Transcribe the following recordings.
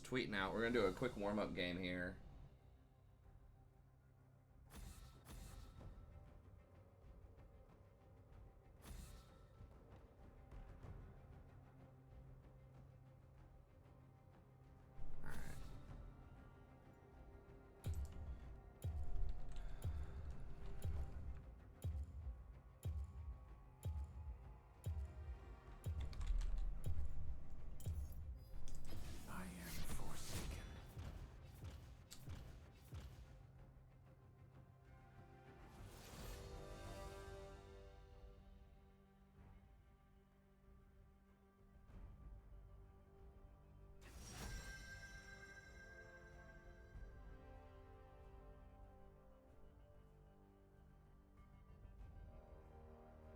just tweeting out. We're gonna do a quick warm-up game here.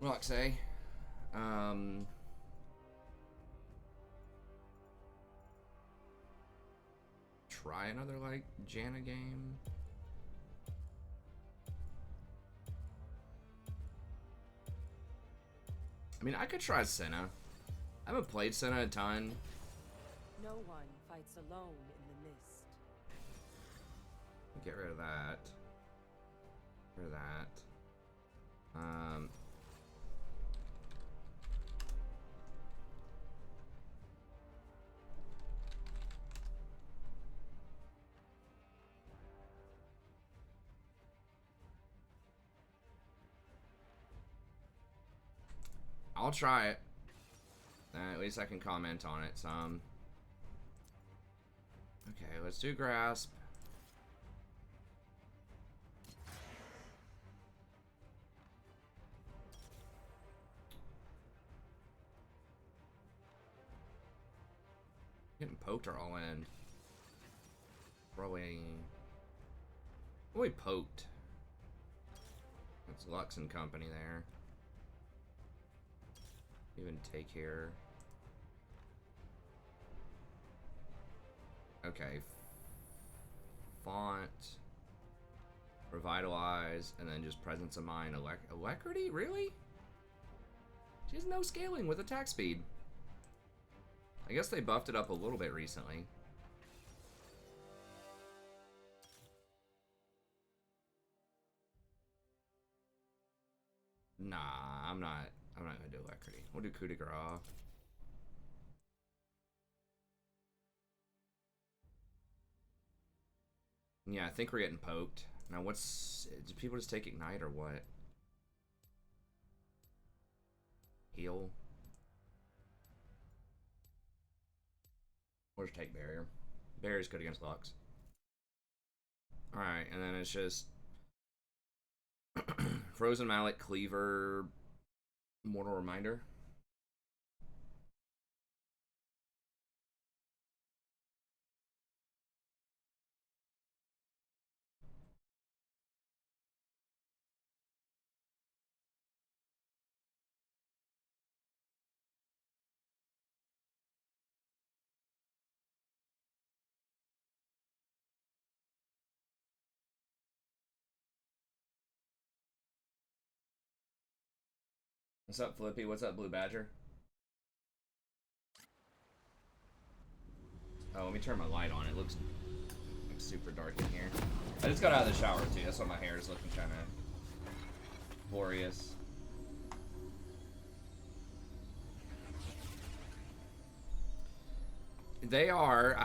Roxy. Try another, like, Janna game. I mean, I could try Senna. I haven't played Senna a ton. No one fights alone in the mist. Get rid of that. Get rid of that. I'll try it. At least I can comment on it some. Okay, let's do Grasp. Getting poked or all in? Probably poked. That's Lux and company there. Even take here. Okay. Font. Revitalize. And then just Presence of Mind. Alacrity? Really? She has no scaling with attack speed. I guess they buffed it up a little bit recently. Nah, I'm not gonna do Alacrity. We'll do Coup de Grace. Yeah, I think we're getting poked. Now what's... Do people just take Ignite or what? Heal. Or just take Barrier. Barrier's good against Lux. Alright, and then it's just... Frozen Mallet, Cleaver, Mortal Reminder. What's up, Flippy? What's up, Blue Badger? Oh, let me turn my light on. It looks super dark in here. I just got out of the shower, too. That's why my hair is looking kind of glorious. They are.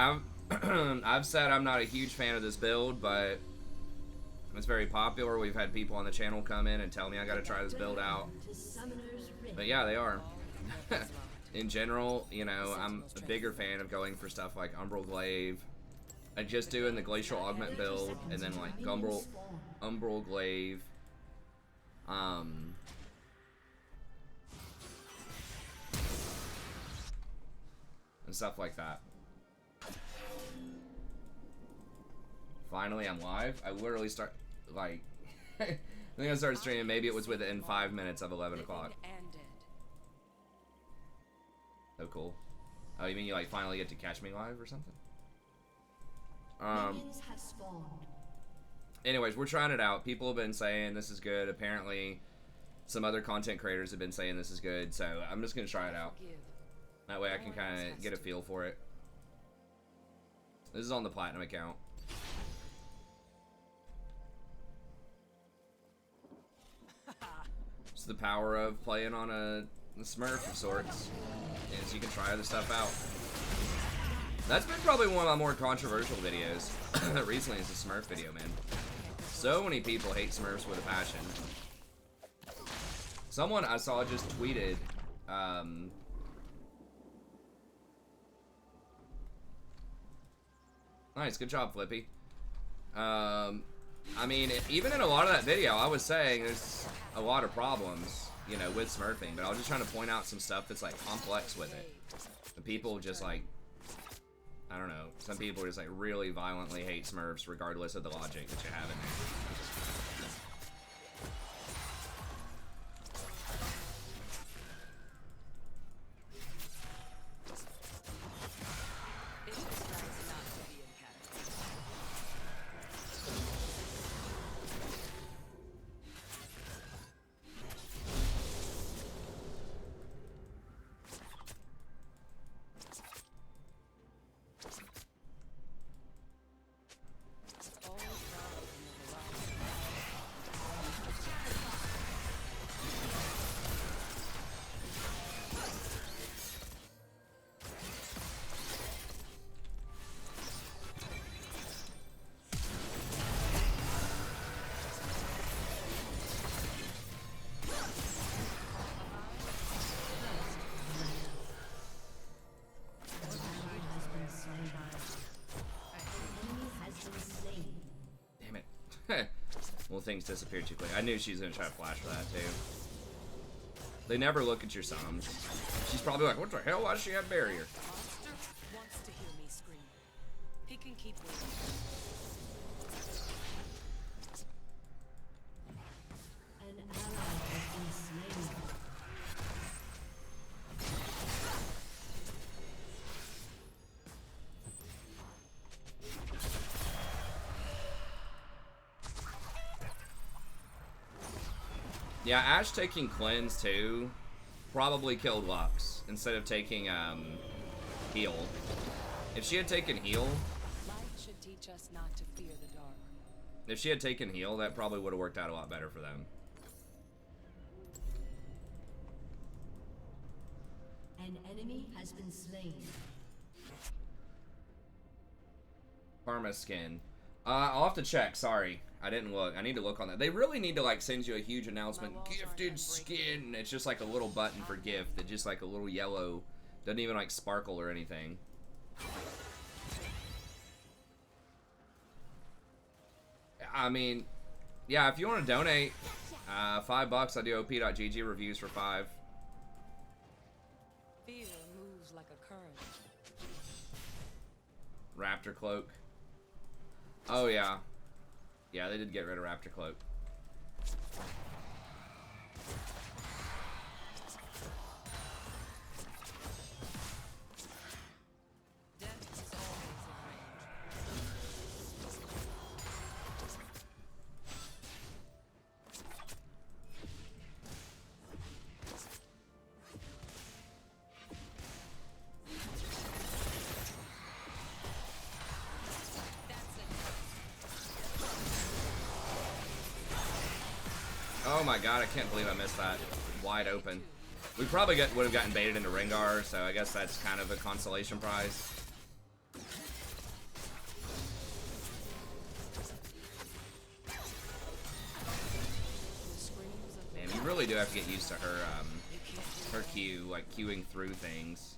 I've said I'm not a huge fan of this build, but it's very popular. We've had people on the channel come in and tell me I gotta try this build out. But yeah, they are. In general, you know, I'm a bigger fan of going for stuff like Umbral Glaive. I just doing the Glacial Augment build, and then like Umbral Glaive. And stuff like that. Finally, I'm live. I literally start, like, I think I started streaming, maybe it was within 5 minutes of 11 o'clock. So cool. Oh, you mean you, like, finally get to catch me live or something? Anyways, we're trying it out. People have been saying this is good. Apparently, some other content creators have been saying this is good, so I'm just gonna try it out. That way I can kind of get a feel for it. This is on the Platinum account. It's the power of playing on a Smurf of sorts, is you can try other stuff out. That's been probably one of my more controversial videos recently, is the Smurf video, man. So many people hate Smurfs with a passion. Someone I saw just tweeted, nice, good job, Flippy. I mean, even in a lot of that video, I was saying there's a lot of problems, you know, with Smurfing, but I was just trying to point out some stuff that's, like, complex with it. The people just, like, I don't know, some people just, like, really violently hate Smurfs regardless of the logic that you have in there. Well, things disappeared too quick. I knew she was gonna try to flash for that too. They never look at your sums. She's probably like, what the hell? Why does she have barrier? Monster wants to hear me scream. He can keep waiting. An ally has been slain. Yeah, Ashe taking cleanse too probably killed Lux instead of taking heal. If she had taken heal, Light should teach us not to fear the dark. if she had taken heal, that probably would have worked out a lot better for them. An enemy has been slain. Karma skin. I'll have to check. Sorry, I didn't look. I need to look on that. They really need to like send you a huge announcement. Gifted skin. It's just like a little button for gift. That just like a little yellow. Doesn't even like sparkle or anything. I mean, yeah. If you want to donate, $5. I do op.gg reviews for 5. Fear moves like a current. Raptor cloak. Oh yeah. Yeah, they did get rid of Raptor cloak. Death is always Oh my god, I can't believe I missed that. Wide open. We probably would have gotten baited into Rengar, so I guess that's kind of a consolation prize. Man, you really do have to get used to her Q, like queuing through things.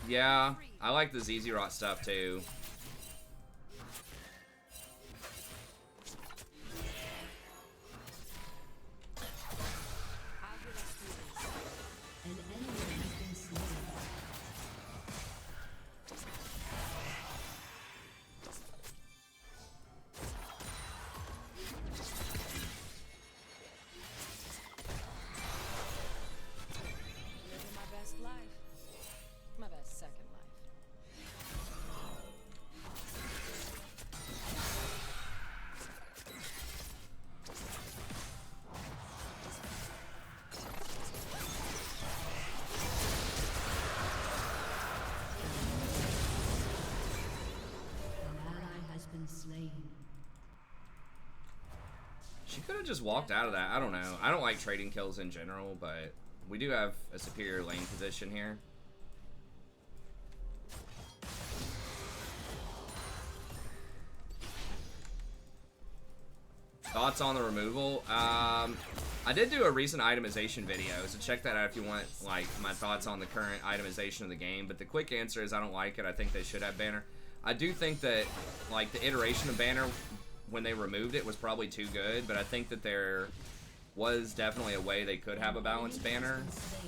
Yeah, I like the ZZ Rot stuff too. An enemy has been slain. living my best life. My best second life. She could have just walked out of that. I don't know. I don't like trading kills in general, but we do have a superior lane position here. Thoughts on the removal? I did do a recent itemization video, so check that out if you want like my thoughts on the current itemization of the game. But the quick answer is I don't like it. I think they should have banner. I do think that like the iteration of banner when they removed it was probably too good, but I think that there was definitely a way they could have a balanced banner,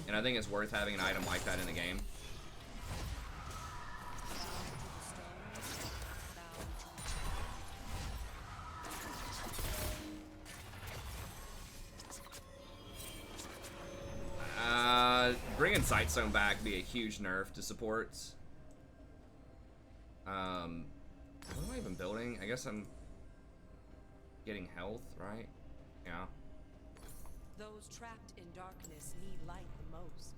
and I think it's worth having an item like that in the game. Bringing Sight Zone back would be a huge nerf to supports. What am I even building? I guess I'm getting health, right? Yeah. Those trapped in darkness need light the most.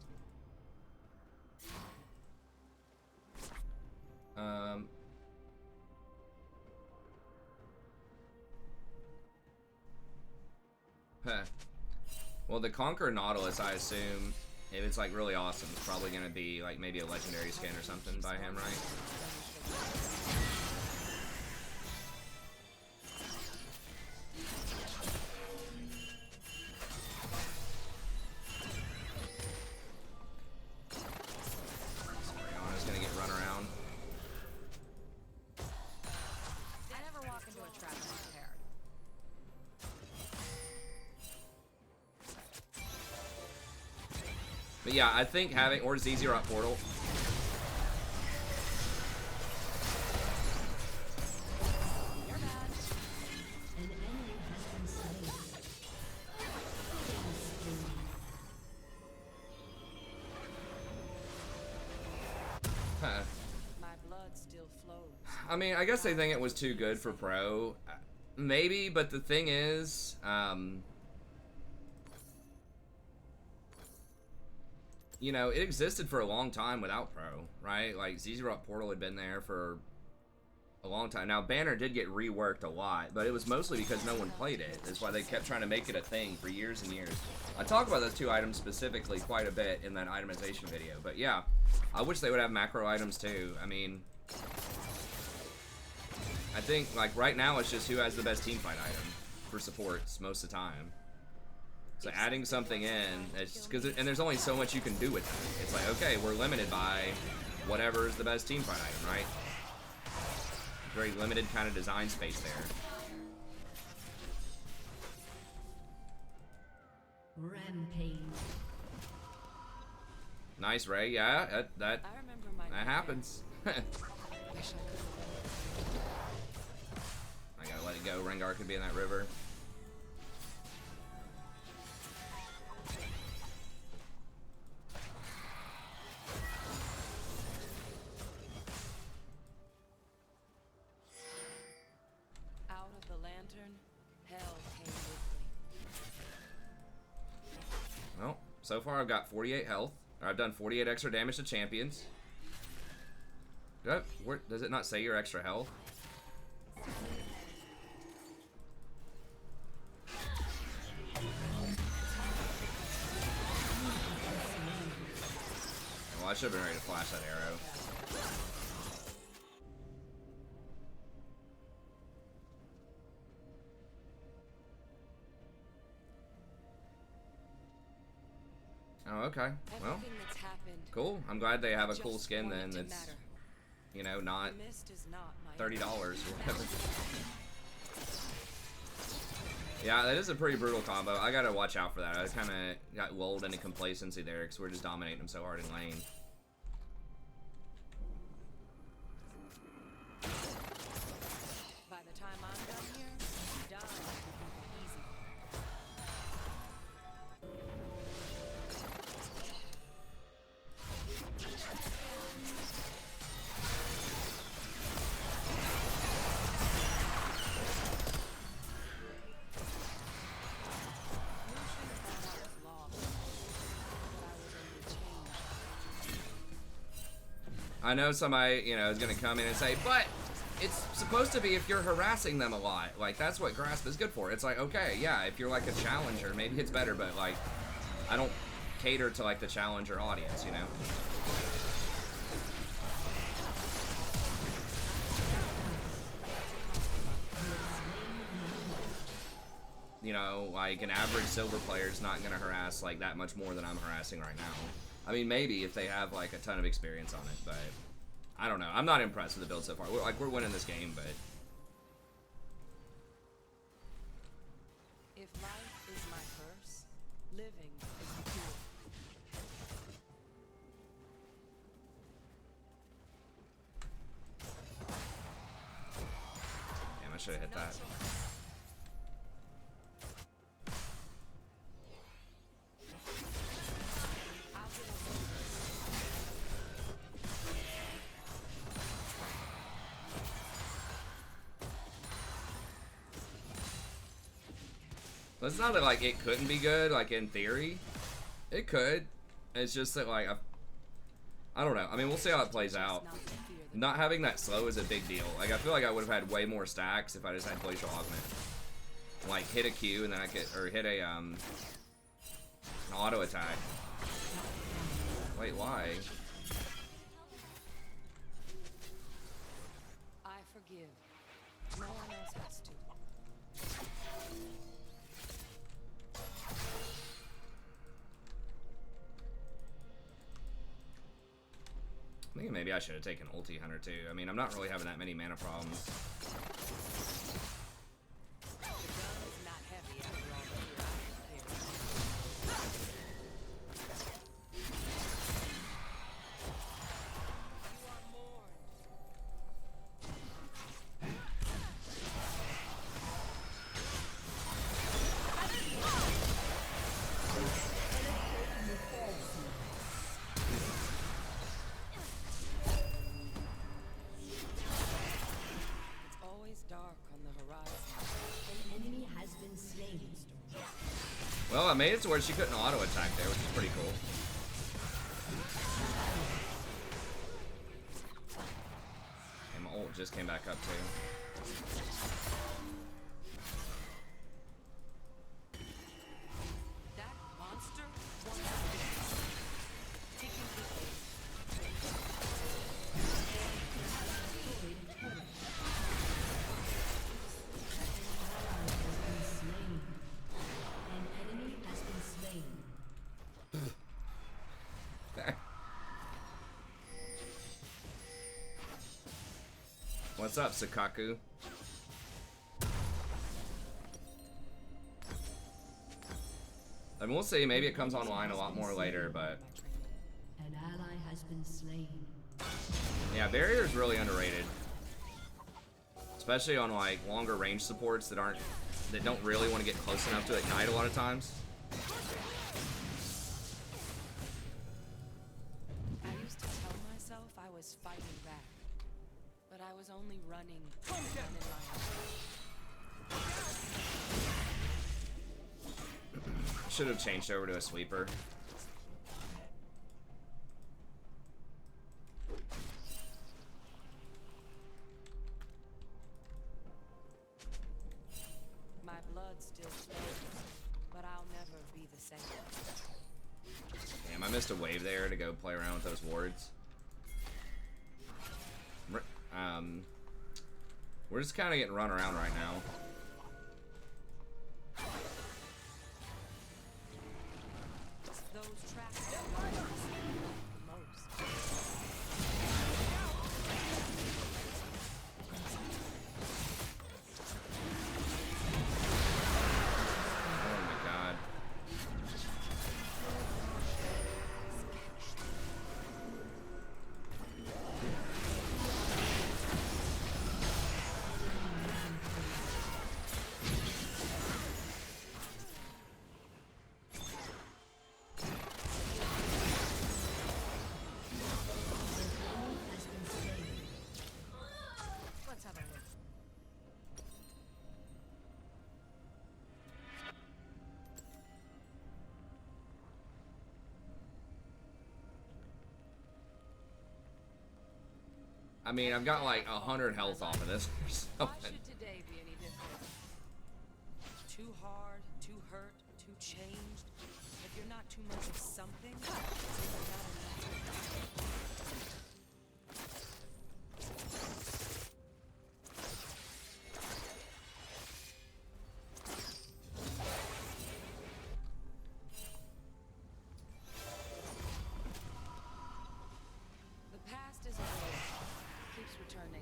Well, the Conqueror Nautilus, I assume, if it's like really awesome, it's probably gonna be like maybe a legendary skin or something by him, right? Sorry, gonna get run around. I never walk into a trap unprepared. But yeah, I think having, or ZZ Rock Portal. You're bad. An enemy has been slain. My blood still flows. I mean, I guess they think it was too good for Pro. Maybe, but the thing is, you know, it existed for a long time without Pro, right? Like, ZZ Rock Portal had been there for a long time. Now, Banner did get reworked a lot, but it was mostly because no one played it. That's why they kept trying to make it a thing for years and years. I talk about those two items specifically quite a bit in that itemization video, but yeah, I wish they would have macro items too. I mean, I think, like, right now it's just who has the best teamfight item for supports most of the time. So adding something in, it's just because, and there's only so much you can do with it. It's like, okay, we're limited by whatever is the best teamfight item, right? Very limited kind of design space there. Rampage. Nice, Ray. Yeah, that I remember my happens. Wish I could. I gotta let it go. Rengar could be in that river. Out of the lantern, hell came with me. Well, so far I've got 48 health. I've done 48 extra damage to champions. Does it not say your extra health? Well, I should have been ready to flash that arrow. Oh, okay. Well, Everything that's happened cool. I'm glad they have a cool just skin then wanted to that's, matter. you know, not The mist is not my $30 or whatever. Yeah, that is a pretty brutal combo. I gotta watch out for that. I kind of got lulled into complacency there because we're just dominating them so hard in lane. By the time I'm done here, dying will be easy. I know somebody, you know, is gonna come in and say, but it's supposed to be if you're harassing them a lot. Like, that's what grasp is good for. It's like, okay, yeah, if you're like a challenger, maybe it's better, but like, I don't cater to like the challenger audience, you know? You know, like an average silver player is not going to harass like that much more than I'm harassing right now. I mean, maybe if they have like a ton of experience on it, but I don't know. I'm not impressed with the build so far. We're winning this game, but If life is my curse, living is the cure. damn, I should have hit that. But it's not that like it couldn't be good, like in theory. It could. It's just that like I don't know. I mean, we'll see how it plays out. Not having that slow is a big deal. Like I feel like I would have had way more stacks if I just had glacial augment. Like hit a Q and then I could, or hit a an auto attack. Wait, why? I forgive. No one else has to. I think maybe I should have taken ulti hunter too. I mean, I'm not really having that many mana problems. The gun is not heavy after all the gear I have carried. You are mourned. It's always dark on the horizon. An enemy has been slain. Well, I made it to where she couldn't auto attack there, which is pretty cool. And my ult just came back up too. That monster wants taking the An enemy has been slain. What's up, Sukaku? I mean, we'll see. Maybe it comes online a lot more later, but An ally has been slain. yeah, barrier is really underrated, especially on like longer range supports that don't really want to get close enough to ignite a lot of times. I used to tell myself I was fighting back, but I was only running in my Should have changed over to a sweeper. My blood still flows, but I'll never be the same. Damn, I missed a wave there to go play around with those wards. We're just kind of getting run around right now. Those traps that worry me most. Oh my god. I mean, I've got like 100 health off of this or Why something. should today be any different? Too hard, too hurt, too changed. If you're not too much of something, then you're not enough. The past is a wave. Keeps returning.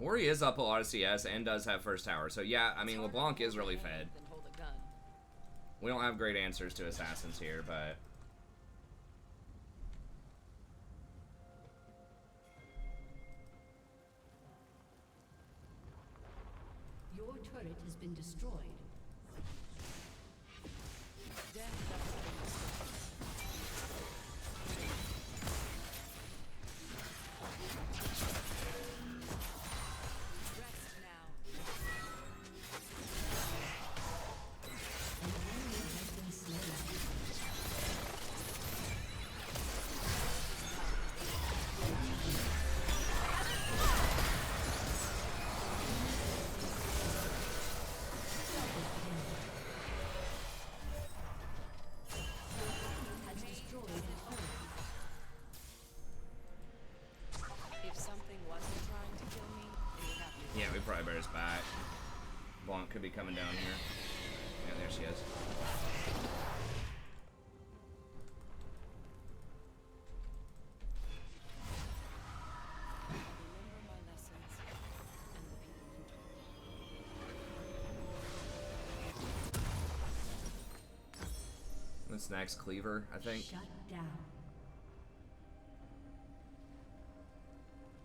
Or he is up a lot of CS and does have first tower. So yeah, I mean, LeBlanc is really fed. Than hold a gun. We don't have great answers to assassins here, but Your turret has been destroyed. Death doesn't bring us rest now. An enemy has been slain. Has destroyed a turret. If something wasn't trying to kill me, it would have to. yeah, we probably better just back. Blanc could be coming down here. Yeah, there she is. Remember my lessons and the people who taught me. This next cleaver, I think. Shut down.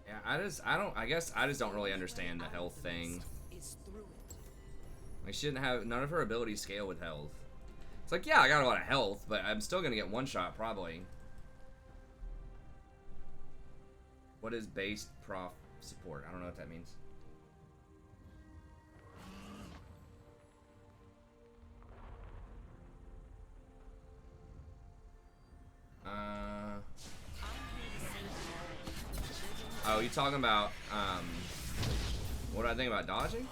Yeah, I guess I just don't really understand the health thing. Is through it. Like, she didn't have, none of her abilities scale with health. It's like, yeah, I got a lot of health, but I'm still gonna get one shot, probably. What is base prof support? I don't know what that means. Oh, you talking about, what do I think about dodging?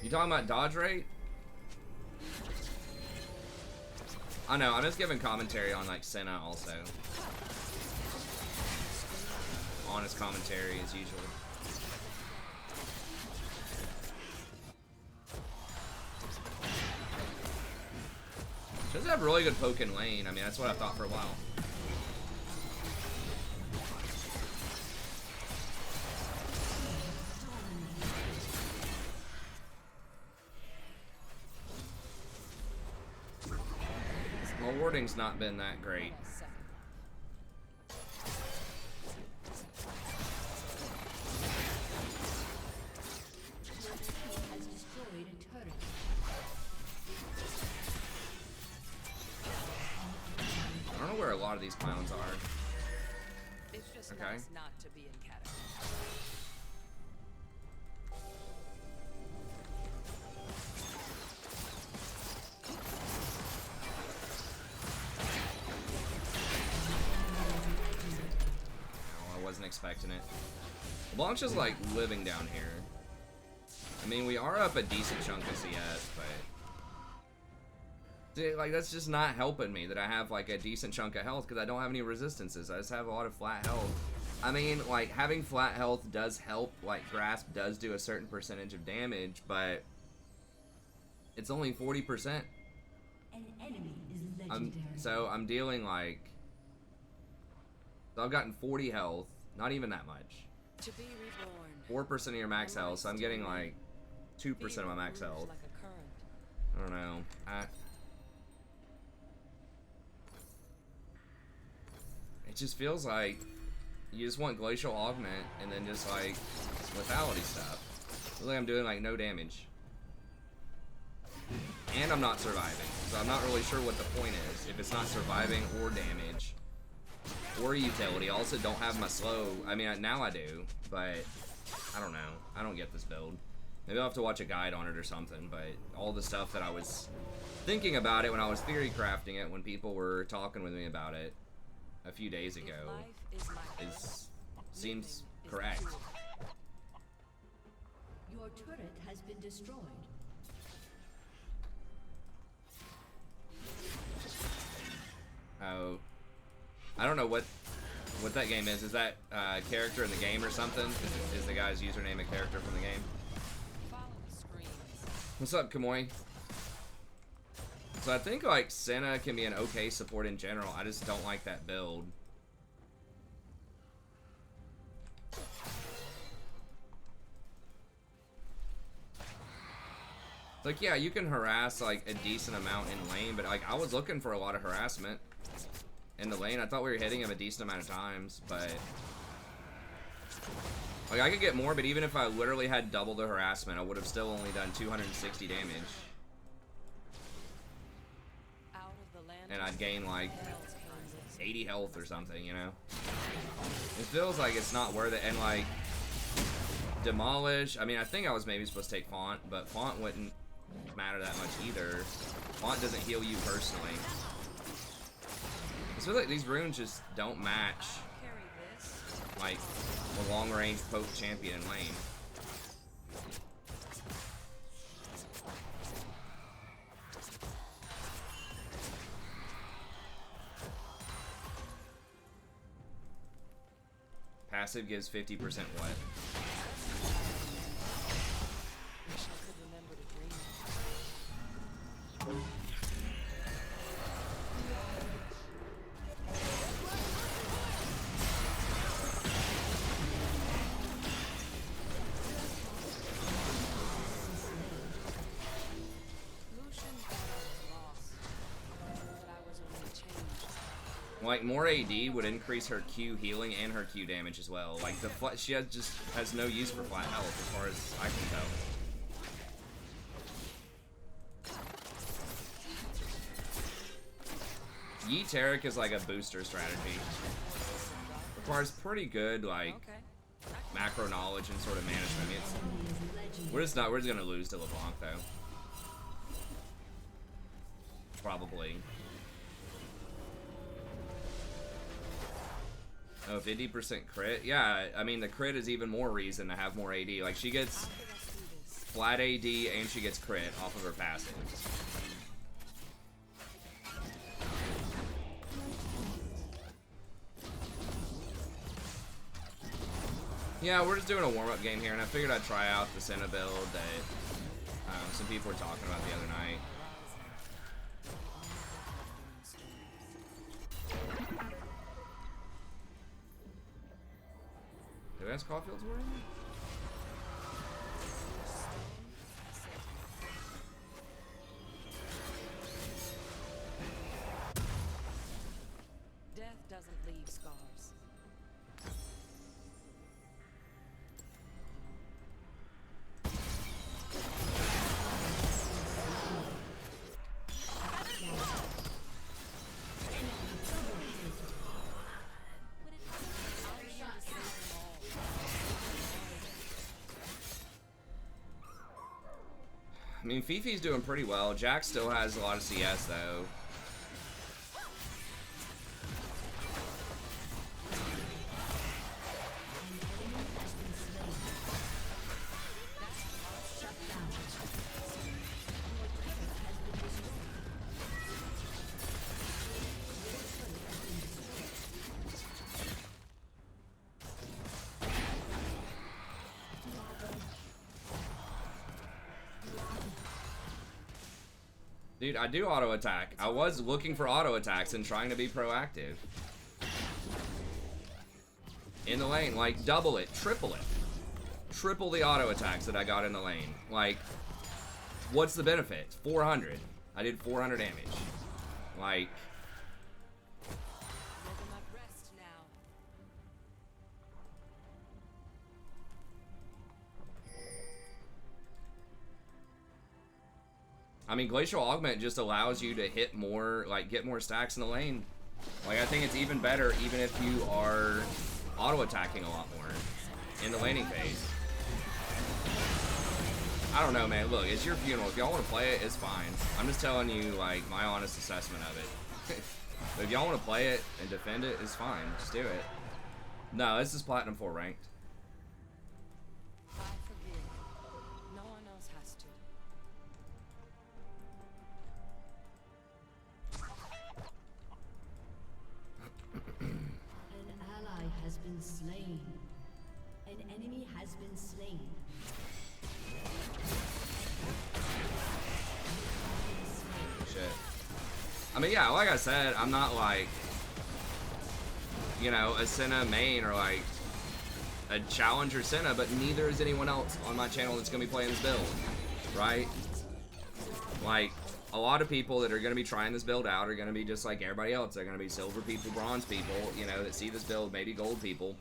You talking about dodge rate? I know, I'm just giving commentary on like Senna also. Honest commentary as usual. She does have really good poke in lane. I mean, that's what I thought for a while. My warding's not been that great. Has destroyed a turret. I don't know where a lot of these clowns are. It's just Okay. nice not to be in category. No, I wasn't expecting it. LeBlanc's just like living down here. I mean, we are up a decent chunk of CS, but dude, like, that's just not helping me that I have like a decent chunk of health because I don't have any resistances. I just have a lot of flat health. I mean, like, having flat health does help. Like, Grasp does do a certain percentage of damage, but it's only 40%. An enemy is legendary. I'm dealing like, so I've gotten 40 health, not even that much. To be reborn. 4% of your max health, so I'm getting like 2% of my max health. Like a current. I don't know. it just feels like you just want glacial augment and then just like lethality stuff. Feels like I'm doing like no damage. And I'm not surviving, so I'm not really sure what the point is. If it's not surviving or damage or utility. I also don't have my slow. I mean, now I do, but I don't know. I don't get this build. Maybe I'll have to watch a guide on it or something, but all the stuff that I was thinking about it when I was theory crafting it, when people were talking with me about it a few days ago, seems correct. Your turret has been destroyed. Oh, I don't know what that game is. Is that character in the game or something? Is the guy's username a character from the game? What's up, Kamoy? So I think like Senna can be an okay support in general. I just don't like that build. Like, yeah, you can harass like a decent amount in lane, but like I was looking for a lot of harassment in the lane. I thought we were hitting him a decent amount of times, but like I could get more, but even if I literally had double the harassment, I would have still only done 260 damage. And I'd gain like 80 health or something, you know? It feels like it's not worth it. And like demolish, I mean, I think I was maybe supposed to take font, but font wouldn't matter that much either. Font doesn't heal you personally. I feel like these runes just don't match like a long range poke champion in lane. Passive gives 50% what? Like more AD would increase her Q healing and her Q damage as well. Like the she has no use for flat health as far as I can tell. Yi Tarek is like a booster strategy. Requires pretty good like macro knowledge and sort of management. We're just gonna lose to LeBlanc though. Probably. Oh, 50% crit? Yeah, I mean, the crit is even more reason to have more AD. Like, she gets flat AD and she gets crit off of her passive. Yeah, we're just doing a warm-up game here, and I figured I'd try out the Senna build that some people were talking about the other night. Do we ask Caulfield's wearing? Death doesn't leave scars. I mean, Fifi's doing pretty well. Jack still has a lot of CS, though. Dude, I do auto attack. I was looking for auto attacks and trying to be proactive. In the lane, like double it, triple it. Triple the auto attacks that I got in the lane. Like, what's the benefit? 400. I did 400 damage. Like, I mean, Glacial Augment just allows you to hit more, like, get more stacks in the lane. Like, I think it's even better even if you are auto-attacking a lot more in the laning phase. I don't know, man. Look, it's your funeral. If y'all want to play it, it's fine. I'm just telling you, like, my honest assessment of it. But if y'all want to play it and defend it, it's fine. Just do it. No, this is Platinum 4 ranked. I forgive. No one else has to. An ally has been slain. An enemy has been slain. Shit. I mean, yeah, like I said, I'm not like, you know, a Senna main or like a challenger Senna, but neither is anyone else on my channel that's gonna be playing this build, right? Like, a lot of people that are gonna be trying this build out are gonna be just like everybody else. They're gonna be silver people, bronze people, you know, that see this build, maybe gold people,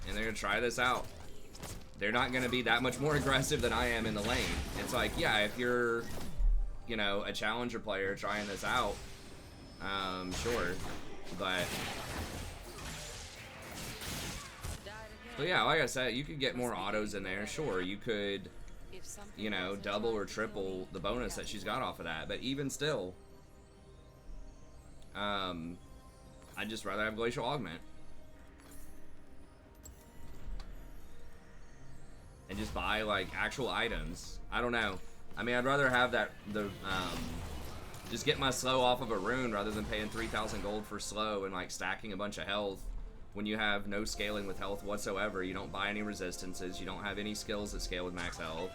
and they're gonna try this out. They're not gonna be that much more aggressive than I am in the lane. It's like, yeah, if you're, you know, a challenger player trying this out, sure, but yeah, like I said, you could get more autos in there, sure, you could, you know, double or triple the bonus that she's got off of that, but even still, I'd just rather have Glacial Augment. And just buy, like, actual items. I don't know. I mean, I'd rather have that, just get my slow off of a rune rather than paying 3,000 gold for slow and, like, stacking a bunch of health when you have no scaling with health whatsoever. You don't buy any resistances. You don't have any skills that scale with max health.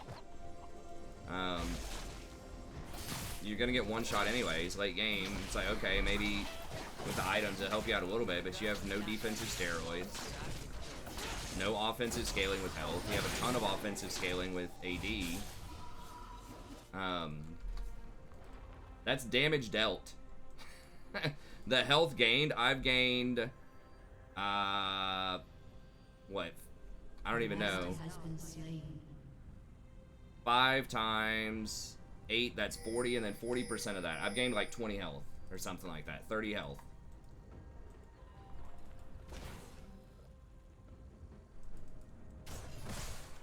You're gonna get one shot anyways, late game. It's like, okay, maybe with the items it'll help you out a little bit, but you have no defensive steroids. No offensive scaling with health. You have a ton of offensive scaling with AD. That's damage dealt. The health gained, I've gained, what? I don't even know. 5 times 8, that's 40, and then 40% of that. I've gained like 20 health, or something like that. 30 health.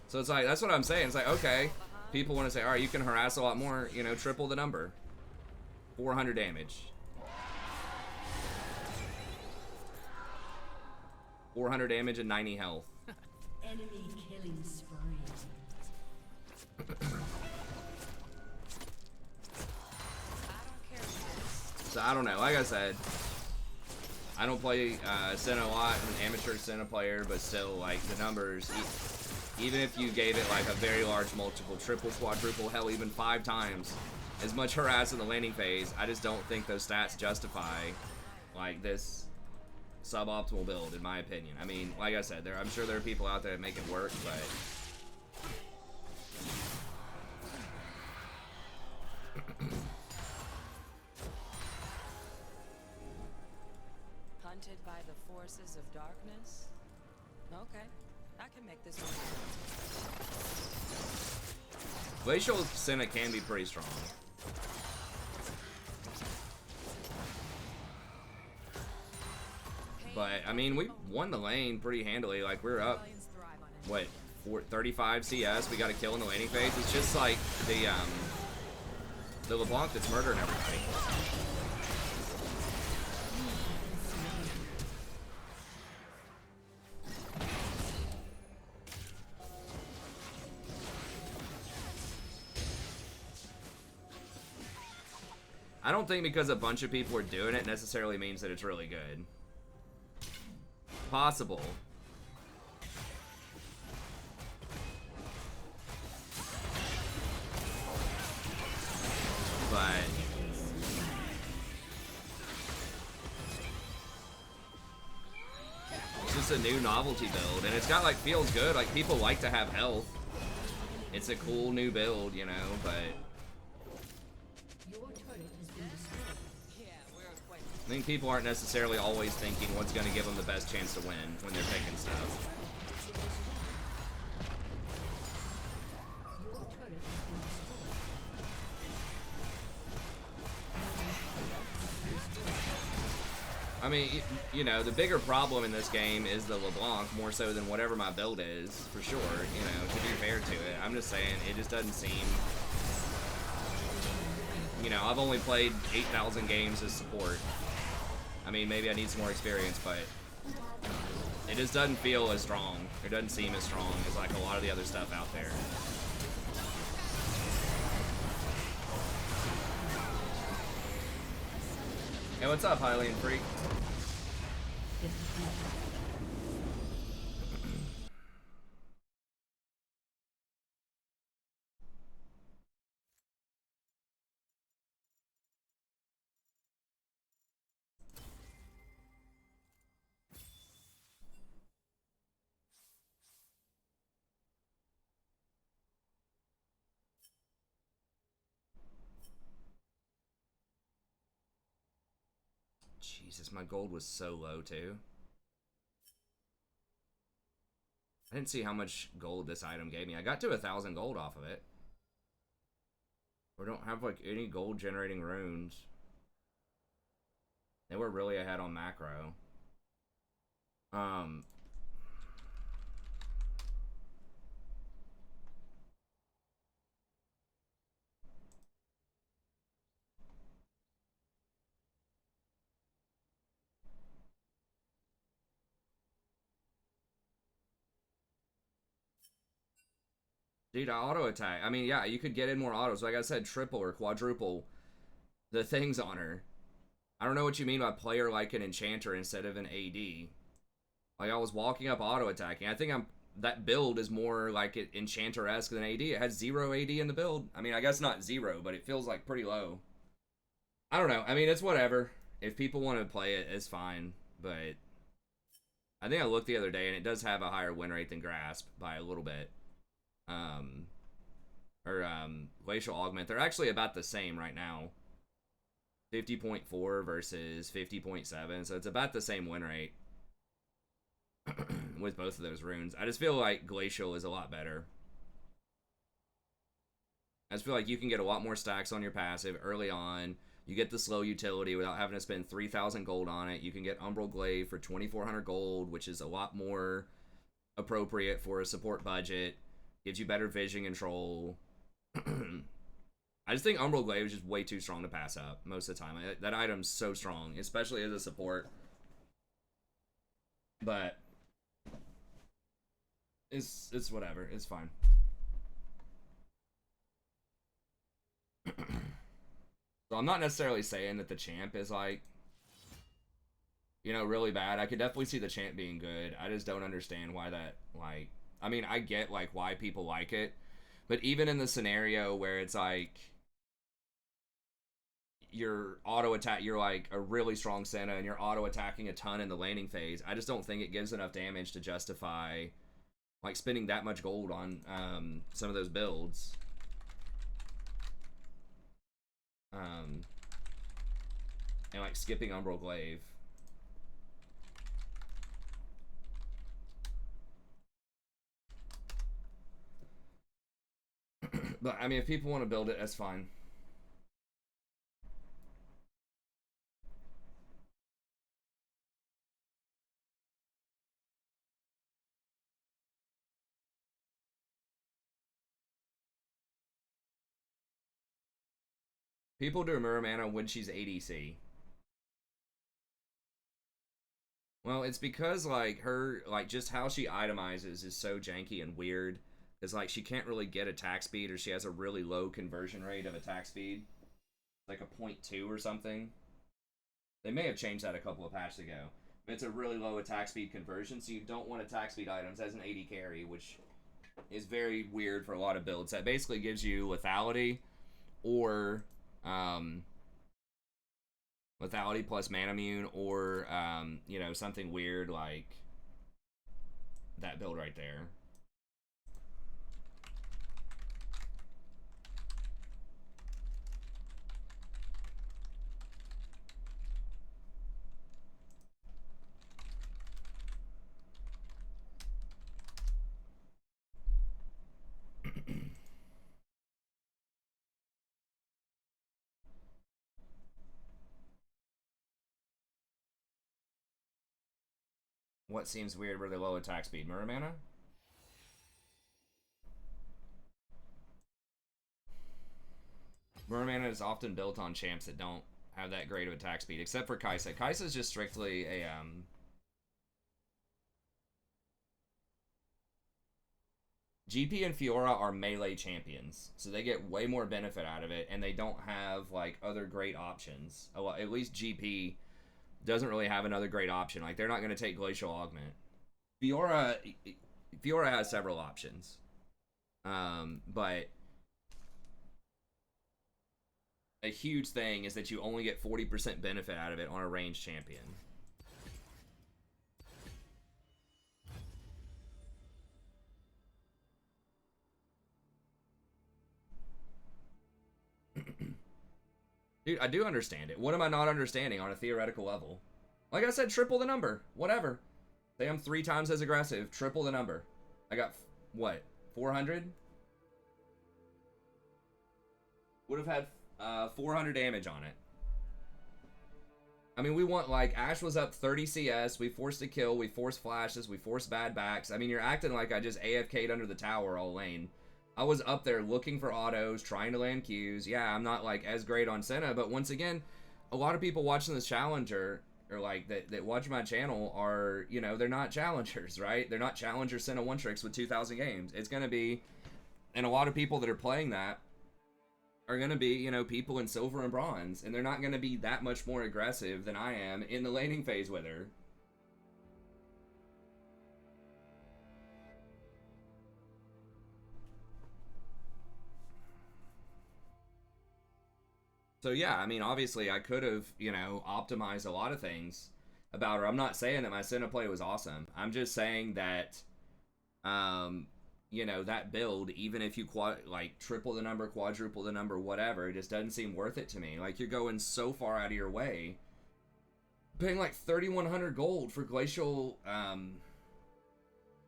So it's like, that's what I'm saying. It's like, okay, people want to say, all right, you can harass a lot more, you know, triple the number. 400 damage. 400 damage and 90 health. Enemy killing spree. So I don't know. Like I said, I don't play Senna a lot. I'm an amateur Senna player, but still, like, the numbers, even if you gave it like a very large multiple, triple, quadruple, hell, even 5 times as much harass in the landing phase, I just don't think those stats justify like this suboptimal build, in my opinion. I mean, like I said, I'm sure there are people out there that make it work, but Hunted by the forces of darkness? Okay, I can make this one. Glacial Senna can be pretty strong. But, I mean, we won the lane pretty handily. Like, we're up, what, 35 CS. We got a kill in the laning phase. It's just like the LeBlanc that's murdering everybody. I don't think because a bunch of people are doing it necessarily means that it's really good. Possible. But it's just a new novelty build, and it's got, like, feels good. Like, people like to have health. It's a cool new build, you know, but I think people aren't necessarily always thinking what's going to give them the best chance to win when they're picking stuff. I mean, you know, the bigger problem in this game is the LeBlanc more so than whatever my build is, for sure. You know, to be fair to it, I'm just saying it just doesn't seem. You know, I've only played 8,000 games as support. I mean, maybe I need some more experience, but it just doesn't feel as strong. It doesn't seem as strong as like a lot of the other stuff out there. Hey, what's up, Hylian Freak? Jesus, my gold was so low too. I didn't see how much gold this item gave me. I got to 1,000 gold off of it. We don't have like any gold generating runes. They were really ahead on macro. Dude, auto attack. I mean, yeah, you could get in more autos. Like I said, triple or quadruple the things on her. I don't know what you mean by player like an enchanter instead of an AD. Like I was walking up auto attacking. I think that build is more like it enchanter-esque than AD. It has 0 AD in the build. I mean, I guess not 0, but it feels like pretty low. I don't know. I mean, it's whatever. If people want to play it, it's fine. But I think I looked the other day, and it does have a higher win rate than Grasp by a little bit. Glacial Augment. They're actually about the same right now. 50.4 versus 50.7. So it's about the same win rate with both of those runes. I just feel like Glacial is a lot better. I just feel like you can get a lot more stacks on your passive early on. You get the slow utility without having to spend 3,000 gold on it. You can get Umbral Glaive for 2,400 gold, which is a lot more appropriate for a support budget. Gives you better vision control. I just think Umbral Glaive is just way too strong to pass up most of the time. That item's so strong, especially as a support. But it's whatever. It's fine. So I'm not necessarily saying that the champ is like, you know, really bad. I could definitely see the champ being good. I just don't understand why that, like, I mean, I get like why people like it, but even in the scenario where it's like you're auto attack, you're like a really strong Senna and you're auto attacking a ton in the laning phase, I just don't think it gives enough damage to justify like spending that much gold on some of those builds. And like skipping Umbral Glaive. But I mean, if people want to build it, that's fine. People do Mirror Mana when she's ADC. Well, it's because like her, like just how she itemizes is so janky and weird. It's like she can't really get attack speed, or she has a really low conversion rate of attack speed, like a 0.2 or something. They may have changed that a couple of patches ago. But it's a really low attack speed conversion, so you don't want attack speed items as an AD carry, which is very weird for a lot of builds. That basically gives you lethality or lethality plus mana immune, or you know, something weird like that build right there. What seems weird were the low attack speed? Mirror mana? Mirror mana is often built on champs that don't have that great of attack speed, except for Kaisa. Kaisa is just strictly a GP and Fiora are melee champions, so they get way more benefit out of it, and they don't have like other great options. Well, at least GP doesn't really have another great option. Like, they're not going to take Glacial Augment. Fiora has several options, but a huge thing is that you only get 40% benefit out of it on a ranged champion. Dude, I do understand it. What am I not understanding on a theoretical level? Like I said, triple the number. Whatever. Say I'm 3 times as aggressive. Triple the number. I got, what, 400? Would have had 400 damage on it. I mean, we want, like, Ashe was up 30 CS. We forced a kill. We forced flashes. We forced bad backs. I mean, you're acting like I just AFK'd under the tower all lane. I was up there looking for autos, trying to land Qs. Yeah, I'm not, like, as great on Senna, but once again, a lot of people watching this challenger, or, like, that watch my channel are, you know, they're not challengers, right? They're not challenger Senna one-tricks with 2,000 games. It's going to be, and a lot of people that are playing that are going to be, you know, people in silver and bronze, and they're not going to be that much more aggressive than I am in the laning phase with her. So yeah, I mean, obviously I could have, you know, optimized a lot of things about her. I'm not saying that my Senna play was awesome. I'm just saying that, you know, that build, even if you like triple the number, quadruple the number, whatever, it just doesn't seem worth it to me. Like, you're going so far out of your way, paying like 3,100 gold for Glacial,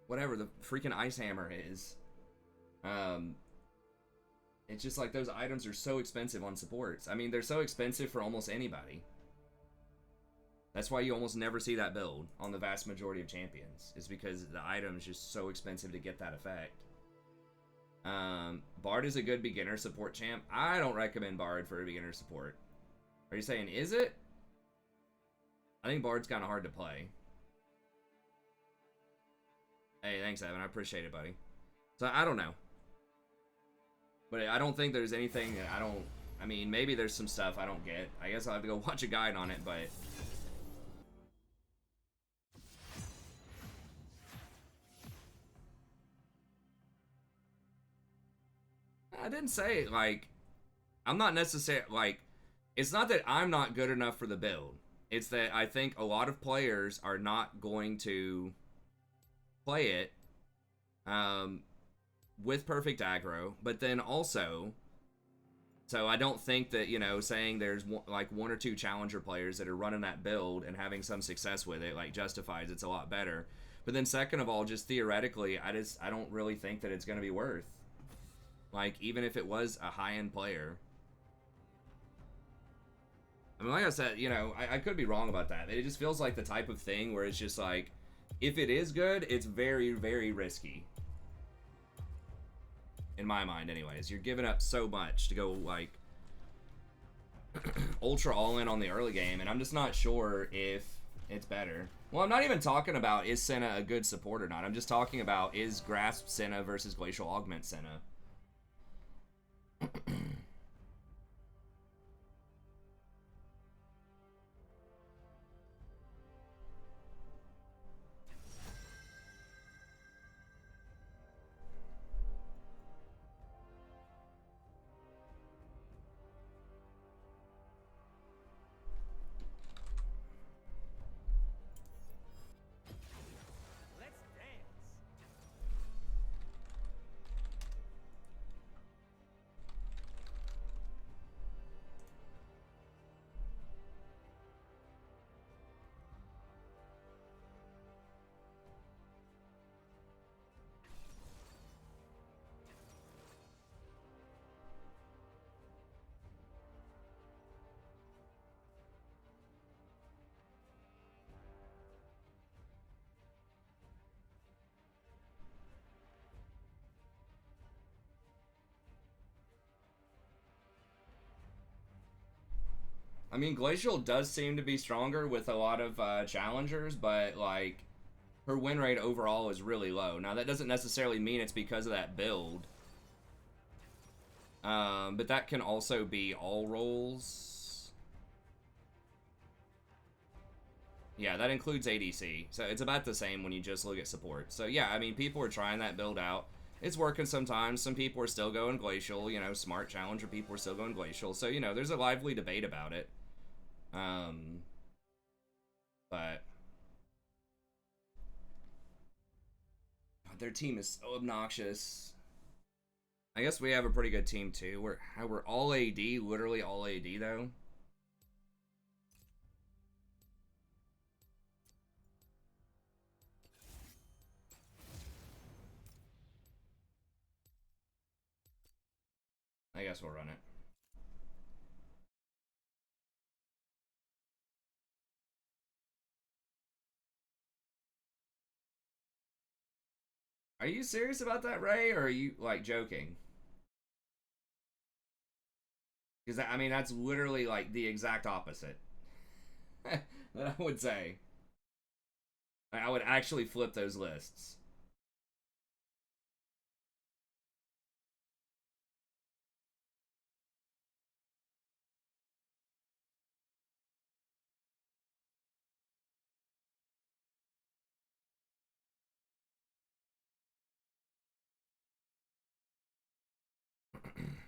whatever the freaking Ice Hammer is. It's just like those items are so expensive on supports. I mean, they're so expensive for almost anybody. That's why you almost never see that build on the vast majority of champions. Is because the item is just so expensive to get that effect. Bard is a good beginner support champ. I don't recommend Bard for a beginner support. Are you saying, is it? I think Bard's kind of hard to play. Hey, thanks, Evan. I appreciate it, buddy. So, I don't know. But I don't think there's anything that I mean, maybe there's some stuff I don't get. I guess I'll have to go watch a guide on it, but I didn't say, like, I'm not necessarily, like, it's not that I'm not good enough for the build. It's that I think a lot of players are not going to play it, with perfect aggro, but then also, so I don't think that, you know, saying there's like 1 or 2 challenger players that are running that build and having some success with it, like, justifies it's a lot better. But then second of all, just theoretically, I don't really think that it's going to be worth, like, even if it was a high-end player. I mean, like I said, you know, I could be wrong about that. It just feels like the type of thing where it's just like, if it is good, it's very, very risky. In my mind, anyways. You're giving up so much to go, like, ultra all-in on the early game, and I'm just not sure if it's better. Well, I'm not even talking about is Senna a good support or not. I'm just talking about is Grasp Senna versus Glacial Augment Senna. mean, Glacial does seem to be stronger with a lot of challengers, but like her win rate overall is really low. Now that doesn't necessarily mean it's because of that build, but that can also be all roles. Yeah, that includes ADC, so it's about the same when you just look at support. So yeah, I mean, people are trying that build out. It's working sometimes. Some people are still going Glacial. You know, smart challenger people are still going Glacial. So, you know, there's a lively debate about it. But their team is so obnoxious. I guess we have a pretty good team too. We're all AD, literally all AD though. I guess we'll run it. Are you serious about that, Ray, or are you like joking? Because I mean, that's literally like the exact opposite that I would say. I would actually flip those lists.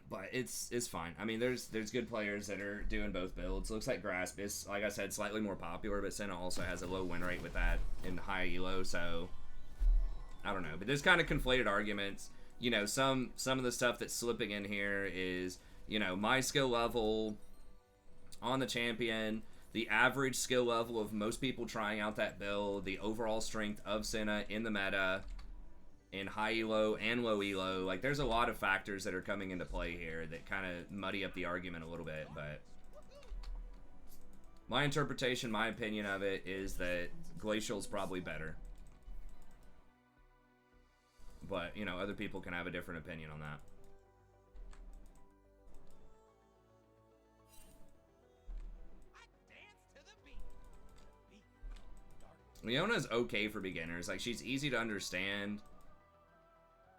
But it's fine. I mean, there's good players that are doing both builds. Looks like Grasp is, like I said, slightly more popular, but Senna also has a low win rate with that in high elo, so I don't know. But there's kind of conflated arguments. You know, some of the stuff that's slipping in here is, you know, my skill level on the champion, the average skill level of most people trying out that build, the overall strength of Senna in the meta, in high elo and low elo. Like, there's a lot of factors that are coming into play here that kind of muddy up the argument a little bit, but my interpretation, my opinion of it is that Glacial's probably better. But, you know, other people can have a different opinion on that. Leona's okay for beginners. Like, she's easy to understand,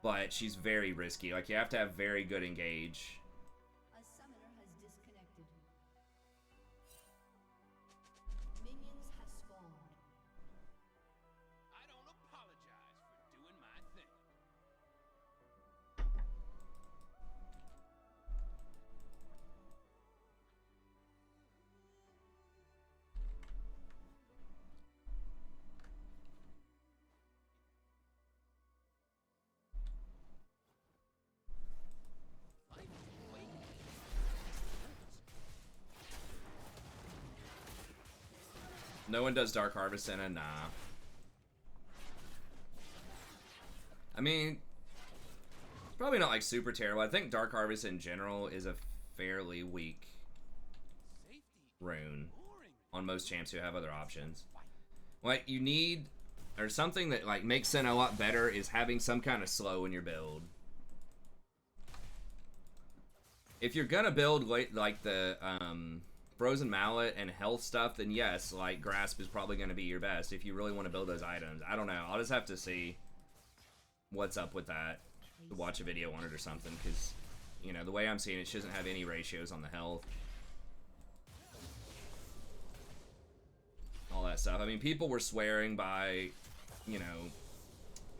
but she's very risky. Like, you have to have very good engage. A summoner has disconnected. Minions have spawned. I don't apologize for doing my thing. No one does Dark Harvest in a nah. I mean, it's probably not like super terrible. I think Dark Harvest in general is a fairly weak rune on most champs who have other options. What you need, or something that like makes Senna a lot better, is having some kind of slow in your build. If you're gonna build like the Frozen Mallet and health stuff, then yes, like Grasp is probably going to be your best if you really want to build those items. I don't know. I'll just have to see what's up with that. Watch a video on it or something, because, you know, the way I'm seeing it, she doesn't have any ratios on the health. All that stuff. I mean, people were swearing by, you know,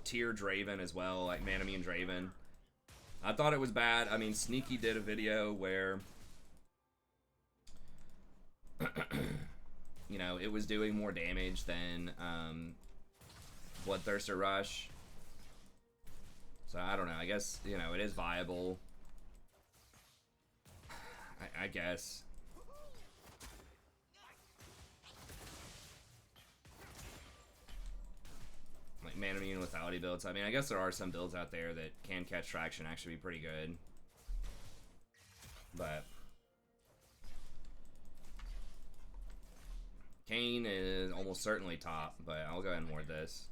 tier Draven as well, like Manamine Draven. I thought it was bad. I mean, Sneaky did a video where you know, it was doing more damage than Bloodthirster Rush. So I don't know. I guess, you know, it is viable. I guess. Like Manamine and Lethality builds. I mean, I guess there are some builds out there that can catch traction, actually be pretty good. But Kane is almost certainly top, but I'll go ahead and ward this.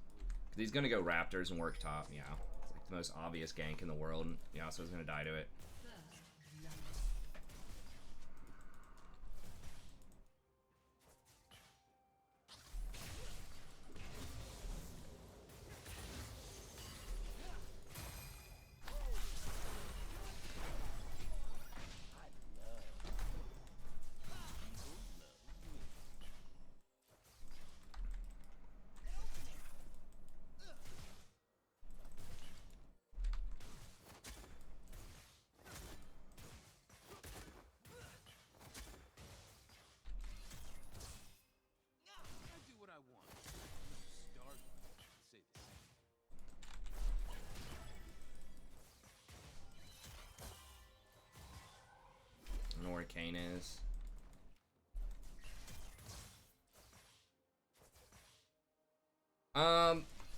Because he's going to go Raptors and work top, you know. It's like the most obvious gank in the world, and Yasuo's going to die to it. Kane is.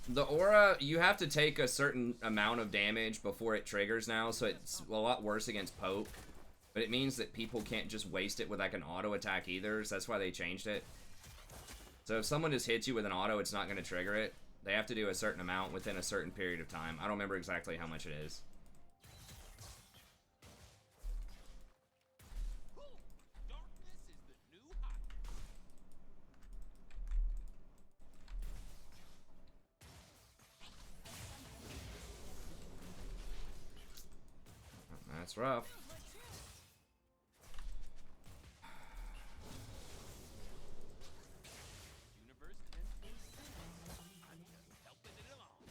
The aura, you have to take a certain amount of damage before it triggers now, so it's a lot worse against poke. But it means that people can't just waste it with like an auto attack either, so that's why they changed it. So if someone just hits you with an auto, it's not going to trigger it. They have to do a certain amount within a certain period of time. I don't remember exactly how much it is. Darkness is the new hot. That's rough. Universe tends to I'm just helping it along.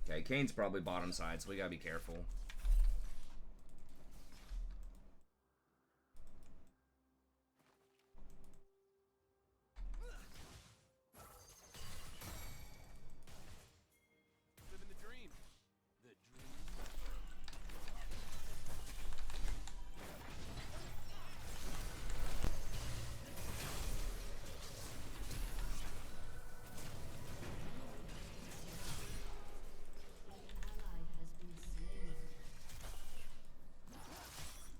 Okay, Kane's probably bottom side, so we gotta be careful. Living the dream. The dream. Ally has been slain.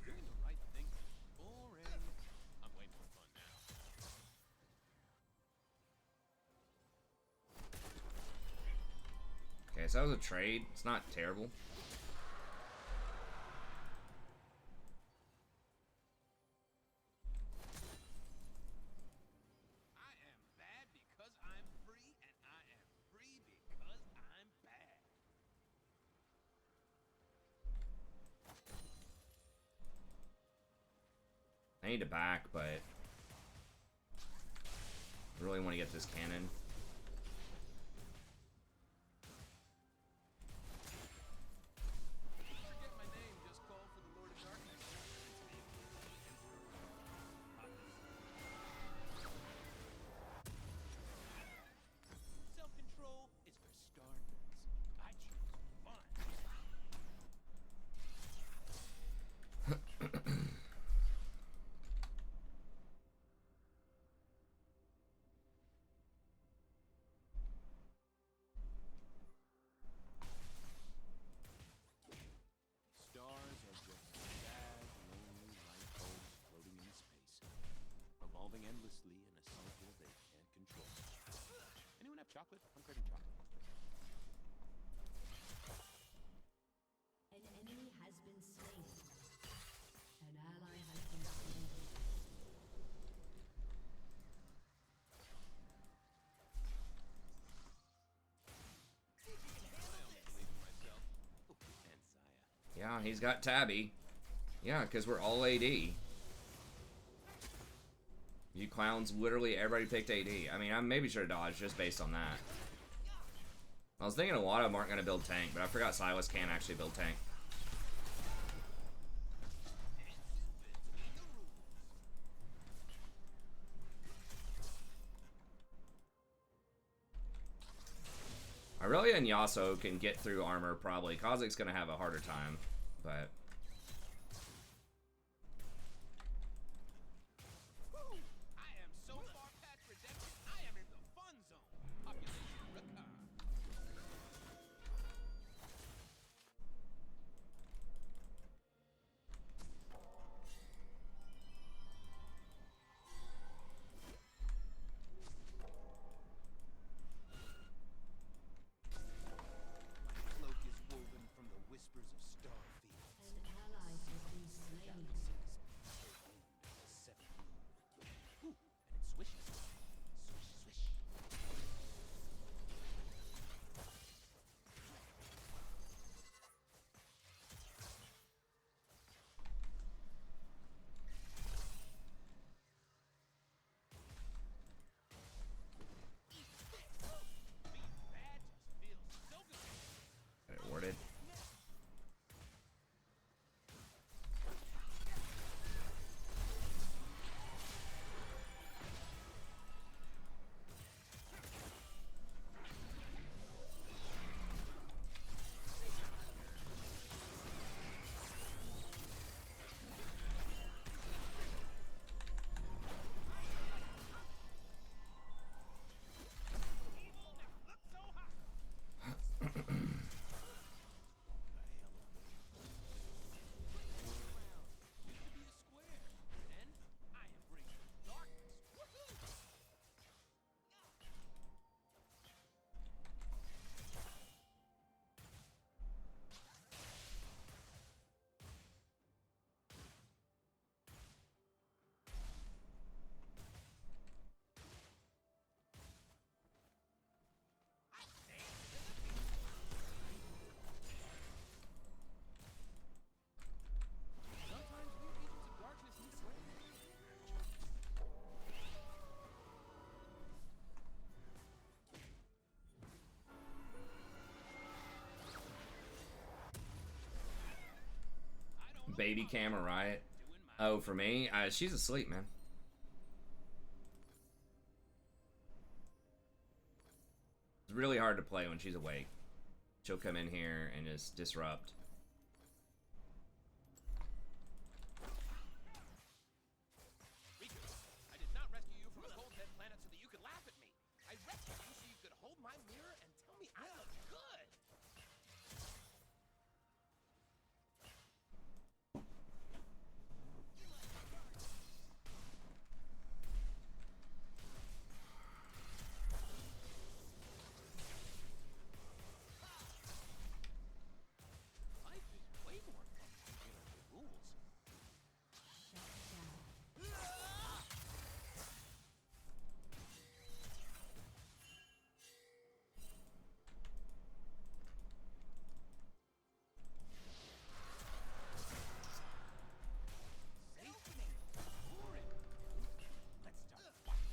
Doing the right thing. Boring. I'm way more fun now. Okay, so that was a trade. It's not terrible. I am bad because I'm free, and I am free because I'm bad. I need to back, but I really want to get this cannon. Forget my name, just call for the Lord of Darkness. Self-control is for star nerds. I choose fun. Stars are just sad, lonely light bulbs floating in space, revolving endlessly in a cycle they can't control. Anyone have chocolate? I'm craving chocolate. An enemy has been slain. An ally has been slain. I only believe in myself. Oh, and Saya. Yeah, he's got Tabby. Yeah, because we're all AD. You clowns, literally everybody picked AD. I mean, I maybe should have dodged just based on that. I was thinking a lot of them aren't going to build tank, but I forgot Silas can actually build tank. Aurelia and Yasuo can get through armor probably. Kha'Zix's going to have a harder time, but... Woo! I am so far past redemption, I am in the fun zone. Population Rakan. My cloak is woven from the whispers of Starfield. An ally has been slain. Ooh, and it swishes. Swish, swish. Being bad just feels so good. Got it warded. Baby camera riot. Oh, for me? She's asleep, man. It's really hard to play when she's awake. She'll come in here and just disrupt. I did not rescue you from a cold dead planet so that you could laugh at me. I rescued you so you could hold my mirror and tell me I look good. Life is way more fun than the rules. Let's start fighting.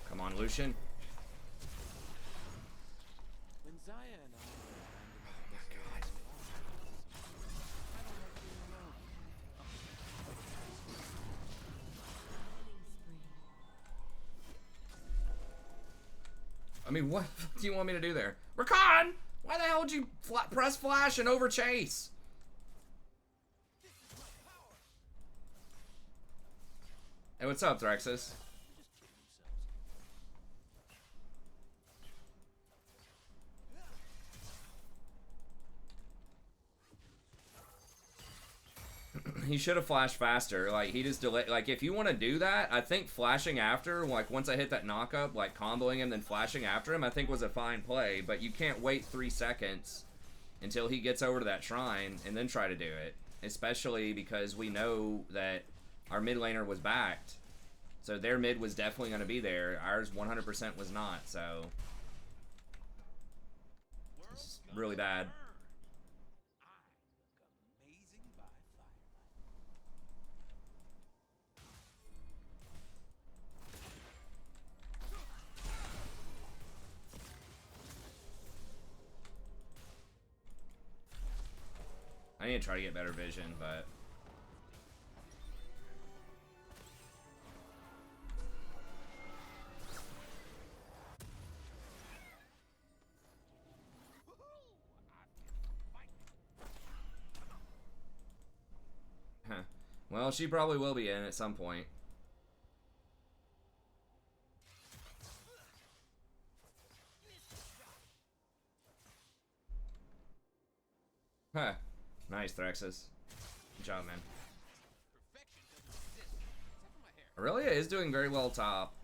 Come on, Lucian. When Zaya and I were abandoned I don't like being alone. I mean, what do you want me to do there? Rakan! Why the hell would you press flash and over chase? Hey, what's up, Thraxus? They're just kidding themselves. He should have flashed faster. Like, he just delayed. Like, if you want to do that, I think flashing after, like, once I hit that knock-up, like, comboing him, then flashing after him, I think was a fine play. But you can't wait 3 seconds until he gets over to that shrine and then try to do it. Especially because we know that our mid laner was backed. So their mid was definitely going to be there. Ours 100% was not, so... It's really bad. I look amazing by firelight. I need to try to get better vision, but... Huh. Well, she probably will be in at some point. Huh. Nice, Thraxus. Good job, man. Perfection doesn't exist, except for my hair. Aurelia is doing very well top.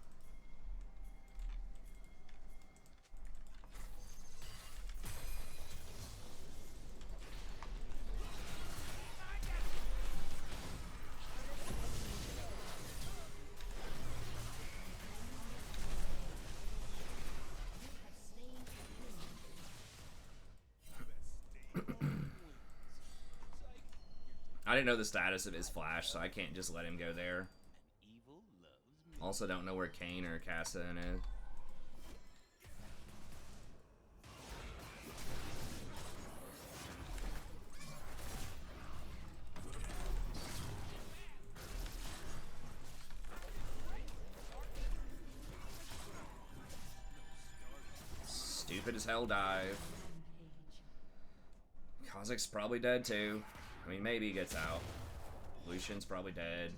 I didn't know the status of his flash, so I can't just let him go there. Evil loves me. Also don't know where Kane or Cassadin is. Stupid as hell dive. Kozik's probably dead too. I mean, maybe he gets out. Lucian's probably dead.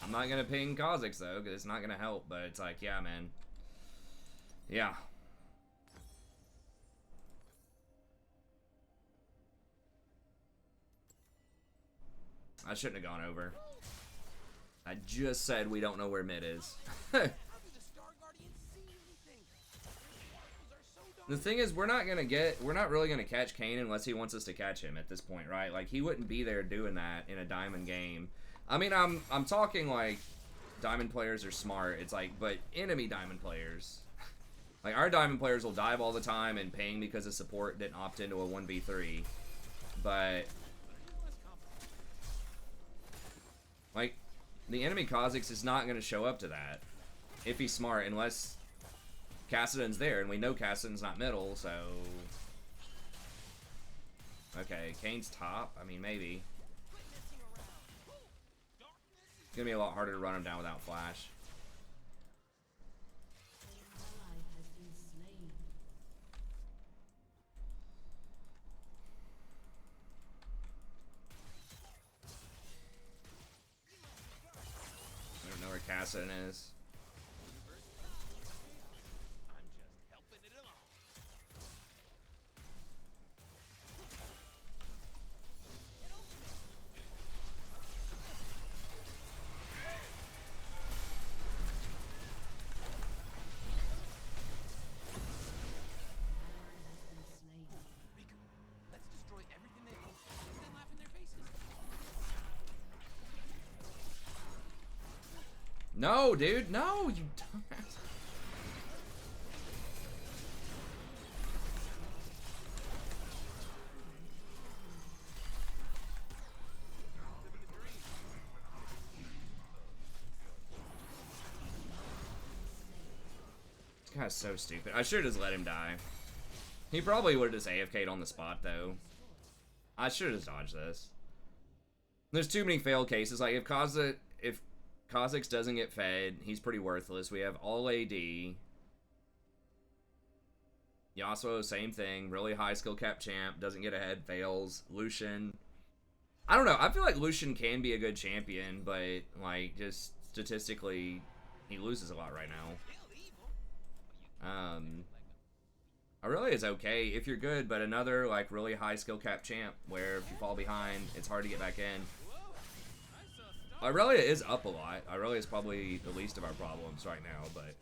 I'm not gonna ping Kha'Zix though, because it's not gonna help, but it's like, yeah, man. Yeah. I shouldn't have gone over. I just said we don't know where mid is. How do the Star Guardians see anything? Their sparkles are so dark. The thing is, we're not really gonna catch Kane unless he wants us to catch him at this point, right? Like, he wouldn't be there doing that in a diamond game. I mean, I'm talking like diamond players are smart. It's like, but enemy diamond players, like our diamond players will dive all the time and ping because the support didn't opt into a 1v3. but like the enemy Kha'Zix is not going to show up to that if he's smart, unless Kassadin's there, and we know Kassadin's not middle, so okay, Kane's top. I mean, maybe it's gonna be a lot harder to run him down without flash. I don't know where Kassadin is. No, dude, no, you dumbass. This guy's so stupid. I should have just let him die. He probably would have just AFK'd on the spot, though. I should have just dodged this. There's too many fail cases. Like, if Kha'Zix doesn't get fed, he's pretty worthless. We have all AD. Yasuo, same thing. Really high skill cap champ. Doesn't get ahead, fails. Lucian. I don't know. I feel like Lucian can be a good champion, but, like, just statistically, he loses a lot right now. Aurelia is okay if you're good, but another, like, really high skill cap champ where if you fall behind, it's hard to get back in. Aurelia is up a lot. Aurelia is probably the least of our problems right now, but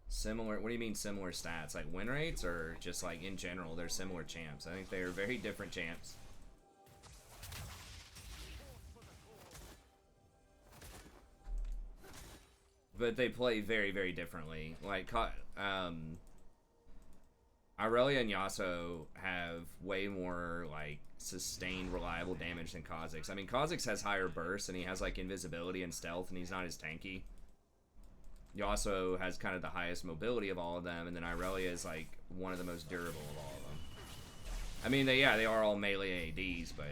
similar. What do you mean similar stats? Like win rates, or just like in general? They're similar champs. I think they are very different champs. But they play very, very differently. Like, Aurelia and Yasuo have way more, like, sustained, reliable damage than Kha'Zix. I mean, Kha'Zix has higher bursts, and he has, like, invisibility and stealth, and he's not as tanky. Yasuo has kind of the highest mobility of all of them, and then Aurelia is, like, one of the most durable of all of them. I mean, they are all melee ADs, but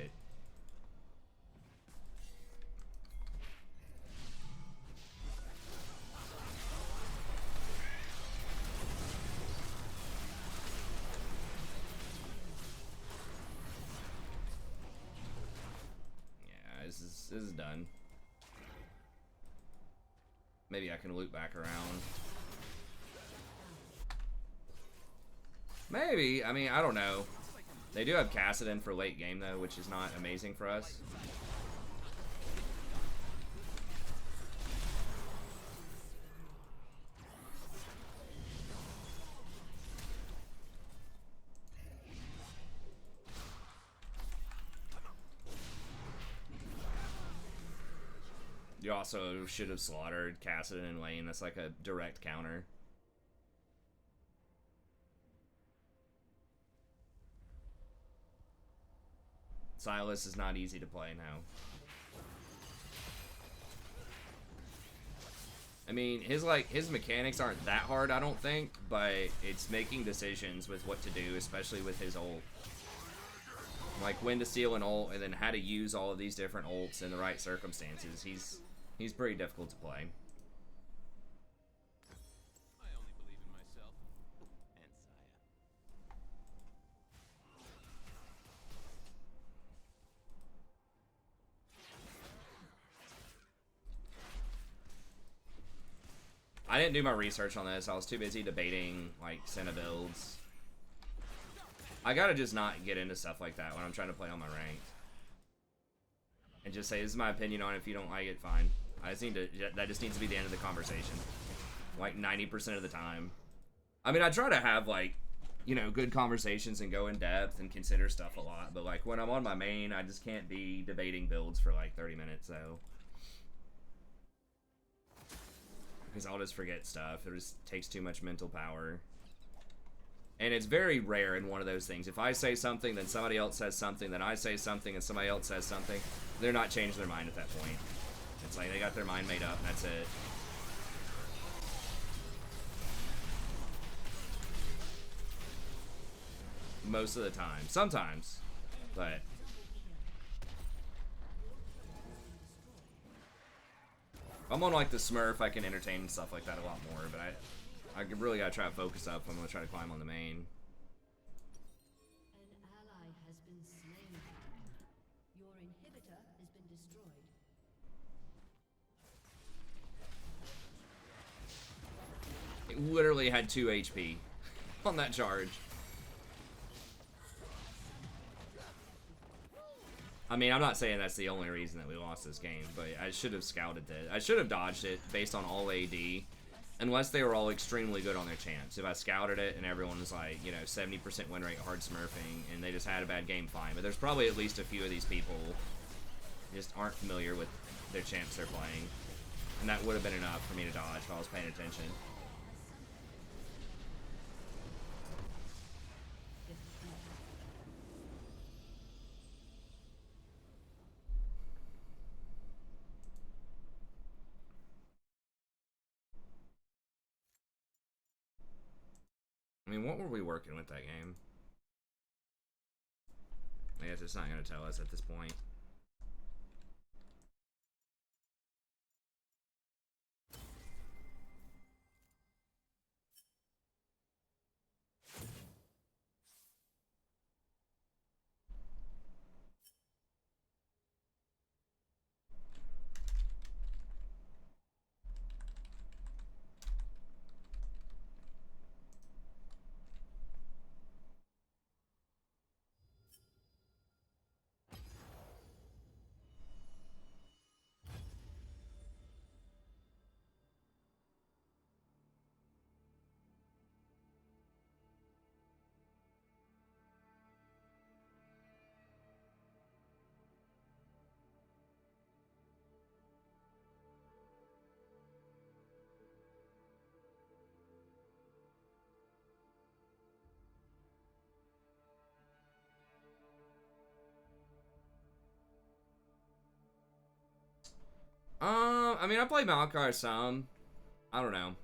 this is done. Maybe I can loop back around. Maybe. I mean, I don't know. They do have Kassadin for late game, though, which is not amazing for us. You also should have slaughtered Kassadin in lane. That's like a direct counter. Silas is not easy to play now. I mean, his mechanics aren't that hard, I don't think, but it's making decisions with what to do, especially with his ult. Like when to steal an ult and then how to use all of these different ults in the right circumstances. He's pretty difficult to play. I only believe in myself and Saya. I didn't do my research on this. I was too busy debating, like, Senna builds. I gotta just not get into stuff like that when I'm trying to play on my ranked. And just say, this is my opinion on it. If you don't like it, fine. I just need to, that just needs to be the end of the conversation. Like 90% of the time. I mean, I try to have, like, you know, good conversations and go in depth and consider stuff a lot. But like when I'm on my main, I just can't be debating builds for like 30 minutes, so. Because I'll just forget stuff. It just takes too much mental power. And it's very rare in one of those things. If I say something, then somebody else says something, then I say something, and somebody else says something. They're not changing their mind at that point. It's like they got their mind made up, and that's it. Most of the time. Sometimes. But... if I'm on like the Smurf, I can entertain stuff like that a lot more, but I really gotta try to focus up if I'm gonna try to climb on the main. An ally has been slain. Your inhibitor has been destroyed. It literally had 2 HP on that charge. I mean, I'm not saying that's the only reason that we lost this game, but I should have scouted it. I should have dodged it based on all AD, unless they were all extremely good on their champs. If I scouted it and everyone was like, you know, 70% win rate hard smurfing, and they just had a bad game, fine. But there's probably at least a few of these people just aren't familiar with their champs they're playing. And that would have been enough for me to dodge if I was paying attention. I mean, what were we working with that game? I guess it's not going to tell us at this point. I mean, I play Maokai some. I don't know.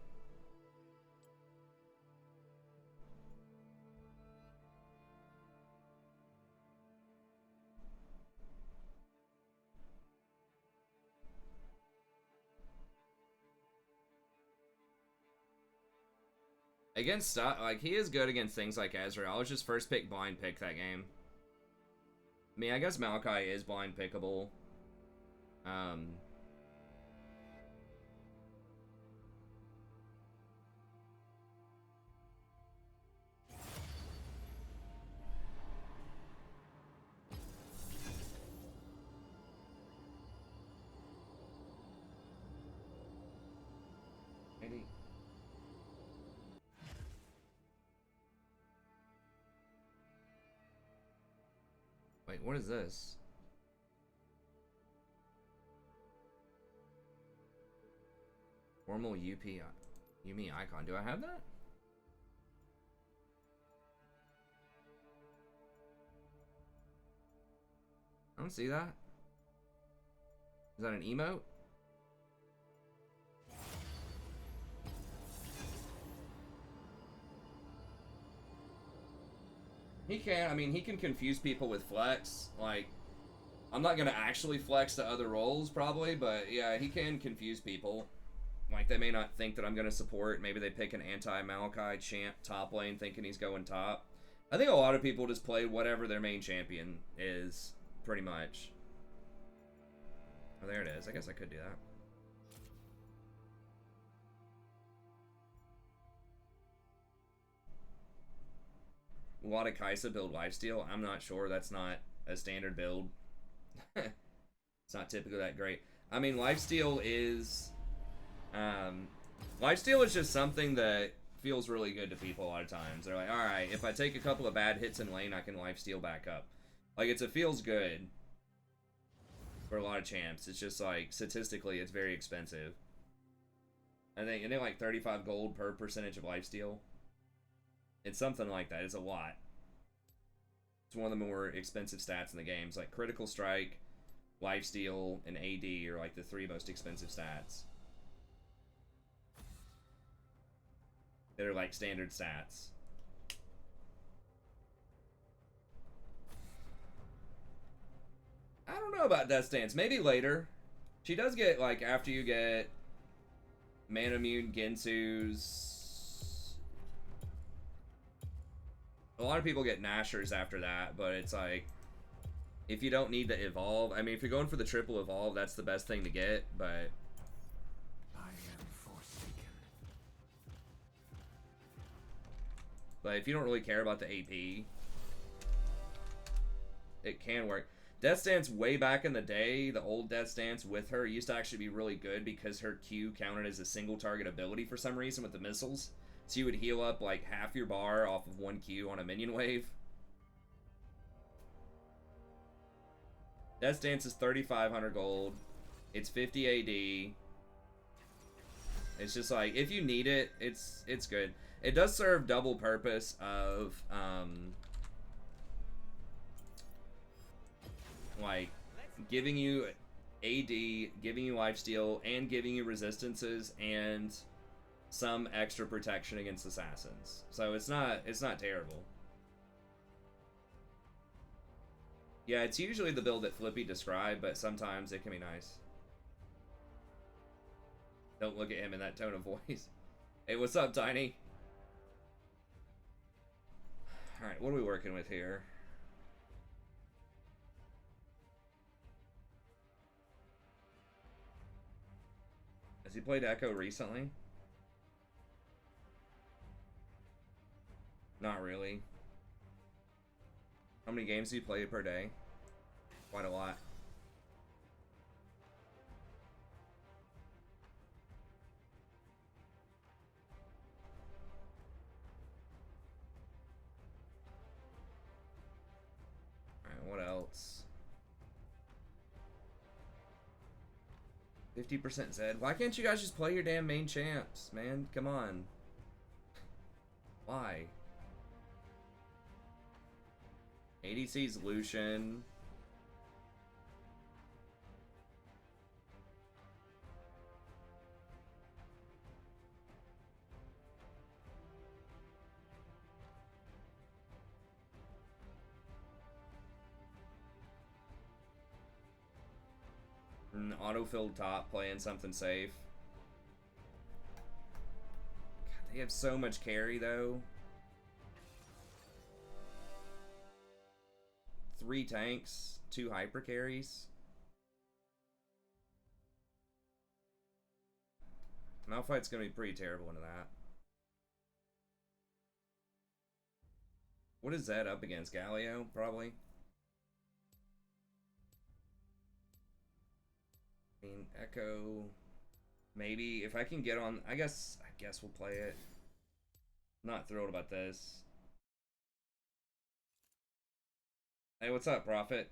Against stuff, like, he is good against things like Ezreal. I was just first pick blind pick that game. I mean, I guess Maokai is blind pickable. Maybe. Wait, what is this? Formal UP Yumi icon. Do I have that? I don't see that. Is that an emote? He can, I mean, he can confuse people with flex. Like, I'm not gonna actually flex to other roles, probably, but yeah, he can confuse people. Like, they may not think that I'm gonna support. Maybe they pick an anti-Maokai champ top lane thinking he's going top. I think a lot of people just play whatever their main champion is, pretty much. Oh, there it is. I guess I could do that. A lot of Kaisa build lifesteal. I'm not sure. That's not a standard build. It's not typically that great. I mean, lifesteal is... lifesteal is just something that feels really good to people a lot of times. They're like, alright, if I take a couple of bad hits in lane, I can lifesteal back up. Like, it feels good for a lot of champs. It's just like, statistically, it's very expensive. I think, isn't it like 35 gold per percentage of lifesteal? It's something like that. It's a lot. It's one of the more expensive stats in the game. It's like critical strike, lifesteal, and AD are like the 3 most expensive stats. That are like standard stats. I don't know about Death Stance. Maybe later. She does get, like, after you get Manamune, Gensu's. A lot of people get Nashers after that, but it's like, if you don't need to evolve, I mean, if you're going for the triple evolve, that's the best thing to get, but I am forsaken. But if you don't really care about the AP, it can work. Death Stance way back in the day, the old Death Stance with her used to actually be really good because her Q counted as a single target ability for some reason with the missiles. So you would heal up like half your bar off of 1 Q on a minion wave. Death Stance is 3,500 gold. It's 50 AD. It's just like, if you need it, it's good. It does serve double purpose of, like, giving you AD, giving you lifesteal, and giving you resistances, and some extra protection against assassins. So it's not terrible. Yeah, it's usually the build that Flippy described, but sometimes it can be nice. Don't look at him in that tone of voice. Hey, what's up, Tiny? Alright, what are we working with here? Has he played Echo recently? Not really. How many games do you play per day? Quite a lot. Alright, what else? 50% Zed. Why can't you guys just play your damn main champs, man? Come on. Why? ADC's Lucian. Auto-filled top, playing something safe. God, they have so much carry, though. 3 tanks, 2 hyper carries. Malphite's gonna be pretty terrible into that. What is Zed up against? Galio, probably. I mean, Echo, maybe. If I can get on, I guess we'll play it. I'm not thrilled about this. Hey, what's up, Prophet?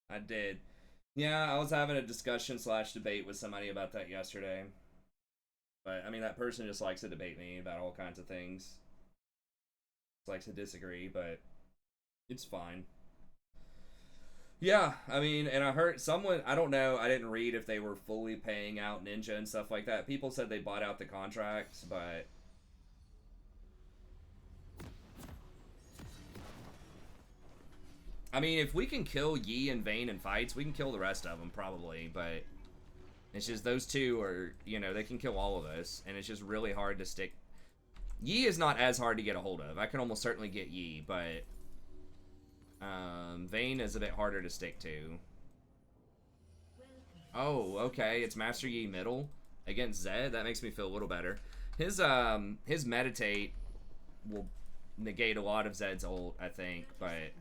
I did. Yeah, I was having a discussion / debate with somebody about that yesterday. But, I mean, that person just likes to debate me about all kinds of things. Likes to disagree, but it's fine. Yeah, I mean, and I heard someone, I don't know, I didn't read if they were fully paying out Ninja and stuff like that. People said they bought out the contracts, but I mean, if we can kill Yi and Vayne in fights, we can kill the rest of them probably, but it's just those two are, you know, they can kill all of us, and it's just really hard to stick. Yi is not as hard to get a hold of. I can almost certainly get Yi, but Vayne is a bit harder to stick to. Oh, okay. It's Master Yi middle against Zed. That makes me feel a little better. His meditate will negate a lot of Zed's ult, I think, but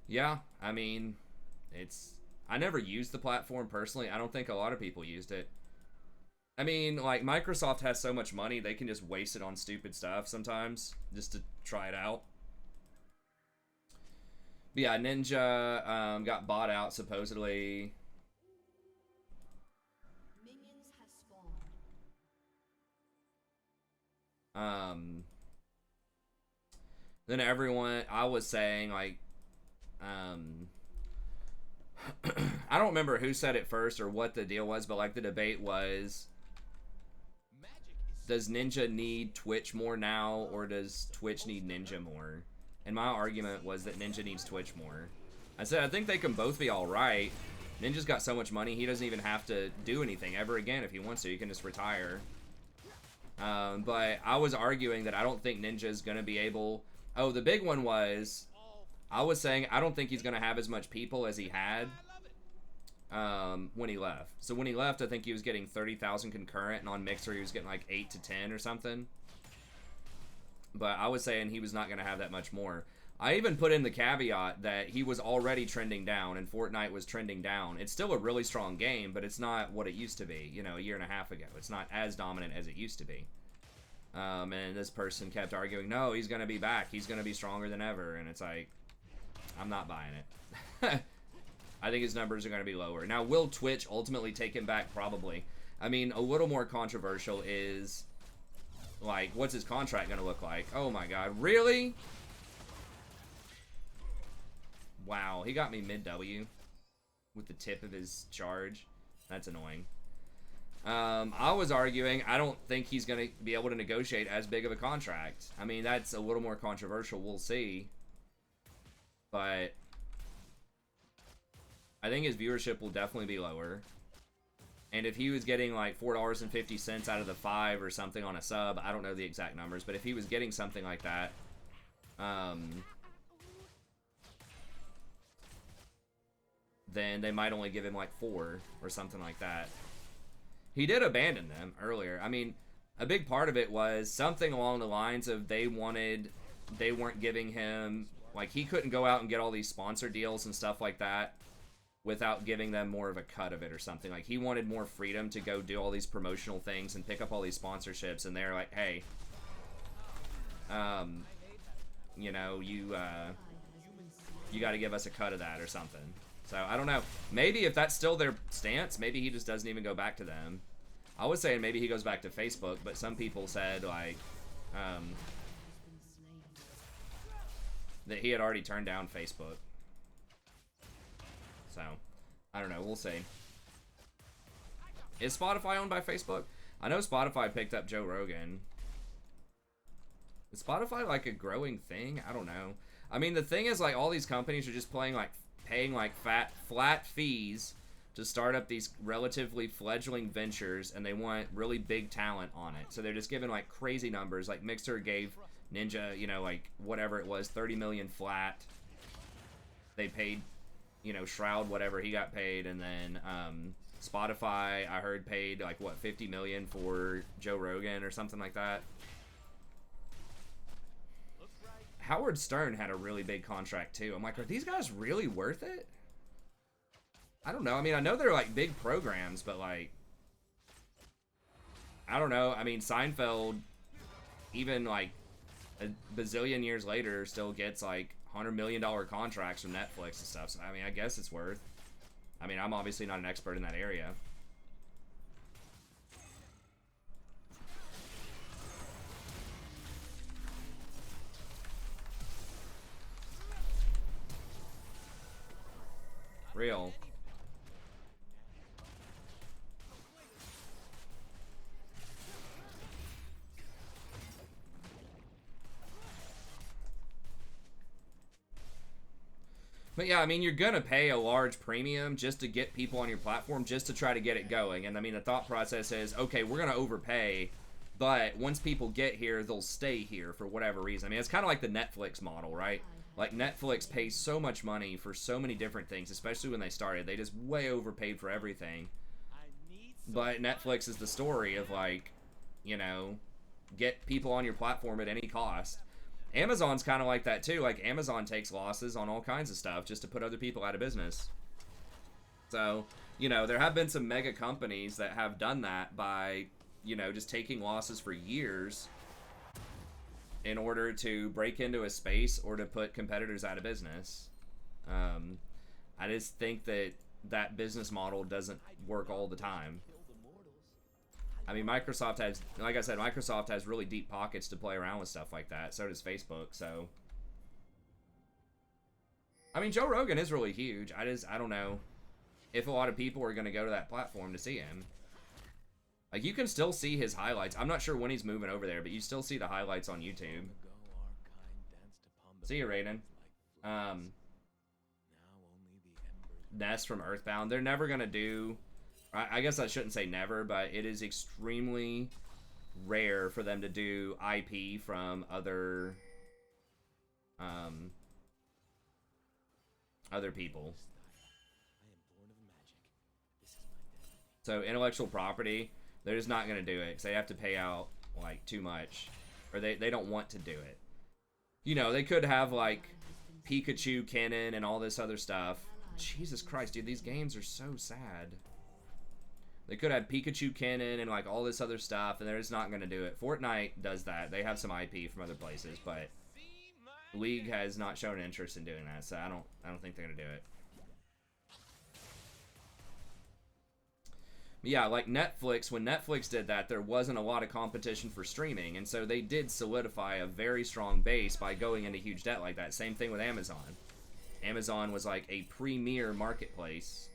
Yeah, I mean, I never used the platform personally. I don't think a lot of people used it. I mean, like, Microsoft has so much money, they can just waste it on stupid stuff sometimes, just to try it out. But yeah, Ninja got bought out, supposedly. Minions have spawned. Then everyone, I was saying, like, I don't remember who said it first or what the deal was, but, like, the debate was, does Ninja need Twitch more now, or does Twitch need Ninja more? And my argument was that Ninja needs Twitch more. I said, I think they can both be alright. Ninja's got so much money, he doesn't even have to do anything ever again if he wants to. He can just retire. But I was arguing that I don't think Ninja's going to be able... Oh, the big one was... I was saying I don't think he's going to have as much people as he had when he left. So when he left, I think he was getting 30,000 concurrent, and on Mixer he was getting like 8 to 10 or something. But I was saying he was not going to have that much more. I even put in the caveat that he was already trending down, and Fortnite was trending down. It's still a really strong game, but it's not what it used to be, you know, a year and a half ago. It's not as dominant as it used to be. And this person kept arguing, no, he's going to be back. He's going to be stronger than ever. And it's like, I'm not buying it. I think his numbers are going to be lower. Now, will Twitch ultimately take him back? Probably. I mean, a little more controversial is, like, what's his contract going to look like? Oh my god, really? Wow, he got me mid-W with the tip of his charge. That's annoying. I was arguing, I don't think he's going to be able to negotiate as big of a contract. I mean, that's a little more controversial. We'll see. But I think his viewership will definitely be lower. And if he was getting like $4.50 out of the 5 or something on a sub, I don't know the exact numbers, but if he was getting something like that, then they might only give him like 4 or something like that. He did abandon them earlier. I mean, a big part of it was something along the lines of they weren't giving him, like, he couldn't go out and get all these sponsor deals and stuff like that without giving them more of a cut of it or something. Like, he wanted more freedom to go do all these promotional things and pick up all these sponsorships, and they're like, hey, you know, you got to give us a cut of that or something. So, I don't know. Maybe if that's still their stance, maybe he just doesn't even go back to them. I was saying maybe he goes back to Facebook, but some people said, like, that he had already turned down Facebook. So, I don't know. We'll see. Is Spotify owned by Facebook? I know Spotify picked up Joe Rogan. Is Spotify like a growing thing? I don't know. I mean, the thing is, like, all these companies are just paying like flat fees to start up these relatively fledgling ventures, and they want really big talent on it. So they're just giving like crazy numbers. Like Mixer gave Ninja, you know, like whatever it was, 30 million flat. They paid, you know, Shroud whatever he got paid, and then Spotify, I heard, paid like what, 50 million for Joe Rogan or something like that. Howard Stern had a really big contract too. I'm like, are these guys really worth it? I don't know. I mean, I know they're like big programs, but like, I don't know. I mean, Seinfeld, even like a bazillion years later, still gets like $100 million contracts from Netflix and stuff. So, I mean, I guess it's worth. I mean, I'm obviously not an expert in that area. Real. But yeah, I mean, you're gonna pay a large premium just to get people on your platform, just to try to get it going. And I mean, the thought process is, okay, we're gonna overpay, but once people get here, they'll stay here for whatever reason. I mean, it's kind of like the Netflix model, right? Like, Netflix pays so much money for so many different things, especially when they started. They just way overpaid for everything. But Netflix is the story of, like, you know, get people on your platform at any cost. Amazon's kind of like that too. Like, Amazon takes losses on all kinds of stuff just to put other people out of business. So, you know, there have been some mega companies that have done that by, you know, just taking losses for years in order to break into a space or to put competitors out of business. I just think that that business model doesn't work all the time. I mean, Microsoft has, like I said, Microsoft has really deep pockets to play around with stuff like that. So does Facebook. So, I mean, Joe Rogan is really huge. I don't know if a lot of people are going to go to that platform to see him. Like, you can still see his highlights. I'm not sure when he's moving over there, but you still see the highlights on YouTube. See you, Raiden. Ness from Earthbound. They're never going to do... I guess I shouldn't say never, but it is extremely rare for them to do IP from other people. So intellectual property, they're just not going to do it because they have to pay out like too much, or they don't want to do it. You know, they could have like Pikachu canon and all this other stuff. Jesus Christ, dude, these games are so sad. They could have Pikachu canon and like all this other stuff, and they're just not going to do it. Fortnite does that. They have some IP from other places, but League has not shown interest in doing that, so I don't think they're going to do it. Yeah, like Netflix, when Netflix did that, there wasn't a lot of competition for streaming, and so they did solidify a very strong base by going into huge debt like that. Same thing with Amazon. Amazon was like a premier marketplace.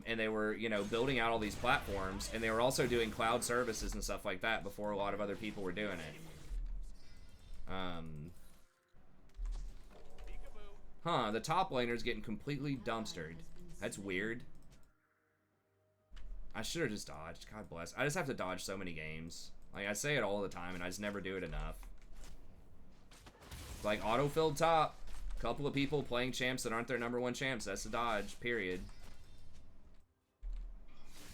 And they were, you know, building out all these platforms, and they were also doing cloud services and stuff like that before a lot of other people were doing it. Huh, the top laner's getting completely dumpstered. That's weird. I should have just dodged. God bless. I just have to dodge so many games. Like, I say it all the time, and I just never do it enough. Like, auto-filled top. Couple of people playing champs that aren't their #1 champs. That's a dodge, period.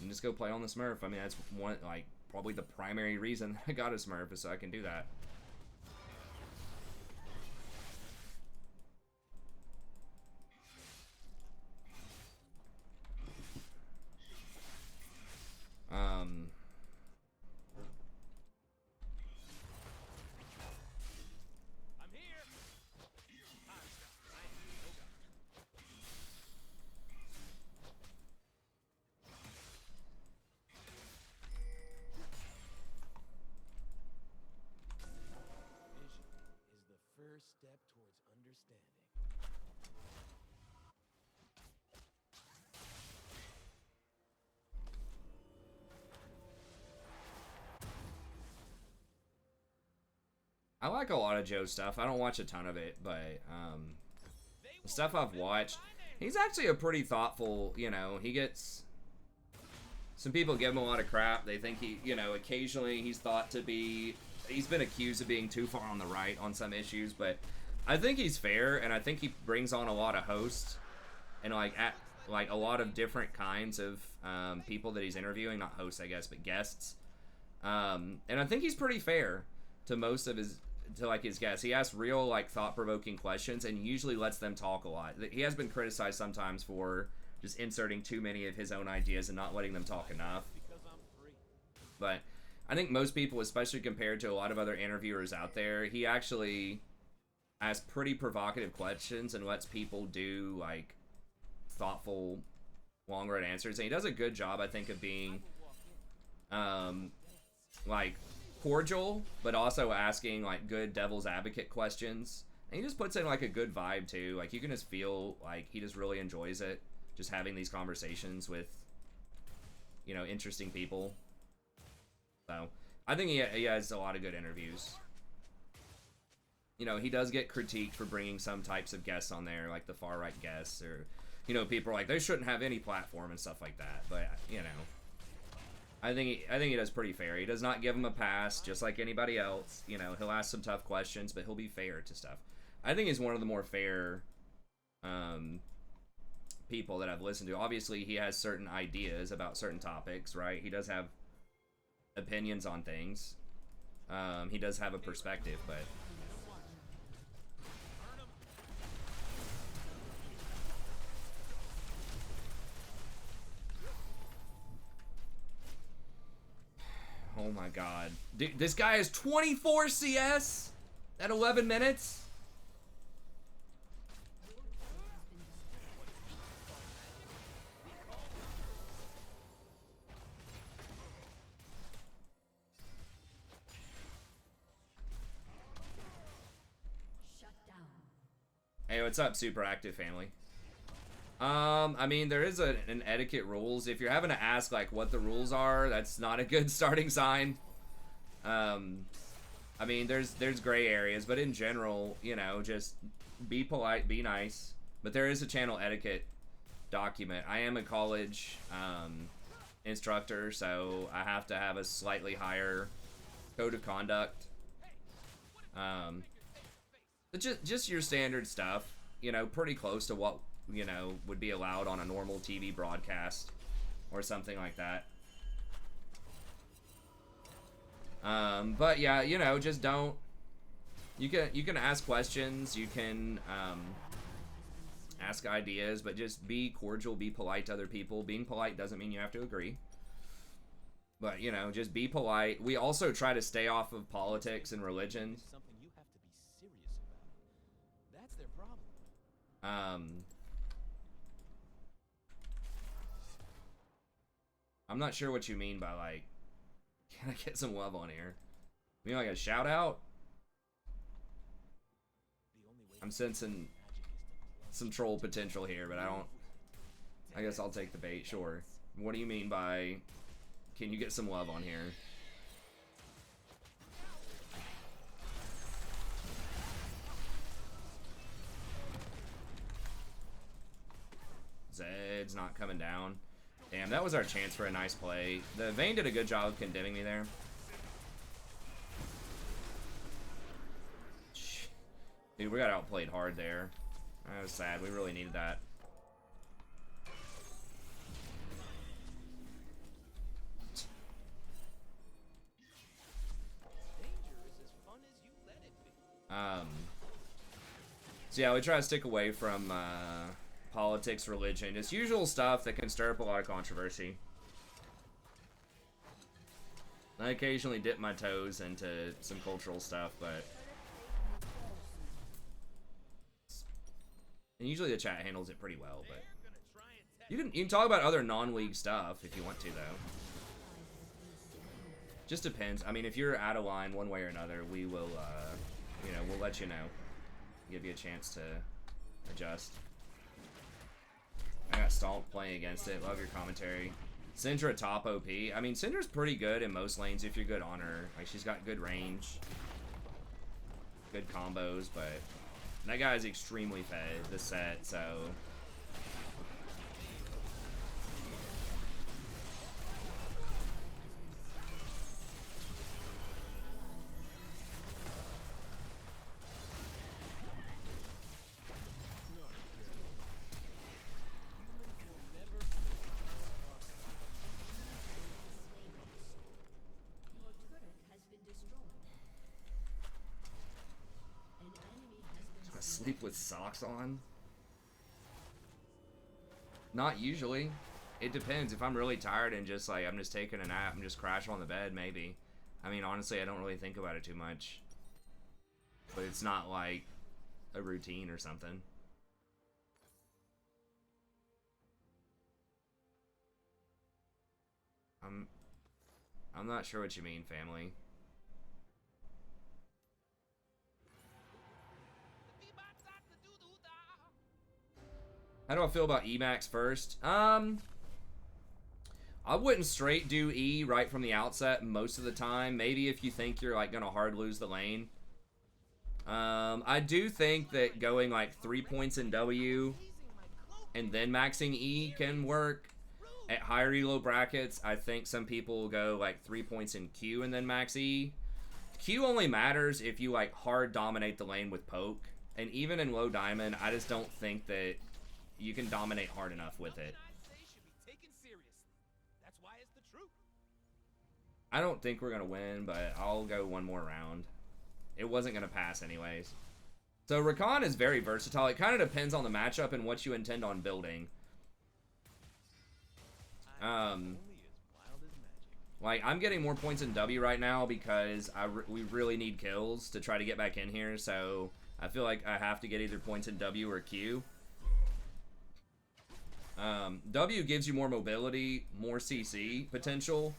And just go play on the Smurf. I mean, that's one, like, probably the primary reason I got a Smurf is so I can do that. Step towards understanding. I like a lot of Joe's stuff. I don't watch a ton of it, but the stuff I've watched, he's actually a pretty thoughtful, you know, he gets... Some people give him a lot of crap. They think he, you know, occasionally he's thought to be... He's been accused of being too far on the right on some issues, but I think he's fair, and I think he brings on a lot of hosts and like a lot of different kinds of people that he's interviewing. Not hosts, I guess, but guests. And I think he's pretty fair to most of his guests. He asks real like thought-provoking questions and usually lets them talk a lot. He has been criticized sometimes for just inserting too many of his own ideas and not letting them talk enough. But I think most people, especially compared to a lot of other interviewers out there, he actually asks pretty provocative questions and lets people do, like, thoughtful, long-run answers. And he does a good job, I think, of being, like, cordial, but also asking, like, good devil's advocate questions. And he just puts in, like, a good vibe, too. Like, you can just feel like he just really enjoys it, just having these conversations with, you know, interesting people. So, I think he has a lot of good interviews. You know, he does get critiqued for bringing some types of guests on there, like the far-right guests, or, you know, people are like, they shouldn't have any platform and stuff like that. But, you know, I think he does pretty fair. He does not give him a pass, just like anybody else. You know, he'll ask some tough questions, but he'll be fair to stuff. I think he's one of the more fair people that I've listened to. Obviously, he has certain ideas about certain topics, right? He does have opinions on things. He does have a perspective, but oh my god. Dude, this guy is 24 CS at 11 minutes? Shut down. Hey, what's up, super active family? I mean, there is an etiquette rules. If you're having to ask like what the rules are, that's not a good starting sign. I mean, there's gray areas, but in general, you know, just be polite, be nice. But there is a channel etiquette document. I am a college instructor, so I have to have a slightly higher code of conduct. But just your standard stuff, you know, pretty close to what, you know, would be allowed on a normal TV broadcast or something like that. But yeah, you know, just don't. You can ask questions, you can ask ideas, but just be cordial, be polite to other people. Being polite doesn't mean you have to agree. But, you know, just be polite. We also try to stay off of politics and religion. Something you have to be serious about. That's their problem. I'm not sure what you mean by, like, can I get some love on here? You mean like a shout out? I'm sensing some troll potential here, but I guess I'll take the bait, sure. What do you mean by, can you get some love on here? Zed's not coming down. Damn, that was our chance for a nice play. The Vayne did a good job of condemning me there. Dude, we got outplayed hard there. That was sad. We really needed that. So yeah, we try to stick away from politics, religion, just usual stuff that can stir up a lot of controversy. I occasionally dip my toes into some cultural stuff, but and usually the chat handles it pretty well. But you can talk about other non-league stuff if you want to, though. Just depends. I mean, if you're out of line one way or another, we will, you know, we'll let you know. Give you a chance to adjust. I got Stomp playing against it. Love your commentary. Syndra top OP. I mean, Syndra's pretty good in most lanes if you're good on her. Like, she's got good range, good combos, but that guy's extremely fed this set, so. Sleep with socks on? Not usually. It depends. If I'm really tired and just like I'm just taking a nap and just crash on the bed, maybe. I mean, honestly, I don't really think about it too much. But it's not like a routine or something. I'm not sure what you mean, family. How do I feel about Emax first? I wouldn't straight do E right from the outset most of the time. Maybe if you think you're like gonna hard lose the lane. I do think that going like 3 points in W and then maxing E can work. At higher elo brackets, I think some people will go like 3 points in Q and then max E. Q only matters if you like hard dominate the lane with poke. And even in low diamond, I just don't think that you can dominate hard enough with it. I don't think we're gonna win, but I'll go one more round. It wasn't gonna pass anyways. So Rakan is very versatile. It kind of depends on the matchup and what you intend on building. Like, I'm getting more points in W right now because we really need kills to try to get back in here, so I feel like I have to get either points in W or Q. W gives you more mobility, more CC potential,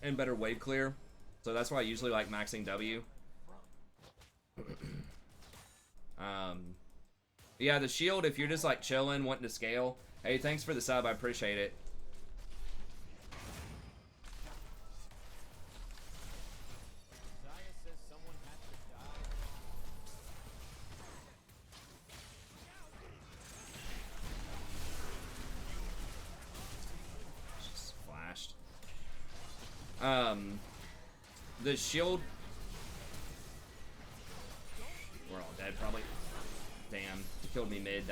and better wave clear, so that's why I usually like maxing W. Yeah, the shield, if you're just like chilling, wanting to scale, hey, thanks for the sub, I appreciate it. Just flashed. The shield. We're all dead, probably. Damn, he killed me mid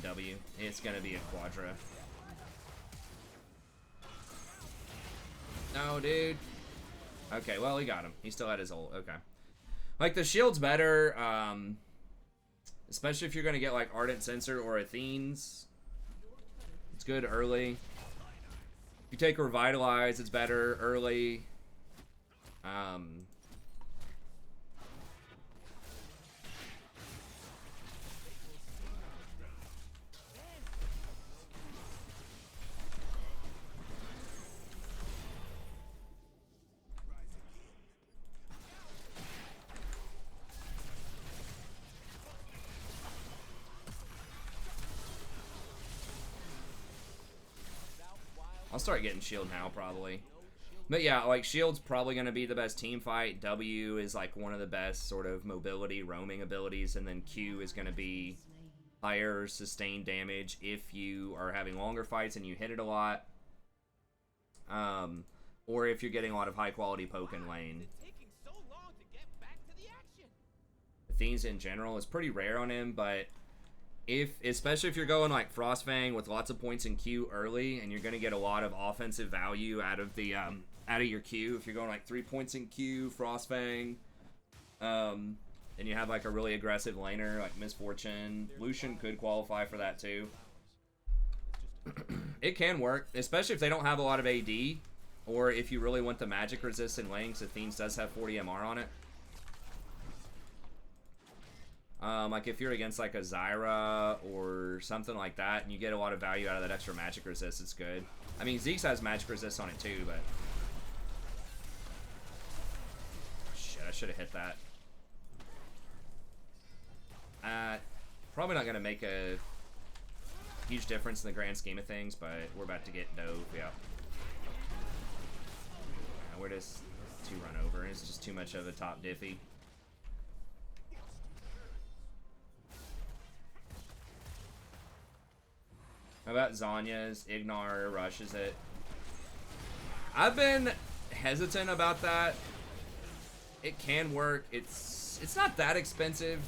W. It's gonna be a quadra. No, dude. Okay, well, he got him. He still had his ult. Okay. Like, the shield's better, especially if you're gonna get, like, Ardent Censer or Athene's. It's good early. If you take Revitalize, it's better early. I'll start getting shield now, probably. But yeah, like, shield's probably going to be the best team fight. W is, like, one of the best sort of mobility, roaming abilities. And then Q is going to be higher sustained damage if you are having longer fights and you hit it a lot. Or if you're getting a lot of high-quality poke in lane. Athene's in general is pretty rare on him, but especially if you're going like Frostfang with lots of points in Q early, and you're going to get a lot of offensive value out of the out of your Q. If you're going like 3 points in Q, Frostfang, and you have like a really aggressive laner like Misfortune, Lucian could qualify for that too. It can work, especially if they don't have a lot of AD, or if you really want the magic resist in lane, because Athene's does have 40 MR on it. Like if you're against like a Zyra or something like that, and you get a lot of value out of that extra magic resist, it's good. I mean, Zeke's has magic resist on it too, but shit, I should have hit that. Probably not gonna make a huge difference in the grand scheme of things, but we're about to get dove. Yeah, we're just too run over. It's just too much of a top diffy. How about Zanya's? Ignar rushes it. I've been hesitant about that. It can work. It's not that expensive.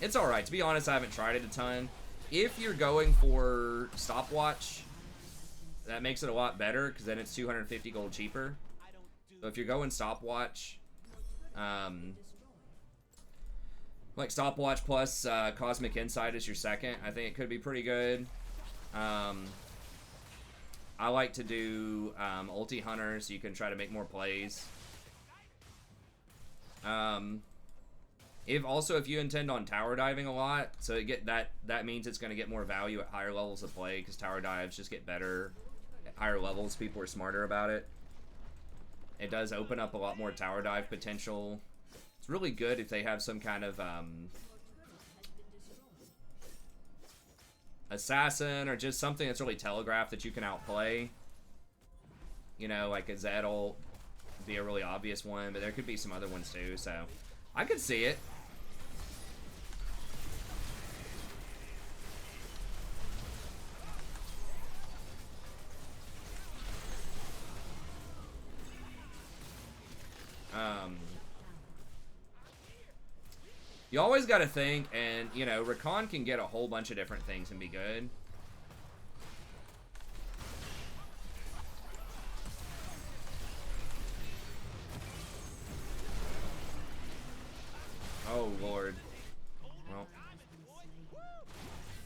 It's alright. To be honest, I haven't tried it a ton. If you're going for stopwatch, that makes it a lot better, because then it's 250 gold cheaper. So if you're going stopwatch, like stopwatch plus Cosmic Insight is your second, I think it could be pretty good. I like to do ulti hunter, so you can try to make more plays. If you intend on tower diving a lot, so that means it's going to get more value at higher levels of play, because tower dives just get better at higher levels. People are smarter about it. It does open up a lot more tower dive potential. It's really good if they have some kind of assassin, or just something that's really telegraphed that you can outplay. You know, like a Zed ult would be a really obvious one, but there could be some other ones too, so I could see it. You always got to think, and, you know, Rakan can get a whole bunch of different things and be good. lord. Well,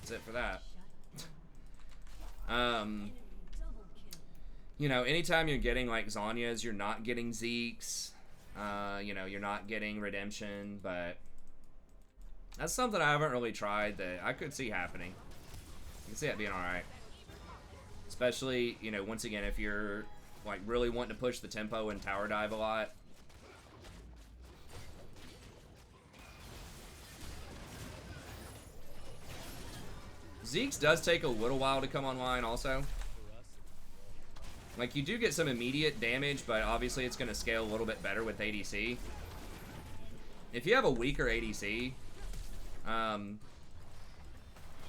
that's it for that. You know, anytime you're getting like Zhonya's, you're not getting Zeke's. You know, you're not getting Redemption, but that's something I haven't really tried that I could see happening. I can see that being alright. Especially, you know, once again, if you're like really wanting to push the tempo and tower dive a lot. Zeke's does take a little while to come online also. Like, you do get some immediate damage, but obviously it's going to scale a little bit better with ADC. If you have a weaker ADC,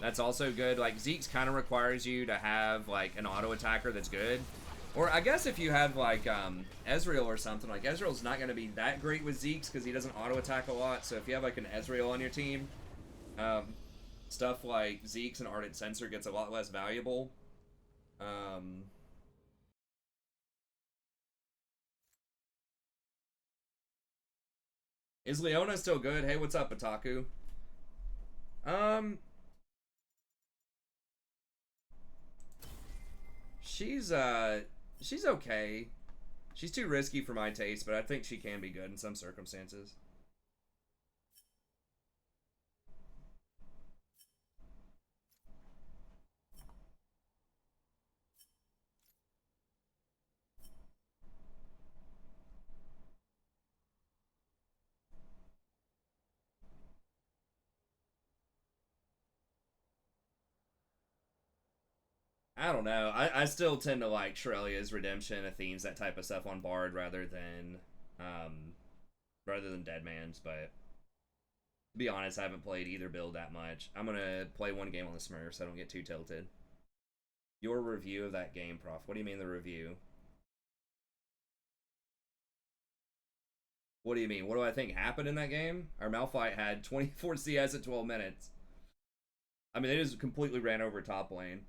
that's also good. Like, Zeke's kind of requires you to have, like, an auto attacker that's good. Or I guess if you have, like, Ezreal or something, like, Ezreal's not going to be that great with Zeke's because he doesn't auto attack a lot. So if you have, like, an Ezreal on your team, stuff like Zeke's and Ardent Sensor gets a lot less valuable. Is Leona still good? Hey, what's up, Otaku? She's okay. She's too risky for my taste, but I think she can be good in some circumstances. I don't know. I still tend to like Shurelia's Redemption, Athene's, that type of stuff on Bard rather than Deadman's, but to be honest, I haven't played either build that much. I'm gonna play one game on the Smurfs so I don't get too tilted. Your review of that game, Prof. What do you mean the review? What do you mean? What do I think happened in that game? Our Malphite had 24 CS at 12 minutes. I mean, they just completely ran over top lane.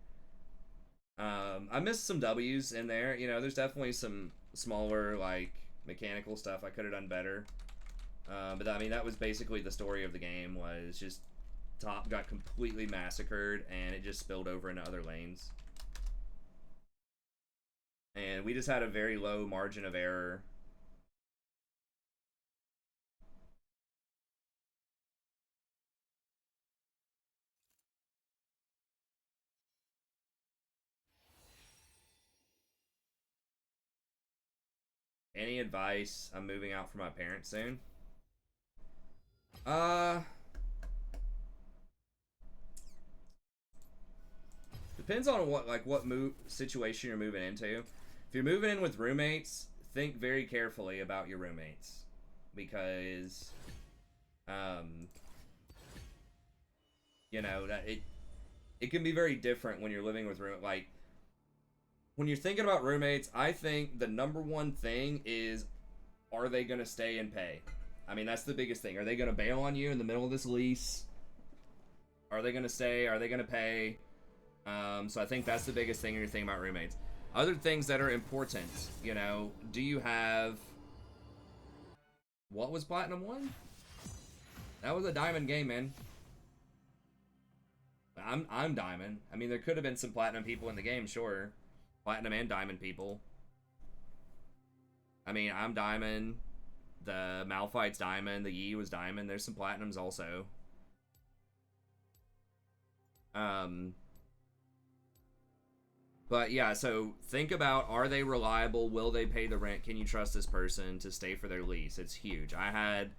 I missed some W's in there. You know, there's definitely some smaller, like, mechanical stuff I could have done better. But, I mean, that was basically the story of the game, was just top got completely massacred, and it just spilled over into other lanes. And we just had a very low margin of error. Any advice? I'm moving out for my parents soon. Depends on what situation you're moving into. If you're moving in with roommates, think very carefully about your roommates, because you know, that it can be very different when you're living with roommates. Like, when you're thinking about roommates, I think the number one thing is, are they going to stay and pay? I mean, that's the biggest thing. Are they going to bail on you in the middle of this lease? Are they going to stay? Are they going to pay? So I think that's the biggest thing when you're thinking about roommates. Other things that are important, you know, do you have... What was Platinum 1? That was a diamond game, man. I'm diamond. I mean, there could have been some platinum people in the game, sure. Platinum and diamond people. I mean, I'm diamond. The Malphite's diamond. The Yi was diamond. There's some platinums also. But yeah, so think about, are they reliable? Will they pay the rent? Can you trust this person to stay for their lease? It's huge. I've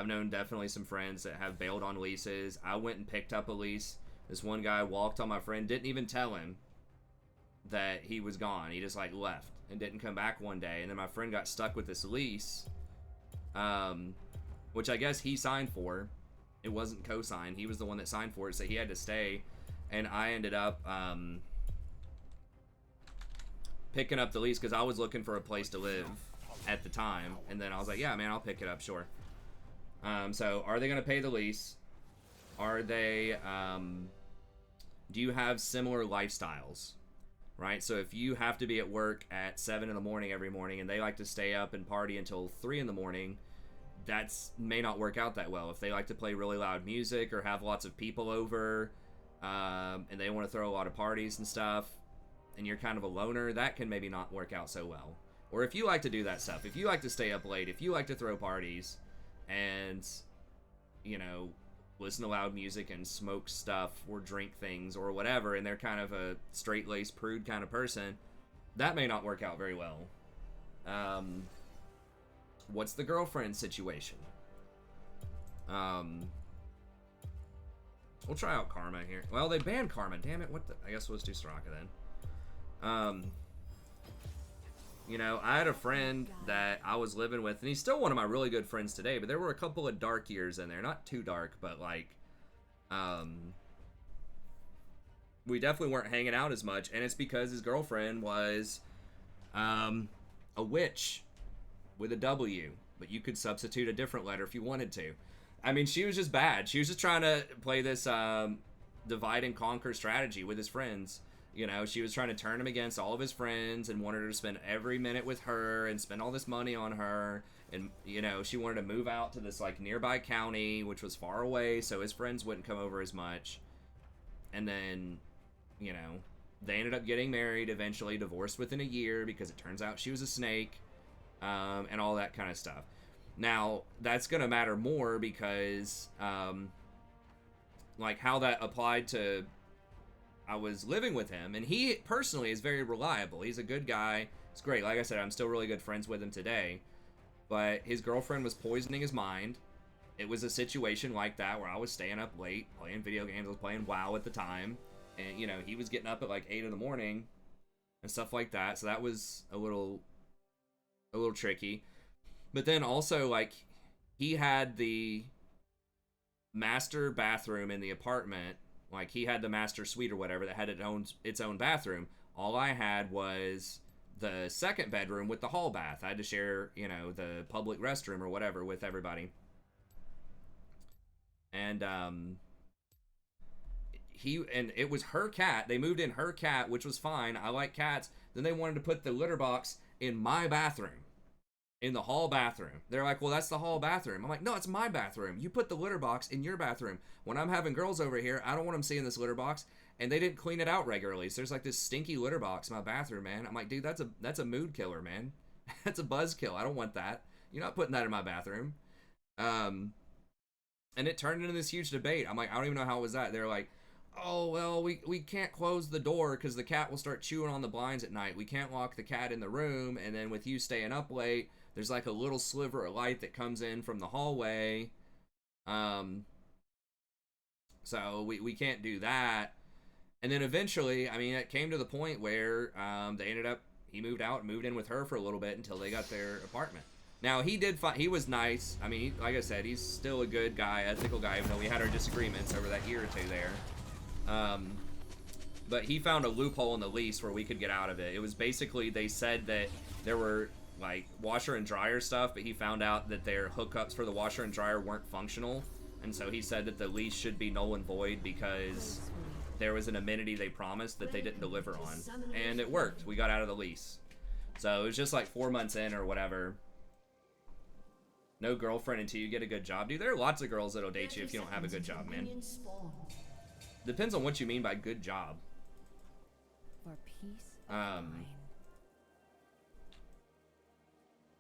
known definitely some friends that have bailed on leases. I went and picked up a lease. This one guy walked on my friend, didn't even tell him that he was gone. He just like left and didn't come back one day. And then my friend got stuck with this lease, which I guess he signed for. It wasn't co-signed. He was the one that signed for it, so he had to stay. And I ended up picking up the lease because I was looking for a place to live at the time. And then I was like, yeah, man, I'll pick it up, sure. So are they going to pay the lease? Are they, do you have similar lifestyles, right? So if you have to be at work at 7 in the morning every morning and they like to stay up and party until 3 in the morning, that's may not work out that well. If they like to play really loud music or have lots of people over, and they want to throw a lot of parties and stuff, and you're kind of a loner, that can maybe not work out so well. Or if you like to do that stuff, if you like to stay up late, if you like to throw parties and, you know, listen to loud music and smoke stuff or drink things or whatever, and they're kind of a straight-laced prude kind of person, that may not work out very well. What's the girlfriend situation? We'll try out Karma here. Well, they banned Karma. Damn it, what the... I guess we'll just do Soraka then. You know, I had a friend that I was living with, and he's still one of my really good friends today, but there were a couple of dark years in there. Not too dark, but like, we definitely weren't hanging out as much, and it's because his girlfriend was, a witch with a W, but you could substitute a different letter if you wanted to. I mean, she was just bad. She was just trying to play this, divide and conquer strategy with his friends. You know, she was trying to turn him against all of his friends and wanted her to spend every minute with her and spend all this money on her. And, you know, she wanted to move out to this, like, nearby county, which was far away, so his friends wouldn't come over as much. And then, you know, they ended up getting married, eventually divorced within a year because it turns out she was a snake, and all that kind of stuff. Now, that's going to matter more because, like, how that applied to... I was living with him, and he personally is very reliable. He's a good guy. It's great. Like I said, I'm still really good friends with him today. But his girlfriend was poisoning his mind. It was a situation like that where I was staying up late, playing video games. I was playing WoW at the time. And, you know, he was getting up at like 8 in the morning and stuff like that. So that was a little tricky. But then also, like, he had the master bathroom in the apartment. Like, he had the master suite or whatever that had its own bathroom. All I had was the second bedroom with the hall bath. I had to share, you know, the public restroom or whatever with everybody. And, it was her cat. They moved in her cat, which was fine. I like cats. Then they wanted to put the litter box in my bathroom. In the hall bathroom. They're like, well, that's the hall bathroom. I'm like, no, it's my bathroom. You put the litter box in your bathroom. When I'm having girls over here, I don't want them seeing this litter box. And they didn't clean it out regularly. So there's like this stinky litter box in my bathroom, man. I'm like, dude, that's a mood killer, man. That's a buzz kill. I don't want that. You're not putting that in my bathroom. And it turned into this huge debate. I'm like, I don't even know how it was that. They're like, oh, well, we can't close the door because the cat will start chewing on the blinds at night. We can't lock the cat in the room. And then with you staying up late, there's like a little sliver of light that comes in from the hallway. So we can't do that. And then eventually, I mean, it came to the point where he moved out and moved in with her for a little bit until they got their apartment. Now, he was nice. I mean, like I said, he's still a good guy, ethical guy, even though we had our disagreements over that year or two there. But he found a loophole in the lease where we could get out of it. It was basically, they said that there were like washer and dryer stuff, but he found out that their hookups for the washer and dryer weren't functional, and so he said that the lease should be null and void because there was an amenity they promised that they didn't deliver on, and it worked. We got out of the lease. So it was just like 4 months in or whatever. No girlfriend until you get a good job. Dude, there are lots of girls that'll date you if you don't have a good job, man. Depends on what you mean by good job. For peace of mind.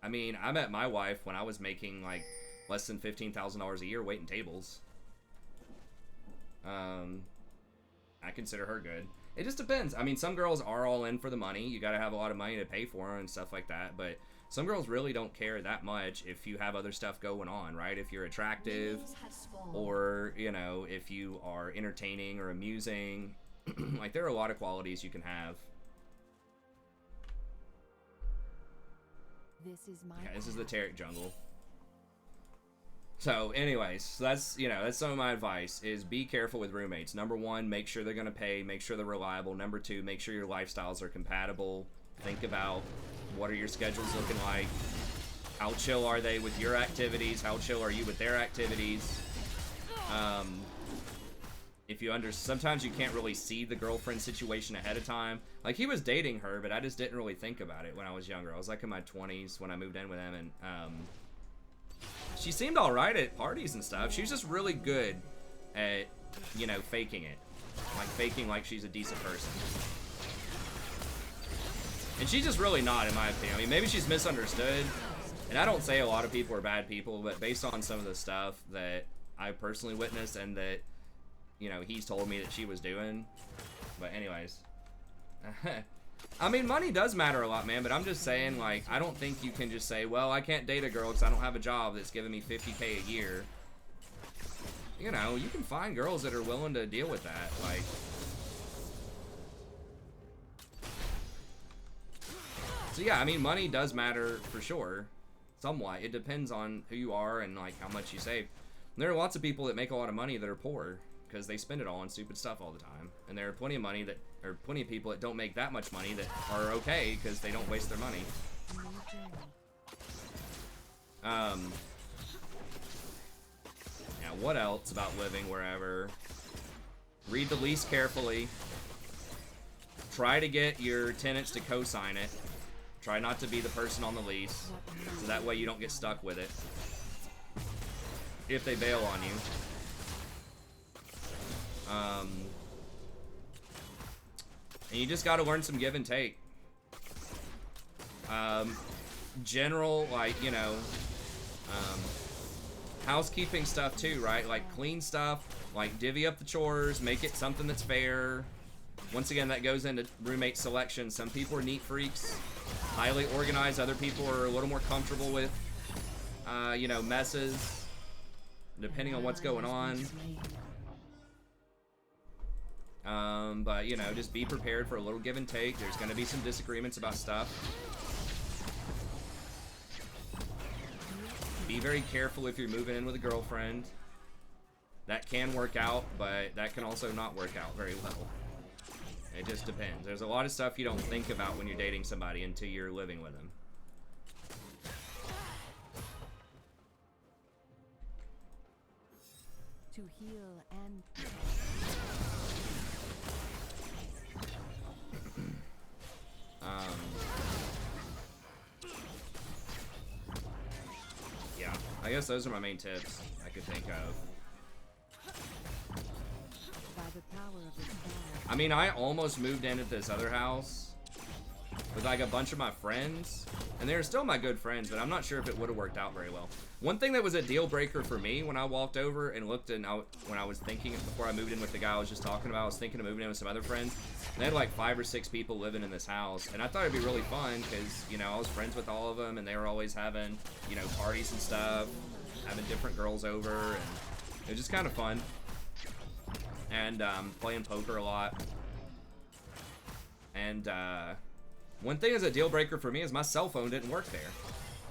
I mean, I met my wife when I was making like less than $15,000 a year waiting tables. I consider her good. It just depends. I mean, some girls are all in for the money. You gotta have a lot of money to pay for her and stuff like that. But some girls really don't care that much if you have other stuff going on, right? If you're attractive, or, you know, if you are entertaining or amusing. Like, there are a lot of qualities you can have. This is my this is the Tarek jungle. So anyways, that's, you know, that's some of my advice is be careful with roommates. Number one, make sure they're gonna pay, make sure they're reliable. Number two, make sure your lifestyles are compatible. Think about what are your schedules looking like, how chill are they with your activities, how chill are you with their activities. If you sometimes you can't really see the girlfriend situation ahead of time. Like, he was dating her, but I just didn't really think about it when I was younger. I was like in my 20s when I moved in with him, and she seemed alright at parties and stuff. She was just really good at, you know, faking it. Like, faking like she's a decent person. And she's just really not, in my opinion. I mean, maybe she's misunderstood. And I don't say a lot of people are bad people, but based on some of the stuff that I personally witnessed and that, you know, he's told me that she was doing. But anyways. I mean, money does matter a lot, man, but I'm just saying, like, I don't think you can just say, well, I can't date a girl because I don't have a job that's giving me $50K a year. You know, you can find girls that are willing to deal with that, like. So yeah, I mean, money does matter for sure. Somewhat. It depends on who you are and, like, how much you save. There are lots of people that make a lot of money that are poor because they spend it all on stupid stuff all the time. And there are plenty of money that, or plenty of people that don't make that much money that are okay because they don't waste their money. Yeah, what else about living wherever? Read the lease carefully. Try to get your tenants to co-sign it. Try not to be the person on the lease, so that way you don't get stuck with it if they bail on you. And you just gotta learn some give and take. General, like, you know, housekeeping stuff too, right? Like, clean stuff, like, divvy up the chores, make it something that's fair. Once again, that goes into roommate selection. Some people are neat freaks, highly organized. Other people are a little more comfortable with, you know, messes, depending on what's going on. But, you know, just be prepared for a little give and take. There's going to be some disagreements about stuff. Be very careful if you're moving in with a girlfriend. That can work out, but that can also not work out very well. It just depends. There's a lot of stuff you don't think about when you're dating somebody until you're living with them. To heal and yeah, I guess those are my main tips I could think of. by the power of the sky. I mean, I almost moved into this other house with like a bunch of my friends, and they're still my good friends, but I'm not sure if it would have worked out very well. One thing that was a deal breaker for me when I walked over and looked, and when I was thinking before I moved in with the guy I was just talking about, I was thinking of moving in with some other friends. And they had like 5 or 6 people living in this house, and I thought it'd be really fun because, you know, I was friends with all of them, and they were always having, you know, parties and stuff, having different girls over, and it was just kind of fun. And playing poker a lot. And one thing as a deal breaker for me is my cell phone didn't work there.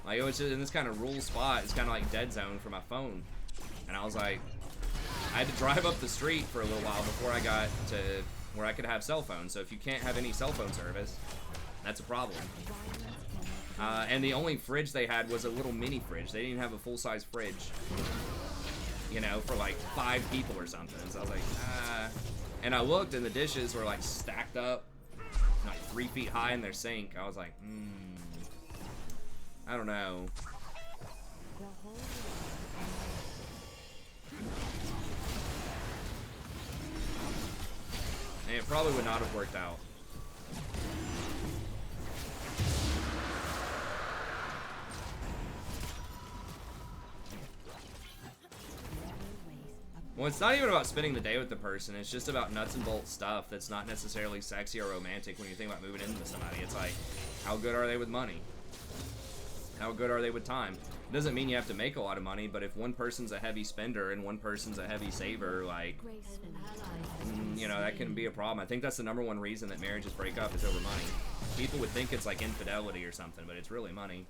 Like, it was just in this kind of rural spot. It's kind of like dead zone for my phone. And I was like, I had to drive up the street for a little while before I got to where I could have cell phones. So if you can't have any cell phone service, that's a problem. And the only fridge they had was a little mini fridge. They didn't even have a full-size fridge, you know, for like 5 people or something. So I was like, and I looked, and the dishes were like stacked up, like 3 feet high in their sink. I was like, I don't know. And it probably would not have worked out. Well, it's not even about spending the day with the person. It's just about nuts and bolts stuff that's not necessarily sexy or romantic when you think about moving in with somebody. It's like, how good are they with money? How good are they with time? It doesn't mean you have to make a lot of money, but if one person's a heavy spender and one person's a heavy saver, like, you know, that can be a problem. I think that's the #1 reason that marriages break up is over money. People would think it's like infidelity or something, but it's really money.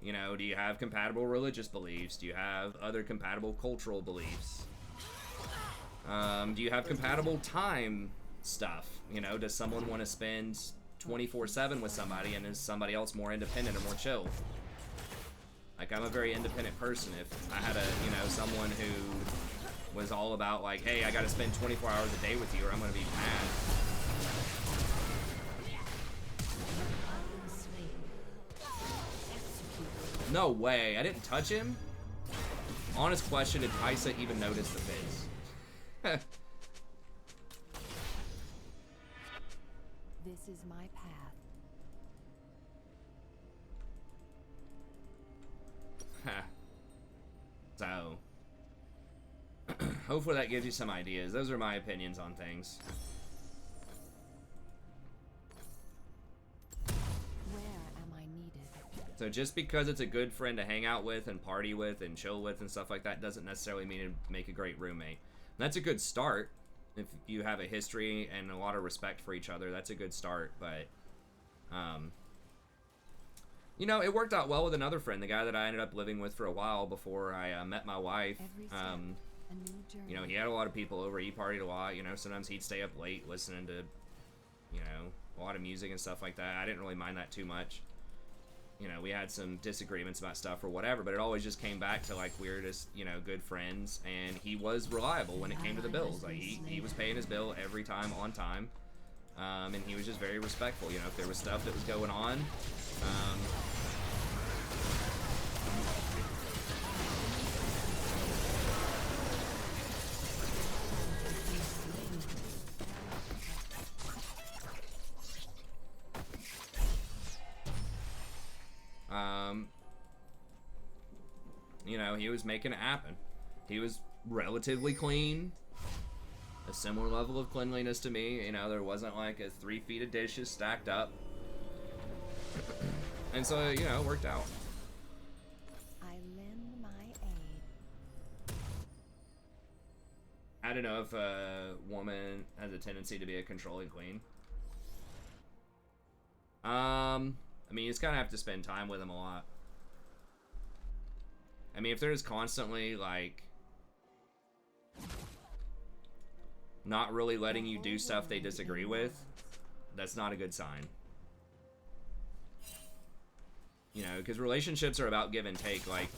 You know, do you have compatible religious beliefs? Do you have other compatible cultural beliefs? Do you have compatible time stuff? You know, does someone want to spend 24/7 with somebody, and is somebody else more independent or more chill? Like, I'm a very independent person. If I had you know, someone who was all about like, hey, I gotta spend 24 hours a day with you or I'm gonna be mad. No way. I didn't touch him? Honest question, did Kaisa even notice the face? This is my path. So, hopefully that gives you some ideas. Those are my opinions on things. Where am I needed? So just because it's a good friend to hang out with and party with and chill with and stuff like that doesn't necessarily mean to make a great roommate. And that's a good start. If you have a history and a lot of respect for each other, that's a good start. But, you know, it worked out well with another friend, the guy that I ended up living with for a while before I met my wife. Every step, a new journey. You know, he had a lot of people over. He partied a lot. You know, sometimes he'd stay up late listening to, you know, a lot of music and stuff like that. I didn't really mind that too much. You know, we had some disagreements about stuff or whatever, but it always just came back to, like, we're just, you know, good friends, and he was reliable when it came to the bills. Like, he was paying his bill every time on time, and he was just very respectful. You know, if there was stuff that was going on, you know, he was making it happen. He was relatively clean, a similar level of cleanliness to me. You know, there wasn't like a 3 feet of dishes stacked up. And so, you know, it worked out. I lend my aid. I don't know if a woman has a tendency to be a controlling queen. I mean, you just kind of have to spend time with them a lot. I mean, if they're just constantly, like, not really letting you do stuff they disagree with, that's not a good sign. You know, because relationships are about give and take. Like,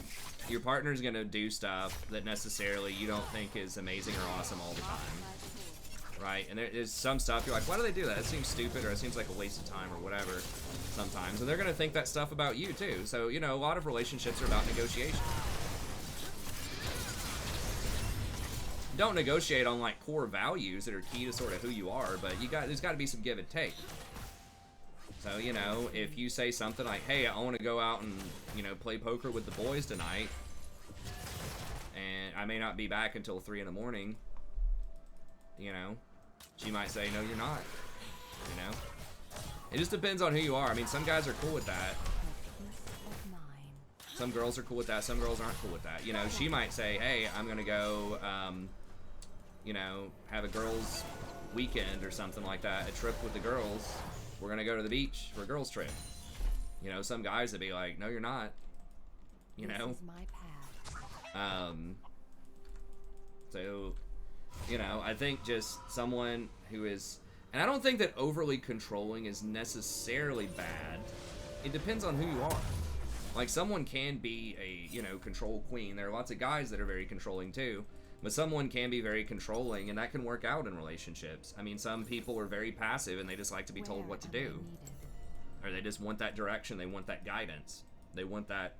your partner's gonna do stuff that necessarily you don't think is amazing or awesome all the time. Right? And there's some stuff you're like, why do they do that? It seems stupid, or it seems like a waste of time, or whatever, sometimes. And they're gonna think that stuff about you, too. So, you know, a lot of relationships are about negotiation. Don't negotiate on, like, core values that are key to sort of who you are, but there's got to be some give and take. So, you know, if you say something like, hey, I want to go out and, you know, play poker with the boys tonight, and I may not be back until 3 in the morning, you know, she might say, no, you're not, you know. It just depends on who you are. I mean, some guys are cool with that. Some girls are cool with that. Some girls aren't cool with that. You know, she might say, hey, I'm going to go, you know, have a girls' weekend or something like that, a trip with the girls. We're going to go to the beach for a girls' trip. You know, some guys would be like, no, you're not. You know? This is my path. So, you know, I think just someone who is, and I don't think that overly controlling is necessarily bad. It depends on who you are. Like, someone can be a, you know, control queen. There are lots of guys that are very controlling too. But someone can be very controlling, and that can work out in relationships. I mean, some people are very passive, and they just like to be told what to do. Or they just want that direction. They want that guidance. They want that,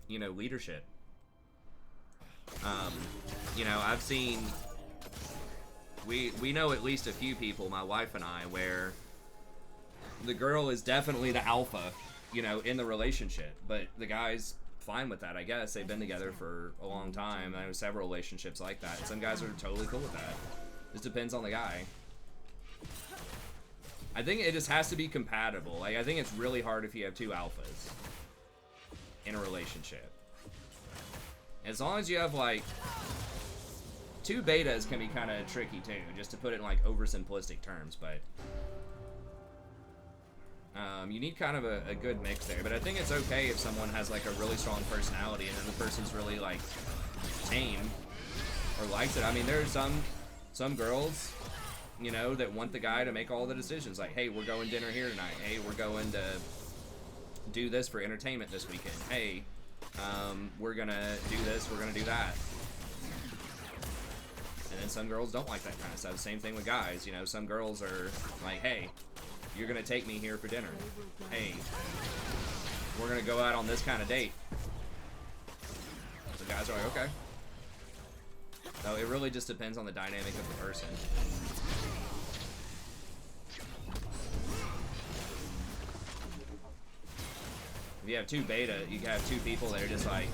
you know, leadership. You know, I've seen, we know at least a few people, my wife and I, where the girl is definitely the alpha, you know, in the relationship. But the guy's fine with that, I guess. They've been together for a long time. I know several relationships like that. And some guys are totally cool with that. Just depends on the guy. I think it just has to be compatible. Like, I think it's really hard if you have 2 alphas in a relationship. As long as you have, like, 2 betas can be kind of tricky too, just to put it in, like, oversimplistic terms, but you need kind of a good mix there. But I think it's okay if someone has, like, a really strong personality and then the person's really, like, tame or likes it. I mean, there are some girls, you know, that want the guy to make all the decisions. Like, hey, we're going dinner here tonight. Hey, we're going to do this for entertainment this weekend. Hey, we're gonna do this, we're gonna do that. And then some girls don't like that kind of stuff. Same thing with guys, you know, some girls are like, hey, you're gonna take me here for dinner. Hey, we're gonna go out on this kind of date. The guys are like, okay. No, it really just depends on the dynamic of the person. If you have two beta, you can have two people that are just like,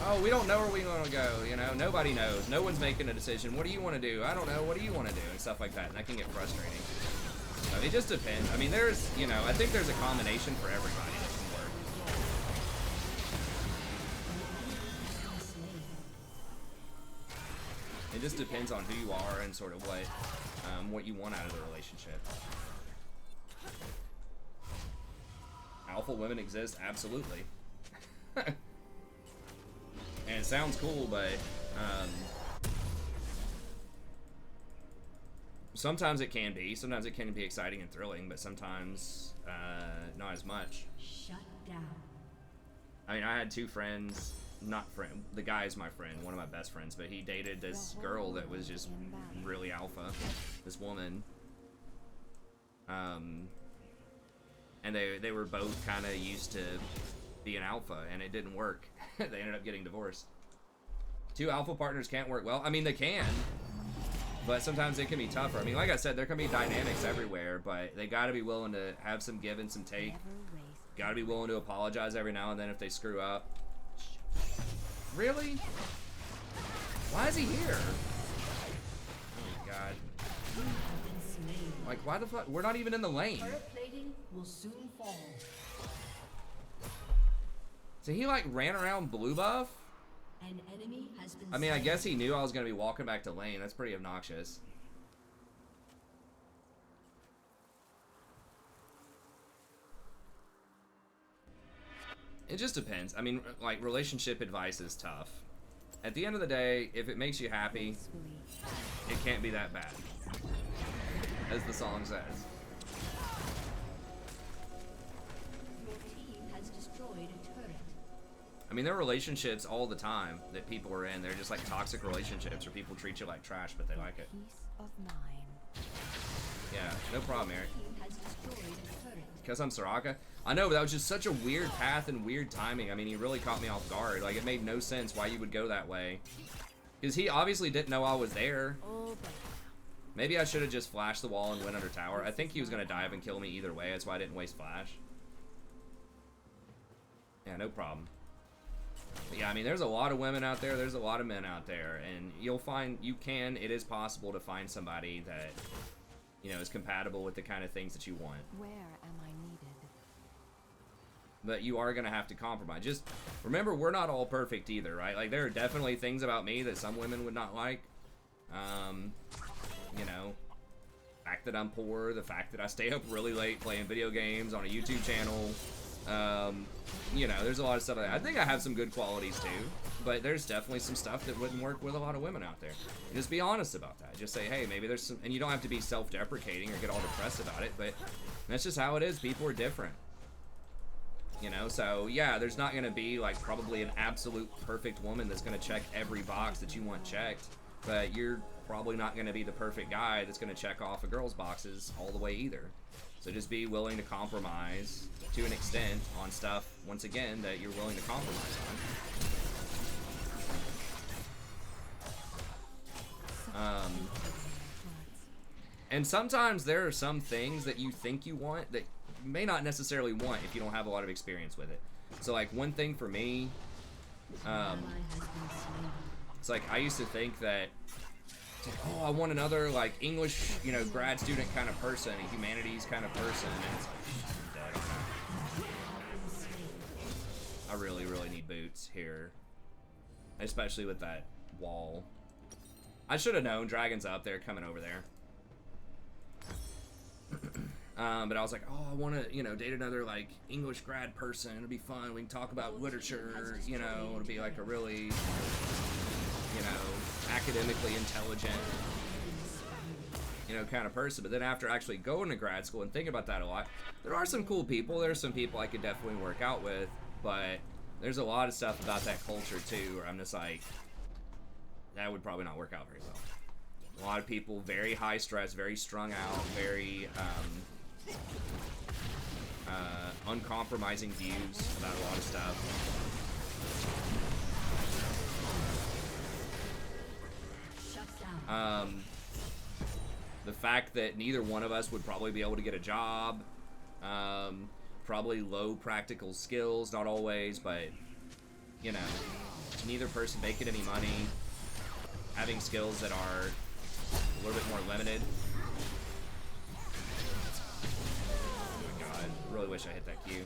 oh, we don't know where we want to go, you know? Nobody knows. No one's making a decision. What do you want to do? I don't know. What do you want to do? And stuff like that. And that can get frustrating. So it just depends. I mean, there's, you know, I think there's a combination for everybody that can work. It just depends on who you are and sort of what you want out of the relationship. Alpha women exist, absolutely. And it sounds cool, but sometimes it can be. Sometimes it can be exciting and thrilling, but sometimes not as much. Shut down. I mean, I had two friends, not friend. The guy is my friend, one of my best friends, but he dated this girl that was just really alpha, this woman. And they were both kind of used to being alpha, and it didn't work. They ended up getting divorced. Two alpha partners can't work well. I mean, they can, but sometimes it can be tougher. I mean, like I said, there can be dynamics everywhere, but they got to be willing to have some give and some take. Got to be willing to apologize every now and then if they screw up. Really? Why is he here? Oh my god. Like, why the fuck? We're not even in the lane. Turret plating will soon fall. So he like ran around blue buff? An enemy has been I mean, I guess he knew I was gonna be walking back to lane. That's pretty obnoxious. It just depends. I mean, like, relationship advice is tough. At the end of the day, if it makes you happy, it can't be that bad. As the song says. Your team has destroyed a turret. I mean, there are relationships all the time that people are in. They're just like toxic relationships where people treat you like trash, but they like it. Peace of mind. Yeah, no problem, Eric. Team has destroyed a turret. Because I'm Soraka? I know, but that was just such a weird path and weird timing. I mean, he really caught me off guard. Like, it made no sense why you would go that way. Because he obviously didn't know I was there. Oh, but Maybe I should have just flashed the wall and went under tower. I think he was going to dive and kill me either way. That's why I didn't waste flash. Yeah, no problem. But yeah, I mean, there's a lot of women out there. There's a lot of men out there. And you'll find, it is possible to find somebody that, you know, is compatible with the kind of things that you want. where am I needed? But you are going to have to compromise. Just remember, we're not all perfect either, right? Like, there are definitely things about me that some women would not like. You know, the fact that I'm poor, the fact that I stay up really late playing video games on a YouTube channel. You know, there's a lot of stuff like that. I think I have some good qualities too, but there's definitely some stuff that wouldn't work with a lot of women out there. Just be honest about that. Just say, hey, maybe there's some, and you don't have to be self-deprecating or get all depressed about it, but that's just how it is. People are different. You know, so yeah, there's not going to be like probably an absolute perfect woman that's going to check every box that you want checked, but you're probably not going to be the perfect guy that's going to check off a girl's boxes all the way either. So just be willing to compromise to an extent on stuff, once again, that you're willing to compromise on. And sometimes there are some things that you think you want that you may not necessarily want if you don't have a lot of experience with it. So like one thing for me, it's like I used to think that, it's like, oh, I want another like English, you know, grad student kind of person, a humanities kind of person, and it's like, I'm dead on that. I really, really need boots here, especially with that wall. I should have known Dragon's up there, coming over there. But I was like, oh, I want to, you know, date another, like, English grad person. It'll be fun. We can talk about literature, you know. It'll be, like, a really, you know, academically intelligent, you know, kind of person. But then after actually going to grad school and thinking about that a lot, there are some cool people. There's some people I could definitely work out with. But there's a lot of stuff about that culture, too, where I'm just like, that would probably not work out very well. A lot of people, very high stress, very strung out, very, Uncompromising views about a lot of stuff. The fact that neither one of us would probably be able to get a job. Probably low practical skills, not always, but, you know, neither person making any money, having skills that are a little bit more limited. Oh my god, really wish I hit that Q.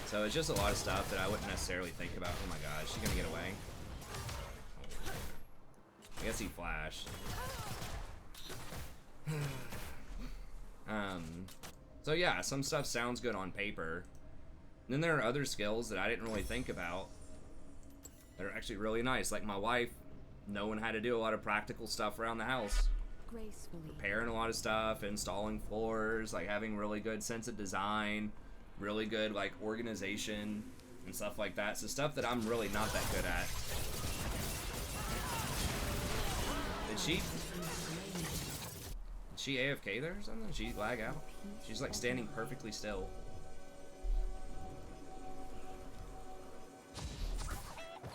So it's just a lot of stuff that I wouldn't necessarily think about. Oh my god, is she gonna get away? I guess he flashed. So yeah, some stuff sounds good on paper. And then there are other skills that I didn't really think about that are actually really nice. Like my wife, knowing how to do a lot of practical stuff around the house. Gracefully. Repairing a lot of stuff, installing floors, like having really good sense of design, really good like organization and stuff like that. So stuff that I'm really not that good at. Did she AFK there or something? Did she lag out? She's like standing perfectly still.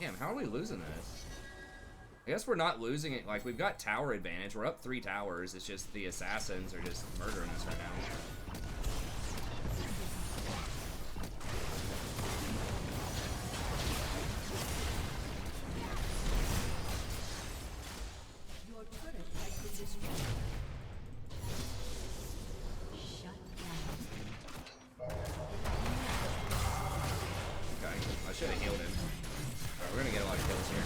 Damn, how are we losing this? I guess we're not losing it. Like, we've got tower advantage. We're up 3 towers. It's just the assassins are just murdering us right now. Your turret has been destroyed. Shut down. Okay, I should have healed him. Alright, we're gonna get a lot of kills here.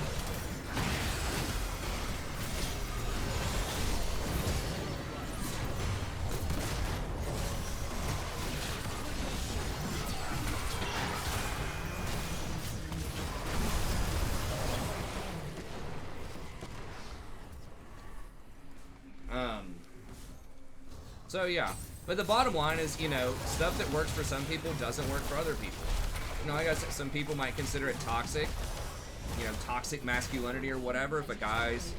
So yeah, but the bottom line is, you know, stuff that works for some people doesn't work for other people. You know, like I said, some people might consider it toxic, you know, toxic masculinity or whatever. If a guy's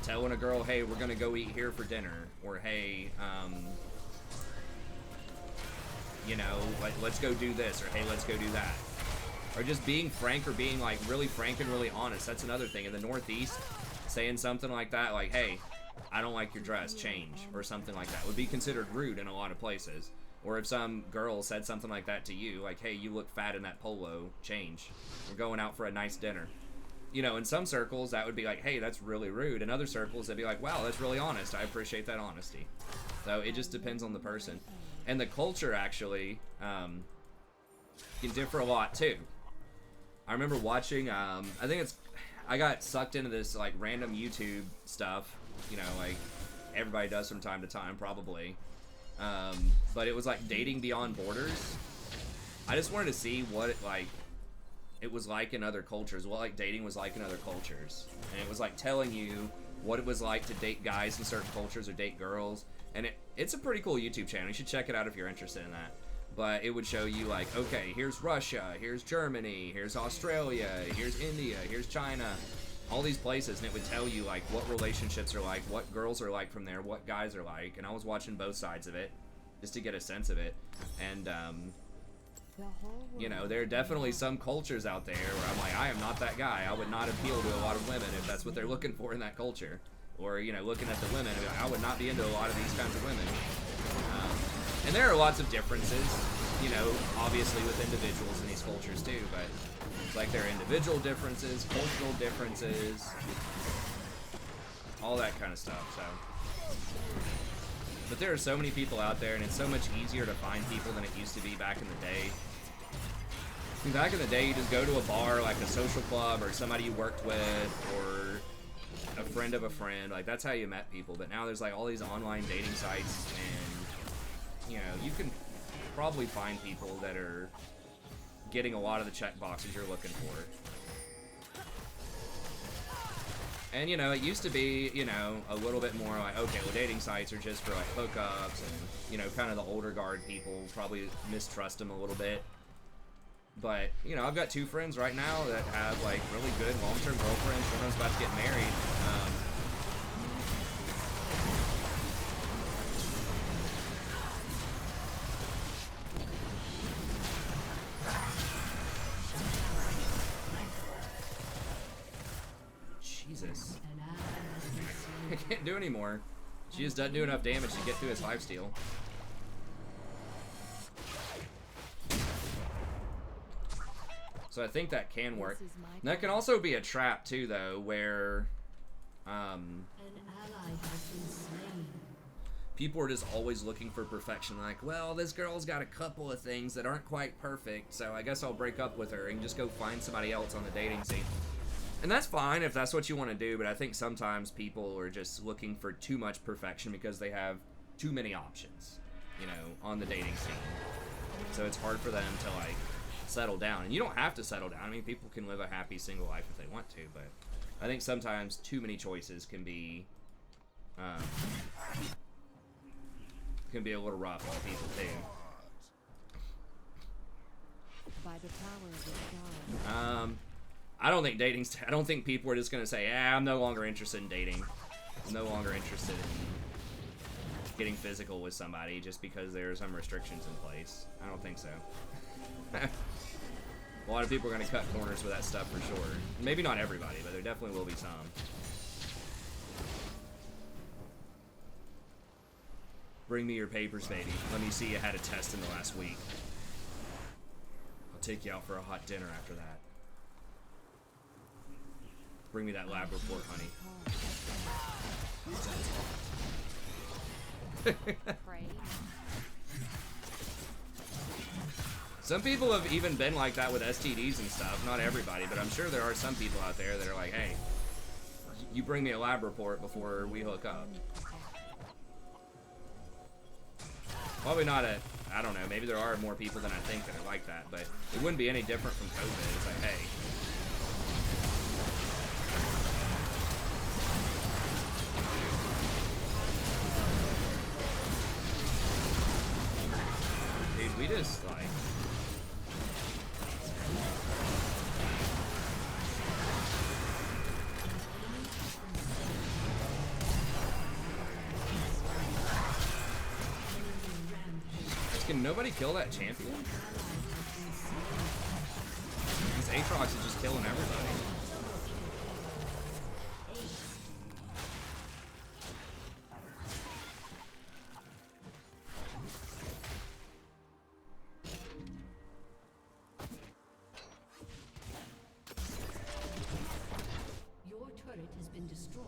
telling a girl, hey, we're gonna go eat here for dinner, or hey, you know, like, let's go do this, or hey, let's go do that. Or just being frank, or being like really frank and really honest. That's another thing. In the Northeast, saying something like that, like, hey, I don't like your dress, change, or something like that would be considered rude in a lot of places. Or if some girl said something like that to you, like, hey, you look fat in that polo, change. We're going out for a nice dinner. You know, in some circles, that would be like, hey, that's really rude. In other circles, they'd be like, wow, that's really honest. I appreciate that honesty. So it just depends on the person. And the culture, actually, can differ a lot, too. I remember watching, I got sucked into this, like, random YouTube stuff. You know, like everybody does from time to time, probably. But it was like dating beyond borders. I just wanted to see what it was like in other cultures, what like dating was like in other cultures. And it was like telling you what it was like to date guys in certain cultures or date girls. And it's a pretty cool YouTube channel. You should check it out if you're interested in that. But it would show you like, okay, here's Russia, here's Germany, here's Australia, here's India, here's China. All these places, and it would tell you like what relationships are like, what girls are like from there, what guys are like, and I was watching both sides of it just to get a sense of it. And you know, there are definitely some cultures out there where I'm like, I am not that guy. I would not appeal to a lot of women if that's what they're looking for in that culture. Or, you know, looking at the women, I would not be into a lot of these kinds of women. And there are lots of differences, you know, obviously with individuals in these cultures too, but like there are individual differences, cultural differences, all that kind of stuff. So, but there are so many people out there, and it's so much easier to find people than it used to be back in the day. I mean, back in the day, you just go to a bar, like a social club, or somebody you worked with, or a friend of a friend. Like that's how you met people. But now there's like all these online dating sites, and you know, you can probably find people that are getting a lot of the check boxes you're looking for. And you know, it used to be, you know, a little bit more like, okay, well, dating sites are just for like hookups, and you know, kind of the older guard people probably mistrust them a little bit. But you know, I've got 2 friends right now that have like really good long-term girlfriends. One of them's about to get married. Nice. An ally has been slain. I can't do anymore. She just doesn't do enough damage to get through his lifesteal. So I think that can work. This is my And that can also be a trap too, though, where An ally has been slain. people are just always looking for perfection. Like, well, this girl's got a couple of things that aren't quite perfect, so I guess I'll break up with her and just go find somebody else on the dating scene. And that's fine if that's what you want to do, but I think sometimes people are just looking for too much perfection because they have too many options, you know, on the dating scene. So it's hard for them to, like, settle down. And you don't have to settle down. I mean, people can live a happy single life if they want to, but I think sometimes too many choices can be a little rough on people too. By the power of the god. I don't think people are just gonna say, I'm no longer interested in dating. I'm no longer interested in getting physical with somebody just because there are some restrictions in place. I don't think so. A lot of people are gonna cut corners with that stuff for sure. Maybe not everybody, but there definitely will be some. Bring me your papers, baby. Let me see you had a test in the last week. I'll take you out for a hot dinner after that. Bring me that lab report, honey. Pray. Some people have even been like that with STDs and stuff. Not everybody, but I'm sure there are some people out there that are like, hey, you bring me a lab report before we hook up. Probably not I don't know, maybe there are more people than I think that are like that, but it wouldn't be any different from COVID. It's like, hey. Dude, we just, like... Can nobody kill that champion? These Aatrox is just killing everybody. Your turret has been destroyed.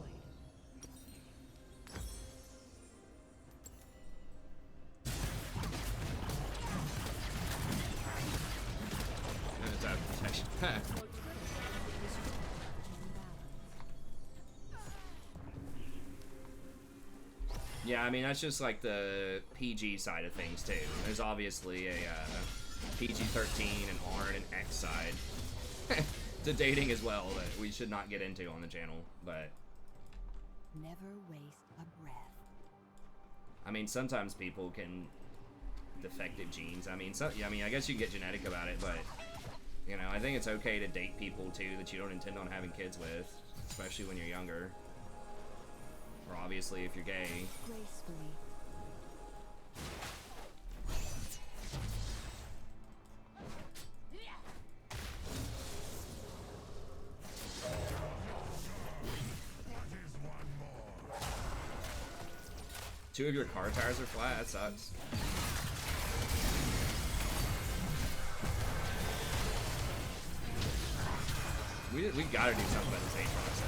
Yeah, I mean, that's just like the PG side of things, too. There's obviously a PG-13 and R and an X side to dating as well that we should not get into on the channel, but... Never waste a breath. I mean, sometimes people can... defective genes. I mean, I guess you can get genetic about it, but... You know, I think it's okay to date people, too, that you don't intend on having kids with, especially when you're younger. Or obviously if you're gay. Gracefully. Two of your car tires are flat, that sucks. We gotta do something about this Aatrox now.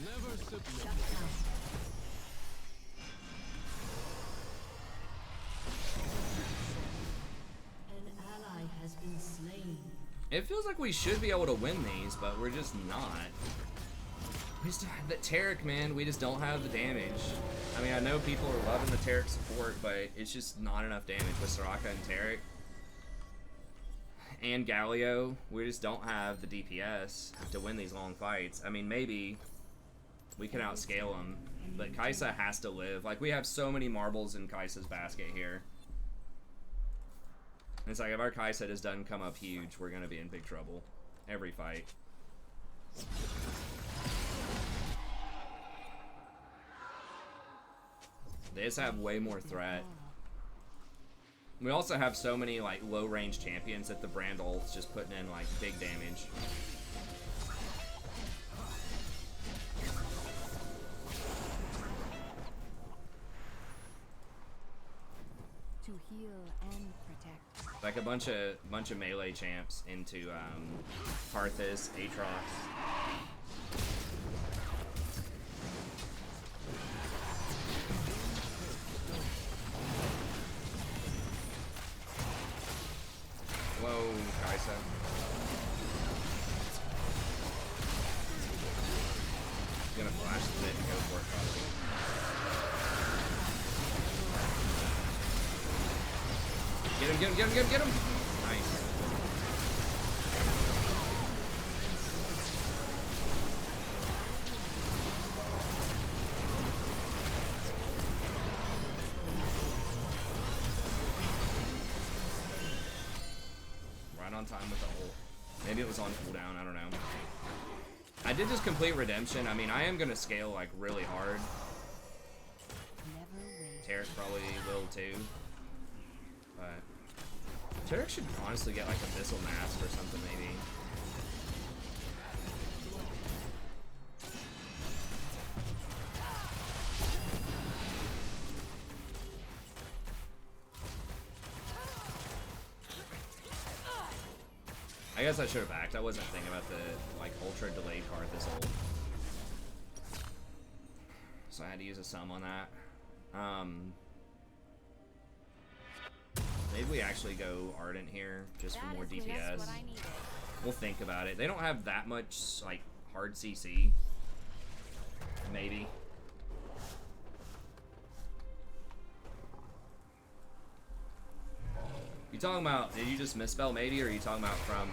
Never submit. An ally has been slain. It feels like we should be able to win these, but we're just not. We just that Taric, man, we just don't have the damage. I mean, I know people are loving the Taric support, but it's just not enough damage with Soraka and Taric. And Galio, we just don't have the DPS to win these long fights. I mean, maybe we can outscale them, but Kai'Sa has to live. Like, we have so many marbles in Kai'Sa's basket here. It's like if our Kai set doesn't come up huge, we're gonna be in big trouble. Every fight. They just have way more threat. We also have so many like low range champions that the brand ult's just putting in like big damage. To heal and protect. Like a bunch of melee champs into Karthus, Aatrox. Whoa, Kaisa. He's gonna flash the bit and go for it probably. Get him, get him, get him, get him, get him! Nice. Right on time with the ult. Maybe it was on cooldown, I don't know. I did just complete Redemption. I mean, I am gonna scale like really hard. Tarek probably will too. But Tarek should honestly get like a missile mask or something maybe. I guess I should have backed. I wasn't thinking about the like ultra delayed card this old. So I had to use a sum on that. Maybe we actually go Ardent here, just for more DPS. We'll think about it. They don't have that much, like, hard CC. Maybe. You talking about, did you just misspell maybe, or are you talking about from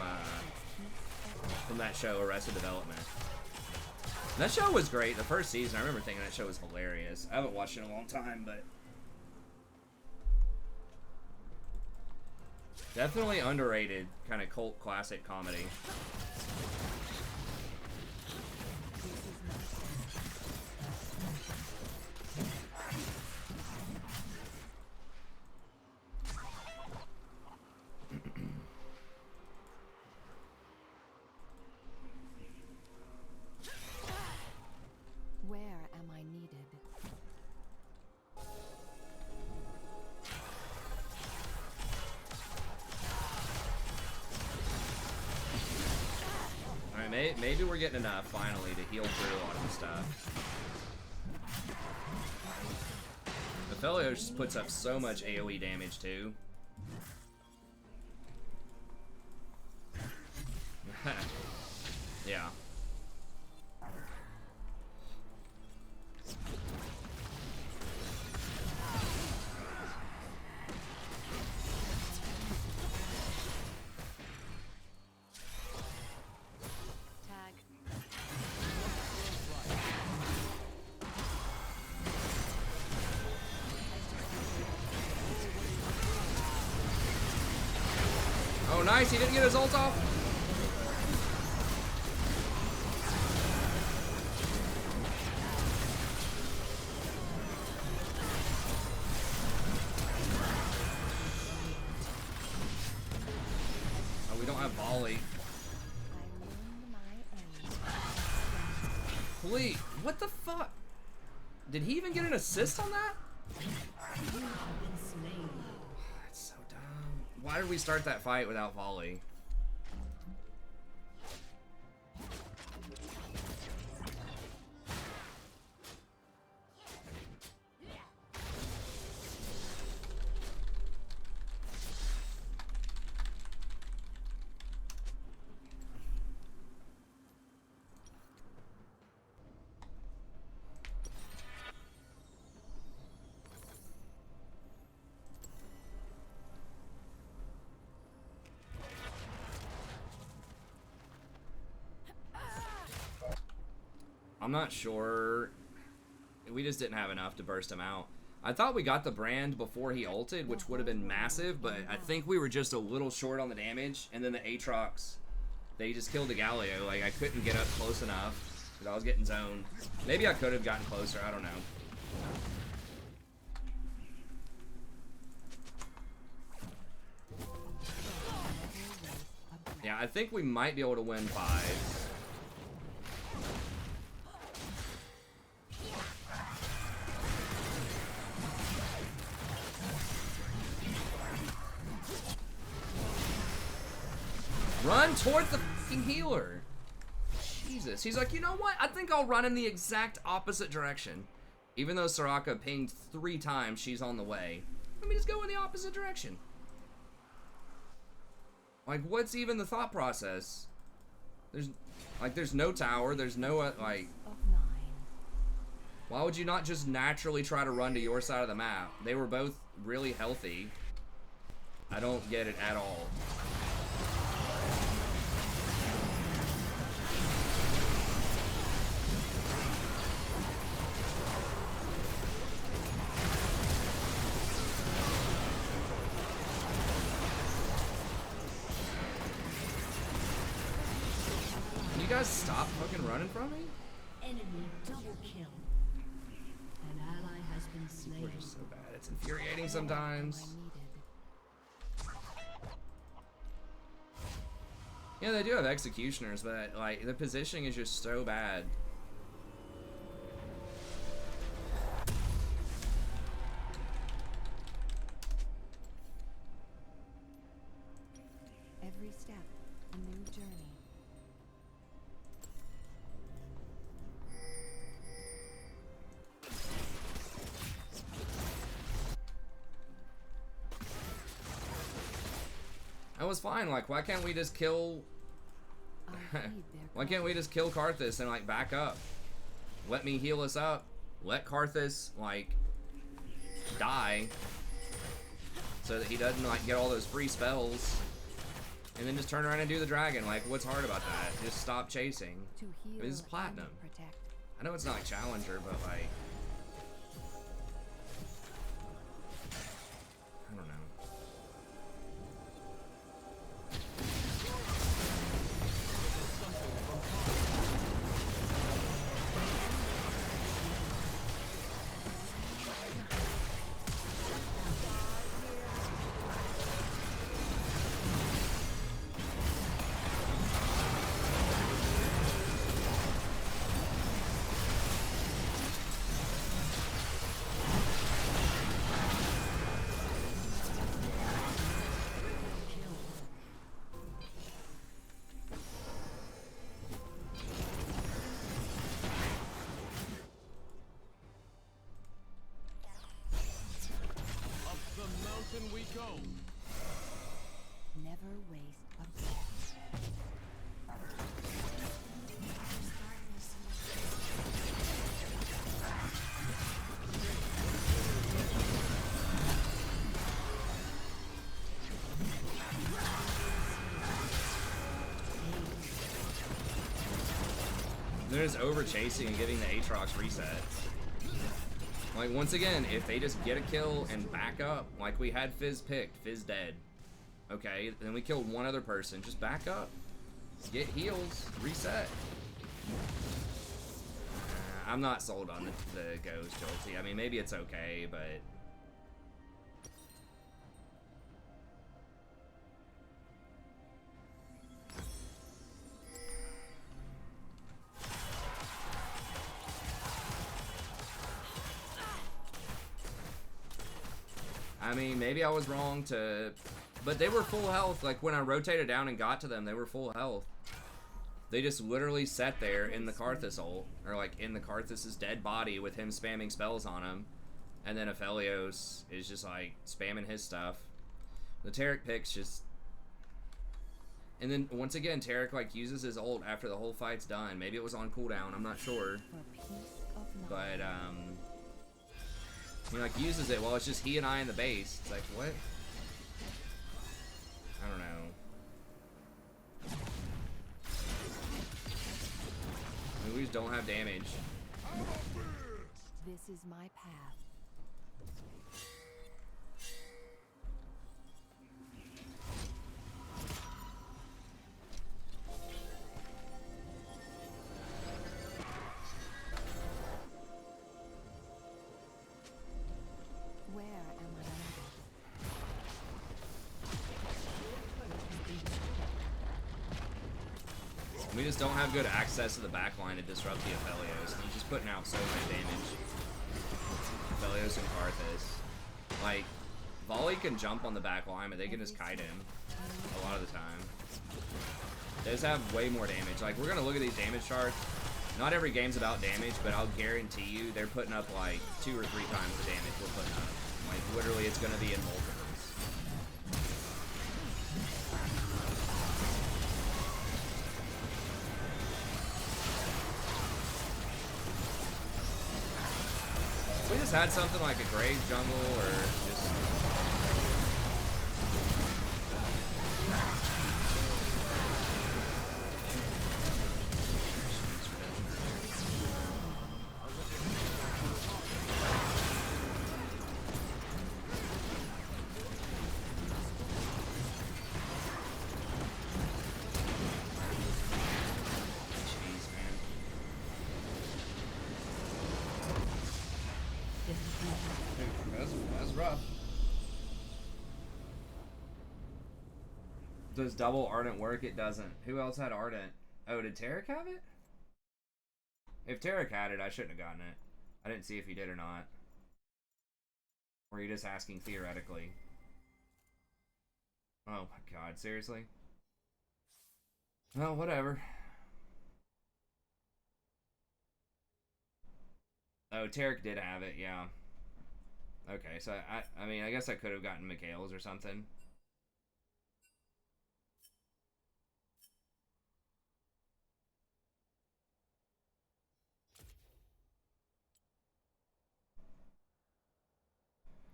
that show, Arrested Development? That show was great. The first season, I remember thinking that show was hilarious. I haven't watched it in a long time, but... definitely underrated, kind of cult classic comedy. Where am I needed? Alright, maybe we're getting enough finally to heal through a lot of the stuff. The fellow just puts up so much AoE damage too. Yeah. Tag. Oh, nice. He didn't get his ult off. Oh, we don't have volley. I learned my end. Please. What the fuck? Did he even get an assist on that? That's so dumb. Why did we start that fight without volley? I'm not sure. We just didn't have enough to burst him out. I thought we got the brand before he ulted, which would have been massive, but I think we were just a little short on the damage, and then the Aatrox, they just killed the Galio. Like, I couldn't get up close enough, because I was getting zoned. Maybe I could have gotten closer, I don't know. Yeah, I think we might be able to win 5. Run towards the fucking healer. Jesus. He's like, you know what? I think I'll run in the exact opposite direction. Even though Soraka pinged 3 times, she's on the way. Let me just go in the opposite direction. Like, what's even the thought process? There's no tower. There's no, like... Why would you not just naturally try to run to your side of the map? They were both really healthy. I don't get it at all. You guys stop fucking running from me? Enemy double kill. An ally has been slain. We're just so bad. It's infuriating sometimes. Yeah, they do have executioners, but like the positioning is just so bad. Every step, a new journey. That was fine. Like, why can't we just kill? Why can't we just kill Karthus and like back up? Let me heal us up. Let Karthus like die, so that he doesn't like get all those free spells, and then just turn around and do the dragon. Like, what's hard about that? Just stop chasing. To heal This is platinum. and protect. I know it's not like Challenger, but like, I don't know. We go. Never waste a breath. They're just over chasing and getting the Aatrox resets. Like, once again, if they just get a kill and back up, like we had Fizz picked, Fizz dead. Okay, then we killed one other person, just back up. Get heals, reset. I'm not sold on the Ghost Jolty. I mean, maybe it's okay, but... I mean, maybe I was wrong to... But they were full health. Like, when I rotated down and got to them, they were full health. They just literally sat there in the Karthus ult. Or, like, in the Karthus's dead body with him spamming spells on him. And then Aphelios is just, like, spamming his stuff. The Taric picks just... And then, once again, Taric, like, uses his ult after the whole fight's done. Maybe it was on cooldown. I'm not sure. For peace of But, mind. he like uses it while it's just he and I in the base. It's like, what? I don't know. I mean, we just don't have damage. This is my path. We just don't have good access to the backline to disrupt the Aphelios, and he's just putting out so much damage. Aphelios and Karthus. Like, Volley can jump on the backline, but they can just kite him a lot of the time. They just have way more damage. Like, we're gonna look at these damage charts. Not every game's about damage, but I'll guarantee you they're putting up like 2 or 3 times the damage we're putting up. Like, literally, it's gonna be in multiples. We just had something like a Grave Jungle or just... That's rough. Does double Ardent work? It doesn't. Who else had Ardent? Oh, did Tarek have it? If Tarek had it, I shouldn't have gotten it. I didn't see if he did or not. Or are you just asking theoretically? Oh my god, seriously? Well, whatever. Oh, Tarek did have it, yeah. Okay, so I mean, I guess I could have gotten Mikhail's or something.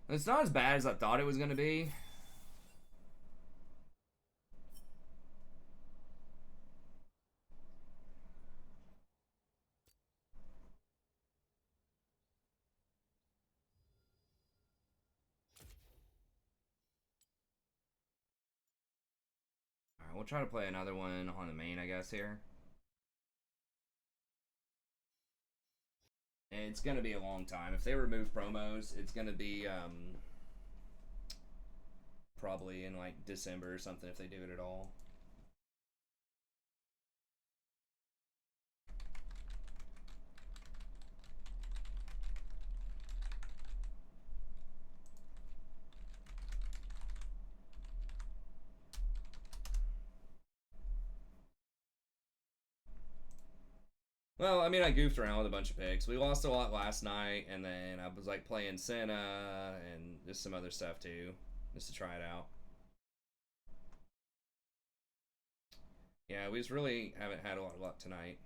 It's not as bad as I thought it was going to be. Alright, we'll try to play another one on the main, I guess, here. And it's going to be a long time. If they remove promos, it's going to be probably in like December or something if they do it at all. Well, I mean, I goofed around with a bunch of picks. We lost a lot last night, and then I was like playing Senna and just some other stuff too, just to try it out. Yeah, we just really haven't had a lot of luck tonight.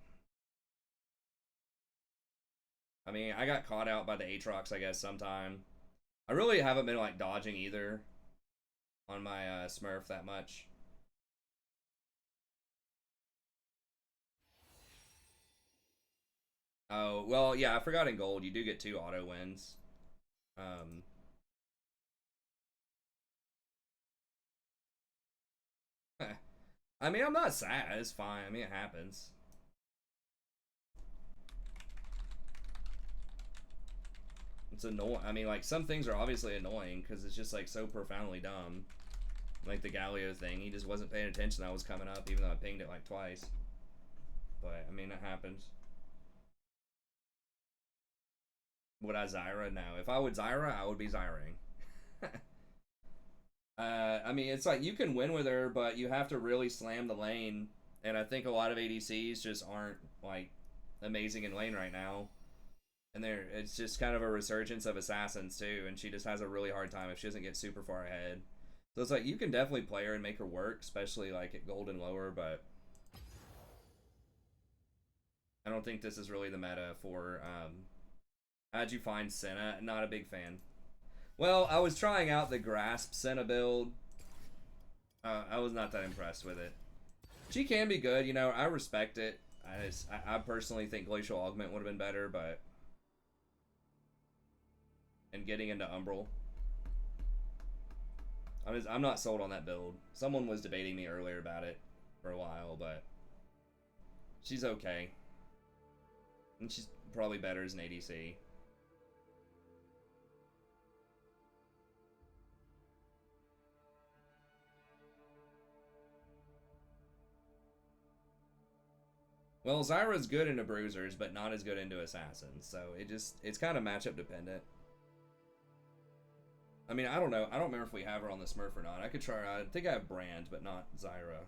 I mean, I got caught out by the Aatrox, I guess, sometime. I really haven't been like dodging either on my Smurf that much. Oh, well, yeah, I forgot in gold, you do get 2 auto wins. I mean, I'm not sad, it's fine. I mean, it happens. It's annoying. I mean, like, some things are obviously annoying because it's just, like, so profoundly dumb. Like the Galio thing, he just wasn't paying attention that was coming up, even though I pinged it, like, twice. But, I mean, it happens. Would I Zyra? No. If I would Zyra, I would be Zyraing. I mean, it's like, you can win with her, but you have to really slam the lane. And I think a lot of ADCs just aren't, like, amazing in lane right now. And it's just kind of a resurgence of assassins, too. And she just has a really hard time if she doesn't get super far ahead. So it's like, you can definitely play her and make her work, especially, like, at gold and lower, but I don't think this is really the meta for, how'd you find Senna? Not a big fan. Well, I was trying out the Grasp Senna build. I was not that impressed with it. She can be good, you know, I respect it. I personally think Glacial Augment would have been better, but... And getting into Umbral. I'm not sold on that build. Someone was debating me earlier about it for a while, but... She's okay. And she's probably better as an ADC. Well, Zyra's good into bruisers, but not as good into assassins, so it's kind of matchup dependent. I mean, I don't know. I don't remember if we have her on the Smurf or not. I could try her out. I think I have Brand, but not Zyra.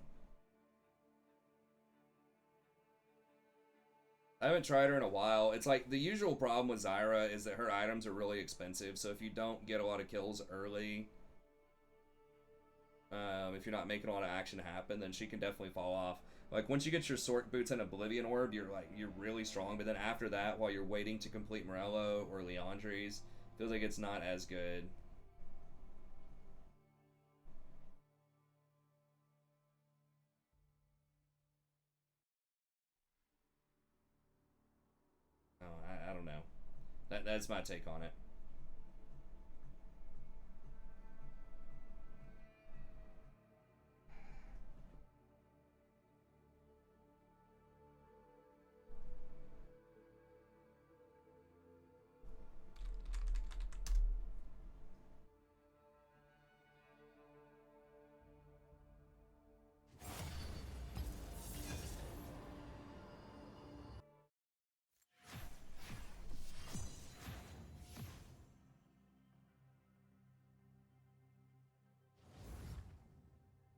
I haven't tried her in a while. It's like the usual problem with Zyra is that her items are really expensive, so if you don't get a lot of kills early, if you're not making a lot of action happen, then she can definitely fall off. Like, once you get your Sork Boots and Oblivion Orb, you're really strong, but then after that, while you're waiting to complete Morello or Leandri's, feels like it's not as good. Oh, I don't know. That's my take on it.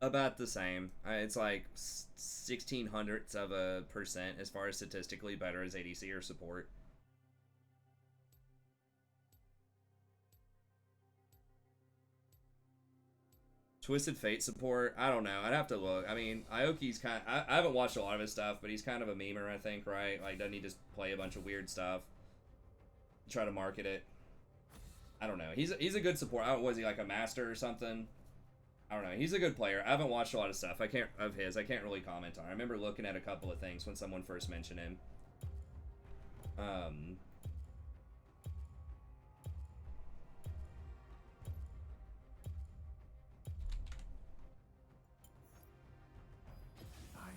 About the same. It's like 0.16% as far as statistically better as ADC or support. Twisted Fate support, I don't know. I'd have to look. I mean, Aoki's kind of, I haven't watched a lot of his stuff, but he's kind of a memer, I think, right? Like, doesn't he just play a bunch of weird stuff? Try to market it. I don't know. He's a good support. Was he like a master or something? I don't know. He's a good player. I haven't watched a lot of stuff. I can't really comment on. I remember looking at a couple of things when someone first mentioned him.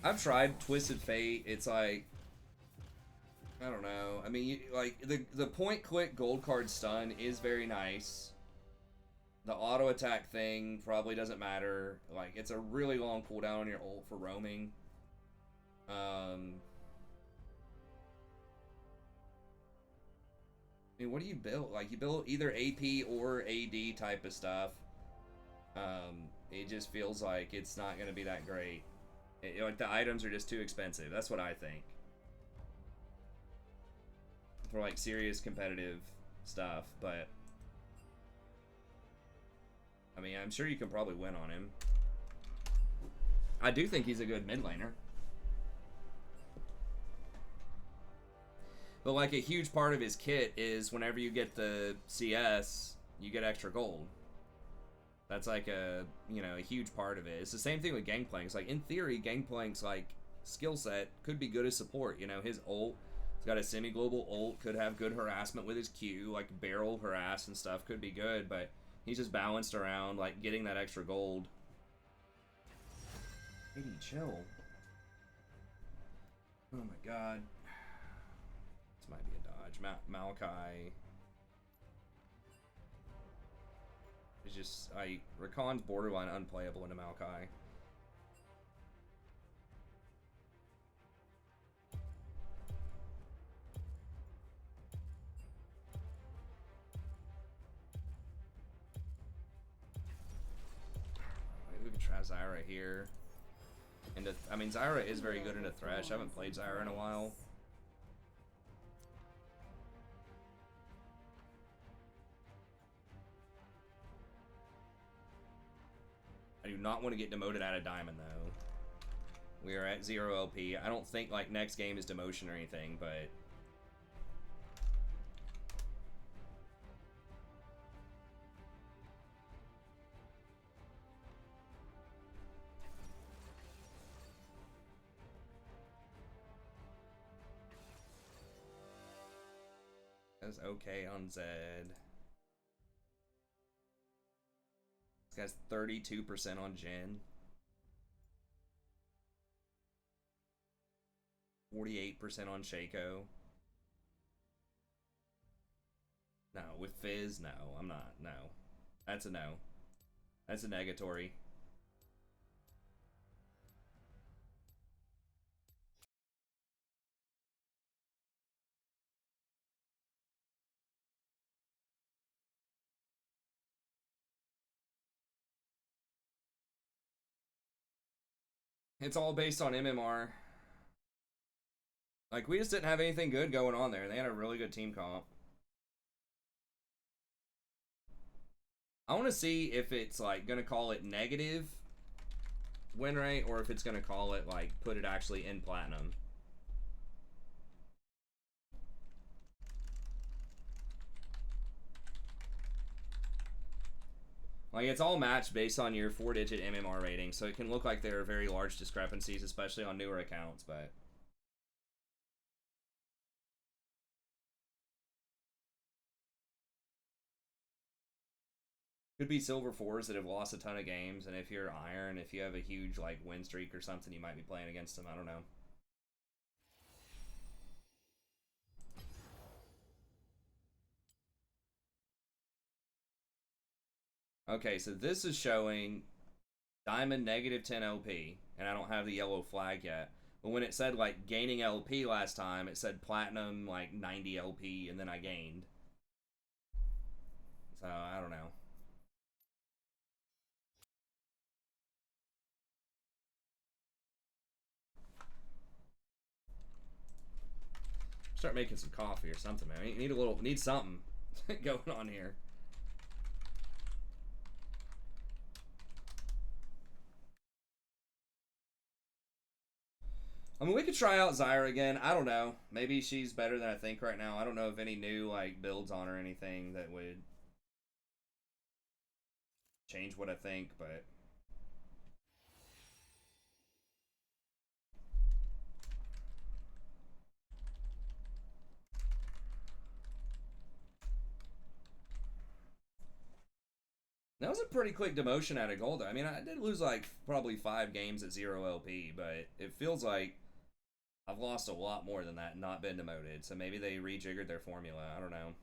I've tried Twisted Fate. It's like, I don't know. I mean, like the point click gold card stun is very nice. The auto attack thing probably doesn't matter. Like, it's a really long cooldown on your ult for roaming. I mean, what do you build? Like, you build either AP or AD type of stuff. It just feels like it's not going to be that great. Like, the items are just too expensive. That's what I think. For, like, serious competitive stuff, but I mean, I'm sure you can probably win on him. I do think he's a good mid laner. But like a huge part of his kit is whenever you get the CS, you get extra gold. That's like a huge part of it. It's the same thing with Gangplank's. Like, in theory, Gangplank's like skill set could be good as support. His ult, he's got a semi-global ult, could have good harassment with his Q, like barrel harass and stuff, could be good, but he's just balanced around, like, getting that extra gold. Maybe chill. Oh my god. This might be a dodge. Maokai. It's just, Rakan's borderline unplayable into Maokai. We could try Zyra here. I mean, Zyra is very good into Thresh. I haven't played Zyra in a while. I do not want to get demoted out of Diamond, though. We are at 0 LP. I don't think, like, next game is demotion or anything, but that's okay on Zed. This guy's 32% on Jhin. 48% on Shaco. No, with Fizz, no, I'm not. No. That's a no. That's a negatory. It's all based on MMR. Like, we just didn't have anything good going on there. They had a really good team comp. I want to see if it's, like, going to call it negative win rate or if it's going to call it, like, put it actually in platinum. Like, it's all matched based on your 4-digit MMR rating, so it can look like there are very large discrepancies, especially on newer accounts, but... Could be silver 4s that have lost a ton of games, and if you're iron, if you have a huge, like, win streak or something, you might be playing against them. I don't know. Okay, so this is showing diamond negative 10 LP, and I don't have the yellow flag yet. But when it said, like, gaining LP last time, it said platinum, like, 90 LP, and then I gained. So, I don't know. Start making some coffee or something, man. Need something going on here. I mean, we could try out Zyra again. I don't know. Maybe she's better than I think right now. I don't know of any new, like, builds on her or anything that would change what I think, but... That was a pretty quick demotion out of Golda. I mean, I did lose, like, probably 5 games at 0 LP, but it feels like I've lost a lot more than that and not been demoted. So maybe they rejiggered their formula. I don't know.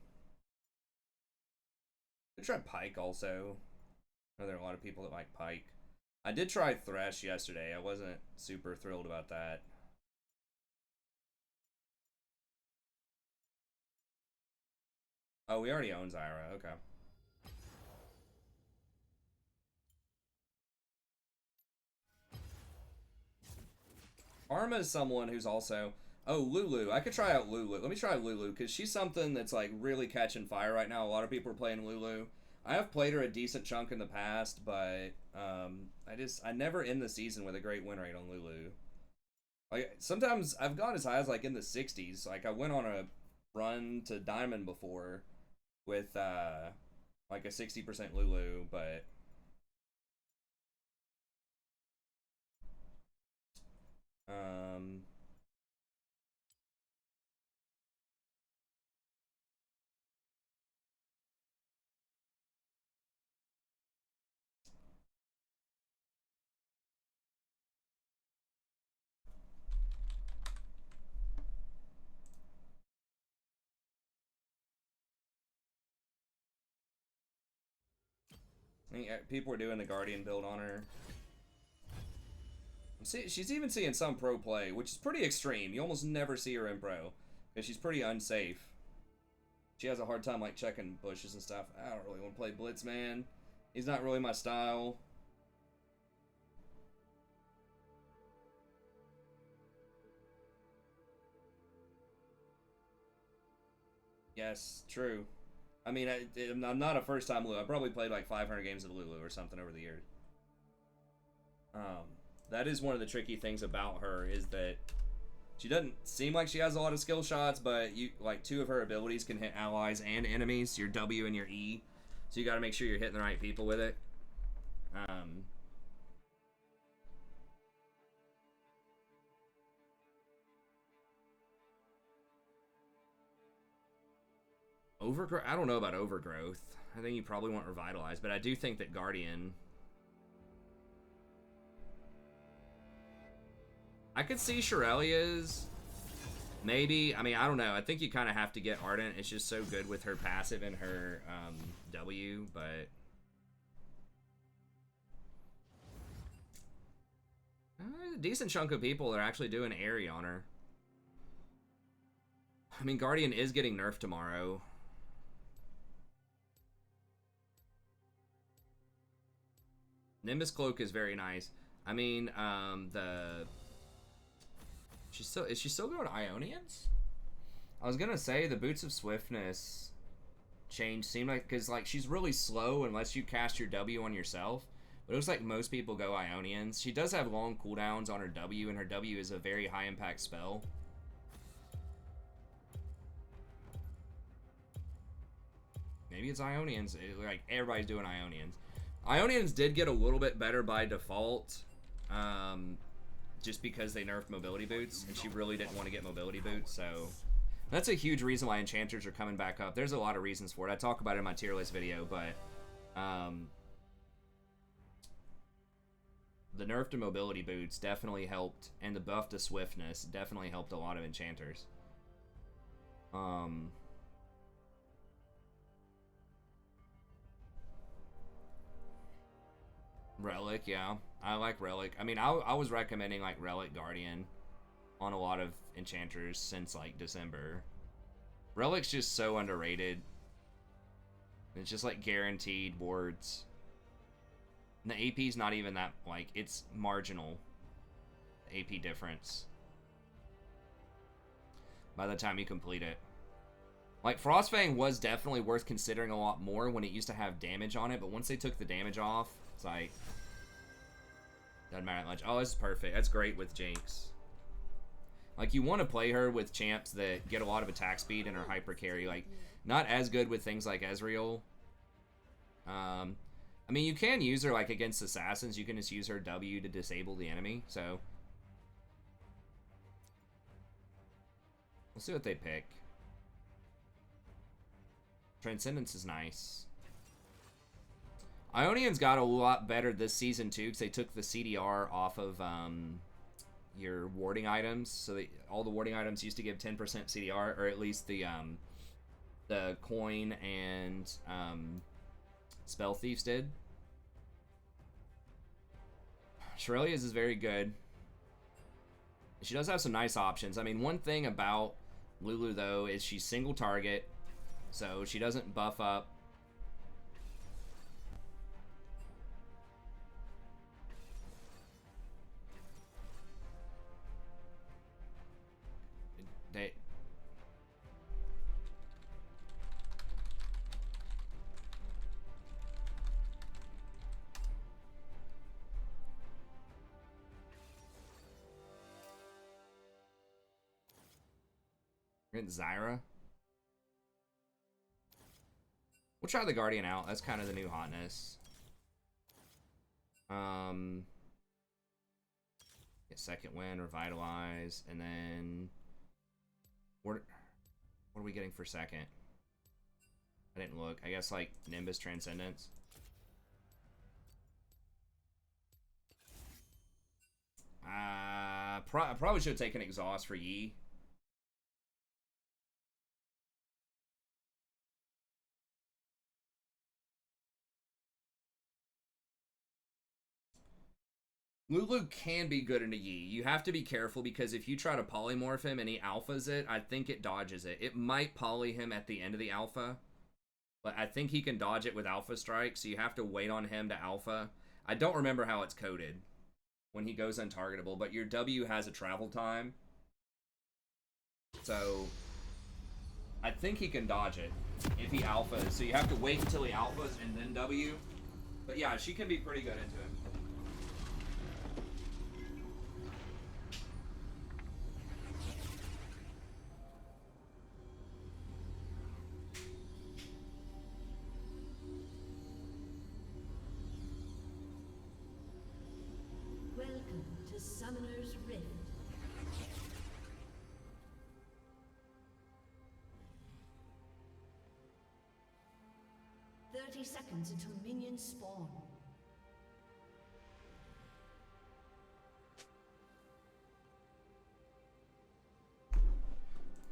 I tried Pike also. I know there are a lot of people that like Pike. I did try Thresh yesterday. I wasn't super thrilled about that. Oh, we already own Zyra. Okay. Arma is someone who's also... Oh, Lulu. I could try out Lulu. Let me try Lulu, because she's something that's, like, really catching fire right now. A lot of people are playing Lulu. I have played her a decent chunk in the past, but I never end the season with a great win rate on Lulu. Like, sometimes I've gone as high as, like, in the 60s. Like, I went on a run to Diamond before with, like, a 60% Lulu, but... I mean, people are doing the Guardian build on her. See, she's even seeing some pro play, which is pretty extreme. You almost never see her in pro, because she's pretty unsafe. She has a hard time, like, checking bushes and stuff. I don't really want to play Blitz, man. He's not really my style. Yes, true. I mean, I'm not a first-time Lulu. I probably played like 500 games of Lulu or something over the years. That is one of the tricky things about her, is that she doesn't seem like she has a lot of skill shots, but like 2 of her abilities can hit allies and enemies, your W and your E. So you got to make sure you're hitting the right people with it. Overgrowth? I don't know about Overgrowth. I think you probably want Revitalize, but I do think that Guardian... I could see Shirelia's... Maybe. I mean, I don't know. I think you kind of have to get Ardent. It's just so good with her passive and her W, but... a decent chunk of people are actually doing Airy on her. I mean, Guardian is getting nerfed tomorrow. Nimbus Cloak is very nice. I mean, is she still going Ionians? I was gonna say the Boots of Swiftness change seemed like, because like she's really slow unless you cast your W on yourself. But it looks like most people go Ionians. She does have long cooldowns on her W, and her W is a very high impact spell. Maybe it's Ionians. Like everybody's doing Ionians. Ionians did get a little bit better by default, just because they nerfed mobility boots, and she really didn't want to get mobility boots, so that's a huge reason why enchanters are coming back up. There's a lot of reasons for it. I talk about it in my tier list video, but the nerf to mobility boots definitely helped, and the buff to swiftness definitely helped a lot of enchanters. Relic, yeah. I like Relic. I mean, I was recommending like Relic Guardian on a lot of enchanters since like December. Relic's just so underrated. It's just like guaranteed wards. And the AP's not even that, like, it's marginal. The AP difference. By the time you complete it. Like, Frostfang was definitely worth considering a lot more when it used to have damage on it, but once they took the damage off, it's like, doesn't matter that much. Oh, this is perfect. That's great with Jinx. Like, you want to play her with champs that get a lot of attack speed and are hyper carry. Like, not as good with things like Ezreal. I mean, you can use her, like, against assassins. You can just use her W to disable the enemy, so. We'll see what they pick. Transcendence is nice. Ionians got a lot better this season, too, because they took the CDR off of your warding items. So all the warding items used to give 10% CDR, or at least the coin and spell thieves did. Shirelia's is very good. She does have some nice options. I mean, one thing about Lulu, though, is she's single target, so she doesn't buff up. Zyra. We'll try the Guardian out. That's kind of the new hotness. Get second win, revitalize, and then what are we getting for second? I didn't look. I guess like Nimbus Transcendence. I probably should have taken Exhaust for Yi. Lulu can be good into Yi. You have to be careful because if you try to polymorph him and he alphas it, I think it dodges it. It might poly him at the end of the alpha, but I think he can dodge it with alpha strike, so you have to wait on him to alpha. I don't remember how it's coded when he goes untargetable, but your W has a travel time. So I think he can dodge it if he alphas. So you have to wait until he alphas and then W. But yeah, she can be pretty good into him. Welcome to Summoner's Rift. Seconds until minions spawn.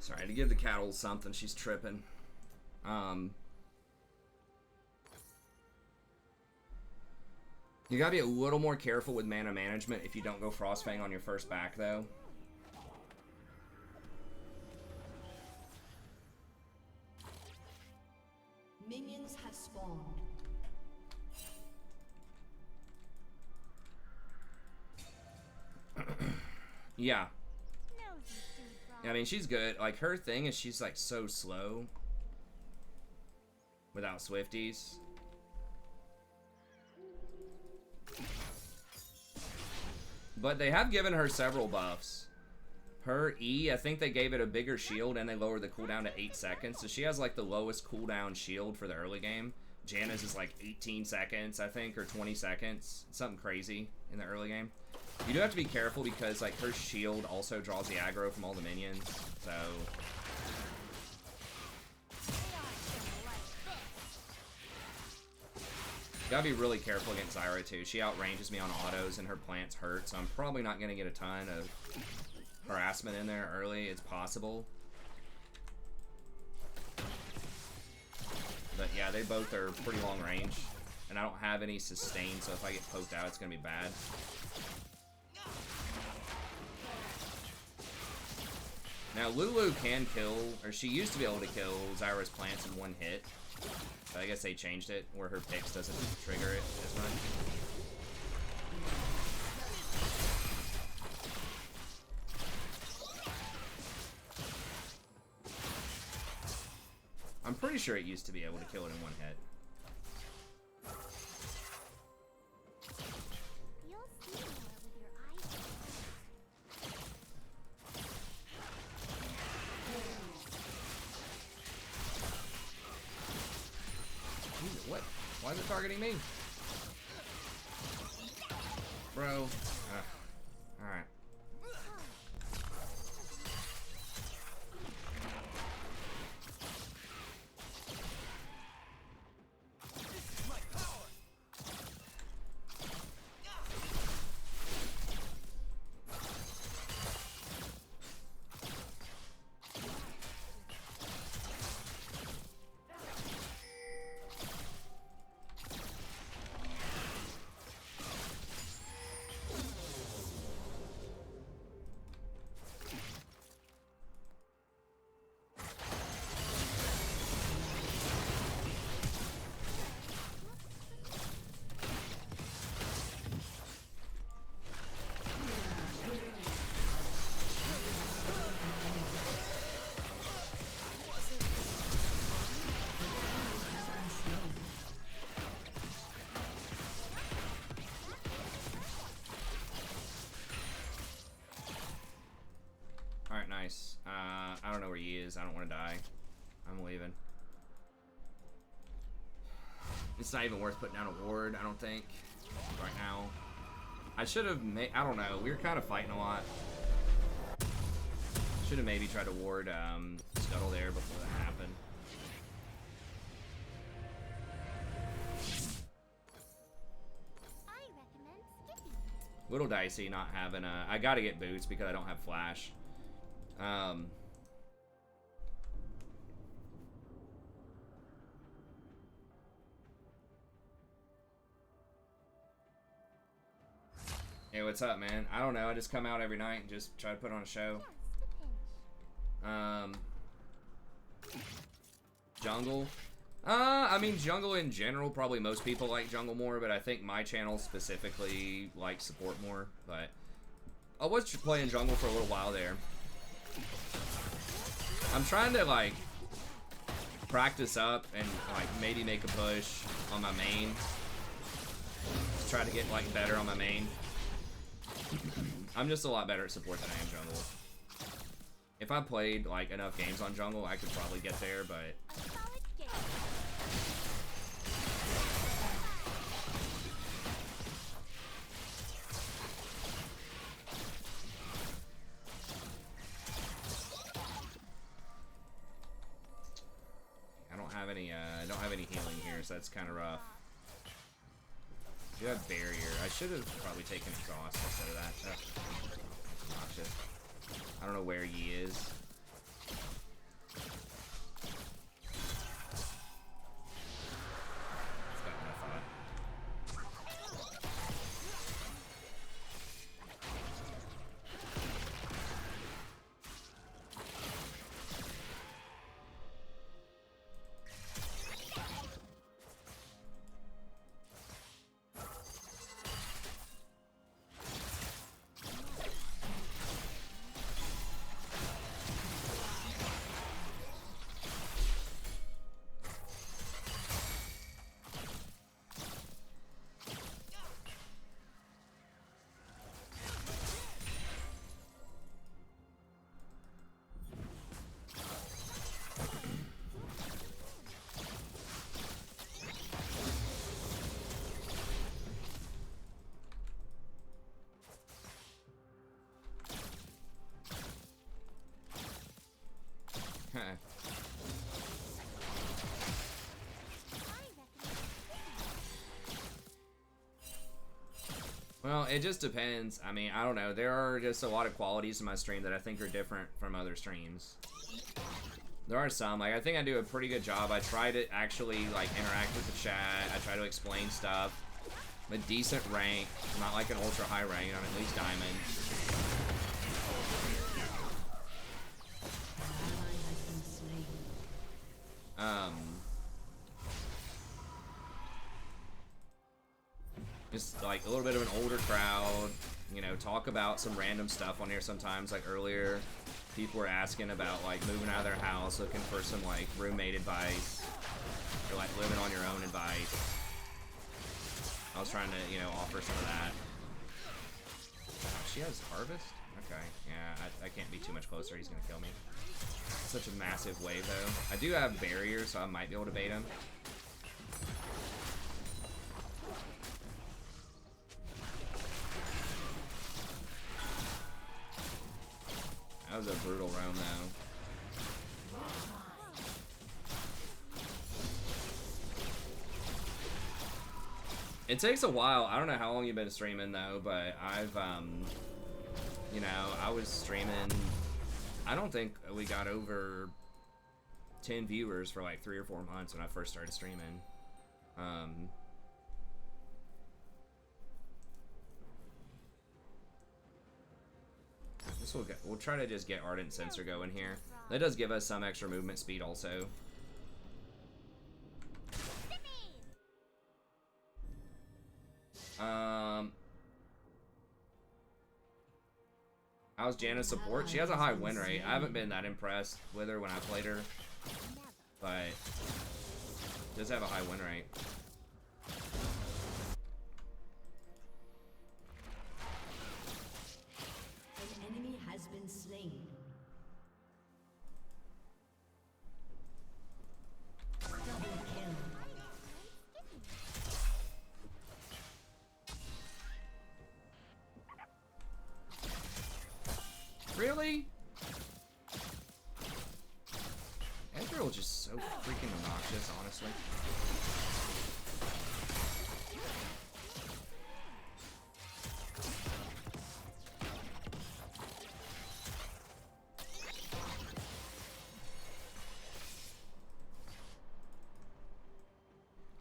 Sorry, to give the cattle something, she's tripping. You gotta be a little more careful with mana management if you don't go Frostfang on your first back, though. Minions have spawned. Yeah. I mean, she's good. Like, her thing is she's, like, so slow without Swifties. But they have given her several buffs. Her E, I think they gave it a bigger shield and they lowered the cooldown to 8 seconds. So she has, like, the lowest cooldown shield for the early game. Janna's is, like, 18 seconds, I think, or 20 seconds. Something crazy in the early game. You do have to be careful because, like, her shield also draws the aggro from all the minions, so... Gotta be really careful against Zyra, too. She outranges me on autos, and her plants hurt, so I'm probably not gonna get a ton of harassment in there early. It's possible. But, yeah, they both are pretty long range, and I don't have any sustain, so if I get poked out, it's gonna be bad. Now, Lulu can kill, or she used to be able to kill Zyra's plants in one hit. But I guess they changed it, where her picks doesn't trigger it as much. I'm pretty sure it used to be able to kill it in one hit. What? Why is it targeting me? Bro. Alright. Alright, nice. I don't know where he is. I don't want to die. I'm leaving. It's not even worth putting down a ward, I don't think, right now. I should have made... I don't know. We were kind of fighting a lot. Should have maybe tried to ward Scuttle there before that happened. Little dicey not having a... I gotta get boots because I don't have flash. Hey, what's up, man? I don't know. I just come out every night and just try to put on a show. Jungle. I mean, jungle in general, probably most people like jungle more, but I think my channel specifically likes support more. But I was playing jungle for a little while there. I'm trying to, like, practice up and, like, maybe make a push on my main. Just try to get, like, better on my main. I'm just a lot better at support than I am jungle. If I played, like, enough games on jungle, I could probably get there, but... I don't have any healing here, so that's kind of rough. I do have barrier. I should have probably taken exhaust instead of that. That's obnoxious. I don't know where he is. That's better than I thought. Well, it just depends. I mean, I don't know. There are just a lot of qualities in my stream that I think are different from other streams. There are some. Like, I think I do a pretty good job. I try to actually, like, interact with the chat. I try to explain stuff. I'm a decent rank. Not like an ultra high rank. I'm at least diamond. Just like a little bit of an older crowd, you know, talk about some random stuff on here sometimes. Like earlier, people were asking about like moving out of their house, looking for some like roommate advice, or like living on your own advice. I was trying to, you know, offer some of that. Oh, she has harvest? Okay, yeah, I can't be too much closer, he's gonna kill me. Such a massive wave though. I do have barriers, so I might be able to bait him. That was a brutal roam, though. It takes a while. I don't know how long you've been streaming, though, but I've, you know, I was streaming. I don't think we got over 10 viewers for like 3 or 4 months when I first started streaming. We'll try to just get Ardent Sensor going here. That does give us some extra movement speed also. How's Senna Support? She has a high win rate. I haven't been that impressed with her when I played her, but does have a high win rate. Really? Ezreal is just so freaking obnoxious, honestly.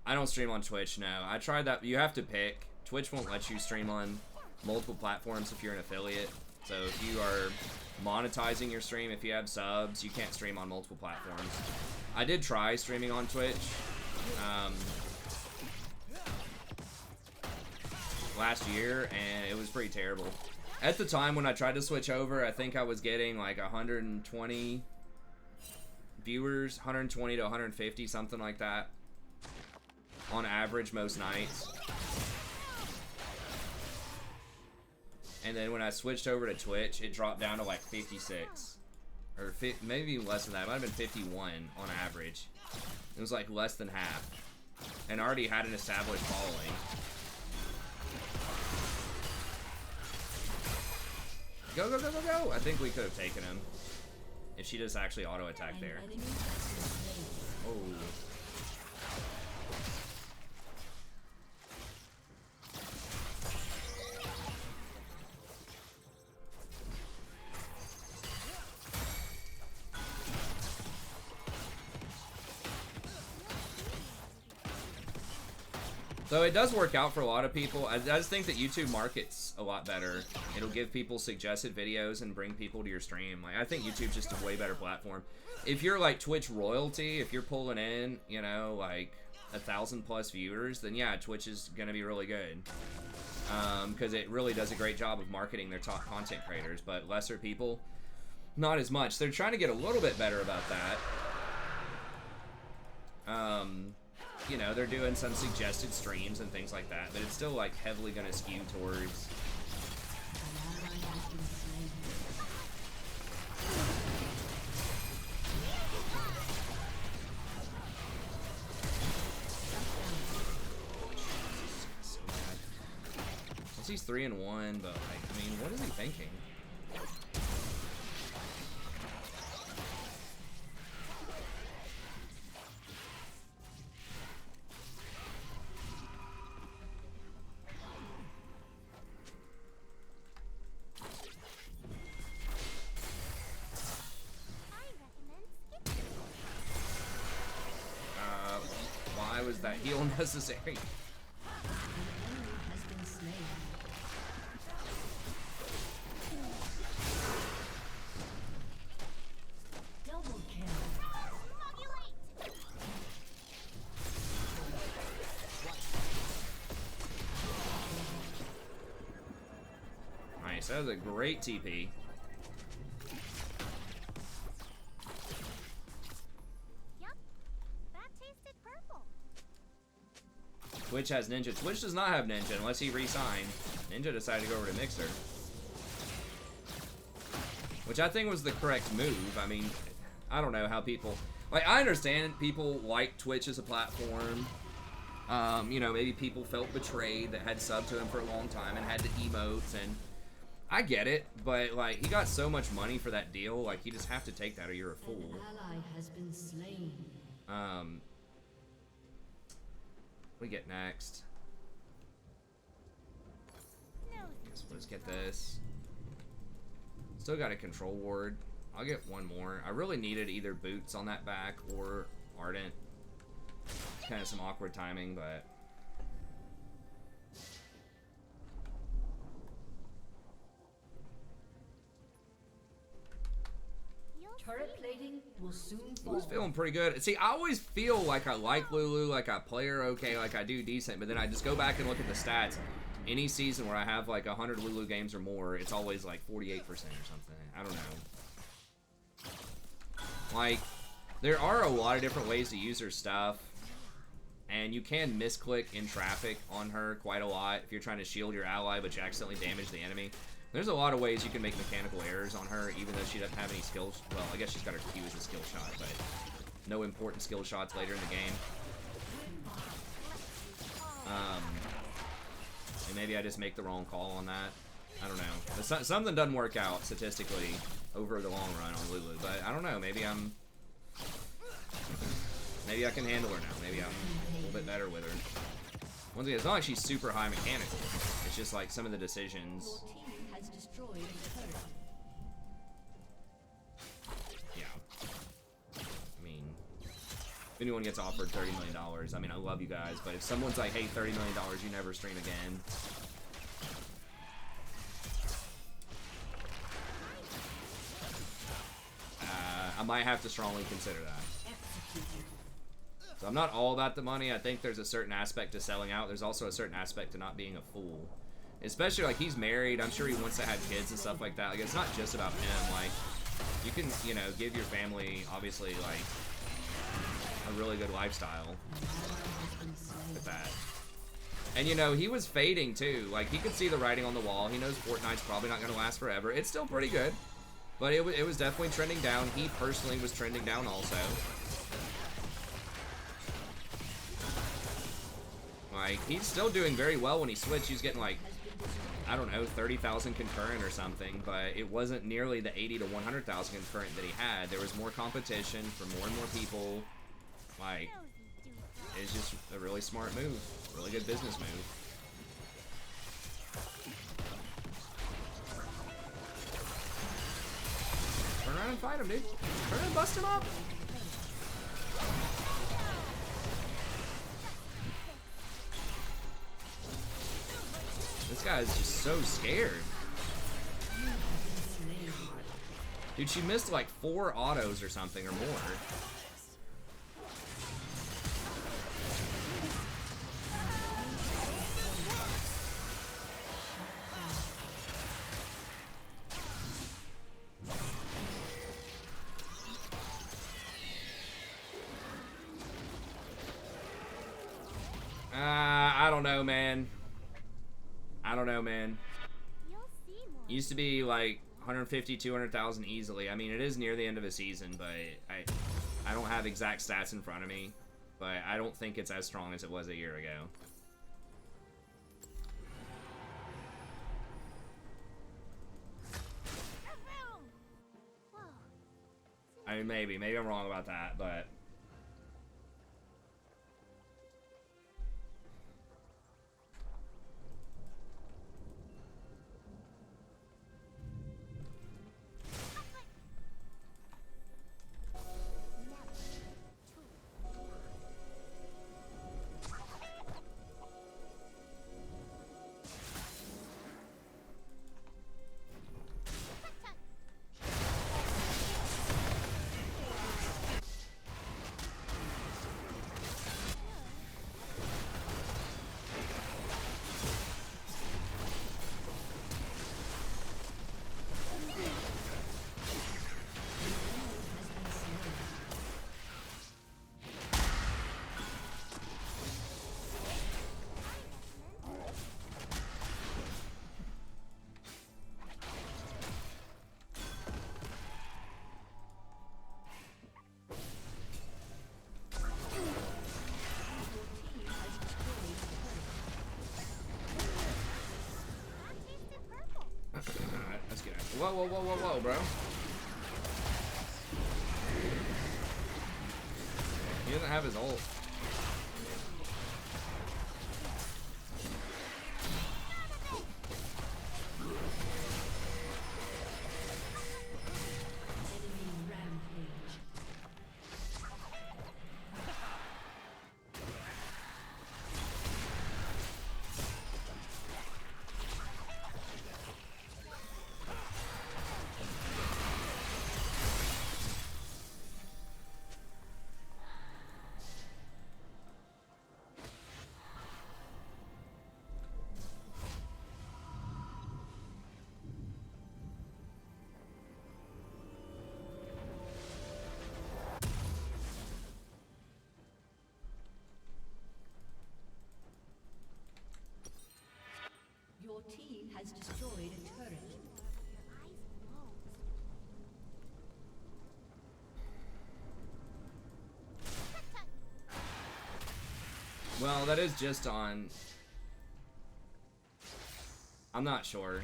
I don't stream on Twitch, no. I tried that. You have to pick. Twitch won't let you stream on multiple platforms if you're an affiliate. So if you are monetizing your stream, if you have subs, you can't stream on multiple platforms. I did try streaming on Twitch last year, and it was pretty terrible. At the time when I tried to switch over, I think I was getting like 120 viewers, 120 to 150, something like that, on average most nights. And then when I switched over to Twitch, it dropped down to like 56. Or maybe less than that. It might have been 51 on average. It was like less than half. And I already had an established following. Go, go, go, go, go! I think we could have taken him. If she just actually auto-attacked there. Oh. So it does work out for a lot of people. I just think that YouTube markets a lot better. It'll give people suggested videos and bring people to your stream. Like, I think YouTube's just a way better platform. If you're like Twitch royalty, if you're pulling in, you know, like 1,000+ viewers, then yeah, Twitch is gonna be really good. Because it really does a great job of marketing their top content creators. But lesser people, not as much. They're trying to get a little bit better about that. You know, they're doing some suggested streams and things like that, but it's still like heavily gonna skew towards so bad. He's 3-1, but like, I mean, what is he thinking? that heal necessary. An enemy has been slain. Double kill. Nice, that was a great TP. Yep, that tasted purple. Twitch has Ninja. Twitch does not have Ninja unless he re-signed. Ninja decided to go over to Mixer. Which I think was the correct move. I mean, I don't know how people... Like, I understand people like Twitch as a platform. You know, maybe people felt betrayed that had subbed to him for a long time and had the emotes, and I get it, but, like, he got so much money for that deal, like, you just have to take that or you're a fool. An ally has been slain. What do we get next? Guess we'll just get this. Still got a control ward. I'll get one more. I really needed either boots on that back or Ardent. It's kind of some awkward timing, but... Turret plating will soon fall. Lulu's feeling pretty good. See, I always feel like I like Lulu, like I play her okay, like I do decent, but then I just go back and look at the stats. Any season where I have like 100 Lulu games or more, it's always like 48% or something. I don't know. Like, there are a lot of different ways to use her stuff, and you can misclick in traffic on her quite a lot if you're trying to shield your ally but you accidentally damage the enemy. There's a lot of ways you can make mechanical errors on her, even though she doesn't have any skills. Well, I guess she's got her Q as a skill shot, but no important skill shots later in the game. And maybe I just make the wrong call on that. I don't know. But something doesn't work out statistically over the long run on Lulu, but I don't know. Maybe I can handle her now. Maybe I'm a little bit better with her. Once again, it's not like she's super high mechanical. It's just like some of the decisions. Your team has destroyed a turret. Yeah. I mean, if anyone gets offered $30 million, I mean, I love you guys, but if someone's like, hey, $30 million, you never stream again. I might have to strongly consider that. So I'm not all about the money. I think there's a certain aspect to selling out. There's also a certain aspect to not being a fool. Especially, like, he's married. I'm sure he wants to have kids and stuff like that. Like, it's not just about him. Like, you can, you know, give your family, obviously, like, a really good lifestyle with that. And, you know, he was fading, too. Like, he could see the writing on the wall. He knows Fortnite's probably not going to last forever. It's still pretty good. But it was definitely trending down. He personally was trending down also. Like, he's still doing very well when he switched. He's getting, like, I don't know, 30,000 concurrent or something, but it wasn't nearly the 80 to 100,000 concurrent that he had. There was more competition for more and more people. Like, it's just a really smart move. Really good business move. Turn around and fight him, dude. Turn around and bust him up. This guy's just so scared. Dude, she missed like 4 autos or something or more. I don't know, man. I don't know, man. Used to be like 150, 200,000 easily. I mean, it is near the end of a season, but I don't have exact stats in front of me, but I don't think it's as strong as it was a year ago. I mean, maybe I'm wrong about that, but Whoa, whoa, whoa, whoa, whoa, bro. He doesn't have his ult. Your team has destroyed a turret. Well, that is just on... I'm not sure.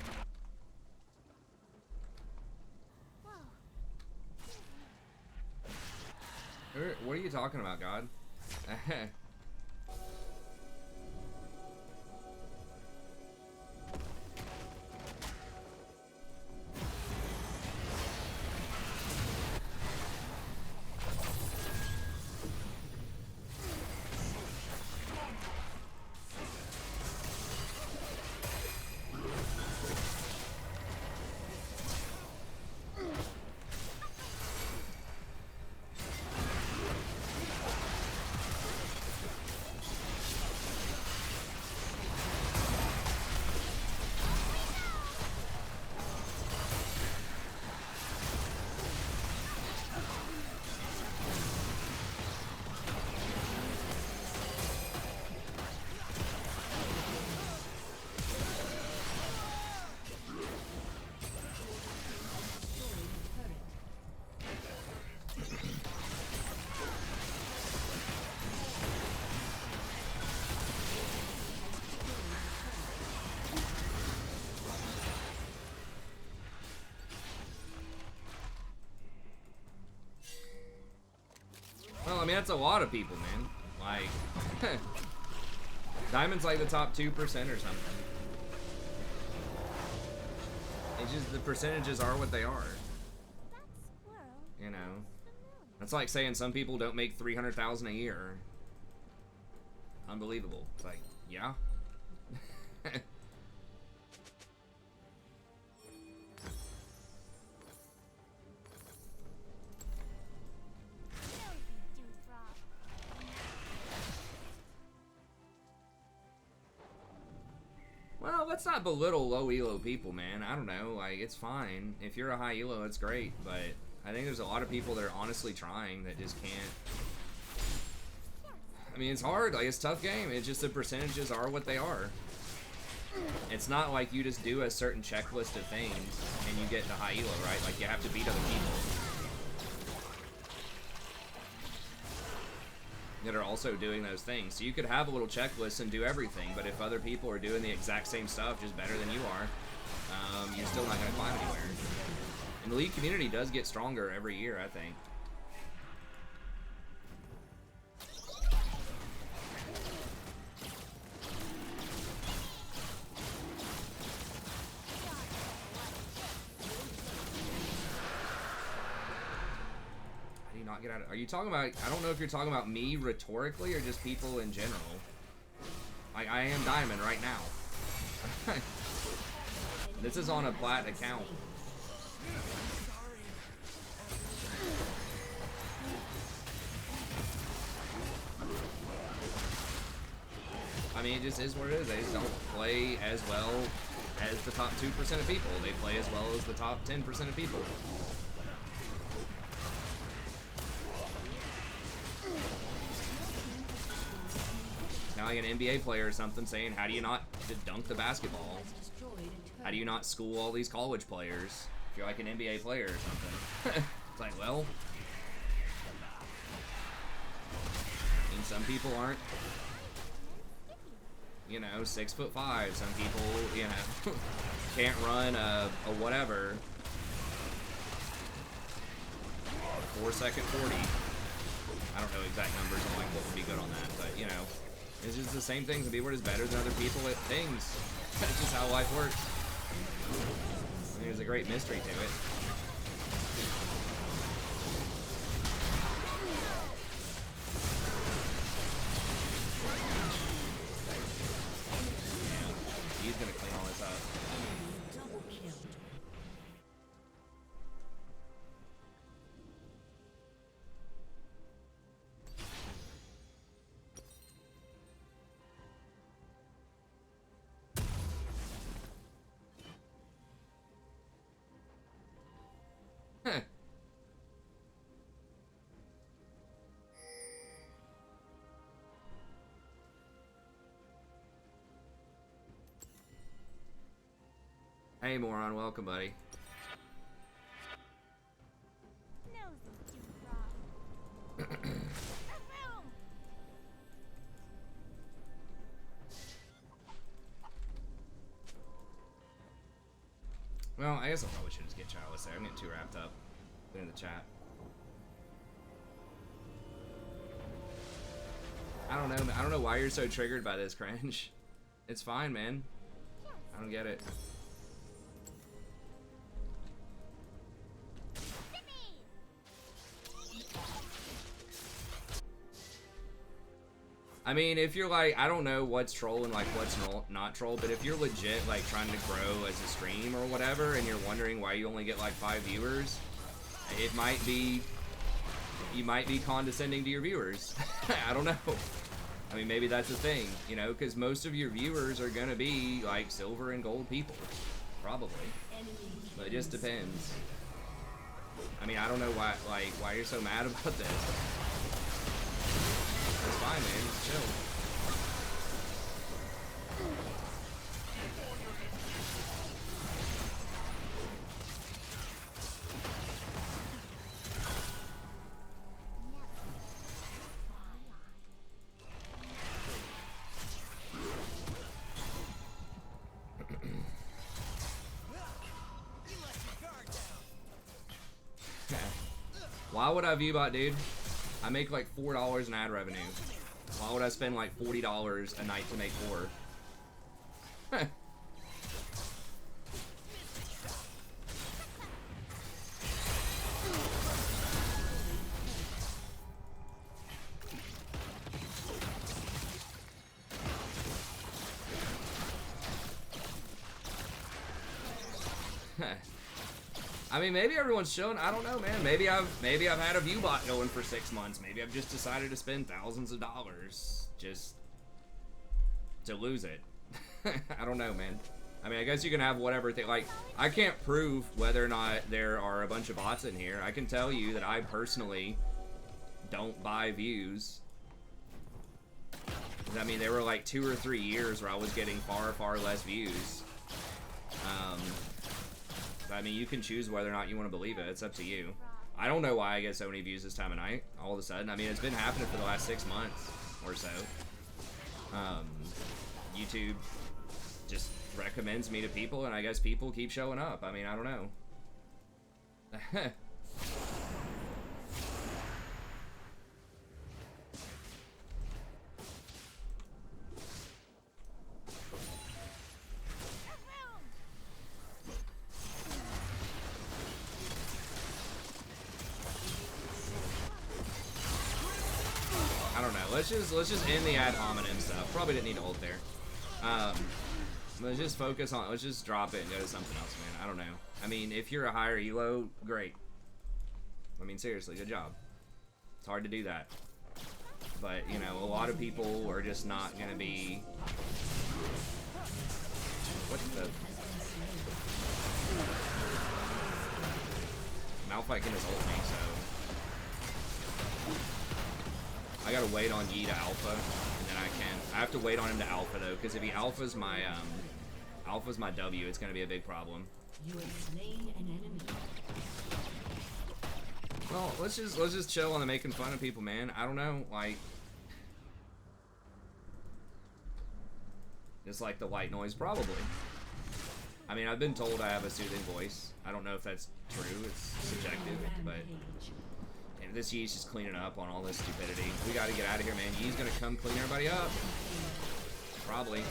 What are you talking about, God? Well, I mean, that's a lot of people, man. Like, Diamond's like the top 2% or something. It's just the percentages are what they are. You know, that's like saying some people don't make 300,000 a year. Unbelievable. It's like, yeah. Well, let's not belittle low elo people, man. I don't know, like, it's fine. If you're a high elo, it's great, but I think there's a lot of people that are honestly trying that just can't. I mean, it's hard, like, it's a tough game. It's just the percentages are what they are. It's not like you just do a certain checklist of things and you get to high elo, right? Like, you have to beat other people that are also doing those things. So you could have a little checklist and do everything, but if other people are doing the exact same stuff, just better than you are, you're still not going to climb anywhere. And the League community does get stronger every year, I think. Not get out of, are you talking about, I don't know if you're talking about me rhetorically or just people in general. Like, I am Diamond right now. This is on a plat account. I mean, it just is what it is. They just don't play as well as the top 2% of people. They play as well as the top 10% of people. Now, like an NBA player or something saying, how do you not just dunk the basketball? How do you not school all these college players if you're like an NBA player or something? It's like, well, I mean, some people aren't, you know, 6'5". Some people, you know, can't run a whatever. 4-second 40. I don't know exact numbers on like what would be good on that, but you know, it's just the same things, and people are just better than other people at things. That's just how life works. I mean, there's a great mystery to it. He's gonna clean all this up. Double kill. Huh. Hey, moron, welcome, buddy. Nosy dewdrop. Boom! Well, I guess I probably should just get childless there. I'm getting too wrapped up in the chat. I don't know. I don't know why you're so triggered by this, cringe. It's fine, man. I don't get it. I mean, if you're like, I don't know what's troll and like what's not troll, but if you're legit like trying to grow as a stream or whatever, and you're wondering why you only get like 5 viewers, it might be, you might be condescending to your viewers. I don't know. I mean, maybe that's the thing, you know, because most of your viewers are gonna be like silver and gold people, probably. But it just depends. I mean, I don't know why you're so mad about this. It's fine, man. Just chill. Why would I view-bot, dude? I make like $4 in ad revenue. Why would I spend like $40 a night to make 4? I mean, maybe everyone's showing. I don't know, man. Maybe I've had a view bot going for 6 months. Maybe I've just decided to spend thousands of dollars just to lose it. I don't know, man. I mean, I guess you can have whatever thing. Like, I can't prove whether or not there are a bunch of bots in here. I can tell you that I personally don't buy views. I mean, there were like 2 or 3 years where I was getting far, far less views. I mean, you can choose whether or not you want to believe it. It's up to you. I don't know why I get so many views this time of night, all of a sudden. I mean, it's been happening for the last 6 months or so. YouTube just recommends me to people, and I guess people keep showing up. I mean, I don't know. Let's just end the ad hominem stuff. Probably didn't need to ult there. Let's just focus on. Let's just drop it and go to something else, man. I don't know. I mean, if you're a higher elo, great. I mean, seriously, good job. It's hard to do that, but you know, a lot of people are just not gonna be. What the? Malphite can just ult me, so. I gotta wait on Yi to alpha, and then I can. I have to wait on him to alpha though, because if he alphas my W, it's gonna be a big problem. You have slain an enemy. Well, let's just chill on the making fun of people, man. I don't know, like, just like the white noise, probably. I mean, I've been told I have a soothing voice. I don't know if that's true. It's subjective, but This Yee's just cleaning up on all this stupidity. We gotta get out of here, man. Yee's gonna come clean everybody up. Probably.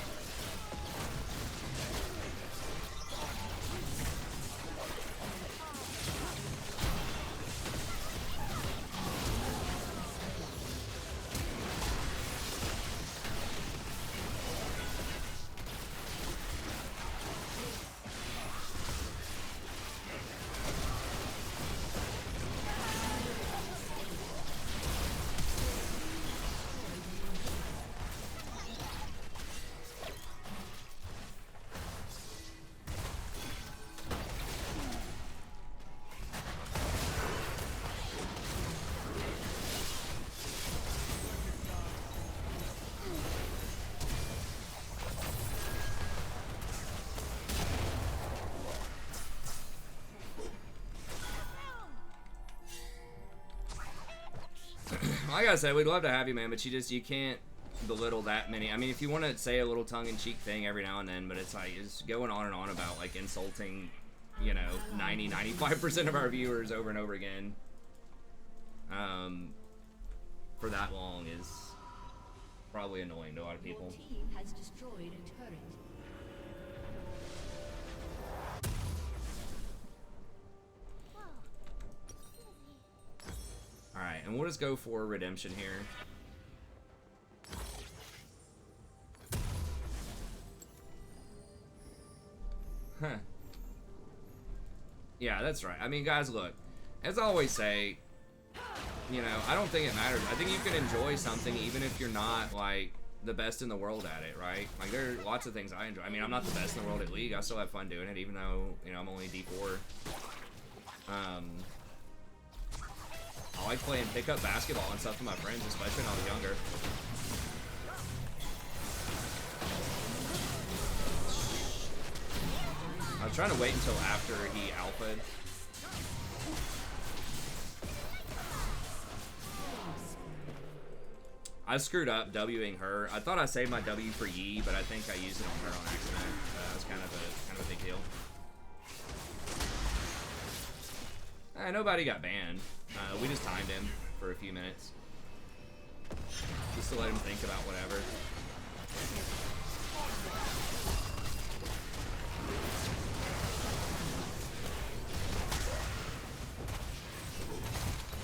Like I said, we'd love to have you, man, but you can't belittle that many. I mean, if you want to say a little tongue-in-cheek thing every now and then, but it's like, it's going on and on about, like, insulting, you know, 95% of our viewers over and over again, for that long is probably annoying to a lot of people. Your team has destroyed a turret. Alright, and we'll just go for redemption here. Huh. Yeah, that's right. I mean, guys, look. As I always say, you know, I don't think it matters. I think you can enjoy something even if you're not, like, the best in the world at it, right? Like, there are lots of things I enjoy. I mean, I'm not the best in the world at League. I still have fun doing it, even though, you know, I'm only D4. I like playing pickup basketball and stuff with my friends, especially when I was younger. I was trying to wait until after he alphaed. I screwed up Wing her. I thought I saved my W for Yi, but I think I used it on her on accident. That was kind of a big deal. Nobody got banned. We just timed him for a few minutes. Just to let him think about whatever.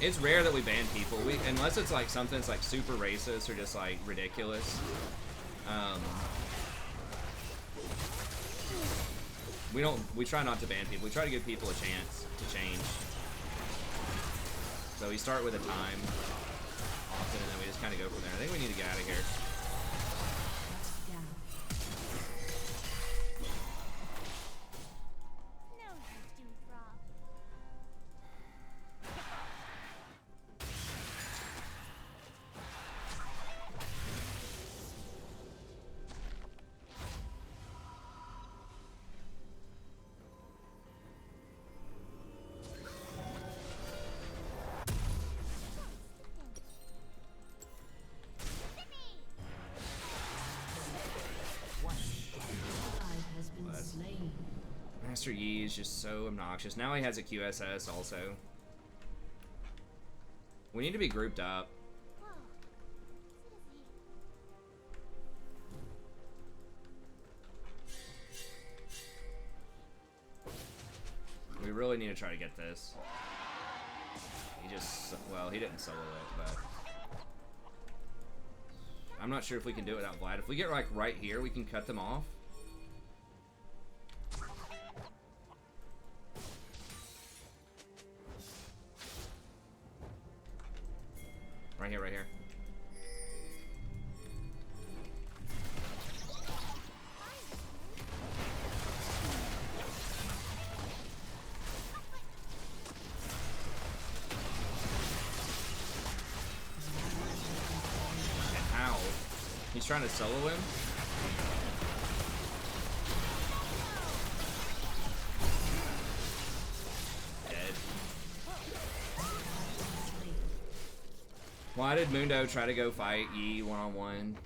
It's rare that we ban people. Unless it's like something that's like super racist or just like ridiculous. We try not to ban people. We try to give people a chance to change. So we start with a time often, and then we just kind of go from there. I think we need to get out of here. No, you do, Rob. Master Yi is just so obnoxious. Now he has a QSS also. We need to be grouped up. We really need to try to get this. He just, well, he didn't solo it, but I'm not sure if we can do it without Vlad. If we get like right here, we can cut them off. Right here, right here. And how? He's trying to solo him? Why did Mundo try to go fight Yi one-on-one?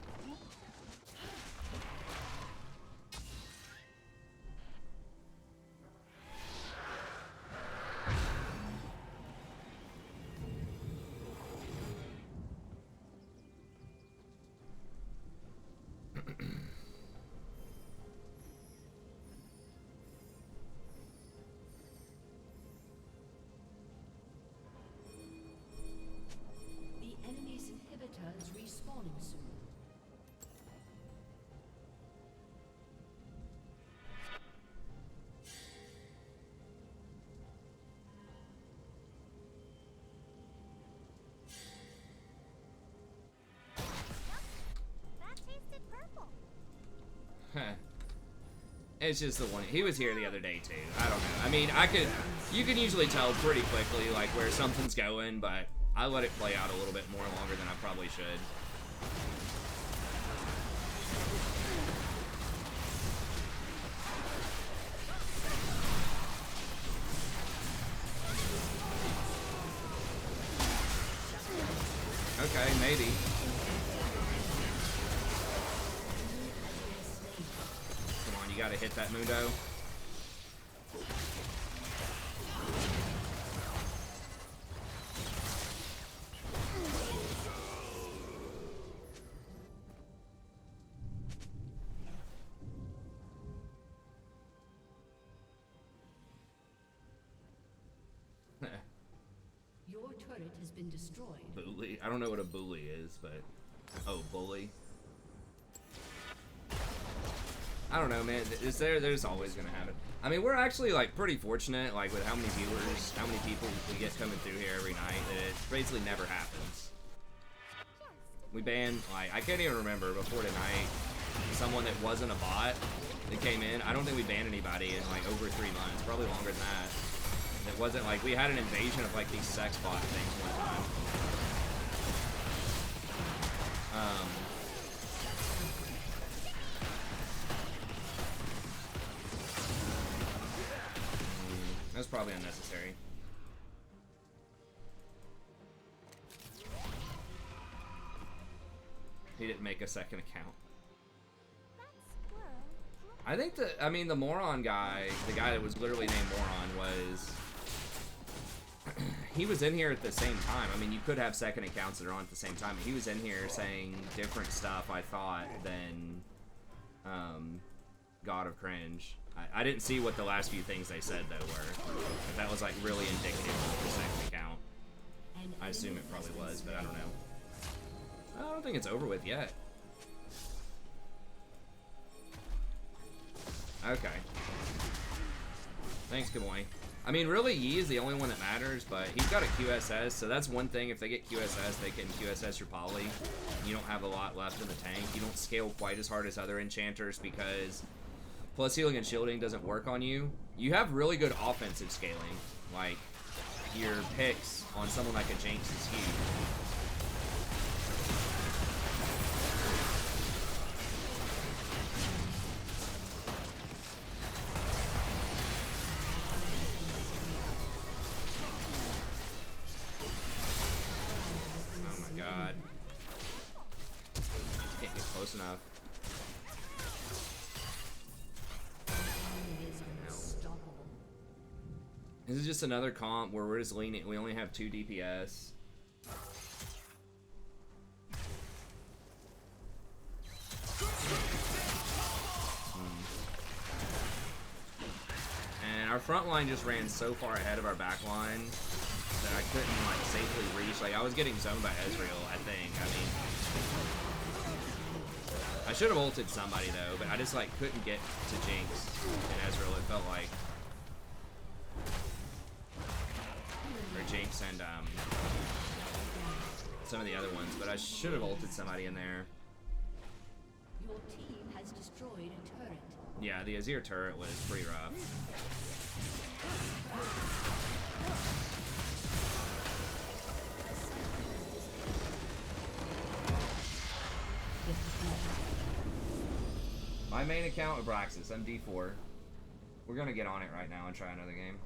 It's just the one. He was here the other day too. I don't know. I mean, you can usually tell pretty quickly like where something's going, but I let it play out a little bit more longer than I probably should. Okay, maybe. Come on, you gotta hit that Mundo. Your turret has been destroyed. Bully. I don't know what a bully is, but oh, bully. I don't know, man. There's always gonna happen. I mean, we're actually like pretty fortunate, like with how many viewers, how many people we get coming through here every night. That it basically never happens. We banned like I can't even remember before tonight someone that wasn't a bot that came in. I don't think we banned anybody in like over 3 months, probably longer than that. It wasn't like we had an invasion of like these sex bot things one time. That's probably unnecessary. He didn't make a second account. I think I mean, the moron guy, the guy that was literally named Moron was, he was in here at the same time. I mean, you could have second accounts that are on at the same time. He was in here saying different stuff, I thought, than God of Cringe. I didn't see what the last few things they said, though, were. If that was, like, really indicative of the second account. I assume it probably was, but I don't know. I don't think it's over with yet. Okay. Thanks, Kamoy. I mean, really, Yi is the only one that matters, but he's got a QSS, so that's one thing. If they get QSS, they can QSS your poly. You don't have a lot left in the tank. You don't scale quite as hard as other enchanters because plus healing and shielding doesn't work on you. You have really good offensive scaling. Like, your picks on someone like a Jinx is huge. Enough. This is just another comp where we're just leaning. We only have 2 DPS. And our front line just ran so far ahead of our back line that I couldn't like safely reach. Like I was getting zoned by Ezreal, I think. I mean, I should have ulted somebody though, but I just like couldn't get to Jinx and Ezreal. It felt like, or Jinx and some of the other ones, but I should have ulted somebody in there. Your team has destroyed a turret. Yeah, the Azir turret was pretty rough. My main account with Braxis, I'm D4. We're gonna get on it right now and try another game.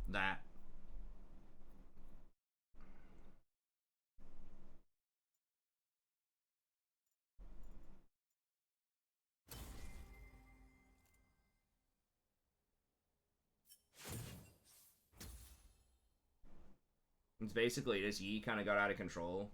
That. It's basically just Yi kind of got out of control.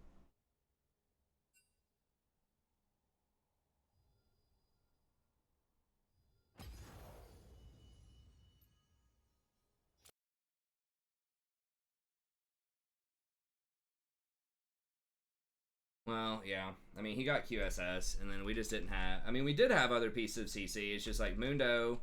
Well, yeah. I mean, he got QSS, and then we just didn't have... I mean, we did have other pieces of CC. It's just like Mundo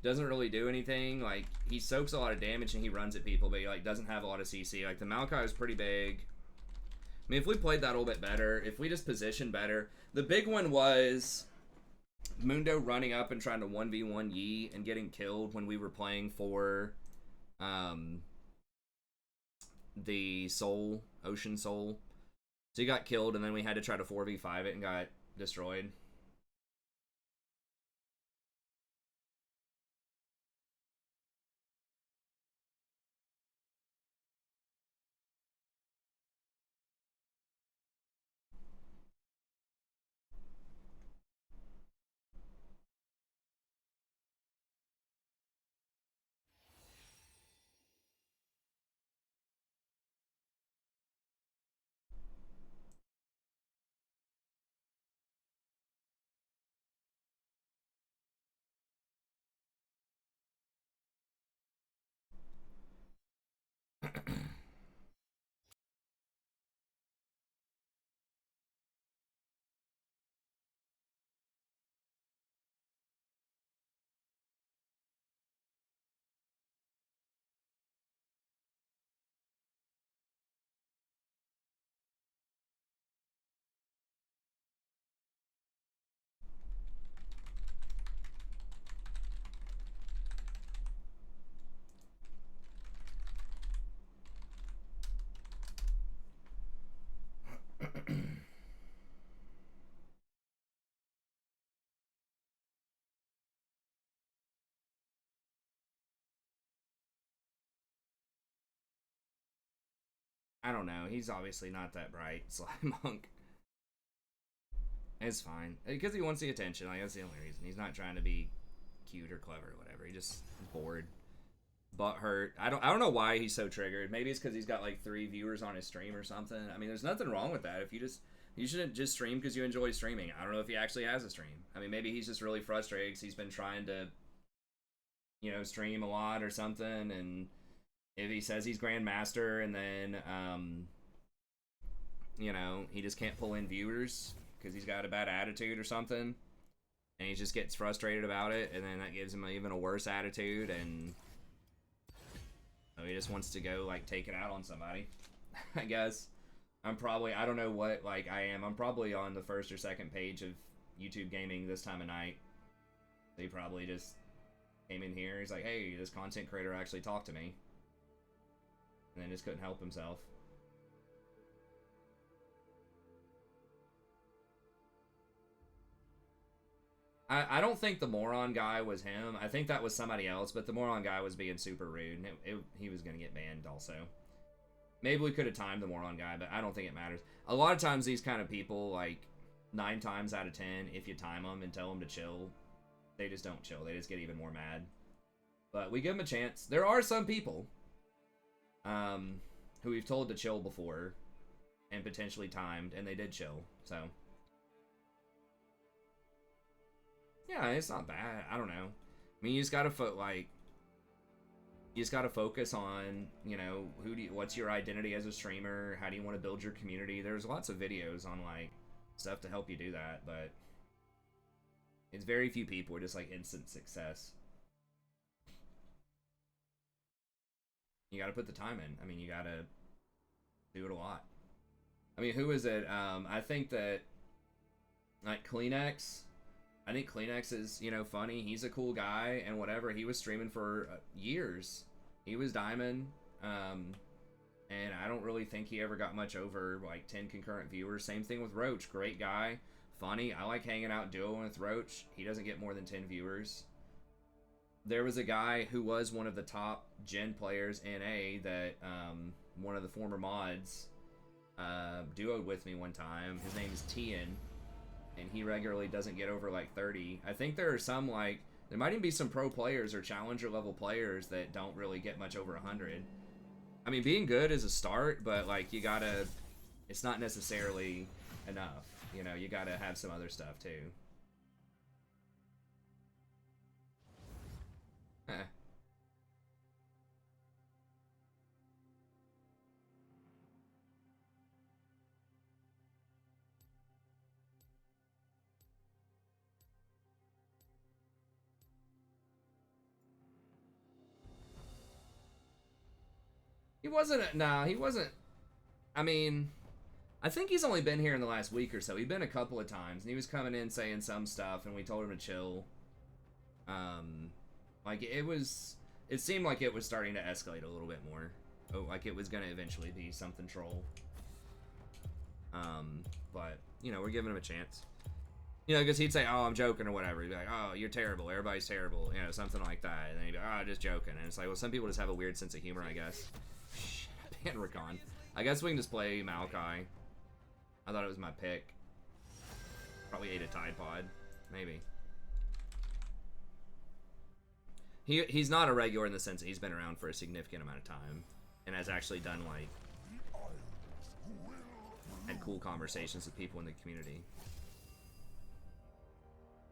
doesn't really do anything. Like, he soaks a lot of damage and he runs at people, but he, like, doesn't have a lot of CC. Like, the Maokai is pretty big. I mean, if we played that a little bit better, if we just positioned better. The big one was Mundo running up and trying to 1v1 Yi and getting killed when we were playing for the Soul, Ocean Soul. So he got killed, and then we had to try to 4v5 it and got destroyed. I don't know. He's obviously not that bright, Slime Monk. It's fine. Because he wants the attention. Like, that's the only reason. He's not trying to be cute or clever or whatever. He just is bored. Butt hurt. I don't know why he's so triggered. Maybe it's because he's got like 3 viewers on his stream or something. I mean, there's nothing wrong with that. If you shouldn't just stream because you enjoy streaming. I don't know if he actually has a stream. I mean, maybe he's just really frustrated because he's been trying to, you know, stream a lot or something. And if he says he's Grandmaster and then, you know, he just can't pull in viewers because he's got a bad attitude or something. And he just gets frustrated about it. And then that gives him even a worse attitude. And so he just wants to go, like, take it out on somebody, I guess. I don't know what, like, I am. I'm probably on the first or second page of YouTube Gaming this time of night. He probably just came in here. He's like, hey, this content creator actually talked to me. And then just couldn't help himself. I don't think the moron guy was him. I think that was somebody else, but the moron guy was being super rude. And he was going to get banned also. Maybe we could have timed the moron guy, but I don't think it matters. A lot of times these kind of people, like, 9 times out of 10, if you time them and tell them to chill, they just don't chill. They just get even more mad. But we give them a chance. There are some people who we've told to chill before and potentially timed, and they did chill, so... Yeah, it's not bad. I don't know. I mean, you just gotta you just gotta focus on, you know, what's your identity as a streamer? How do you want to build your community? There's lots of videos on, like, stuff to help you do that, but it's very few people are just, like, instant success. You gotta put the time in. I mean, you gotta do it a lot. I mean, who is it? I think that, like, Kleenex... I think Kleenex is, you know, funny. He's a cool guy and whatever. He was streaming for years. He was Diamond. And I don't really think he ever got much over, like, 10 concurrent viewers. Same thing with Roach. Great guy. Funny. I like hanging out duoing with Roach. He doesn't get more than 10 viewers. There was a guy who was one of the top gen players in A that one of the former mods duoed with me one time. His name is Tian. And he regularly doesn't get over, like, 30. I think there are some, like... There might even be some pro players or challenger level players that don't really get much over 100. I mean, being good is a start, but, like, you gotta... It's not necessarily enough. You know, you gotta have some other stuff, too. Eh. He wasn't. No, he wasn't. I mean, I think he's only been here in the last week or so. He'd been a couple of times, and he was coming in saying some stuff, and we told him to chill. Like it was. It seemed like it was starting to escalate a little bit more. Oh, like it was gonna eventually be something troll. But you know, we're giving him a chance. You know, because he'd say, "Oh, I'm joking" or whatever. He'd be like, "Oh, you're terrible. Everybody's terrible." You know, something like that. And then he'd be like, "Oh, just joking." And it's like, well, some people just have a weird sense of humor, I guess. Shit, I banned Rakan. I guess we can just play Maokai. I thought it was my pick. Probably ate a Tide Pod. Maybe. He's not a regular in the sense that he's been around for a significant amount of time. And has actually done, like, had cool conversations with people in the community.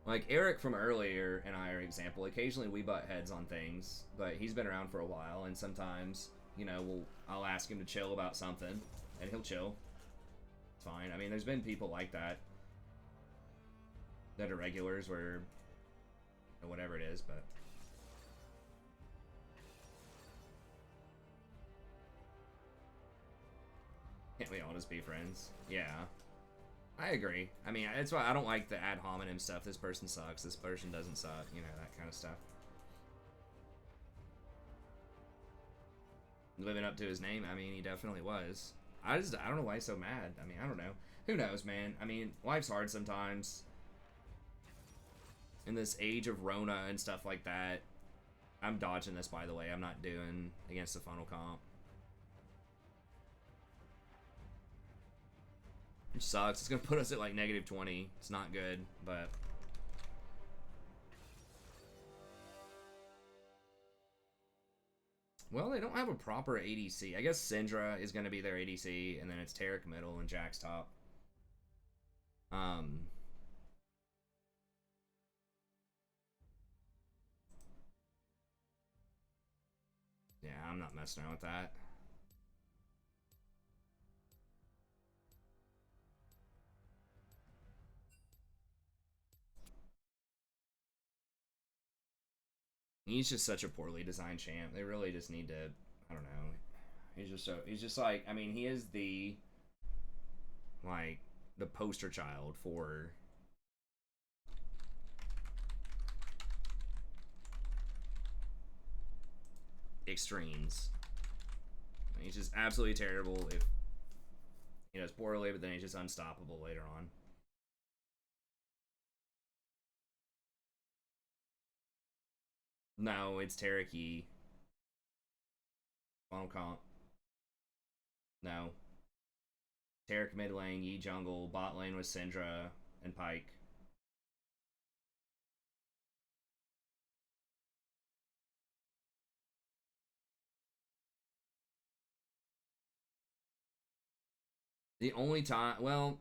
Like, Eric from earlier and I are an example. Occasionally we butt heads on things, but he's been around for a while, and sometimes, you know, I'll ask him to chill about something, and he'll chill. It's fine. I mean, there's been people like that that are regulars where, or whatever it is, but... Can't we all just be friends? Yeah. I agree. I mean, that's why I don't like the ad hominem stuff. This person sucks. This person doesn't suck. You know, that kind of stuff. Living up to his name. I mean, he definitely was. I don't know why he's so mad. I mean, I don't know. Who knows, man? I mean, life's hard sometimes. In this age of Rona and stuff like that. I'm dodging this, by the way. I'm not doing against the funnel comp. Which sucks. It's going to put us at like -20. It's not good, but... Well, they don't have a proper ADC. I guess Syndra is going to be their ADC, and then it's Taric middle and Jax top. Yeah, I'm not messing around with that. He's just such a poorly designed champ. They really just need to, I don't know. He's just like, I mean, he is the, like, the poster child for extremes. He's just absolutely terrible if he does poorly, but then he's just unstoppable later on. No, it's Taric Yi. Funnel comp. No. Taric mid lane, Yi jungle, bot lane with Syndra and Pyke. The only time, well,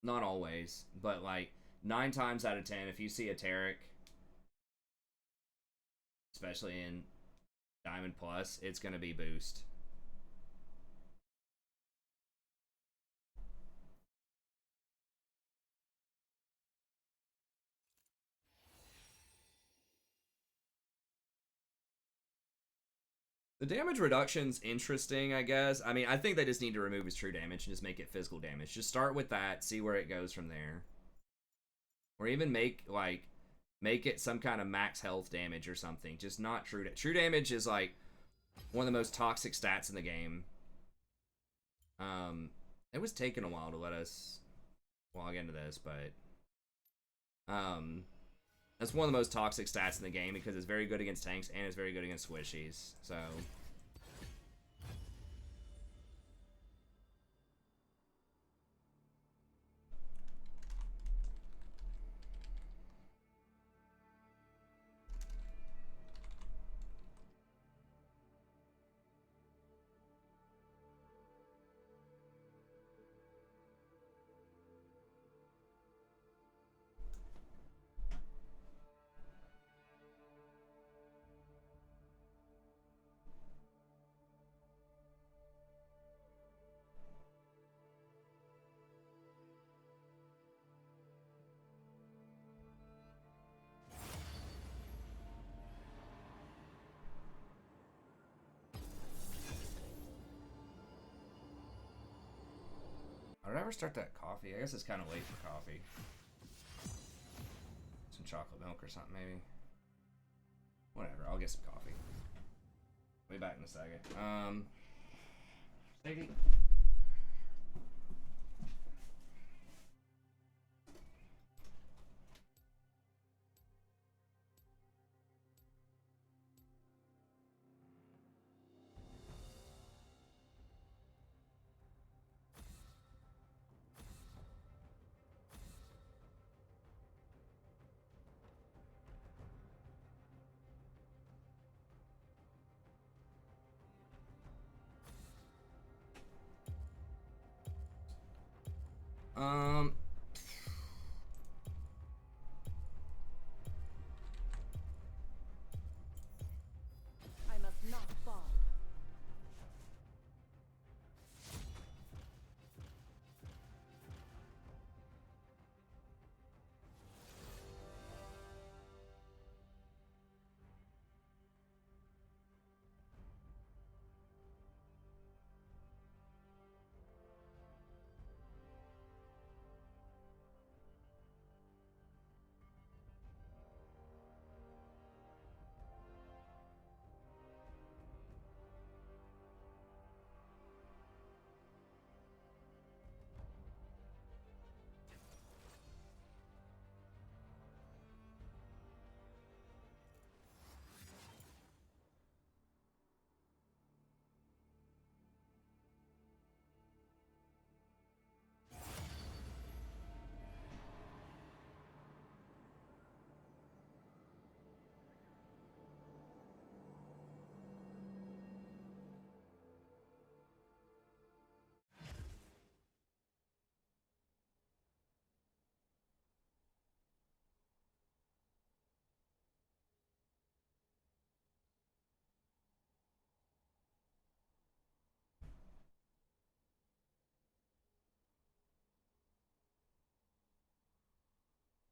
not always, but like 9 times out of 10, if you see a Taric, especially in Diamond Plus, it's going to be boost. The damage reduction's interesting, I guess. I mean, I think they just need to remove his true damage and just make it physical damage. Just start with that, see where it goes from there. Or even make it some kind of max health damage or something. Just not true damage. True damage is like one of the most toxic stats in the game. It was taking a while to let us log into this, but that's one of the most toxic stats in the game because it's very good against tanks and it's very good against squishies. So Did I ever start that coffee? I guess it's kind of late for coffee. Some chocolate milk or something, maybe. Whatever, I'll get some coffee. Be back in a second. Maybe. I must not fall.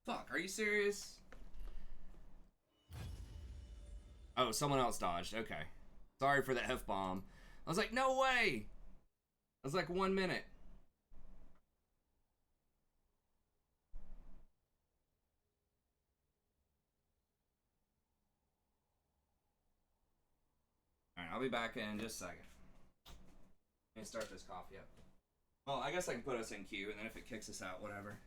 Fuck, are you serious? Oh, someone else dodged. Okay. Sorry for the F-bomb. I was like, no way! I was like 1 minute. Alright, I'll be back in just a second. Let me start this coffee up. Well, I guess I can put us in queue, and then if it kicks us out, whatever.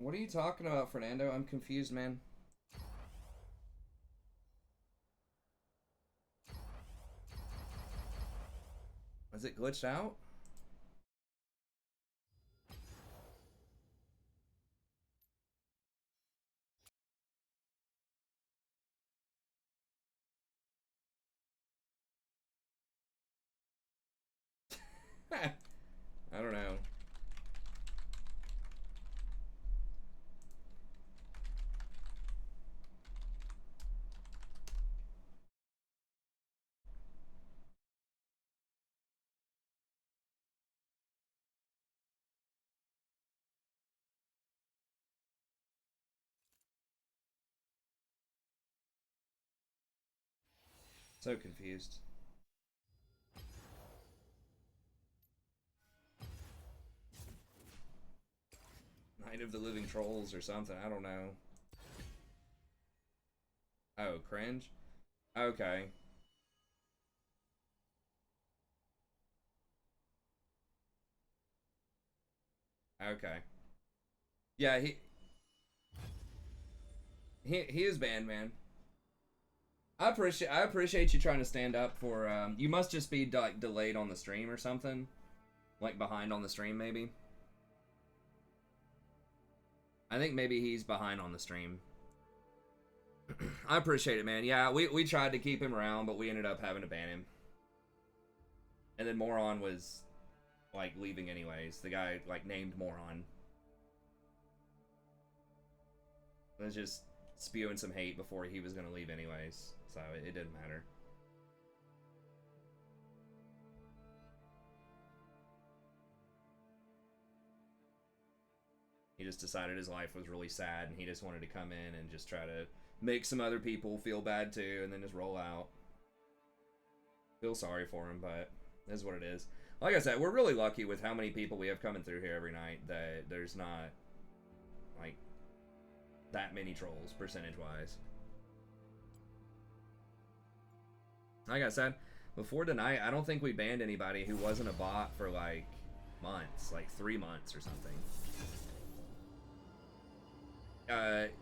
What are you talking about, Fernando? I'm confused, man. Is it glitched out? I don't know. So confused. Night of the Living Trolls or something. I don't know. Oh, cringe? Okay. Okay. Yeah, he is banned, man. I appreciate you trying to stand up for. You must just be like delayed on the stream or something, like behind on the stream maybe. I think maybe he's behind on the stream. I appreciate it, man. Yeah, we tried to keep him around, but we ended up having to ban him. And then Moron was like leaving anyways. The guy like named Moron was just spewing some hate before he was gonna leave anyways, so it didn't matter. He just decided his life was really sad and he just wanted to come in and just try to make some other people feel bad too and then just roll out. Feel sorry for him, but this is what it is. Like I said, we're really lucky with how many people we have coming through here every night that there's not like that many trolls percentage-wise. Like I said, before tonight, I don't think we banned anybody who wasn't a bot for like months, like 3 months or something.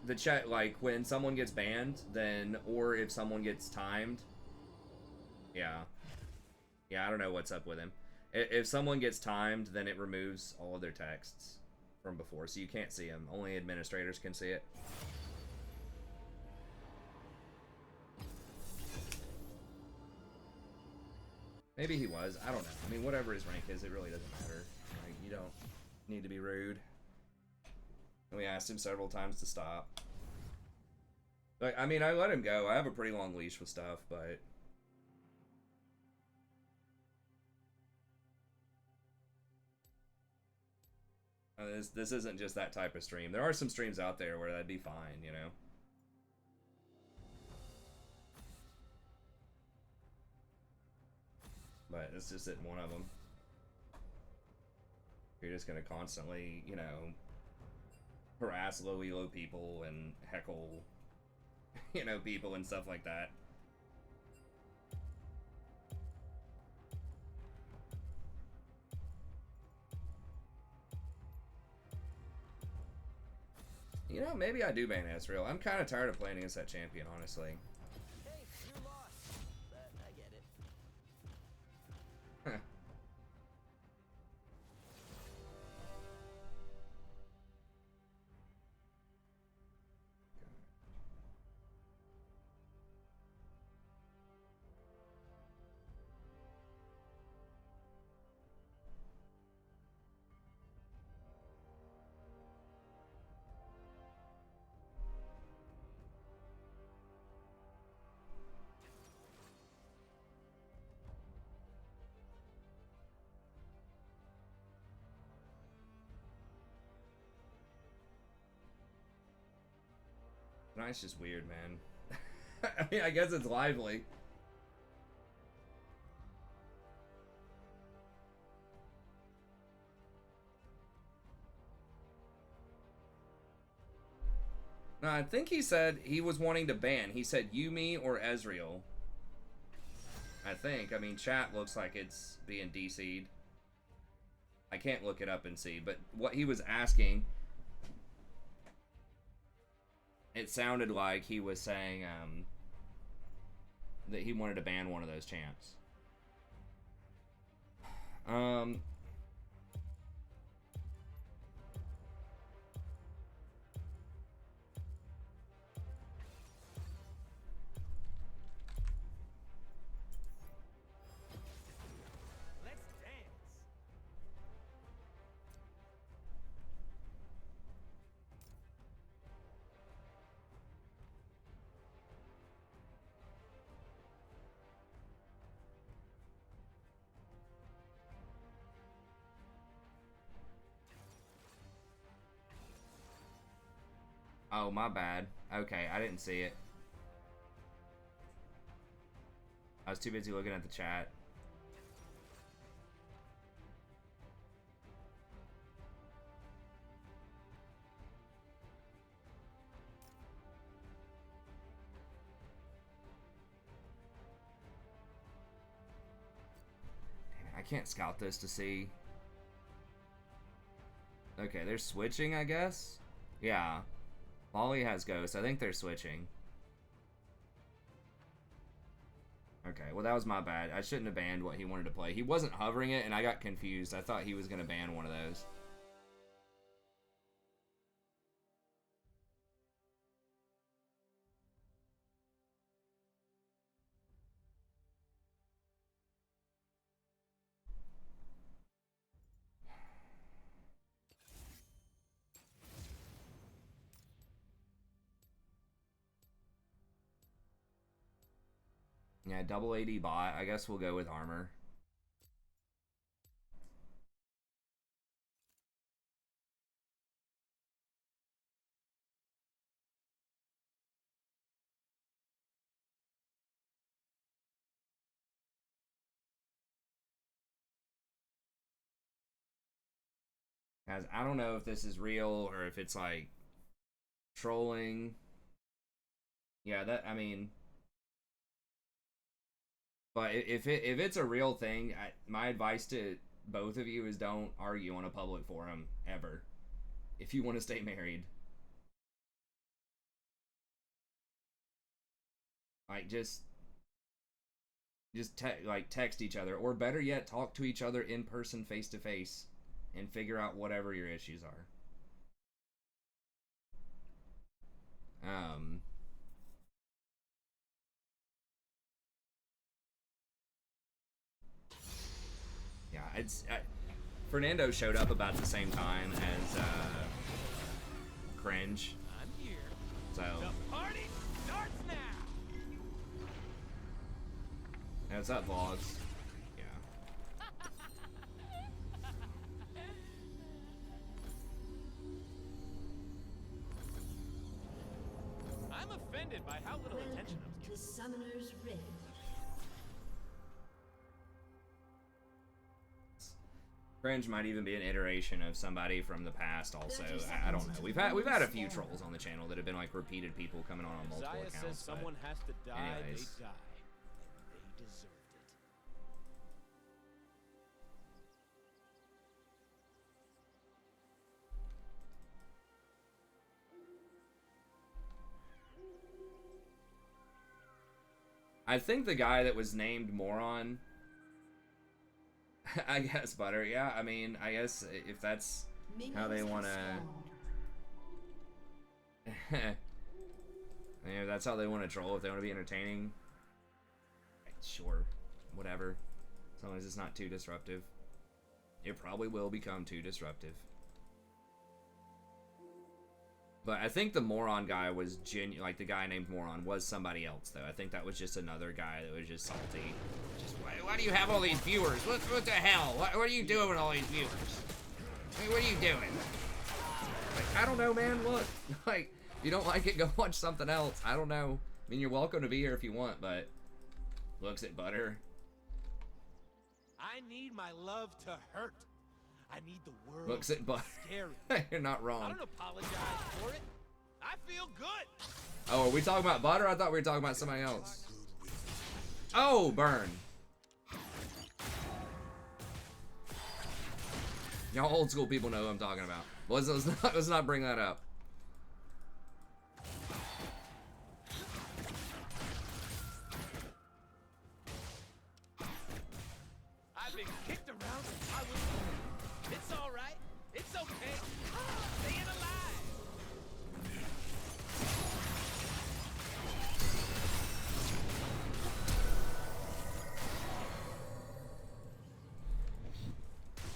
The chat, like when someone gets banned, then, or if someone gets timed, yeah, I don't know what's up with him. If someone gets timed, then it removes all of their texts from before, so you can't see them. Only administrators can see it. Maybe he was. I don't know. I mean, whatever his rank is, it really doesn't matter. Like, you don't need to be rude. And we asked him several times to stop. Like, I mean, I let him go. I have a pretty long leash with stuff, but this isn't just that type of stream. There are some streams out there where that'd be fine, you know? But this just isn't one of them. You're just gonna constantly, you know, harass low elo people and heckle, you know, people and stuff like that. You know, maybe I do ban Ezreal. I'm kind of tired of playing against that champion, honestly. Hey, you're lost, but I get it. Tonight's just weird, man. I mean, I guess it's lively. No, I think he said he was wanting to ban. He said Yumi or Ezreal. I think. I mean, chat looks like it's being DC'd. I can't look it up and see, but what he was asking, it sounded like he was saying that he wanted to ban one of those champs. Let's dance. Oh, my bad. Okay, I didn't see it. I was too busy looking at the chat. Damn it, I can't scout this to see. Okay, they're switching, I guess. Yeah. Molly has Ghost. I think they're switching. Okay, well that was my bad. I shouldn't have banned what he wanted to play. He wasn't hovering it, and I got confused. I thought he was going to ban one of those. Yeah, double AD bot. I guess we'll go with armor. Guys, I don't know if this is real or if it's like trolling. Yeah, that, I mean, but if it's a real thing, my advice to both of you is don't argue on a public forum ever if you want to stay married. Like just text each other, or better yet, talk to each other in person, face to face, and figure out whatever your issues are. Yeah, Fernando showed up about the same time as Cringe. I'm here. So The party starts now. yeah, what's up, vlogs? Yeah. I'm offended by how little attention Welcome I'm to getting. Summoner's Rift. Cringe might even be an iteration of somebody from the past. Also, I don't know. We've had a few trolls on the channel that have been like repeated people coming on multiple Isaiah accounts. says someone has to die. anyways. They die. And they deserved it. I think the guy that was named Moron. I guess Butter. Yeah, I mean, I guess if that's how they want to. I mean, if that's how they want to troll, if they want to be entertaining, sure, whatever. As long as it's not too disruptive. It probably will become too disruptive. But I think the Moron guy was like the guy named Moron was somebody else, though. I think that was just another guy that was just salty. Just, why do you have all these viewers? What the hell? What are you doing with all these viewers? Hey, what are you doing? Like, I don't know, man. Look, like, if you don't like it, go watch something else. I don't know. I mean, you're welcome to be here if you want, but looks at Butter. I need my love to hurt. I need the world Looks at Butter. scary. You're not I wrong. don't apologize for it. I feel good. Oh, are we talking about Butter? I thought we were talking about somebody else. Oh, burn. Y'all old school people know who I'm talking about. Let's not bring that up. I've been kicked around since I was born. It's all right. It's okay. Staying alive.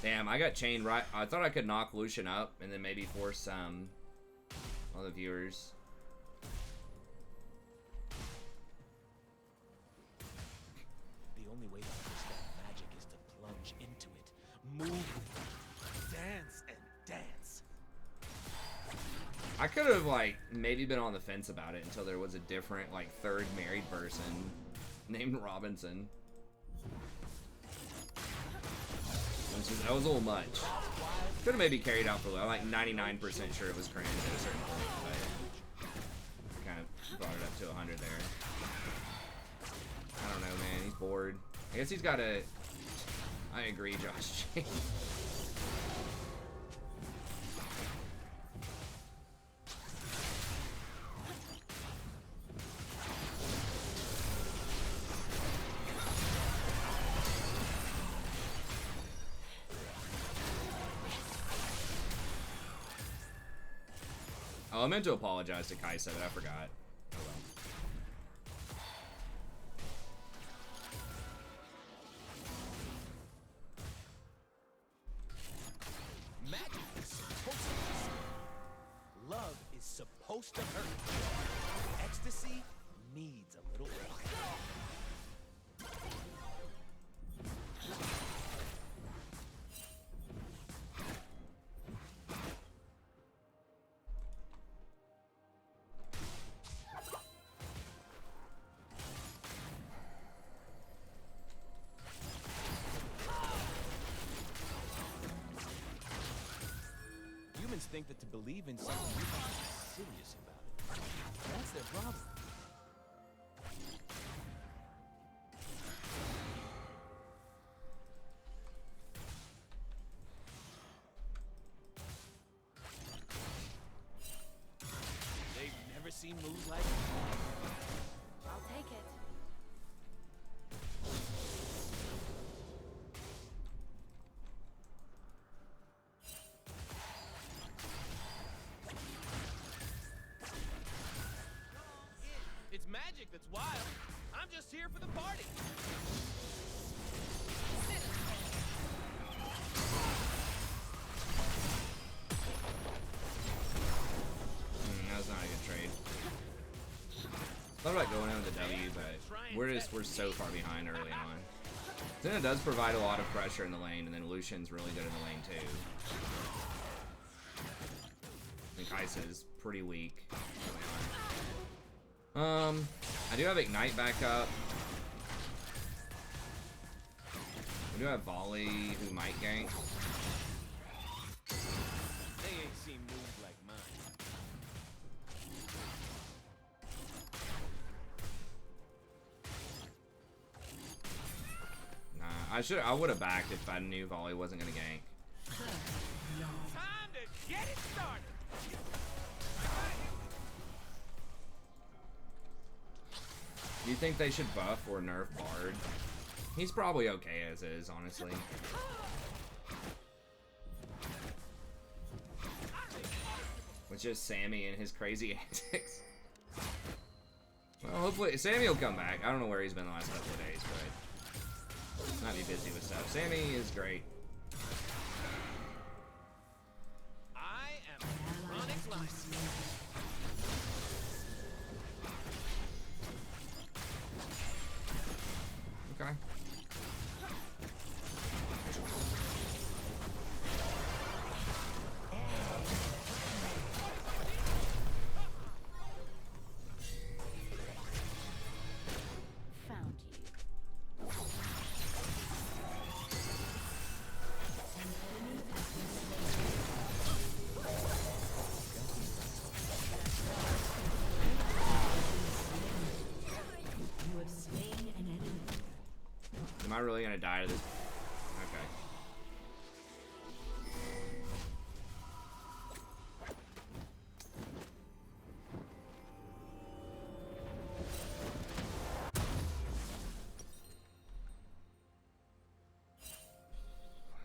Damn, I got chained right. I thought I could knock Lucian up and then maybe force all the viewers. The only way to understand magic is to plunge into it. Move with it. Dance and dance. I could have like maybe been on the fence about it until there was a different like third married person named Robinson. That was a little much. Could have maybe carried out for a little. I'm like 99% sure it was cringe at a certain point, but kind of brought it up to 100 there. I don't know, man. He's bored. I guess he's got a. I agree, Josh. Oh, I meant to apologize to Kaisa, but I forgot. Oh well. Magic is supposed to be. Love is supposed to hurt. Ecstasy needs a little help. Humans think that to believe in something, you have to be serious about it. That's their problem. They've never seen moves like it. I'll take it. It's magic that's wild. I'm just here for the party. That was not a good trade. Thought about going in with the W, but we're so far behind early on. Senna does provide a lot of pressure in the lane, and then Lucian's really good in the lane too. I think Kaisa is pretty weak early on. I do have Ignite back up. We do have Volley, who might gank. They ain't seen moves like mine. Nah, I would have backed if I knew Volley wasn't gonna gank. Time to get it started. Do you think they should buff or nerf Bard? He's probably okay as is, honestly. With just Sammy and his crazy antics. Well, hopefully Sammy will come back. I don't know where he's been the last couple of days, but might be busy with stuff. Sammy is great. I am chronic life. Okay. Found you. You have slain an enemy. Am I really gonna die to this? Okay.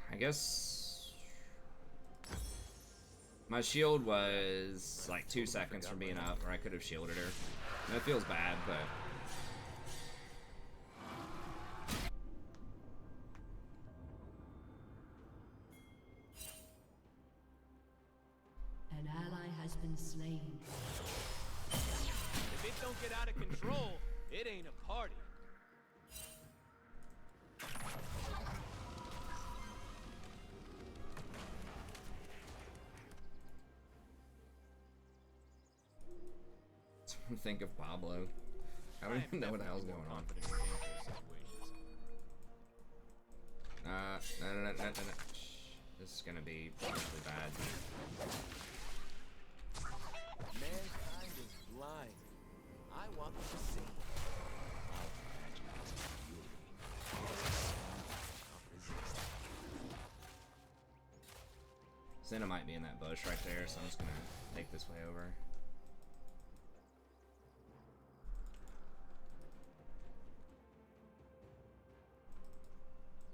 I guess my shield was like 2 seconds from being up, or I could have shielded her. That feels bad, but An ally has been slain. If it don't get out of control, it ain't a party. think of Pablo. I don't even know what the hell's going on. No. This is gonna be really bad. Mankind is blind. I want them to see. Our magic is beauty. Can't resist. Senna might be in that bush right there, so I'm just gonna take this way over.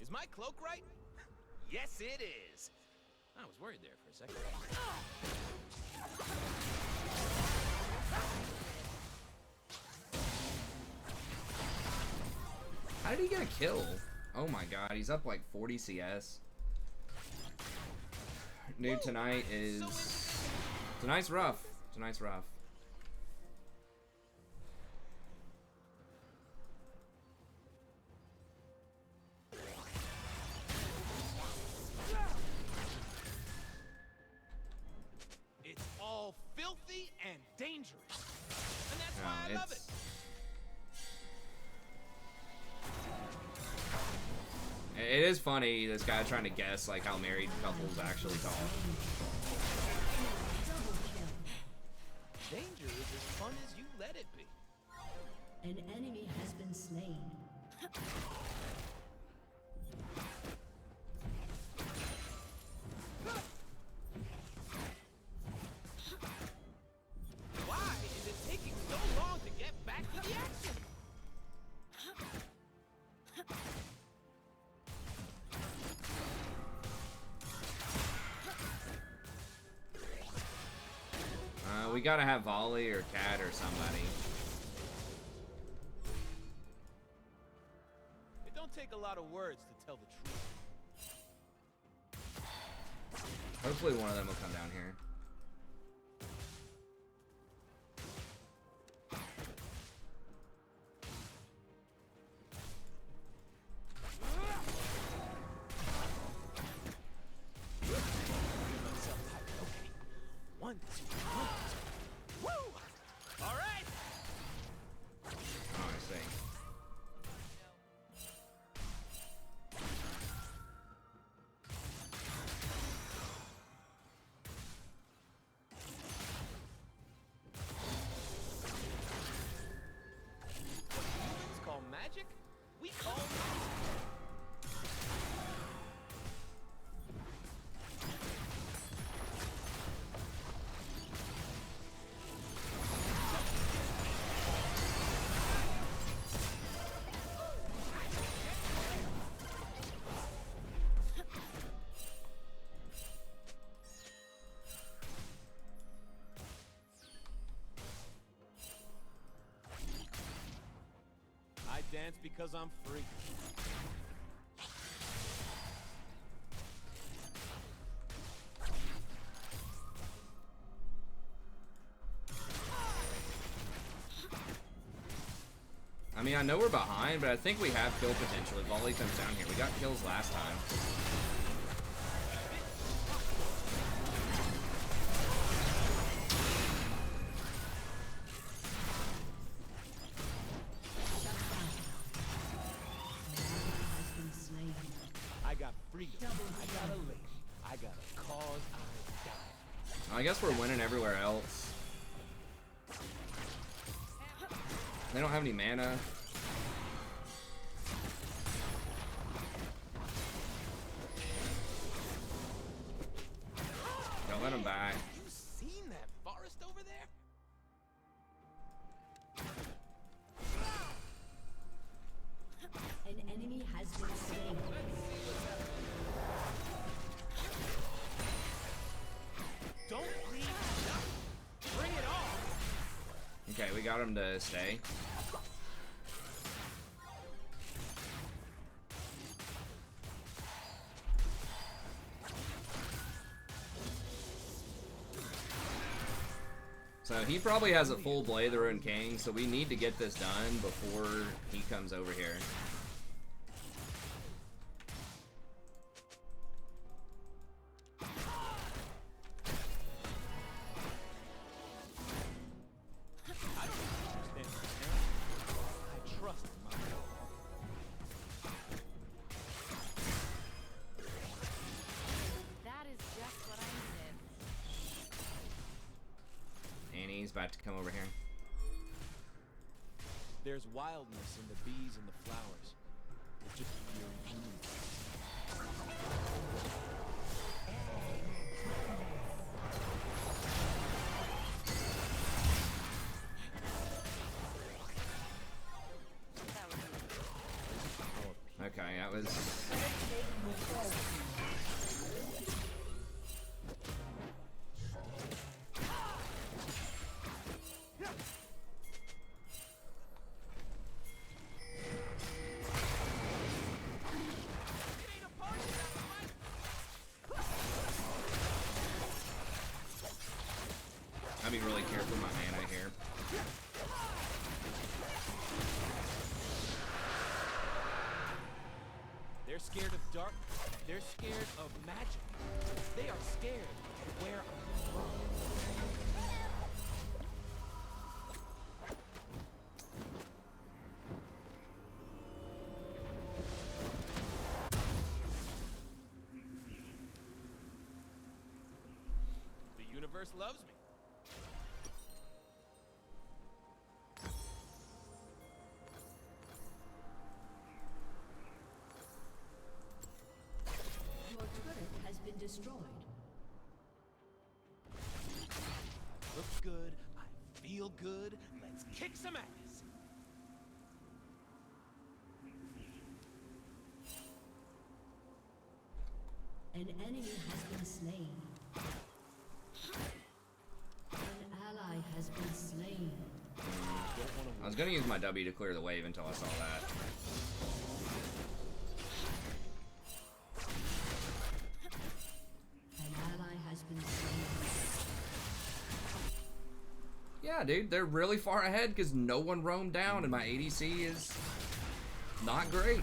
Is my cloak right? Yes, it is. I was worried there for a second. How did he get a kill? Oh my god, he's up like 40 CS. Dude, tonight's rough. Tonight's rough. It's all filthy and dangerous. And that's why I love it. It is funny, this guy trying to guess like how married couples actually talk. Danger is as fun as you let it be. An enemy has been slain. Why is it taking so long to get back to the action? We gotta have Volley or Cat or somebody. It don't take a lot of words to tell the truth. Hopefully one of them will come down here. One, two, one, two. Woo! All right. Oh, I see. What humans call magic, we call music. I dance because I'm free. I mean, I know we're behind, but I think we have kill potential if Volley comes down here. We got kills last time. I got freedom. I got a lady. I got a cause I die. I guess we're winning everywhere else. They don't have any mana. Don't let them back. You seen that forest over there? An enemy has been slain. Don't leave nothing. Bring it on. Okay, we got him to stay. So he probably has a full Blade of the Ruined King, so we need to get this done before he comes over here. I don't understand this, man. I trust my dog. That is just what I needed. Annie's about to come over here. There's wildness in the bees and the flowers. It's just pure human. Okay, that was... scared of magic. They are scared of where I'm from. The universe loves me. Your turret has been destroyed. Look good, I feel good. Let's kick some ass. An enemy has been slain. An ally has been slain. I was gonna use my W to clear the wave until I saw that. An ally has been slain. Yeah, dude, they're really far ahead because no one roamed down and my ADC is not great.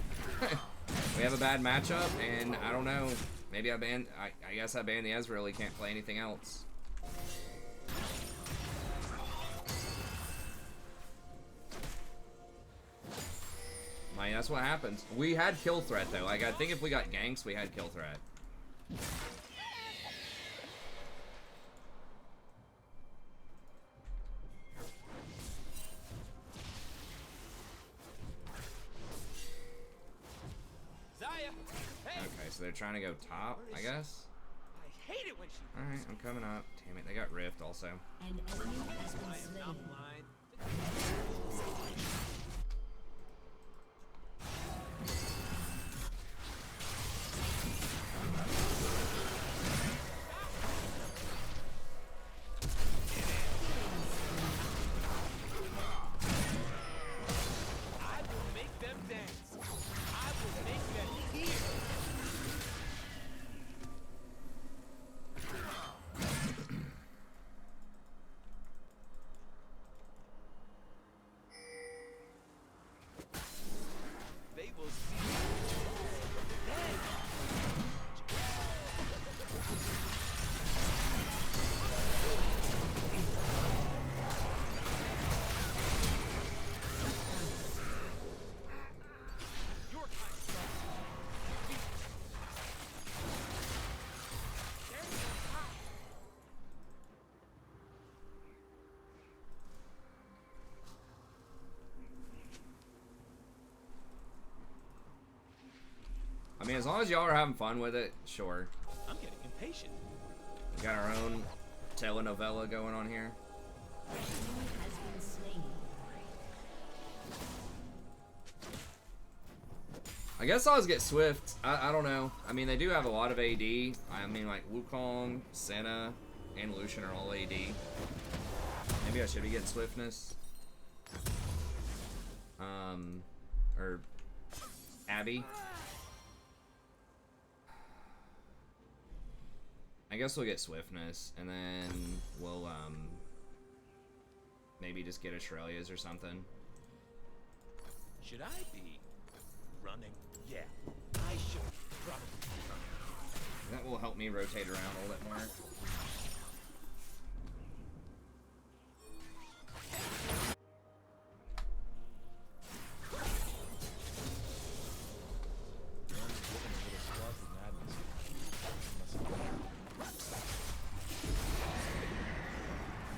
We have a bad matchup and I don't know. Maybe I guess I banned the Ezreal. He can't play anything else. I mean, that's what happens. We had kill threat though. Like I think if we got ganks, we had kill threat. Zaya, hey! Okay, so they're trying to go top, I guess. I hate it when she. All right, I'm coming up. Damn it, they got Rift also. An enemy has been I am slain. not blind. I will make them dance. I will make them hear. They will see. Your kind of stuff. There's no time. I mean, as long as y'all are having fun with it, sure. I'm getting impatient. We got our own telenovela going on here. An enemy has been slain. I guess I'll just get Swift. I don't know. I mean, they do have a lot of AD. I mean, like Wukong, Senna, and Lucian are all AD. Maybe I should be getting Swiftness. Or Abby. I guess we'll get Swiftness, and then we'll, maybe just get Australia's or something. Should I be running? Yeah, I should probably be running. That will help me rotate around a little bit more.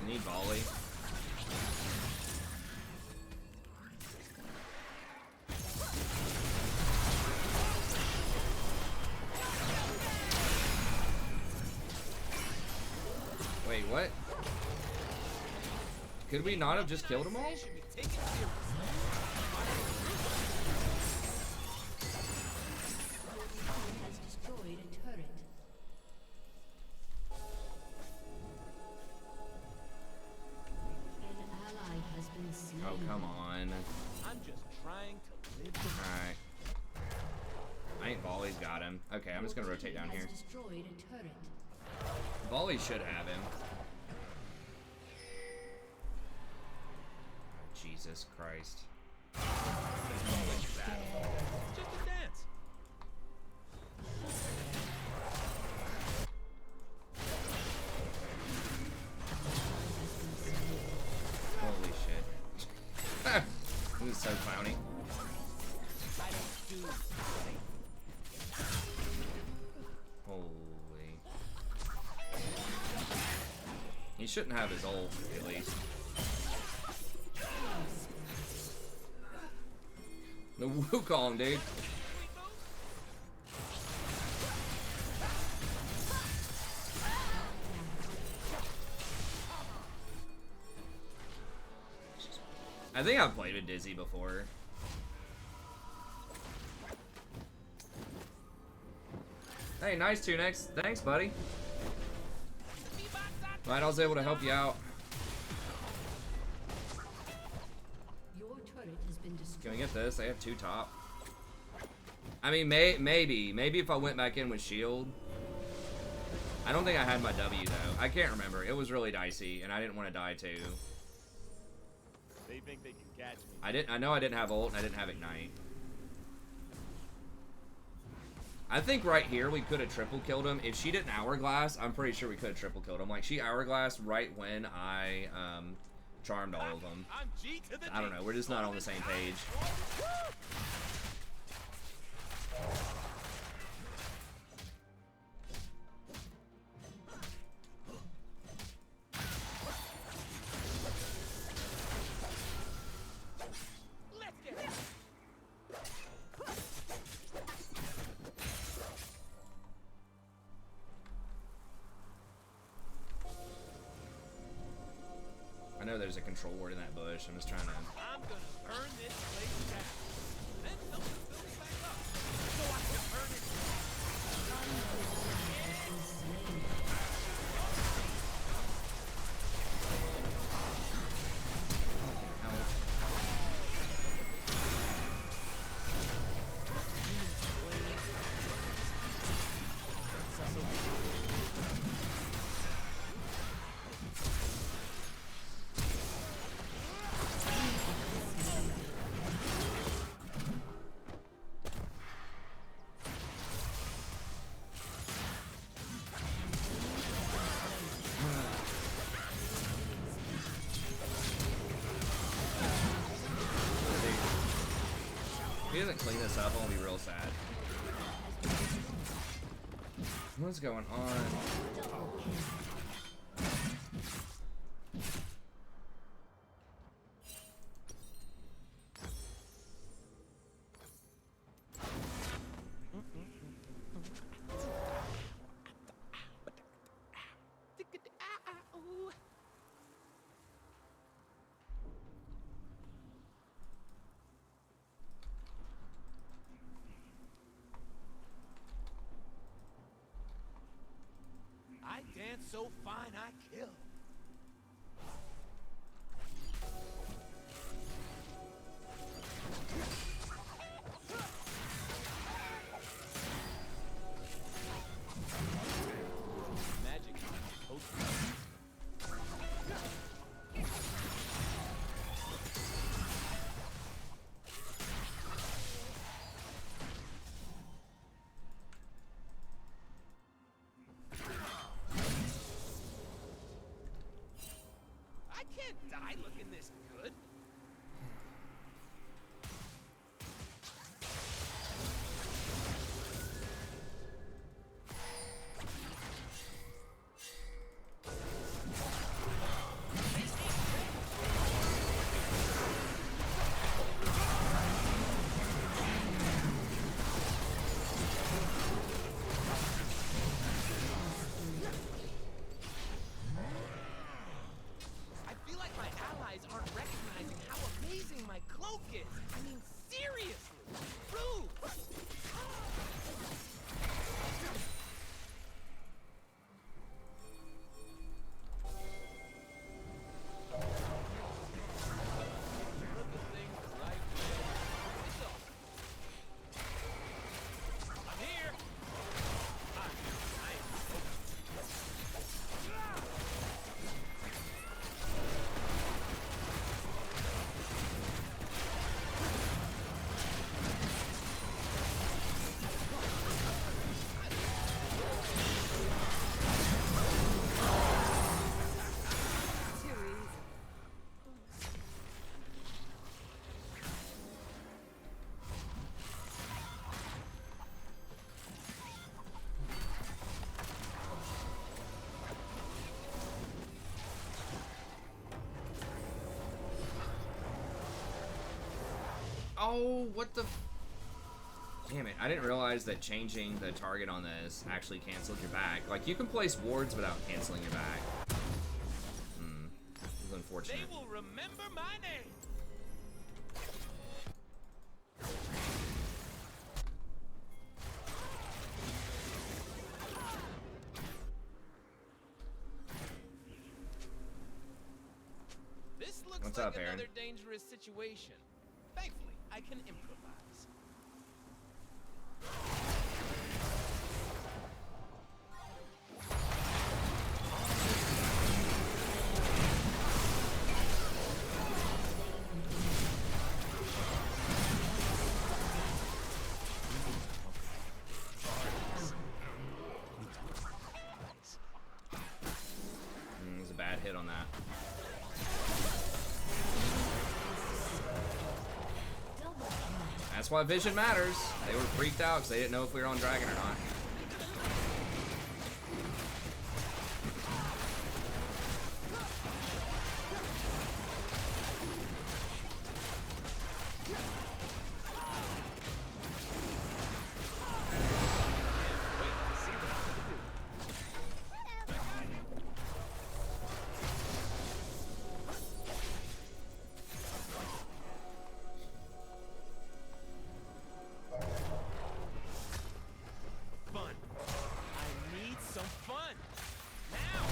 You need volley. Wait, what? Could we not have just killed them all? Should be taken seriously. Has destroyed a turret. An ally has been slain. Oh, come on. I'm just trying to live the Alright. I think Volley's got him. Okay, I'm just gonna rotate down here. Has destroyed a turret. Volley should have him. Jesus Christ. It's just a dance. so clowny. Holy. He shouldn't have his ult, at least. The Wukong, dude. I think I've played with Dizzy before. Hey, nice Tunex. Thanks, buddy. Glad I was able to help you out. Your turret has been destroyed. Can we get this? They have 2 top. I mean, maybe if I went back in with shield. I don't think I had my W though. I can't remember. It was really dicey, and I didn't want to die too. They think they can catch me. I know I didn't have ult, and I didn't have ignite. I think right here we could have triple killed him. If she didn't hourglass, I'm pretty sure we could have triple killed him. Like, she hourglassed right when I charmed all of them. I don't know. We're just not on the same page. I know there's a control ward in that bush. I'm just trying to... I'm gonna burn this place down. Then someone fill it back up. So I can burn it If he doesn't clean this up, I'll be real sad. What's going on? I dance so fine I kill. Magic. I can't die looking this good. I feel like my allies aren't ready. No, what the? Damn it! I didn't realize that changing the target on this actually canceled your back. Like you can place wards without canceling your back. This is unfortunate. They will remember my name. This looks What's like up, Aaron? another dangerous situation. Thankfully, I can improvise. There's a bad hit on that. That's why vision matters. They were freaked out because they didn't know if we were on dragon or not. Fun. I need some fun. Now.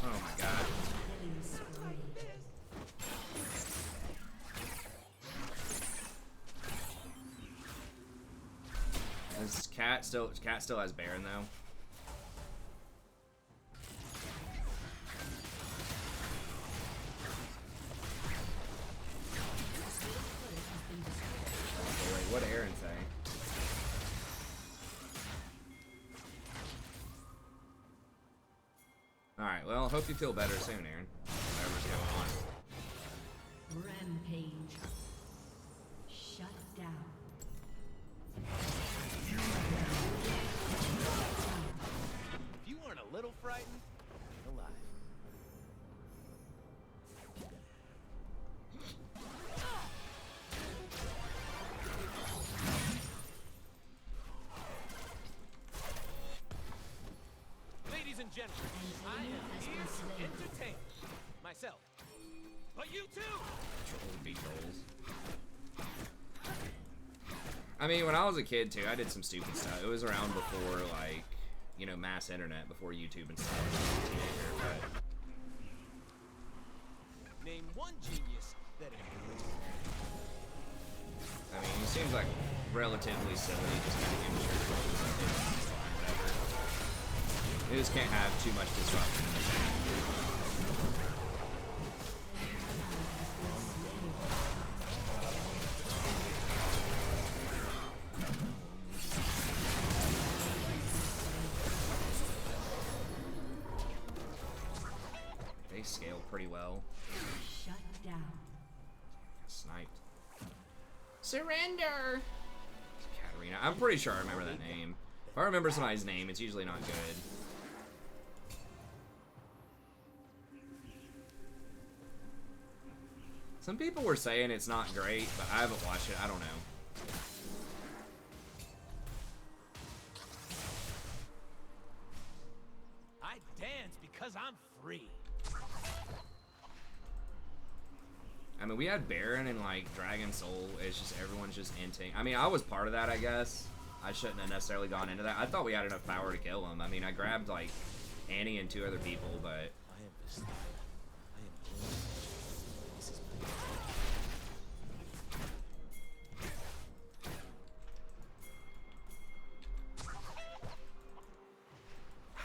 Oh my god. This cat still has Baron though. Okay, wait, what did Aaron say? Alright, well, hope you feel better soon, Aaron. Whatever's going on. Rampage. Shut down. If you weren't a little frightened, you're alive. Ladies and gentlemen, I am here to entertain myself. But you too! Trolls be trolls. I mean, when I was a kid too, I did some stupid stuff. It was around before, like, you know, mass internet, before YouTube and stuff. I was a teenager, but Name one genius that ain't I mean, he seems like relatively silly, just kind of immature. Whatever. You just can't have too much disruption in the chat. They scale pretty well. Shut down. Sniped. Surrender! Katarina. I'm pretty sure I remember that name. If I remember somebody's name, it's usually not good. Some people were saying it's not great, but I haven't watched it. I don't know. I dance because I'm free. I mean, we had Baron and, like, Dragon Soul. It's just everyone's just inting. I mean, I was part of that, I guess. I shouldn't have necessarily gone into that. I thought we had enough power to kill him. I mean, I grabbed, like, Annie and 2 other people, but... I am the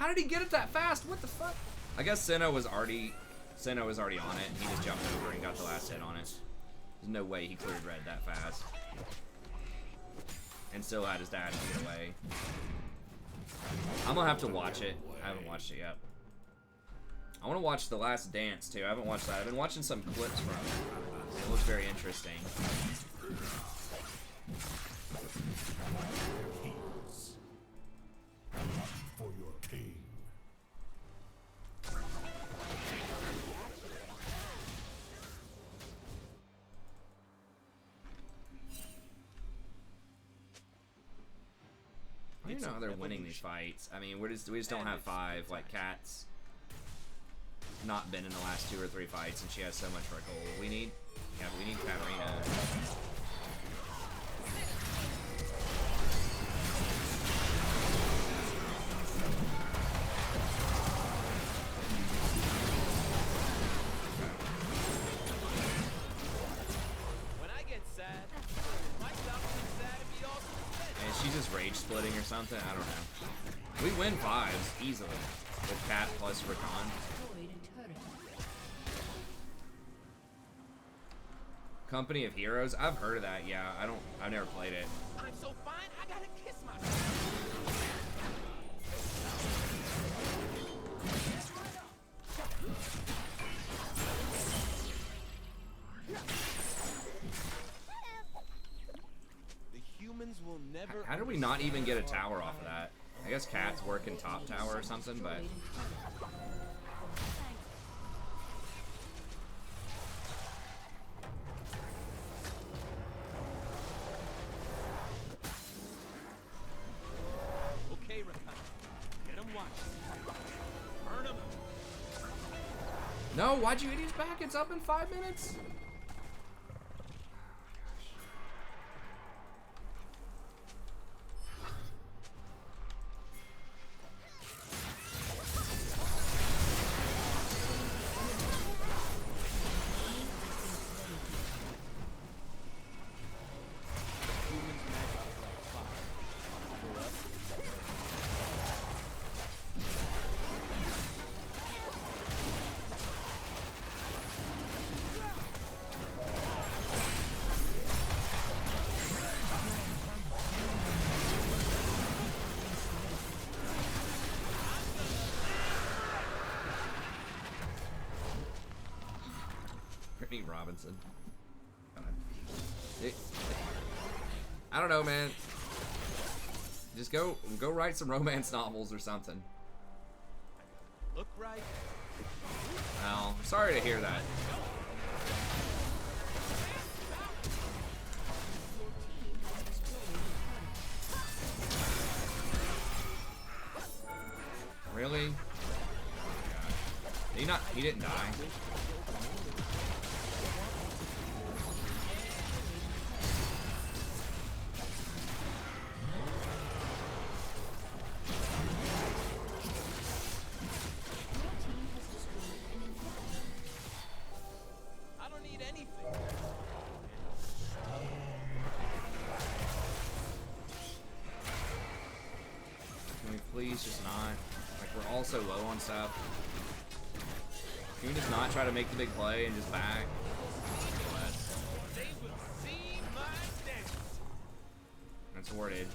How did he get it that fast? What the fuck? I guess Senna was already on it. He just jumped over and got the last hit on it. There's no way he cleared red that fast. And still had his dash to get away. I'm gonna have to watch it. I haven't watched it yet. I want to watch The Last Dance too. I haven't watched that. I've been watching some clips from it. It looks very interesting. For your pain. I don't even know how they're winning these fights. I mean, we just don't have 5. Like, Kat's not been in the last 2 or 3 fights, and she has so much for gold. We need Katarina. When I get sad, myself gets sad and be also sad. And she's just rage splitting or something. I don't know. We win 5s easily with Kat plus Rakan. Destroyed a turret. Company of Heroes. I've heard of that. Yeah, I've never played it. I'm so fine, I gotta kiss myself. The humans will never. How did we not even get a tower off of that? I guess Kat's working top tower or something, but Okay, Rakan. Get him watched. Burn him. no. Why'd you hit his back? It's up in 5 minutes. Brittany Robinson. God. I don't know, man. Just go write some romance novels or something. Look right. Well, sorry to hear that. Really? Oh my God. He didn't die. I don't need anything. Can we please just not? Like, we're all so low on stuff. Can we just not try to make the big play and just back? They will see my dance. That's worded.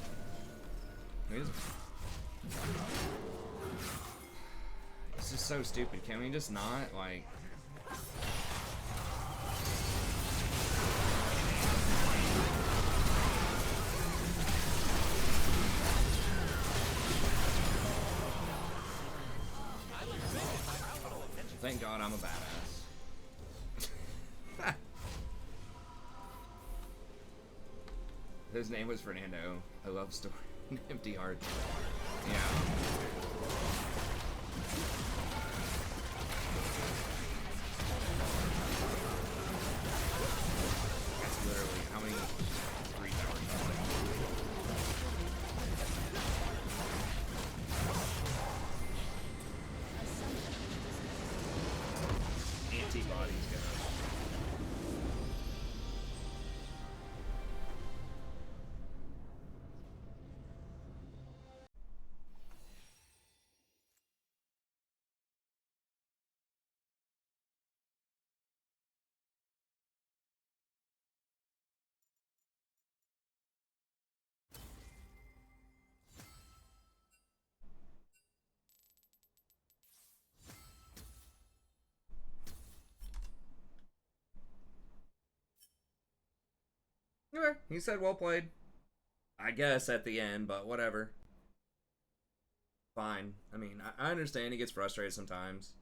Can we just... It's just so stupid. Can we just not, like... Thank God I'm a badass. His name was Fernando. A love story. Empty heart. Yeah. Okay, he said well played. I guess at the end, but whatever. Fine. I mean, I understand he gets frustrated sometimes.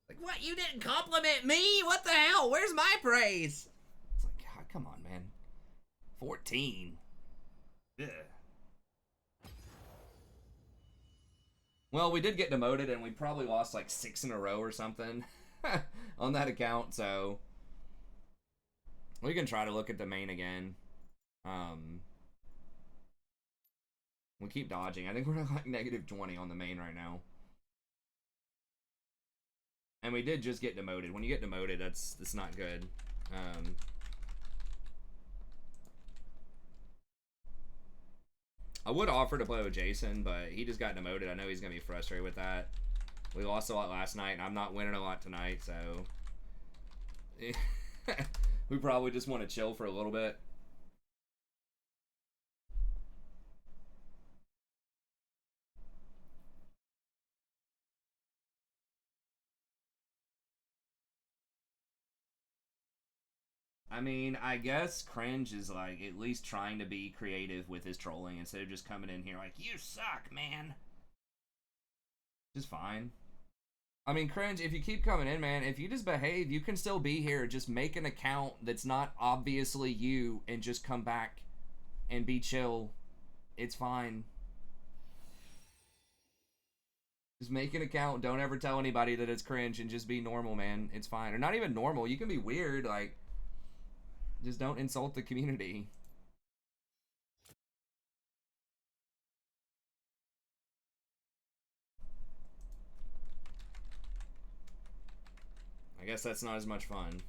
Like, what? You didn't compliment me? What the hell? Where's my praise? It's like, God, come on, man. 14. Ugh. Well, we did get demoted, and we probably lost like 6 in a row or something on that account, so we can try to look at the main again. We keep dodging. I think we're like negative 20 on the main right now. And we did just get demoted. When you get demoted, that's not good. I would offer to play with Jason, but he just got demoted. I know he's going to be frustrated with that. We lost a lot last night, and I'm not winning a lot tonight, so... we probably just want to chill for a little bit. I mean, I guess Cringe is like at least trying to be creative with his trolling instead of just coming in here like, you suck, man. Just fine. I mean, Cringe, if you keep coming in, man, if you just behave, you can still be here. Just make an account that's not obviously you and just come back and be chill. It's fine. Just make an account. Don't ever tell anybody that it's Cringe and just be normal, man. It's fine. Or not even normal. You can be weird, like... Just don't insult the community. I guess that's not as much fun.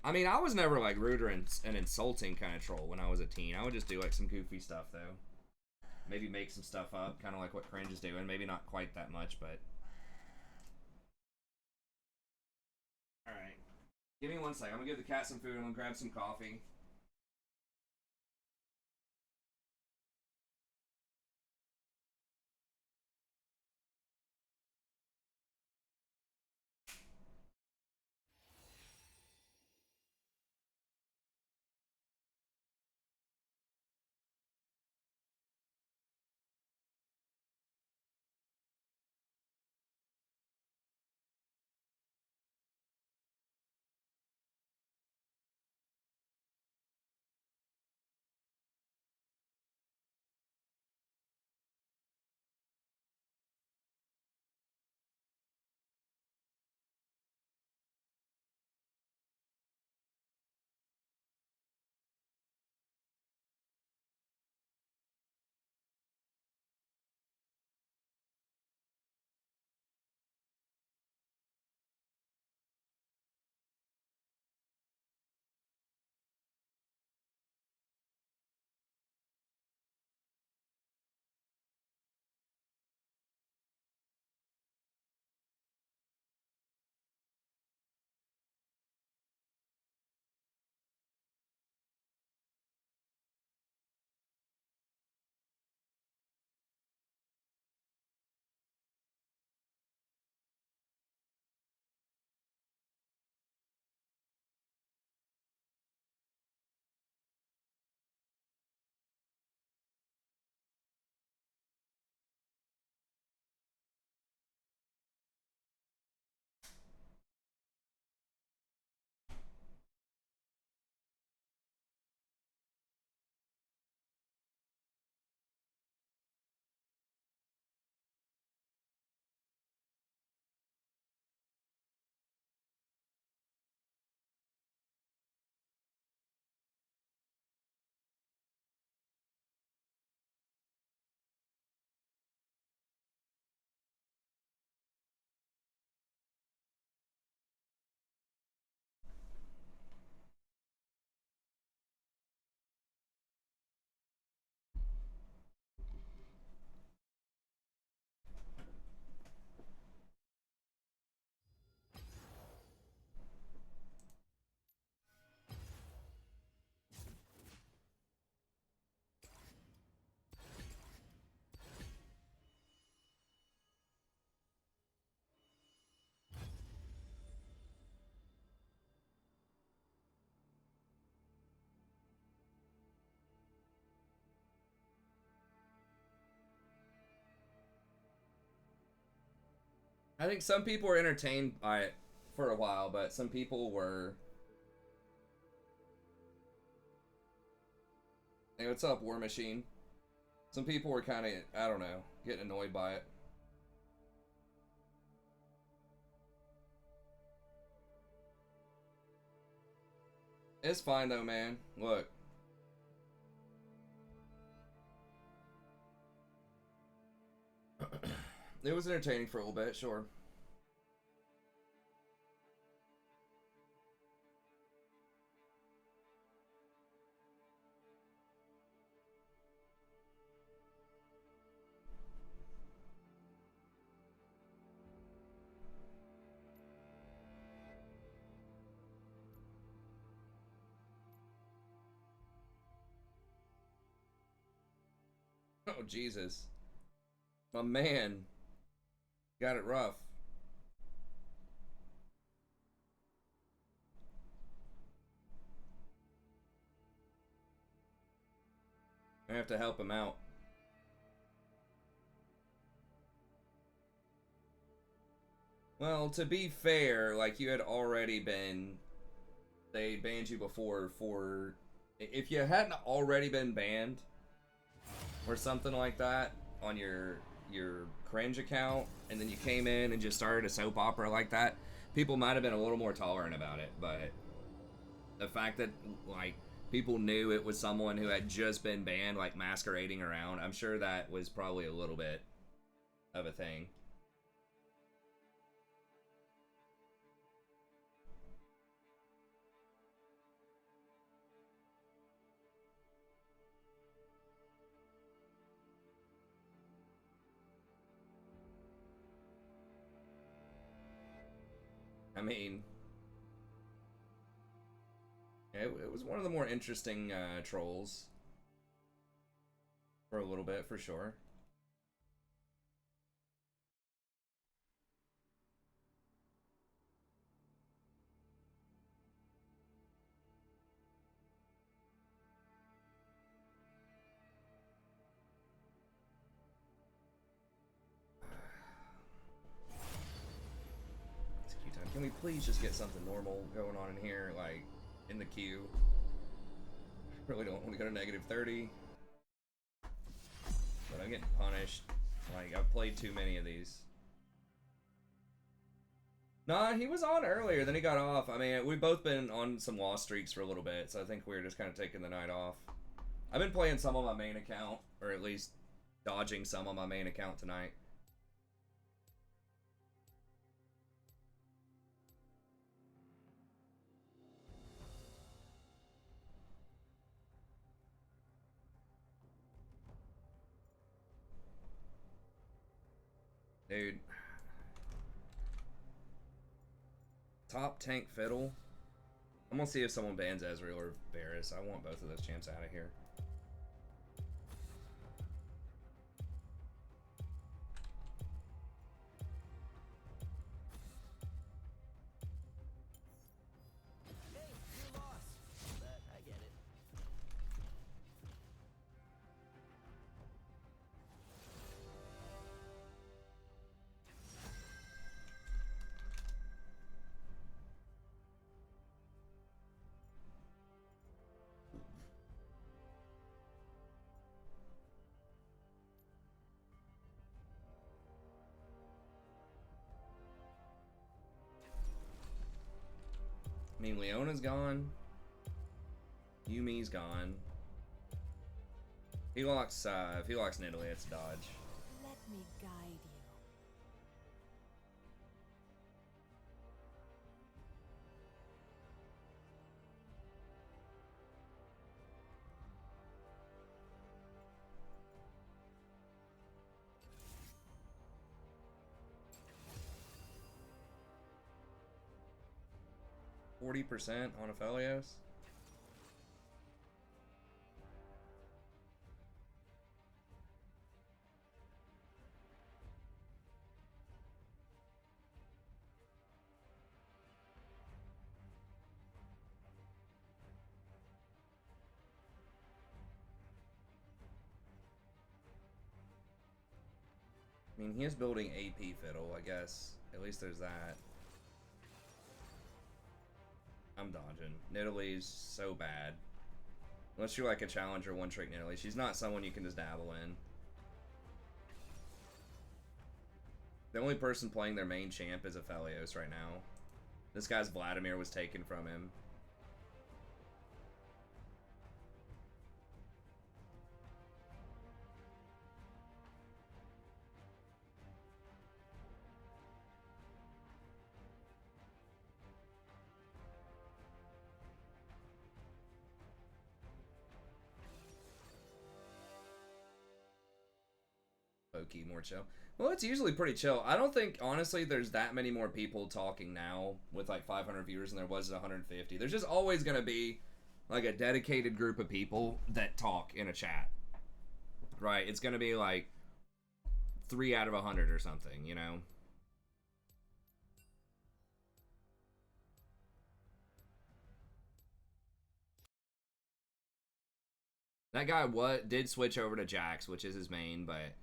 I mean, I was never like rude or an insulting kind of troll when I was a teen. I would just do like some goofy stuff though. Maybe make some stuff up, kind of like what Cringe is doing. Maybe not quite that much, but... Alright. Give me 1 second. I'm gonna give the cat some food. I'm gonna grab some coffee. I think some people were entertained by it for a while, but some people were. Hey, what's up, War Machine? Some people were kind of, I don't know, getting annoyed by it. It's fine though, man. Look. It was entertaining for a little bit, sure. Oh, Jesus. My man. Got it rough. I have to help him out. Well, to be fair, like, you had already been... They banned you before for... If you hadn't already been banned, or something like that, on your cringe account, and then you came in and just started a soap opera like that, people might have been a little more tolerant about it, but the fact that, like, people knew it was someone who had just been banned, like, masquerading around, I'm sure that was probably a little bit of a thing. I mean, it was one of the more interesting trolls for a little bit, for sure. It's queue time. Can we please just get something normal going on in here, like, in the queue? Really don't want to go to negative 30. But I'm getting punished. Like, I've played too many of these. Nah, he was on earlier, then he got off. I mean, we've both been on some loss streaks for a little bit, so I think we were just kind of taking the night off. I've been playing some on my main account, or at least dodging some on my main account tonight. Dude. Top tank fiddle. I'm gonna see if someone bans Ezreal or Varus. I want both of those champs out of here. Hey, you lost. But I get it. I mean, Leona's gone. Yumi's gone. If he locks Nidalee, it's dodge. Let me guide you. %40 on Aphelios. I mean, he is building AP Fiddle, I guess. at least there's that. I'm dodging. Nidalee's so bad. Unless you're like a challenger one-trick Nidalee. She's not someone you can just dabble in. The only person playing their main champ is Aphelios right now. This guy's Vladimir was taken from him. Low-key more chill. Well, it's usually pretty chill. I don't think, honestly, there's that many more people talking now with like 500 viewers than there was at 150. There's just always going to be like a dedicated group of people that talk in a chat. Right? It's going to be like 3 out of 100 or something, you know? That guy did switch over to Jax, which is his main, but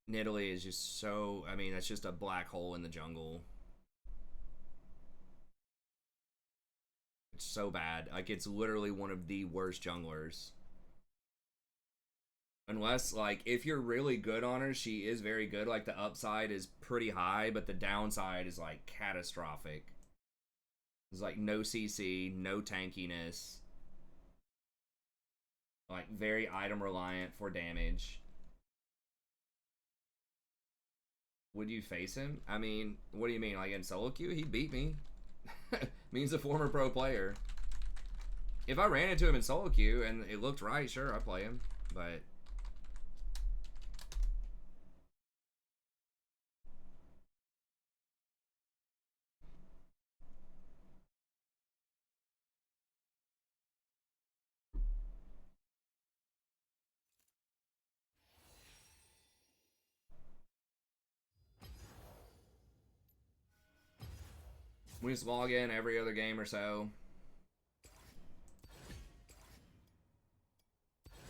Nidalee is just so, I mean, that's just a black hole in the jungle. It's so bad. Like, it's literally one of the worst junglers. Unless, like, if you're really good on her, she is very good. Like, the upside is pretty high, but the downside is, like, catastrophic. There's, like, no CC, no tankiness. Like, very item reliant for damage. Would you face him? I mean, what do you mean? Like in solo queue? He beat me. Means a former pro player. If I ran into him in solo queue and it looked right, sure, I'd play him. But we just log in every other game or so.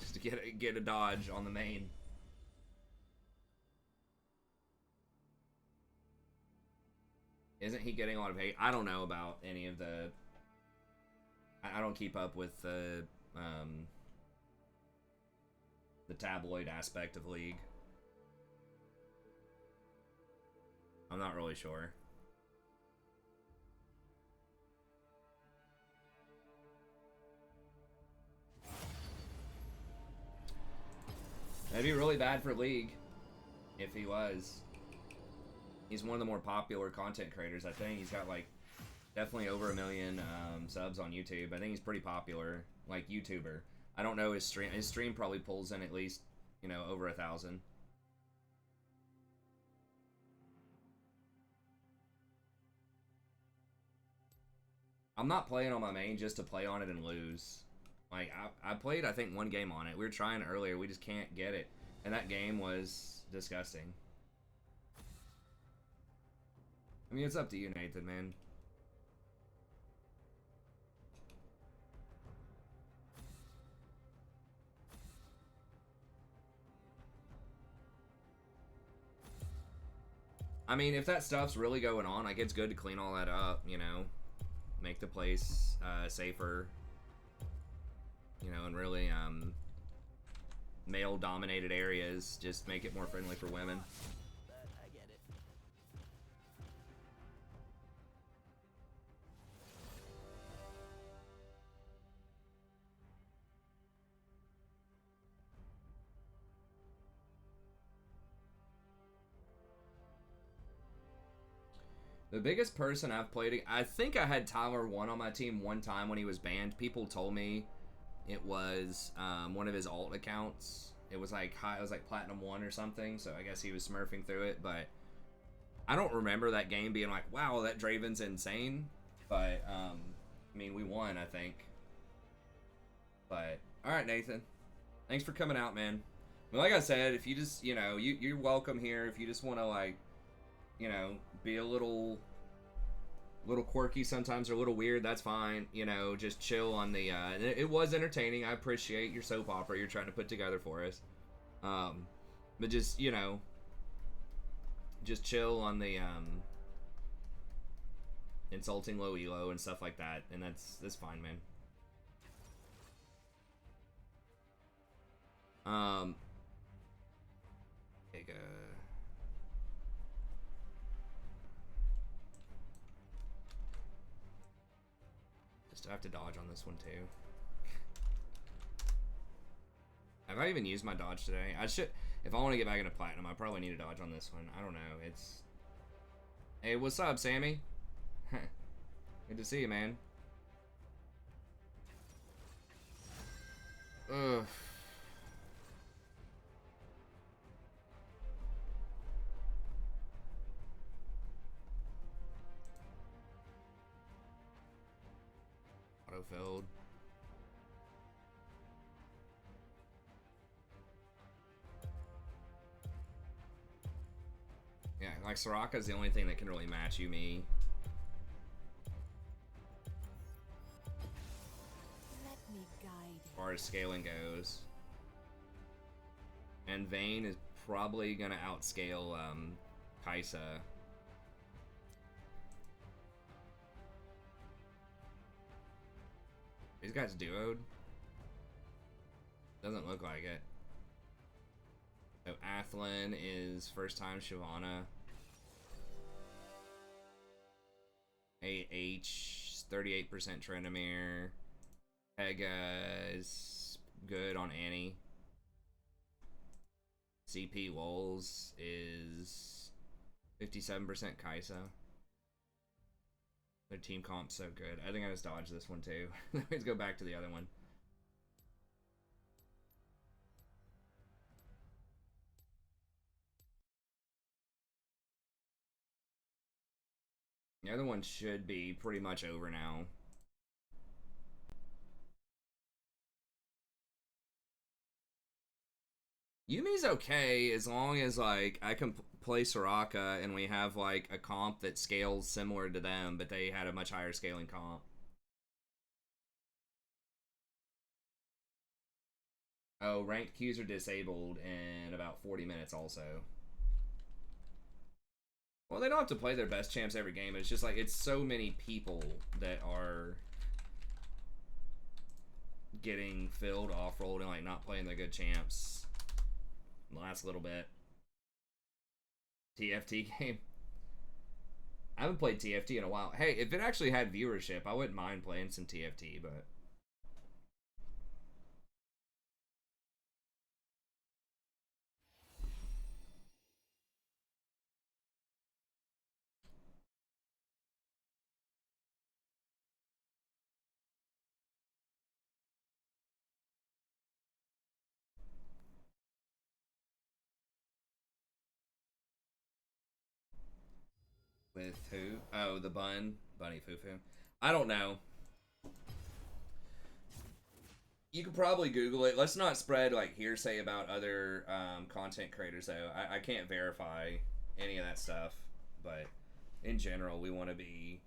Just to get a dodge on the main. Isn't he getting a lot of hate? I don't know about any of the... I don't keep up with the tabloid aspect of League. I'm not really sure. That'd be really bad for League if he was. He's one of the more popular content creators, I think. He's got like definitely over 1 million subs on YouTube. I think he's pretty popular, like YouTuber. I don't know his stream. His stream probably pulls in at least, you know, over 1,000. I'm not playing on my main just to play on it and lose. Like, I played, I think, 1 game on it. We were trying earlier. We just can't get it. And that game was disgusting. I mean, it's up to you, Nathan, man. I mean, if that stuff's really going on, like, it's good to clean all that up, you know? Make the place safer. You know, and really, male-dominated areas, just make it more friendly for women. But I get it. The biggest person I've played, I think I had Tyler 1 on my team one time when he was banned. People told me it was one of his alt accounts. It was like high, it was like Platinum 1 or something, so I guess he was smurfing through it, but I don't remember that game being like, wow, that Draven's insane. But, I mean, we won, I think. But, alright, Nathan. Thanks for coming out, man. But like I said, if you just, you know, you're welcome here. If you just want to, like, you know, be a little quirky sometimes or a little weird, that's fine. You know, just chill on the it was entertaining. I appreciate your soap opera you're trying to put together for us, but just, you know, just chill on the insulting low elo and stuff like that, and that's fine, man. Big, just have to dodge on this one too. Have I even used my dodge today? I should. If I want to get back into platinum, I probably need to dodge on this one. I don't know. It's. Hey, what's up, Sammy? Good to see you, man. Ugh. Auto-filled. Yeah, like Soraka is the only thing that can really match you, me. Let me guide you. As far as scaling goes. And Vayne is probably gonna outscale Kaisa. These guys duoed? Doesn't look like it. So Athlon is first time Shyvana. AH 38% Trendamere. Pega is good on Annie. CP Lulz is 57% Kaisa. Their team comp's so good. I think I just dodged this one too. Let's go back to the other one. The other one should be pretty much over now. Yumi's okay as long as like I can play Soraka and we have like a comp that scales similar to them, but they had a much higher scaling comp. Oh, ranked queues are disabled in about 40 minutes also. Well, they don't have to play their best champs every game. It's just like it's so many people that are getting filled, off-rolled, and like not playing their good champs. The last little bit. TFT game. I haven't played TFT in a while. Hey, if it actually had viewership, I wouldn't mind playing some TFT, but with who? Oh, the Bunny Fufu. I don't know. You could probably Google it. Let's not spread like hearsay about other content creators though. I can't verify any of that stuff, but in general, we want to be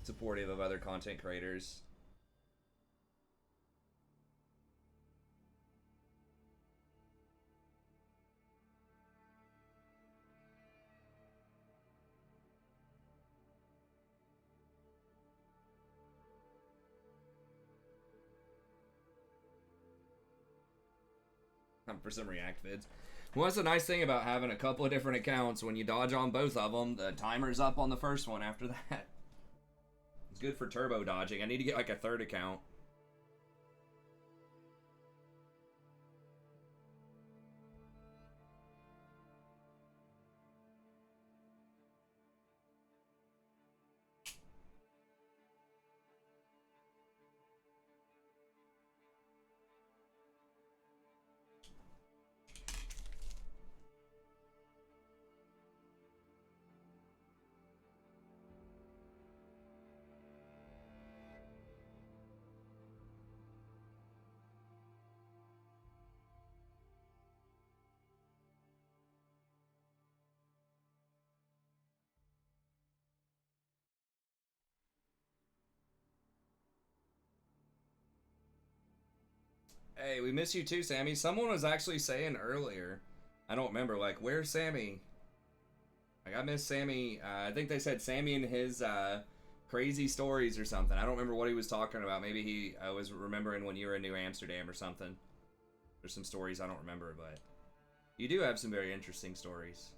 supportive of other content creators. For some React vids. Well, that's the nice thing about having a couple of different accounts. When you dodge on both of them, the timer's up on the first one after that. It's good for turbo dodging. I need to get like a third account. Hey, we miss you too, Sammy. Someone was actually saying earlier, I don't remember, like, where's Sammy? Like, I miss Sammy. I think they said Sammy and his crazy stories or something. I don't remember what he was talking about. Maybe he was remembering when you were in New Amsterdam or something. There's some stories I don't remember, but you do have some very interesting stories.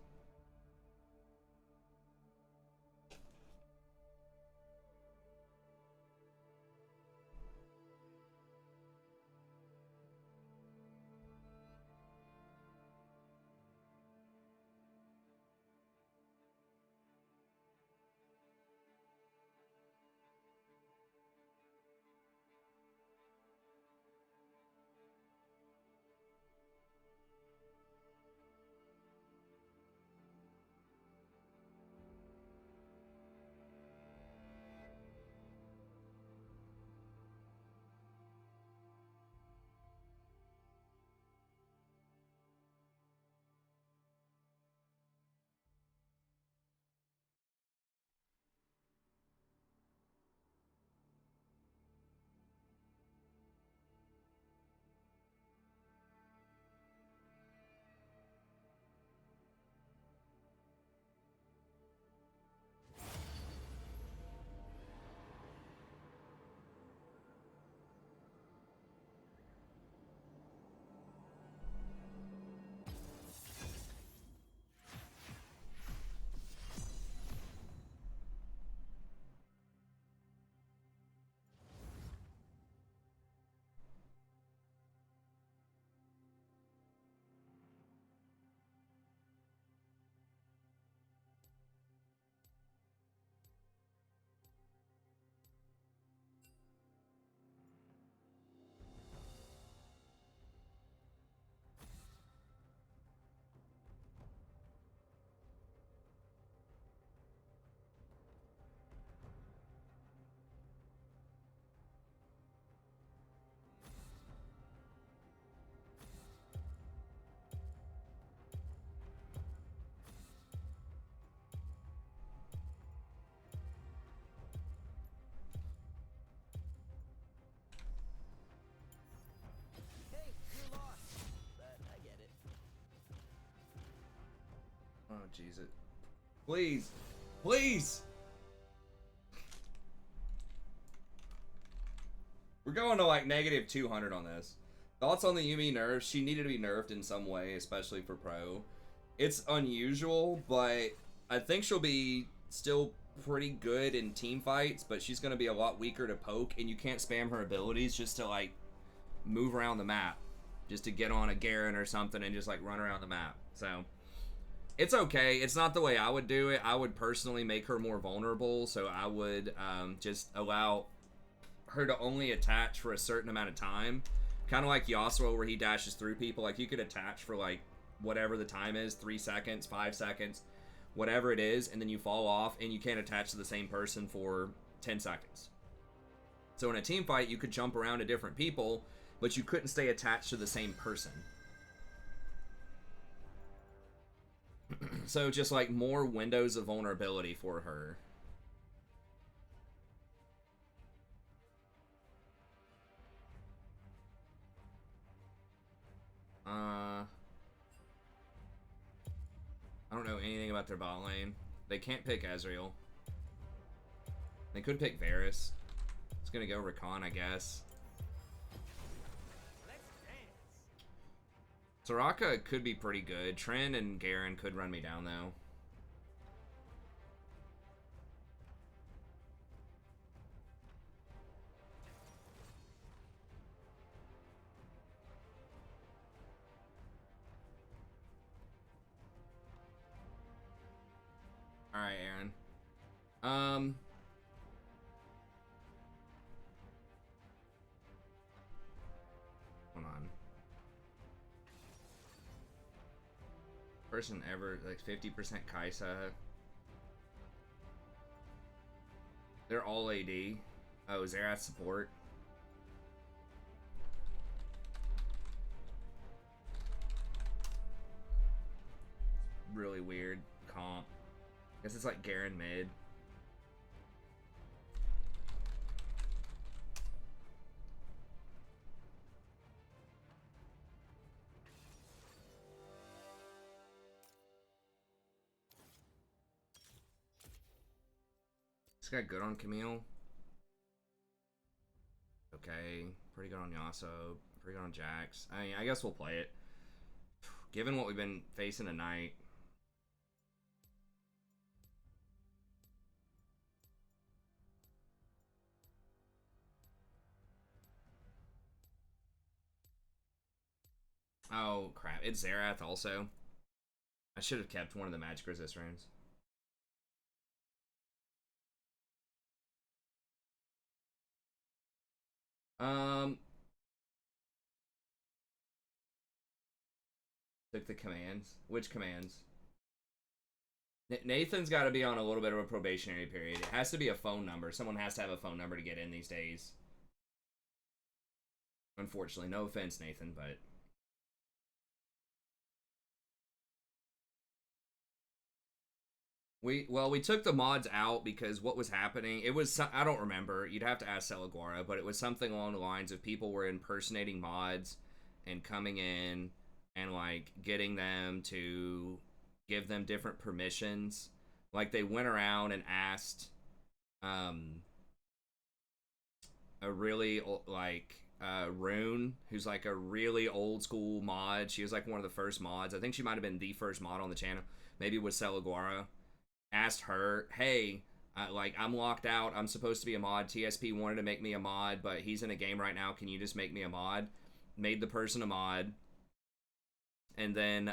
Hey, you're lost. But I get it. Oh, jeez. Please. Please. We're going to like negative 200 on this. Thoughts on the Yumi nerfs? She needed to be nerfed in some way, especially for pro. It's unusual, but I think she'll be still pretty good in team fights, but she's going to be a lot weaker to poke, and you can't spam her abilities just to like move around the map. Just to get on a Garen or something and just like run around the map. So it's okay. It's not the way I would do it. I would personally make her more vulnerable, so I would just allow her to only attach for a certain amount of time. Kind of like Yasuo where he dashes through people. Like you could attach for like whatever the time is, 3 seconds, 5 seconds, whatever it is, and then you fall off and you can't attach to the same person for 10 seconds. So in a team fight, you could jump around to different people, but you couldn't stay attached to the same person. So just like more windows of vulnerability for her. I don't know anything about their bot lane. They can't pick Ezreal. They could pick Varus. It's gonna go Rakan, I guess. Let's dance. Soraka could be pretty good. Trin and Garen could run me down though. Alright, Aaron. Hold on. Person ever, like 50% Kaisa. They're all AD. Oh, Xerath support. Really weird comp. Guess it's like Garen mid. This guy good on Camille. Okay, pretty good on Yasuo. Pretty good on Jax. I mean, I guess we'll play it. Given what we've been facing tonight. Oh, crap. It's Xerath also. I should have kept one of the magic resist runes. Took the commands. Which commands? Nathan's got to be on a little bit of a probationary period. It has to be a phone number. Someone has to have a phone number to get in these days. Unfortunately, no offense, Nathan, but... We took the mods out because what was happening, it was, I don't remember, you'd have to ask Celaguara, but it was something along the lines of people were impersonating mods and coming in and, like, getting them to give them different permissions. Like, they went around and asked, a really, like, Rune, who's, like, a really old school mod. She was, like, one of the first mods. I think she might have been the first mod on the channel. Maybe it was Celaguara. Asked her, hey, like, I'm locked out. I'm supposed to be a mod. TSP wanted to make me a mod, but he's in a game right now. Can you just make me a mod? Made the person a mod. And then,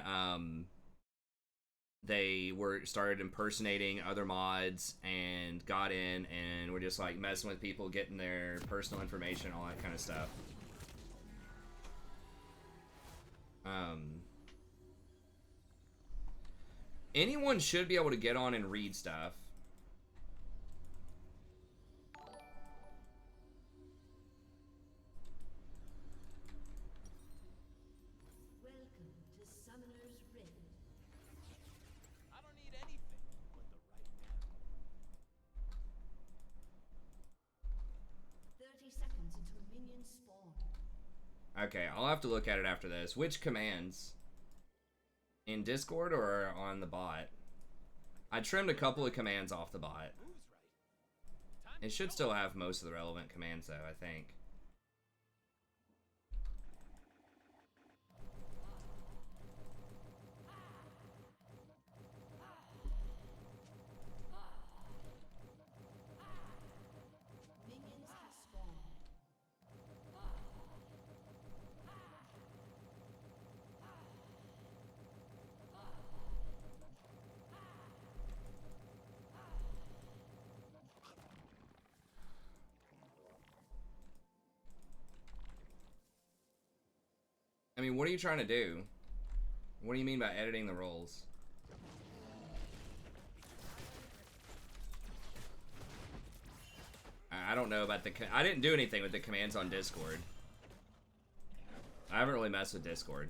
they started impersonating other mods and got in and were just, like, messing with people, getting their personal information, all that kind of stuff. Anyone should be able to get on and read stuff. Welcome to Summoner's Rift. I don't need anything but the right mana. 30 seconds until minions spawn. Okay, I'll have to look at it after this. Which commands? In Discord or on the bot? I trimmed a couple of commands off the bot. It should still have most of the relevant commands though, I think. Minions have spawned. I mean, what are you trying to do? What do you mean by editing the roles? I don't know about I didn't do anything with the commands on Discord. I haven't really messed with Discord.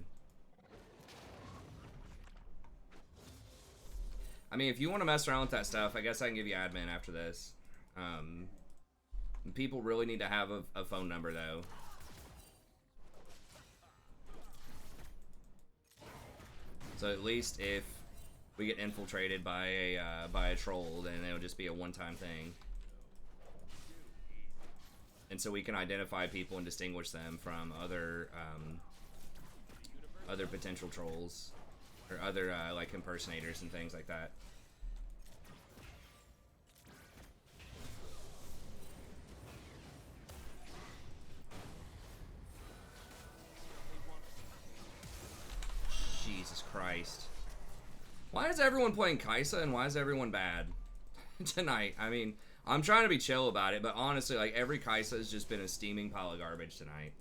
I mean, if you want to mess around with that stuff, I guess I can give you admin after this. People really need to have a phone number, though. So at least if we get infiltrated by a troll, then it'll just be a one-time thing. And so we can identify people and distinguish them from other other potential trolls or other like impersonators and things like that. Jesus Christ. Why is everyone playing Kaisa and why is everyone bad tonight? I mean, I'm trying to be chill about it, but honestly, like, every Kaisa has just been a steaming pile of garbage tonight.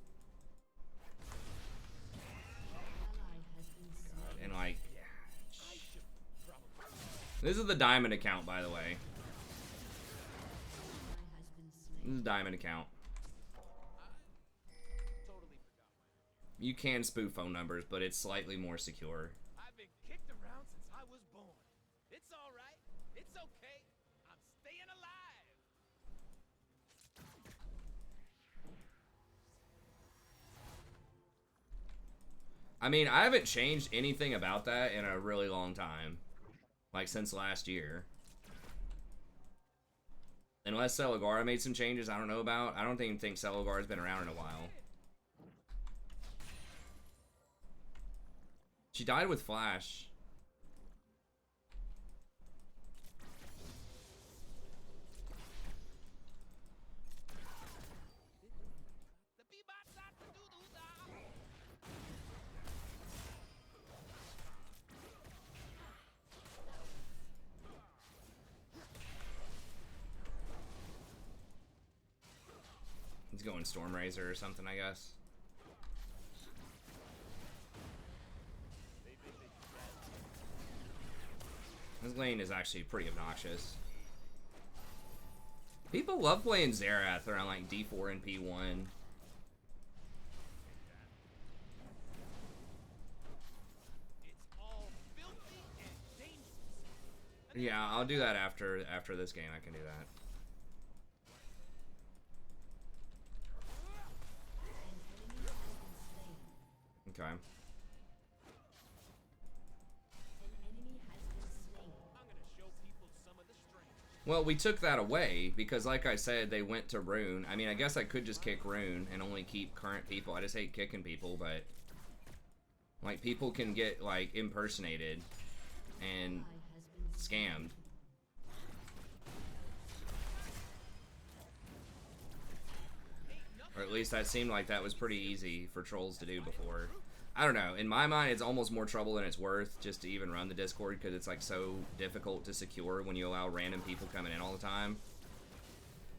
And, like, this is the diamond account, by the way. This is a diamond account. You can spoof phone numbers, but it's slightly more secure. I've been kicked around since I was born. It's all right. It's okay. I'm staying alive. I mean, I haven't changed anything about that in a really long time. Like, since last year. Unless Celigara made some changes I don't know about. I don't even think Celigara's been around in a while. She died with Flash. He's going Stormrazor or something, I guess. This lane is actually pretty obnoxious. People love playing Xerath around like D4 and P1. Yeah, I'll do that after this game. I can do that. Okay. Well, we took that away because, like I said, they went to Rune. I mean, I guess I could just kick Rune and only keep current people. I just hate kicking people, but like people can get like impersonated and scammed. Or at least that seemed like that was pretty easy for trolls to do before. I don't know. In my mind, it's almost more trouble than it's worth just to even run the Discord because it's like so difficult to secure when you allow random people coming in all the time.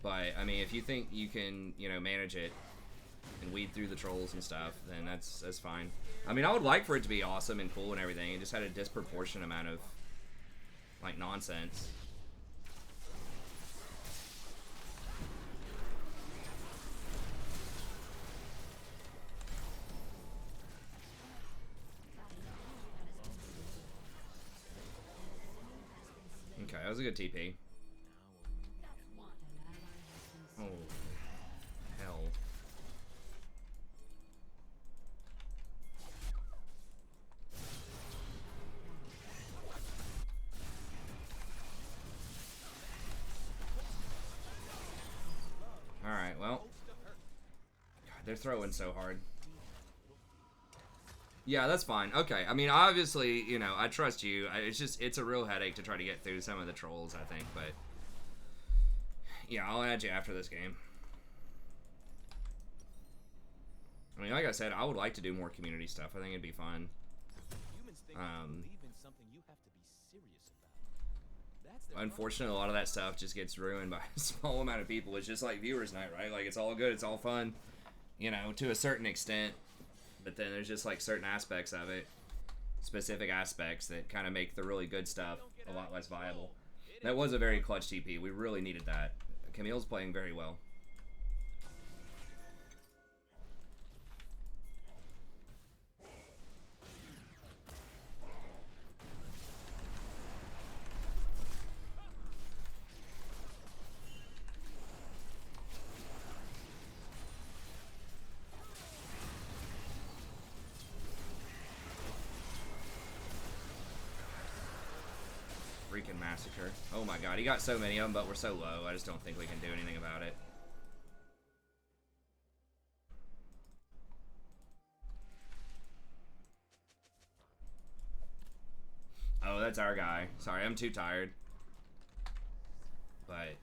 But I mean, if you think you can, you know, manage it and weed through the trolls and stuff, then that's fine. I mean, I would like for it to be awesome and cool and everything. It just had a disproportionate amount of like nonsense. Okay, that was a good TP. Oh, hell. Alright, well. God, they're throwing so hard. Yeah, that's fine. Okay, I mean, obviously, you know, I trust you. It's a real headache to try to get through some of the trolls, I think, but yeah, I'll add you after this game. I mean, like I said, I would like to do more community stuff. I think it'd be fun. Unfortunately, a lot of that stuff just gets ruined by a small amount of people. It's just like viewers night, right? Like, it's all good, it's all fun, you know, to a certain extent. But then there's just like certain aspects of it, specific aspects that kind of make the really good stuff a lot less viable. That was a very clutch TP. We really needed that. Camille's playing very well. Freaking massacre. Oh my god, he got so many of them, but we're so low. I just don't think we can do anything about it. Oh, that's our guy. Sorry, I'm too tired. But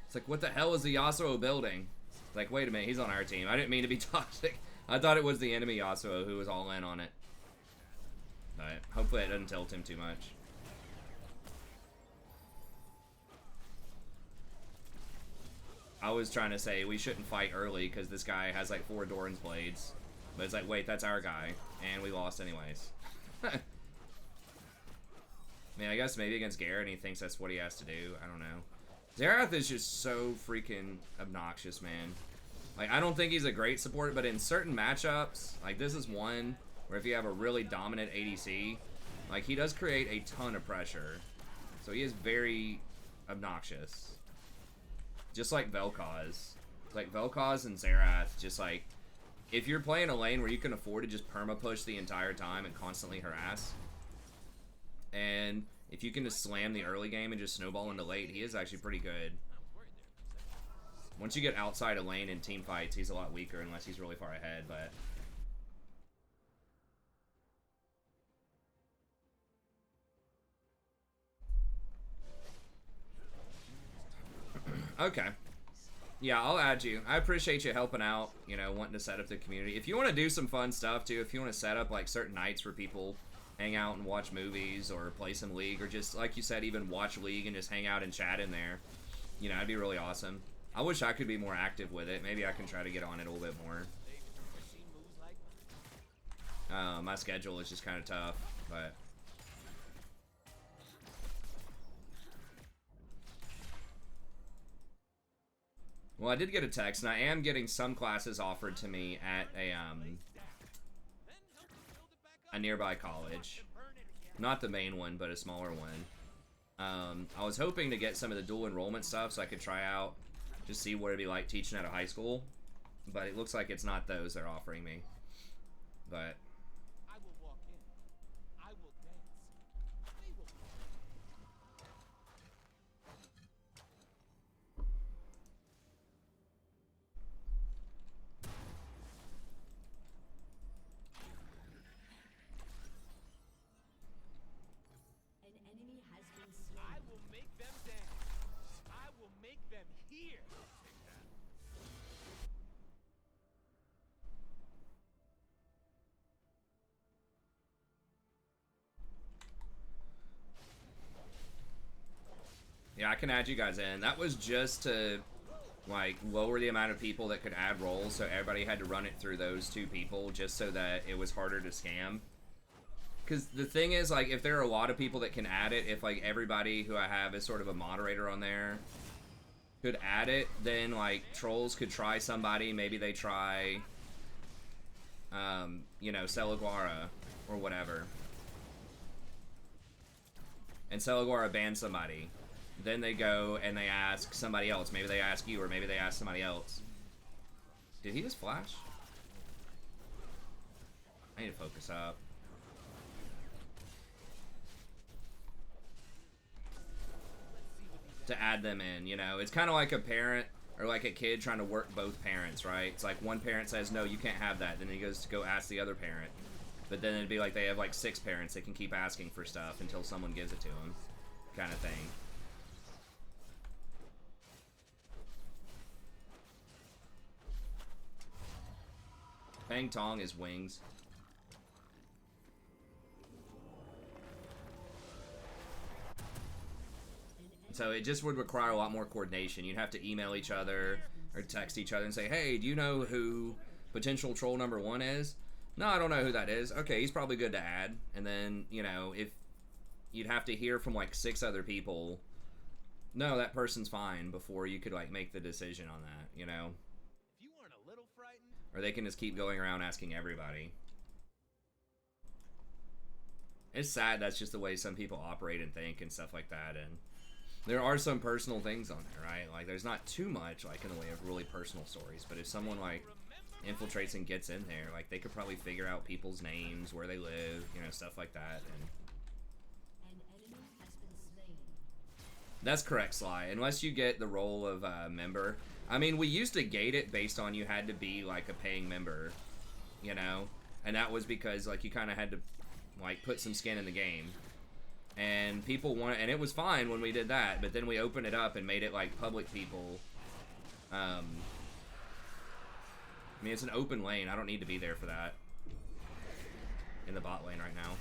it's like, what the hell is the Yasuo building? Like, wait a minute, he's on our team. I didn't mean to be toxic. I thought it was the enemy Yasuo who was all in on it. But hopefully it doesn't tilt him too much. I was trying to say we shouldn't fight early because this guy has like 4 Doran's blades. But it's like, wait, that's our guy. And we lost anyways. I mean, I guess maybe against Garrett he thinks that's what he has to do. I don't know. Xerath is just so freaking obnoxious, man. Like, I don't think he's a great support, but in certain matchups, like this is one where if you have a really dominant ADC, like he does create a ton of pressure. So he is very obnoxious. Just like Vel'Koz. Like Vel'Koz and Xerath, just like, if you're playing a lane where you can afford to just perma-push the entire time and constantly harass, and if you can just slam the early game and just snowball into late, he is actually pretty good. Once you get outside a lane in team fights, he's a lot weaker unless he's really far ahead, but... Okay. Yeah, I'll add you. I appreciate you helping out, you know, wanting to set up the community. If you want to do some fun stuff, too, if you want to set up, like, certain nights where people hang out and watch movies or play some League, or just, like you said, even watch League and just hang out and chat in there, you know, that'd be really awesome. I wish I could be more active with it. Maybe I can try to get on it a little bit more. My schedule is just kind of tough, but... Well, I did get a text, and I am getting some classes offered to me at a nearby college. Not the main one, but a smaller one. I was hoping to get some of the dual enrollment stuff so I could try out, just see what it'd be like teaching at a high school. But it looks like it's not those they're offering me. But... I will walk in. I will dance. They will An enemy has been slain. I will make them dance. I will make them hear. Yeah, I can add you guys in. That was just to, like, lower the amount of people that could add roles, so everybody had to run it through those 2 people, just so that it was harder to scam. Because the thing is, like, if there are a lot of people that can add it, if, like, everybody who I have is sort of a moderator on there could add it, then, like, trolls could try somebody. Maybe they try, you know, Celaguara or whatever. And Celaguara bans somebody. Then they go and they ask somebody else. Maybe they ask you, or maybe they ask somebody else. Did he just flash? I need to focus up. To add them in, you know? It's kind of like a parent or like a kid trying to work both parents, right? It's like one parent says, no, you can't have that. Then he goes to go ask the other parent. But then it'd be like they have like 6 parents that can keep asking for stuff until someone gives it to them, kind of thing. Fang Tong is wings. So it just would require a lot more coordination. You'd have to email each other or text each other and say, hey, do you know who potential troll number 1 is? No, I don't know who that is. Okay, he's probably good to add. And then, you know, if you'd have to hear from like 6 other people, no, that person's fine, before you could like make the decision on that, you know? If you weren't a little frightened, Or they can just keep going around asking everybody. It's sad that's just the way some people operate and think and stuff like that. And there are some personal things on there, right? Like, there's not too much, like, in the way of really personal stories. But if someone, like, infiltrates and gets in there, like, they could probably figure out people's names, where they live, you know, stuff like that. And An enemy has been slain. that's correct, Sly. Unless you get the role of member. I mean, we used to gate it based on you had to be, like, a paying member, you know? And that was because, like, you kind of had to, like, put some skin in the game. And people want, and it was fine when we did that, but then we opened it up and made it like public people. I mean, it's an open lane. I don't need to be there for that. In the bot lane right now.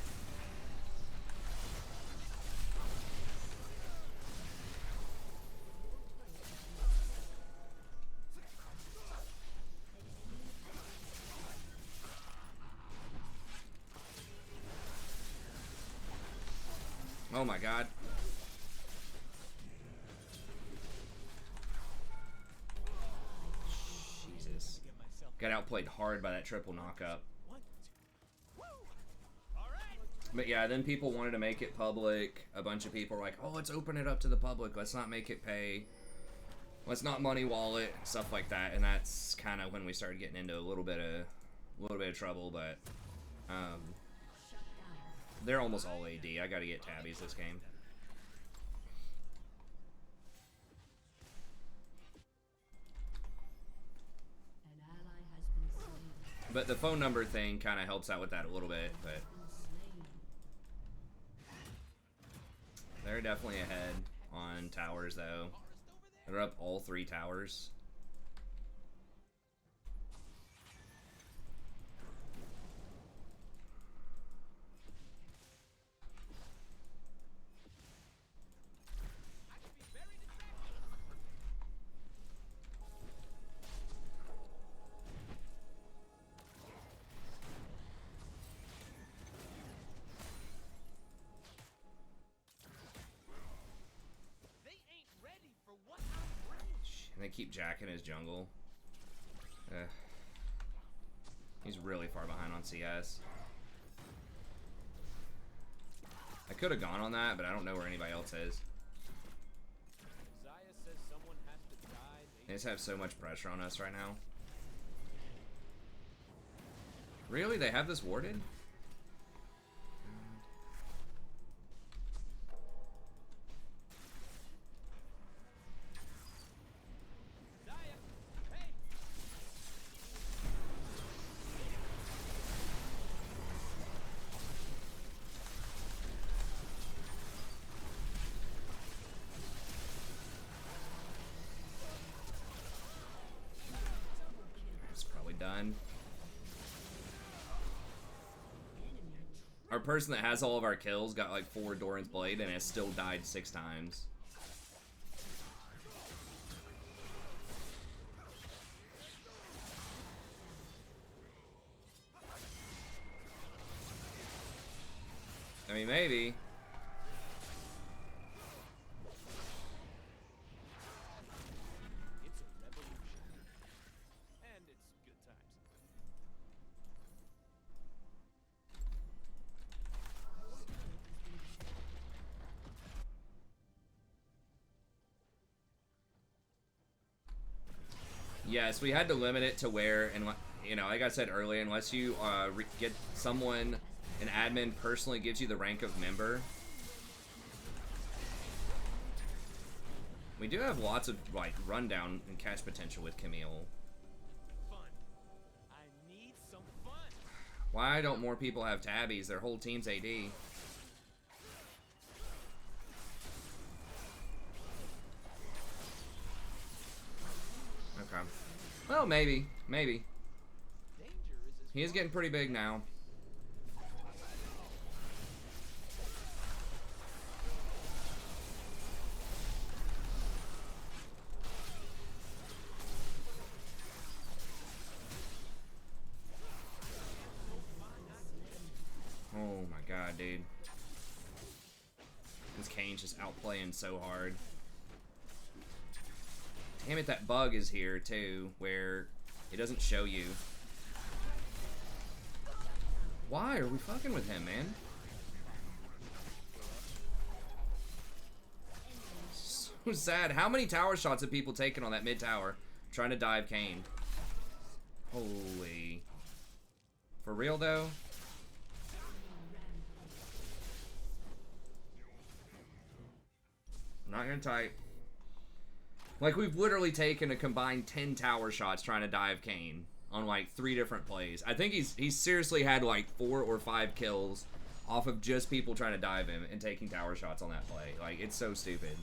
Oh my god. Jesus. Got outplayed hard by that triple knockup. But yeah, then people wanted to make it public. A bunch of people were like, oh, let's open it up to the public. Let's not make it pay. Let's not money wallet. Stuff like that. And that's kind of when we started getting into a little bit of trouble. But they're almost all AD. I gotta get tabbies this game. But the phone number thing kind of helps out with that a little bit, but they're definitely ahead on towers, though. They're up all 3 towers. And they keep jacking his jungle. He's really far behind on CS. I could have gone on that, but I don't know where anybody else is. They just have so much pressure on us right now. Really? They have this warded? Done. Our person that has all of our kills got like 4 Doran's Blade and has still died 6 times. I mean, maybe. Yes, we had to limit it to where, and you know, like I said earlier, unless you get someone, an admin personally gives you the rank of member. We do have lots of like rundown and catch potential with Camille. Why don't more people have tabbies? Their whole team's AD. Okay. Well, maybe. Maybe. He is getting pretty big now. Oh my god, dude. This Kane's just outplaying so hard. Damn it, that bug is here too, where it doesn't show you. Why are we fucking with him, man? So sad. How many tower shots have people taken on that mid tower trying to dive Kane? Holy. For real though? Not gonna type. Like, we've literally taken a combined 10 tower shots trying to dive Kane on like 3 different plays. I think he's seriously had like 4 or 5 kills off of just people trying to dive him and taking tower shots on that play. Like, it's so stupid.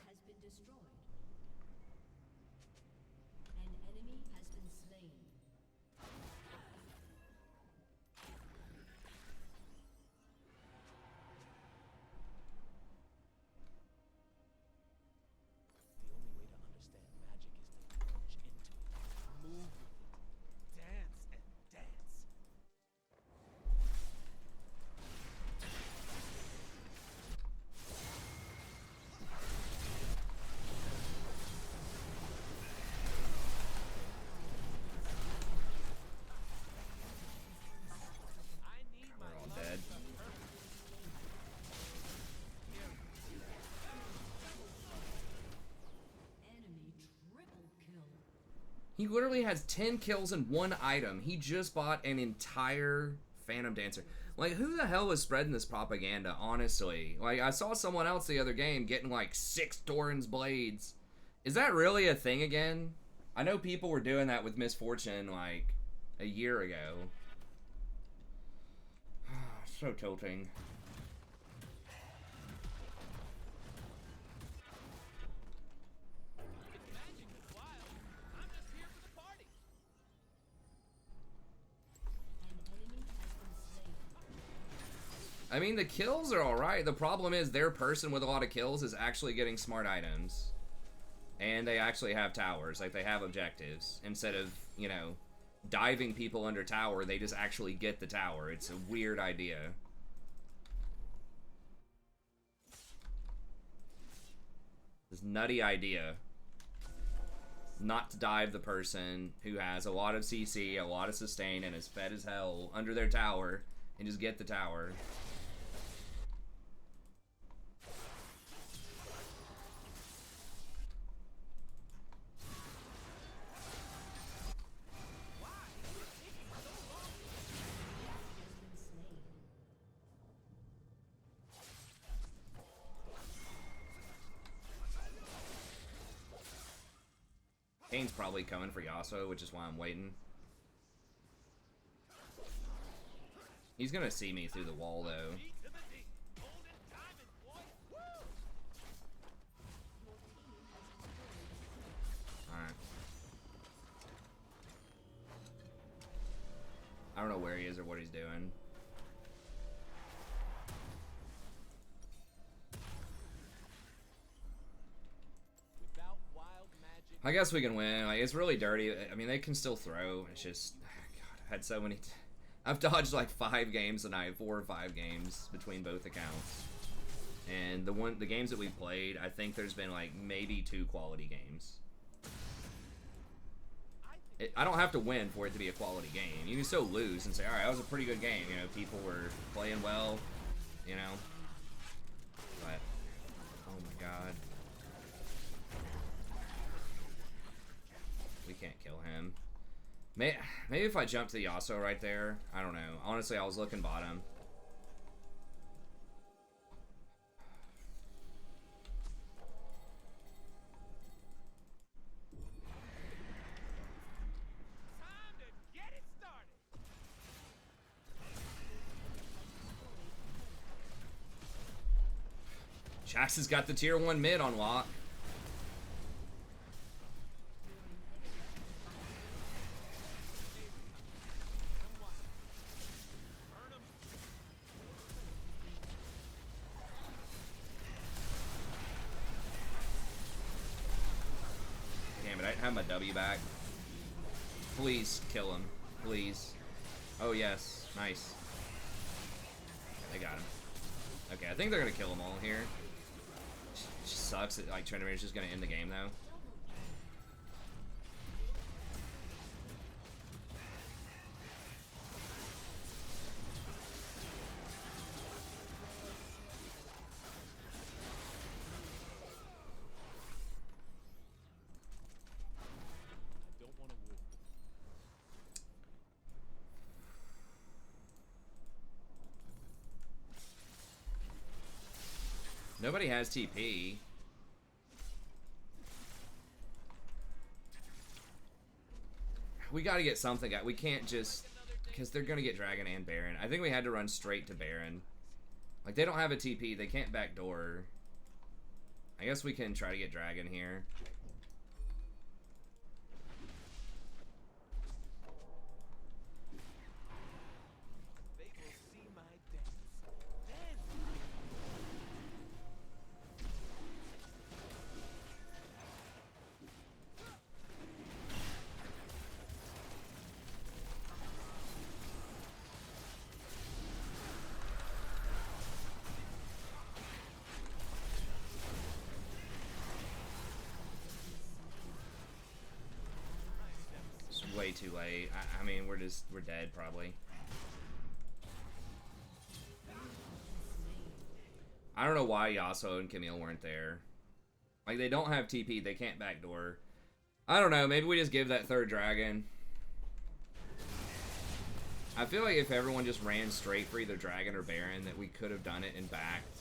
Has been destroyed. An enemy has been slain. The only way to understand magic is to plunge into it, move with it, dance and dance. I need my We're all love dead. Enemy triple kill. He literally has 10 kills in 1 item. He just bought an entire Phantom Dancer. Like, who the hell is spreading this propaganda, honestly? Like, I saw someone else the other game getting like 6 Doran's Blades Is that really a thing again? I know people were doing that with Misfortune like a year ago. So tilting. I mean, the kills are alright. The problem is their person with a lot of kills is actually getting smart items. And they actually have towers. Like, they have objectives. Instead of, you know, diving people under tower, they just actually get the tower. It's a weird idea. This nutty idea. Not to dive the person who has a lot of CC, a lot of sustain, and is fed as hell under their tower, and just get the tower. Kane's probably coming for Yasuo, which is why I'm waiting. He's gonna see me through the wall, though. Alright. I don't know where he is or what he's doing. I guess we can win. Like, it's really dirty. I mean, they can still throw. It's just, God, I've had so many. I've dodged like 5 games tonight, 4 or 5 games between both accounts. And the games that we've played, I think there's been like maybe 2 quality games. I don't have to win for it to be a quality game. You can still lose and say, all right, that was a pretty good game. You know, people were playing well. You know, but oh my God. We can't kill him. Maybe if I jump to the Yasuo right there. I don't know. Honestly, I was looking bottom. Time to get it started. Jax has got the tier 1 mid on lock. Damn it, I have my W back. Please kill him. Please. Oh, yes. Nice. They got him. Okay, I think they're going to kill them all here. It just sucks that, like, Trinity is just going to end the game, though. Nobody has TP. We gotta get something out. We can't just... Because they're gonna get Dragon and Baron. I think we had to run straight to Baron. Like, they don't have a TP. They can't backdoor. I guess we can try to get Dragon here. Way too late. I mean, we're dead probably. I don't know why Yasuo and Camille weren't there. Like, they don't have TP. They can't backdoor. I don't know. Maybe we just give that third dragon. I feel like if everyone just ran straight for either dragon or Baron, that we could have done it and backed.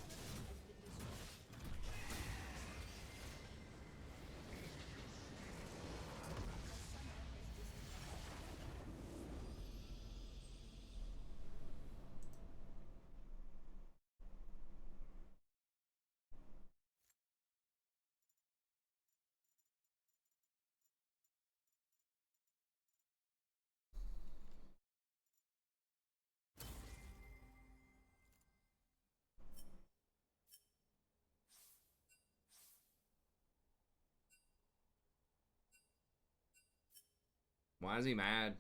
Why is he mad?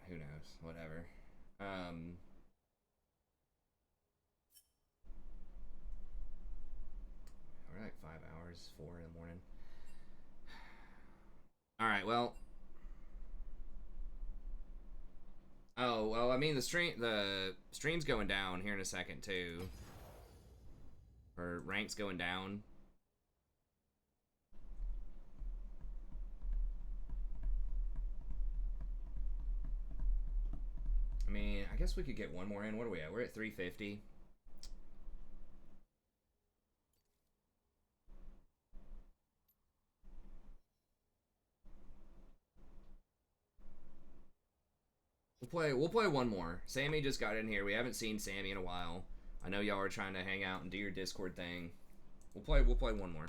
Who knows? Whatever. We're like 5 hours, 4 in the morning. All right, well. Oh, well, I mean, the stream's going down here in a second, too. Or rank's going down. I mean, I guess we could get one more in. What are we at? We're at 350. We'll play one more. Sammy just got in here. We haven't seen Sammy in a while. I know y'all are trying to hang out and do your Discord thing. We'll play one more.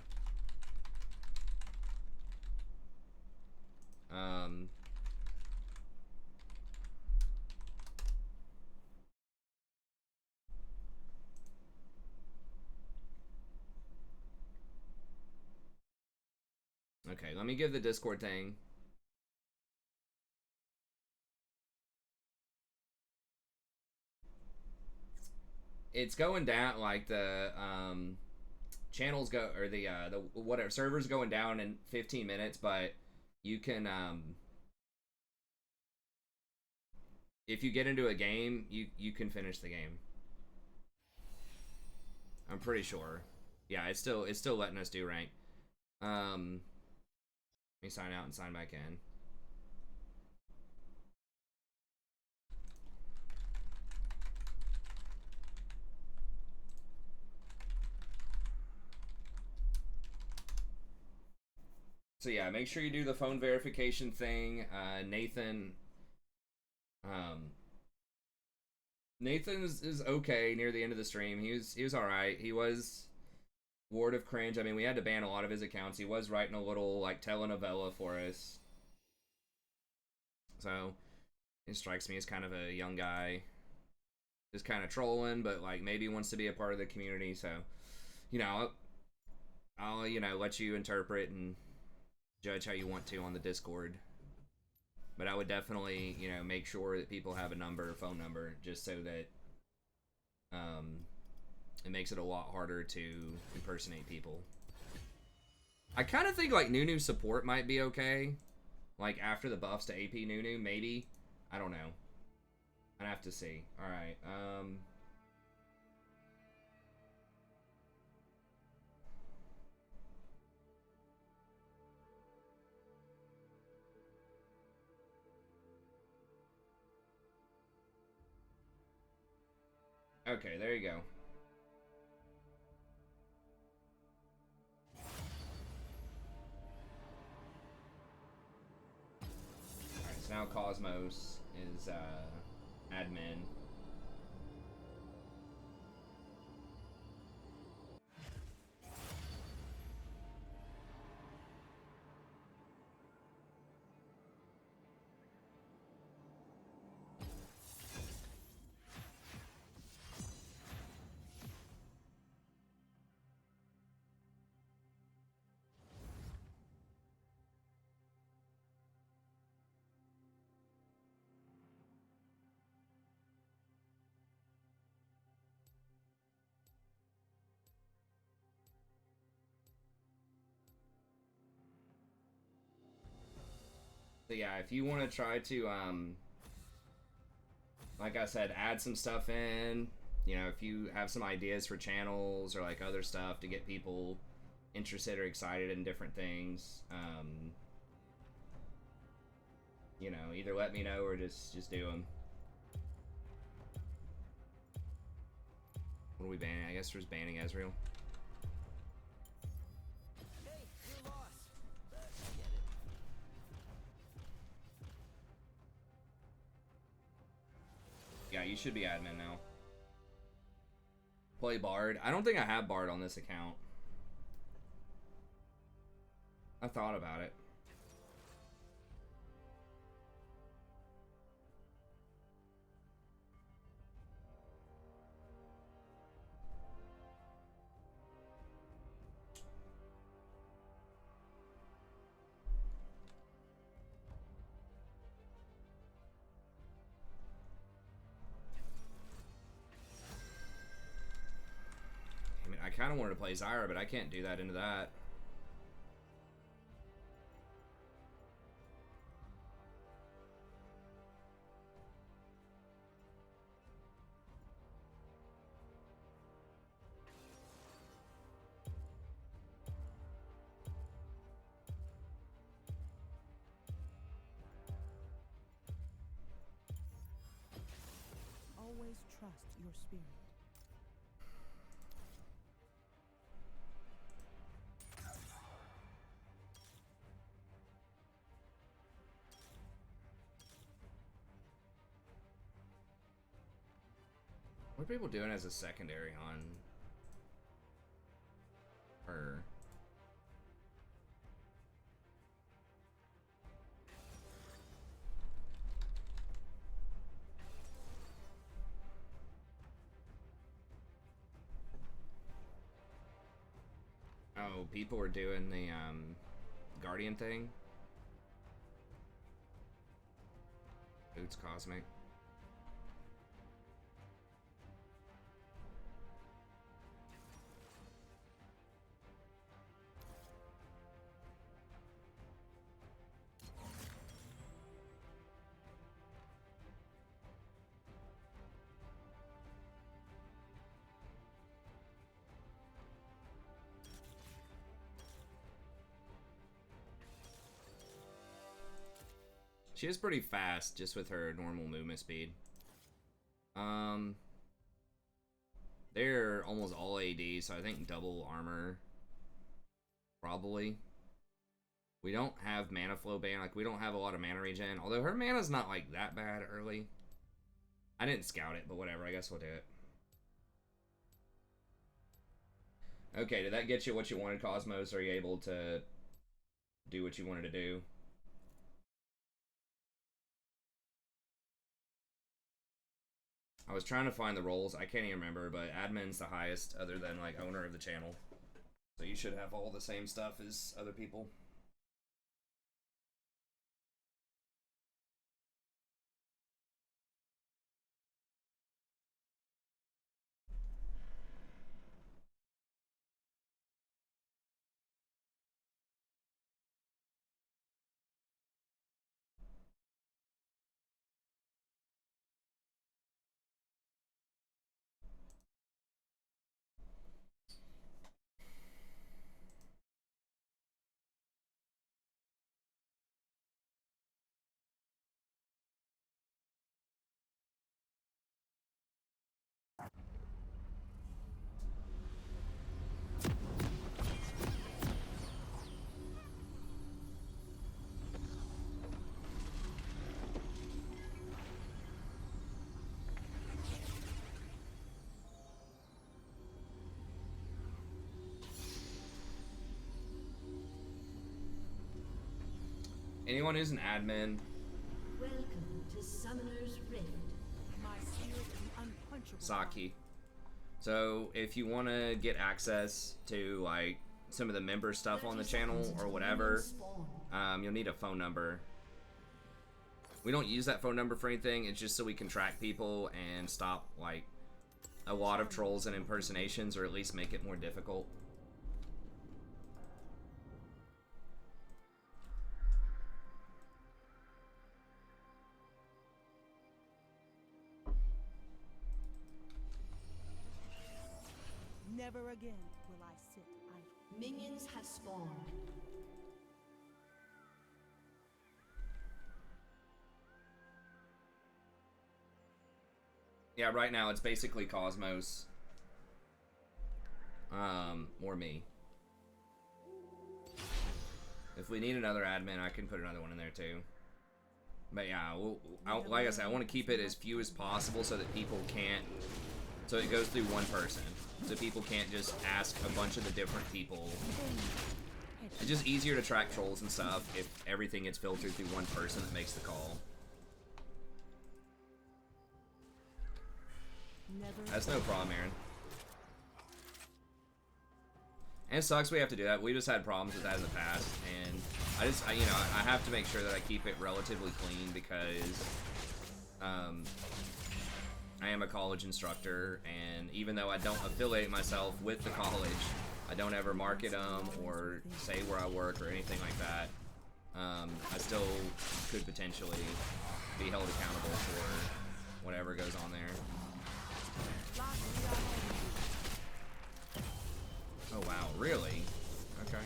Okay, let me give the Discord thing. It's going down, like the channels go, or the whatever servers going down in 15 minutes, but you can if you get into a game, you can finish the game. I'm pretty sure. Yeah, it's still letting us do rank. Let me sign out and sign back in. So yeah, make sure you do the phone verification thing. Nathan is okay near the end of the stream. He was alright. He was Ward of Cringe. I mean, we had to ban a lot of his accounts. He was writing a little like telenovela for us. So it strikes me as kind of a young guy. Just kind of trolling, but like maybe wants to be a part of the community. So, you know, I'll you know, let you interpret and judge how you want to on the Discord. But I would definitely, you know, make sure that people have a phone number, just so that it makes it a lot harder to impersonate people. I kind of think like Nunu support might be okay. Like after the buffs to AP Nunu, maybe. I don't know. I'd have to see. Alright, okay, there you go. Alright, so now Cosmos is admin. So yeah, if you want to try to, like I said, add some stuff in, you know, if you have some ideas for channels or like other stuff to get people interested or excited in different things, you know, either let me know or just do them. What are we banning? I guess we're just banning Ezreal. Hey, you're lost. But I get it. Yeah, you should be admin now. Play Bard. I don't think I have Bard on this account. I thought about it. kind of wanted to play Zyra, but I can't do that into that. Always trust your spirit. What are people doing as a secondary on her? Oh, people are doing the Guardian thing. Boots Cosmic. She is pretty fast just with her normal movement speed. They're almost all AD, so I think double armor. Probably. We don't have mana flow ban, like we don't have a lot of mana regen, although her mana's not like that bad early. I didn't scout it, but whatever, I guess we'll do it. Okay, did that get you what you wanted, Cosmos? Are you able to do what you wanted to do? I was trying to find the roles. I can't even remember, but admin's the highest other than like owner of the channel. So you should have all the same stuff as other people. Anyone who's an admin, Welcome to Summoner's Rift. My spirit is unquenchable. Saki. So if you want to get access to like some of the member stuff on the channel or whatever, you'll need a phone number. We don't use that phone number for anything. It's just so we can track people and stop like a lot of trolls and impersonations, or at least make it more difficult. Never again will I sit idle. Minions have spawned. Yeah, right now it's basically Cosmos, or me. If we need another admin, I can put another one in there too. But yeah, like I said, I want to keep it as few as possible so that people can't. So it goes through one person, so people can't just ask a bunch of the different people. It's just easier to track trolls and stuff if everything gets filtered through one person that makes the call. That's no problem, Aaron. And it sucks we have to do that. We just had problems with that in the past, and you know, I have to make sure that I keep it relatively clean because, I am a college instructor, and even though I don't affiliate myself with the college, I don't ever market them or say where I work or anything like that. I still could potentially be held accountable for whatever goes on there. Oh wow, really? Okay.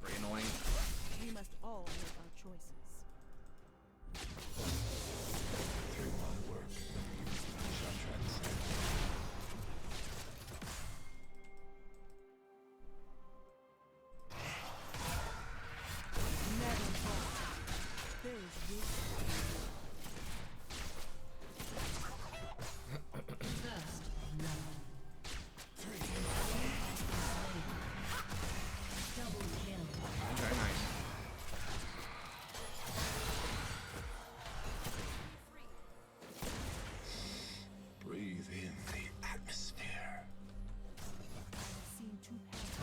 Pretty annoying. We must all make our choices. Through my work, I shall transcend. Never fall. There is wisdom. First blood. Double kill. Okay, nice. Breathe in the atmosphere. Seem too heavy.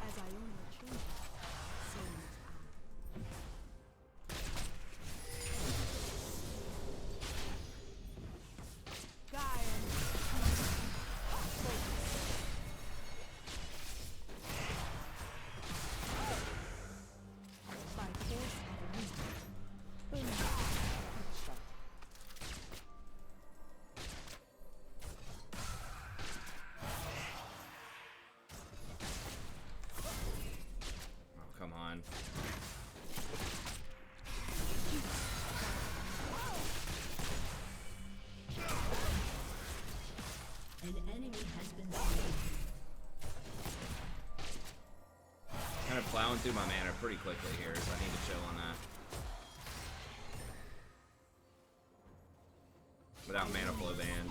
As I own the children, so must I. By force of wisdom. Boom. Headshot. Oh, come on. An enemy has been slain. Kind of plowing through my mana pretty quickly here, so I need to chill on that. Without mana flow ban.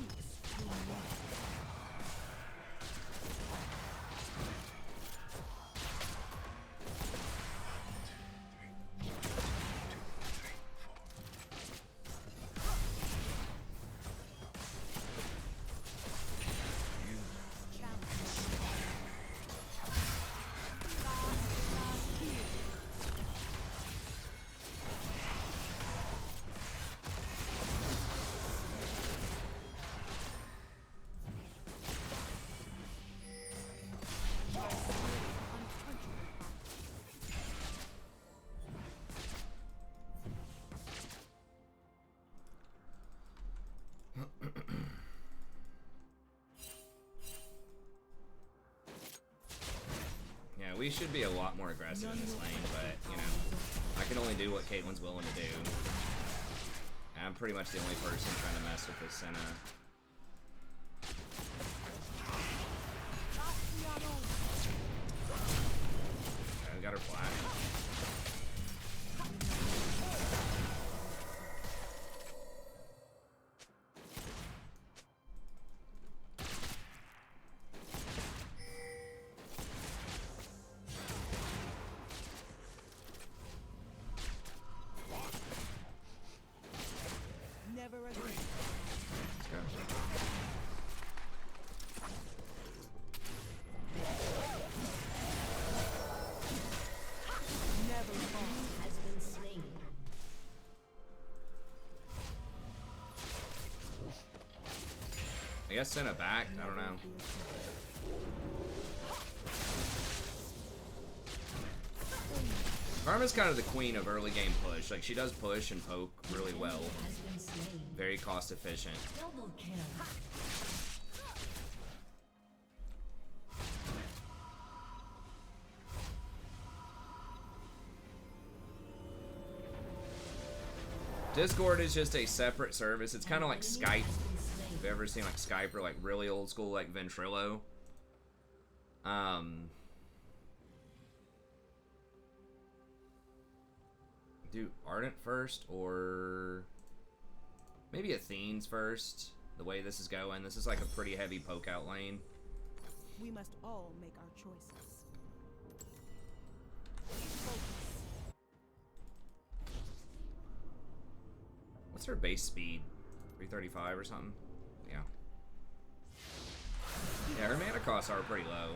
Yeah, we should be a lot more aggressive in this lane, but, you know, I can only do what Caitlyn's willing to do. And I'm pretty much the only person trying to mess with this Senna. Okay, we got her flash. Never agree. Let's go. Never fall. Has been slain. I guess Senna back, I don't know. Karma's kind of the queen of early game push. Like, she does push and poke really well. Has been slain. Very cost efficient. Double kill. Discord is just a separate service. It's kind of like Skype. If you've ever seen like Skype or like really old school like Ventrilo. Do Ardent first or maybe Athene's first. The way this is going, this is like a pretty heavy poke out lane. We must all make our choices. What's her base speed? 335 or something? Yeah. Yeah, her mana costs are pretty low.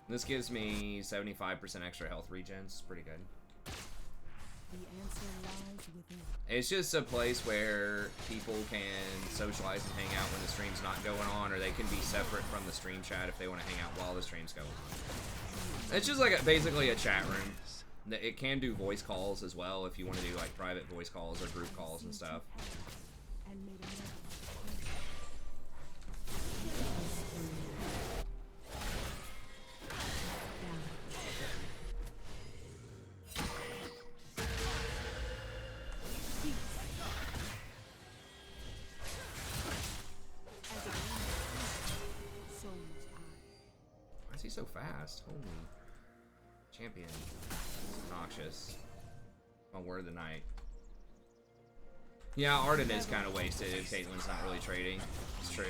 This gives me 75% extra health regens. It's pretty good. The answer lies within. It's just a place where people can socialize and hang out when the stream's not going on, or they can be separate from the stream chat if they want to hang out while the stream's going on. It's just like basically a chat room. It can do voice calls as well if you want to do like private voice calls or group calls and stuff. And made another. Why is he so fast? Holy champion. It's obnoxious. My word of the night. Yeah, Arden is kind of wasted if Caitlyn's not really trading. It's true.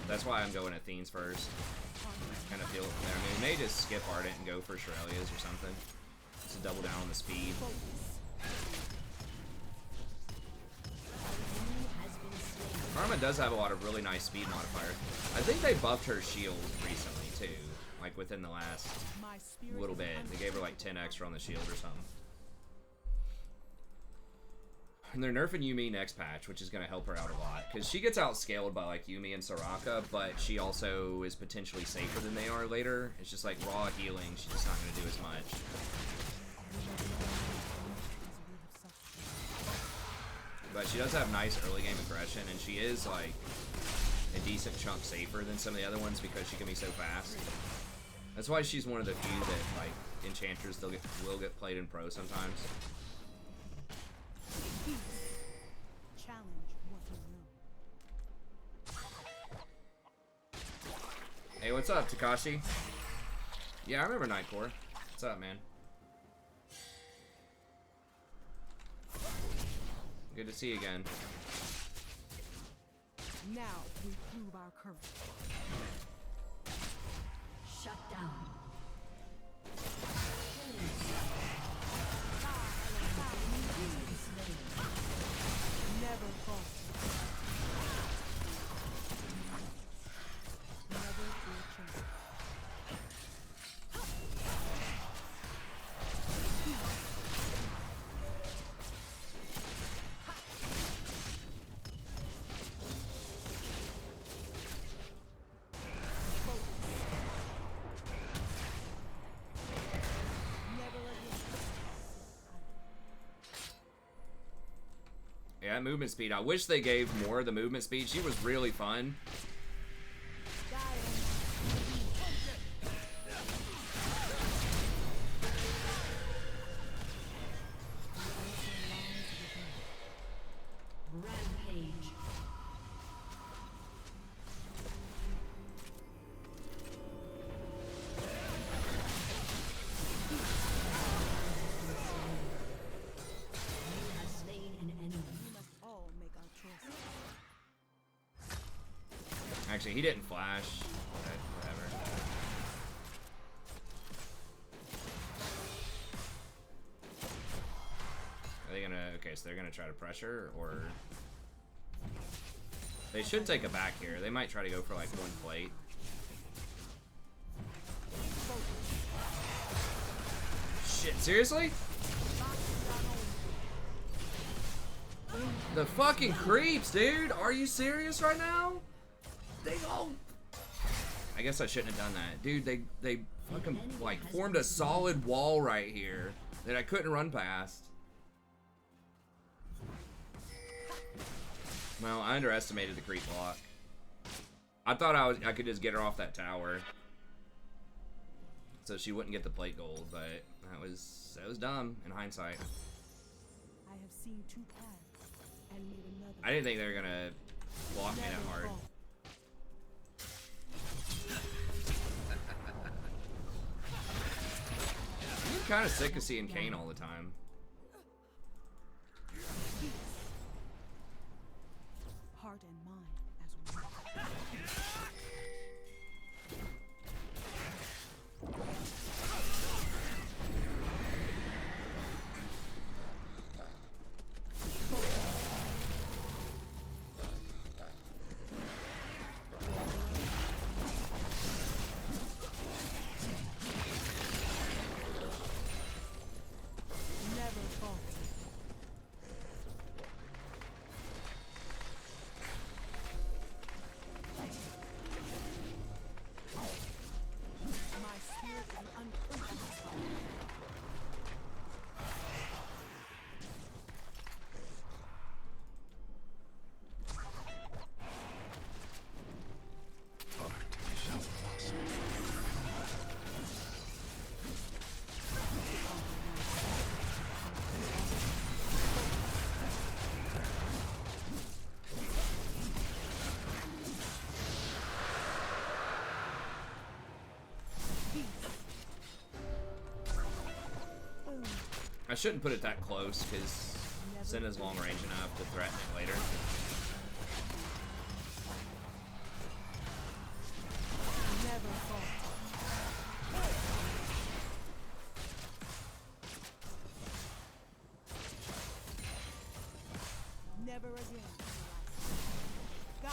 That's why I'm going Athene's first. Kind of feel it from there. I mean, we may just skip Arden and go for Shirelia's or something. Just to double down on the speed. Karma does have a lot of really nice speed modifiers. I think they buffed her shield recently too. Like within the last little bit. They gave her like 10 extra on the shield or something. And they're nerfing Yuumi next patch, which is going to help her out a lot. Because she gets outscaled by like Yuumi and Soraka, but she also is potentially safer than they are later. It's just like raw healing, she's just not going to do as much. But she does have nice early game aggression, and she is like a decent chunk safer than some of the other ones because she can be so fast. That's why she's one of the few that like enchanters will get played in pro sometimes. Challenge what you know. Hey, what's up, Takashi? Yeah, I remember Nightcore. What's up, man? Good to see you again. Now we prove our courage. Shut down. Never fall. Never feel chase. Yeah, movement speed. I wish they gave more of the movement speed. She was really fun. Rampage. Actually, he didn't flash. Okay, whatever. Are they gonna... Okay, so they're gonna try to pressure, or... They should take it back here. They might try to go for, like, one plate. Shit, seriously? The fucking creeps, dude! Are you serious right now? They all... I guess I shouldn't have done that. Dude, they fucking, like, formed a solid wall right here that I couldn't run past. Well, I underestimated the creep block. I thought I could just get her off that tower, so she wouldn't get the plate gold, but that was dumb in hindsight. I have seen two paths and made another. I didn't think they were gonna block me that hard. I'm kind of sick of seeing Kane all the time. Heart and mind as one. I shouldn't put it that close because Senna's long range enough to threaten it later. Never falter. Never again. Gaia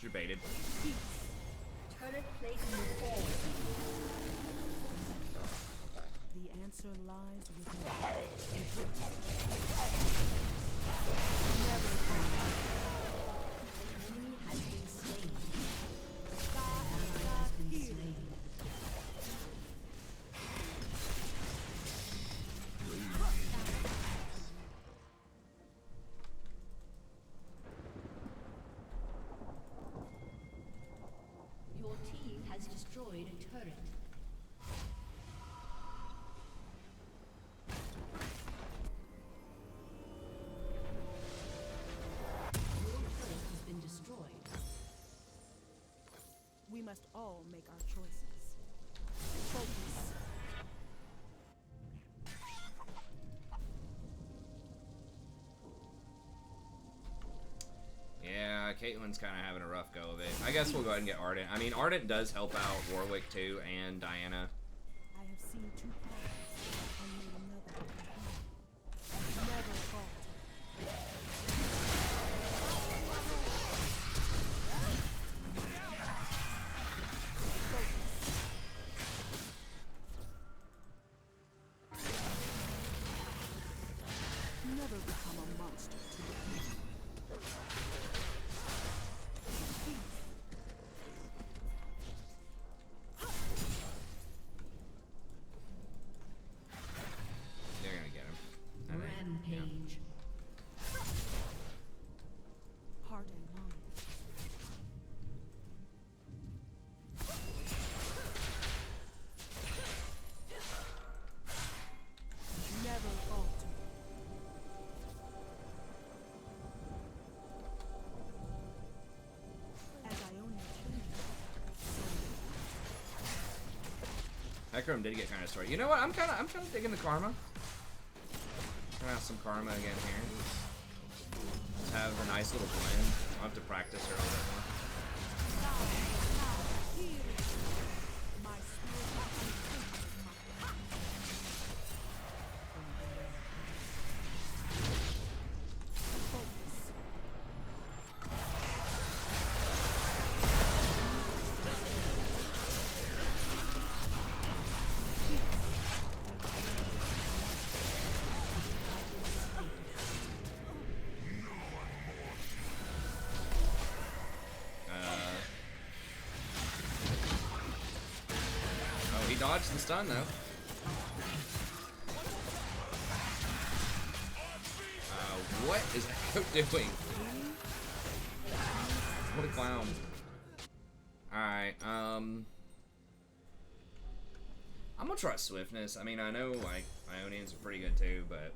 You're baited. Turret plate will fall. The answer lies within. Never falter. Enemy has been slain. God Ally is has been here. slain. Your team has destroyed a turret. Your turret has been destroyed. We must all make our choices. Focus. Yeah, Caitlyn's kind of having a rough go of it. I guess we'll go ahead and get Ardent. I mean, Ardent does help out Warwick too, and Diana. I have seen two paths and made another. Never falter. Never become a monster to defeat. They're gonna get him. I think. Rampage. Heart and mind. Never falter. As Ionia changes, Hecarim did get kind of story. You know what? I'm kind of digging the karma. Gonna have some karma again here. Just have a nice little blend. I'll have to practice her a little bit more. my focus. Oh, he dodged the stun though. What is Echo doing? What a clown. Alright, I'm gonna try Swiftness. I mean, I know, like, Ionians are pretty good too, but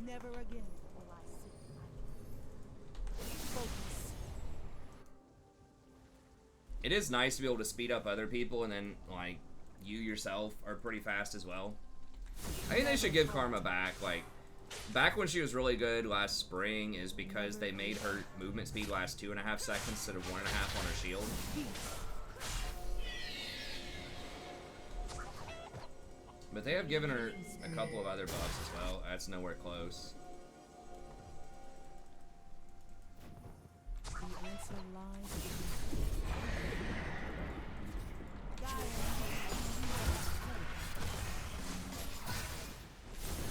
Never again will I sit idle. Focus. it is nice to be able to speed up other people, and then, like, you yourself are pretty fast as well. I think they should give Karma back. Like, back when she was really good last spring is because they made her movement speed last 2.5 seconds instead of 1.5 on her shield. But they have given her a couple of other buffs as well. That's nowhere close. The answer lies within.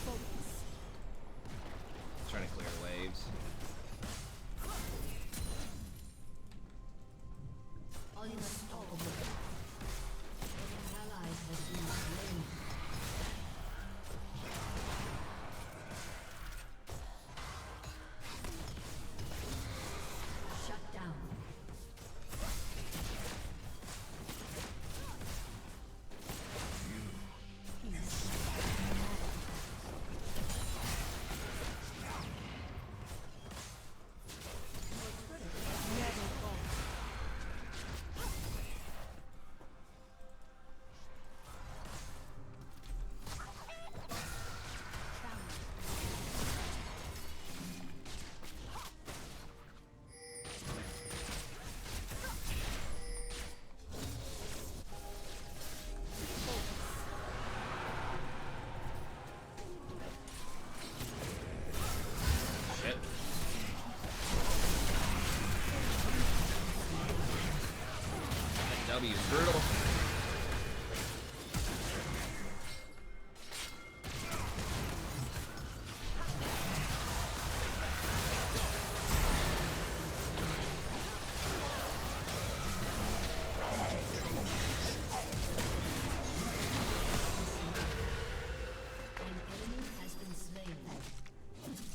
Focus. Trying to clear waves. Unstoppable. An ally has been slain. Shut down. W, brutal.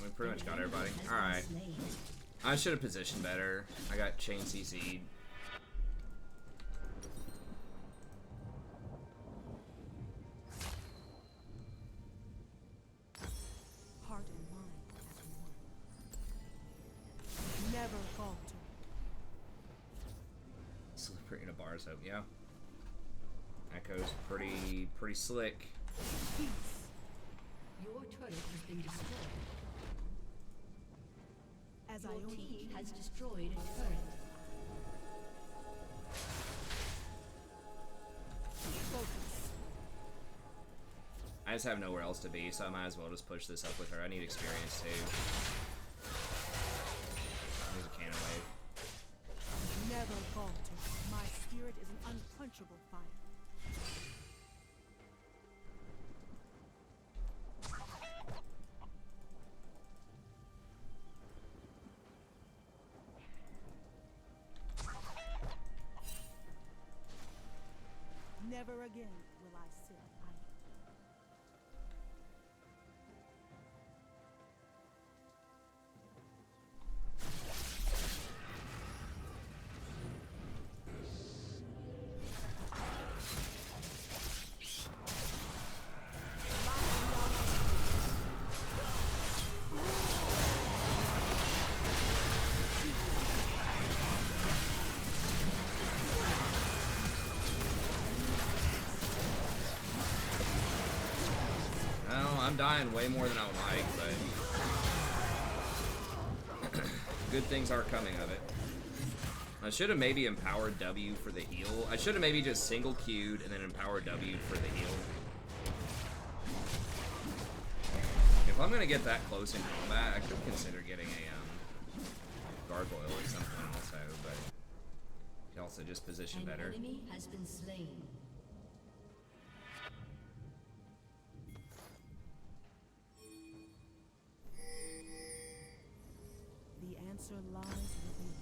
We pretty much got everybody. Alright. I should have positioned better. I got chain CC'd. Heart and mind as one. Never falter. Slippery in a bar's hope, yeah. Echo's pretty slick. Peace. Your turret has been destroyed. As I Your only team has destroyed a turret. focus. I just have nowhere else to be, so I might as well just push this up with her. I need experience too. There's a cannon wave. Never falter. My spirit is an unquenchable fire. Never again will I sit idle. I'm dying way more than I would like, but good things are coming of it. I should have maybe empowered W for the heal. I should have maybe just single Q'd and then empowered W for the heal. If I'm gonna get that close in combat, I could consider getting a gargoyle or something also, but you can also just position better. An enemy has been slain. The answer lies within.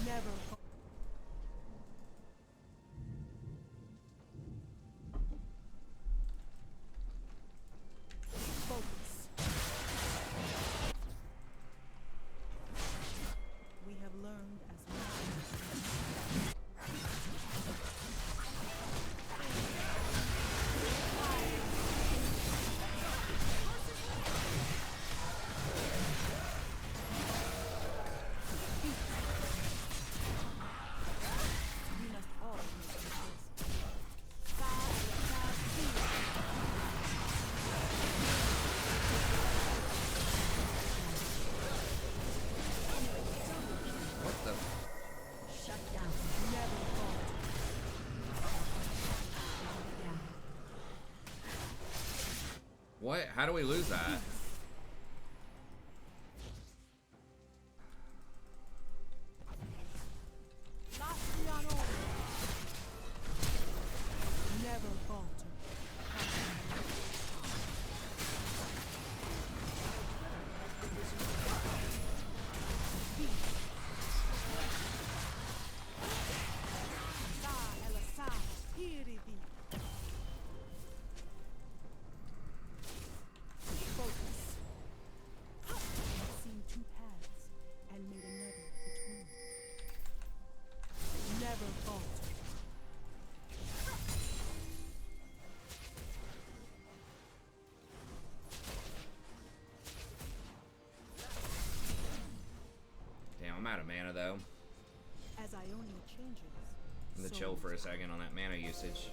Never fall. Focus. We have learned as much. We must all make the choice. What the? Shut down. Never falter. Down. What? How do we lose that? Never falter. Focus. I've seen two paths and made another between. Never falter. Damn, I'm out of mana though. As Ionia changes, I'm gonna so chill for a second on that mana usage.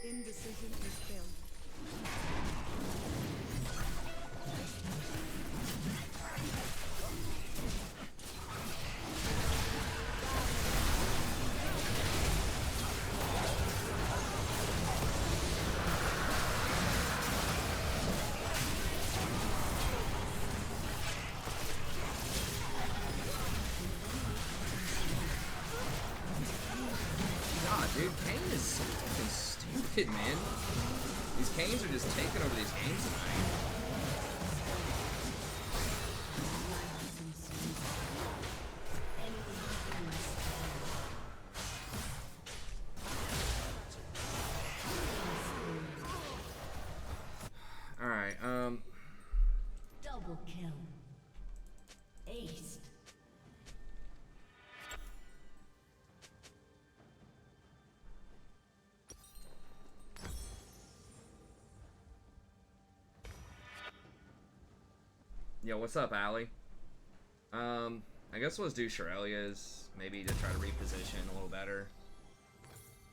indecision is failure. Dude, Kane is so fucking stupid, man. These Kanes are just taking over these games tonight. Alright, Double kill. Ace. yo, what's up, Allie? I guess let's do Shirelia's, maybe to try to reposition a little better.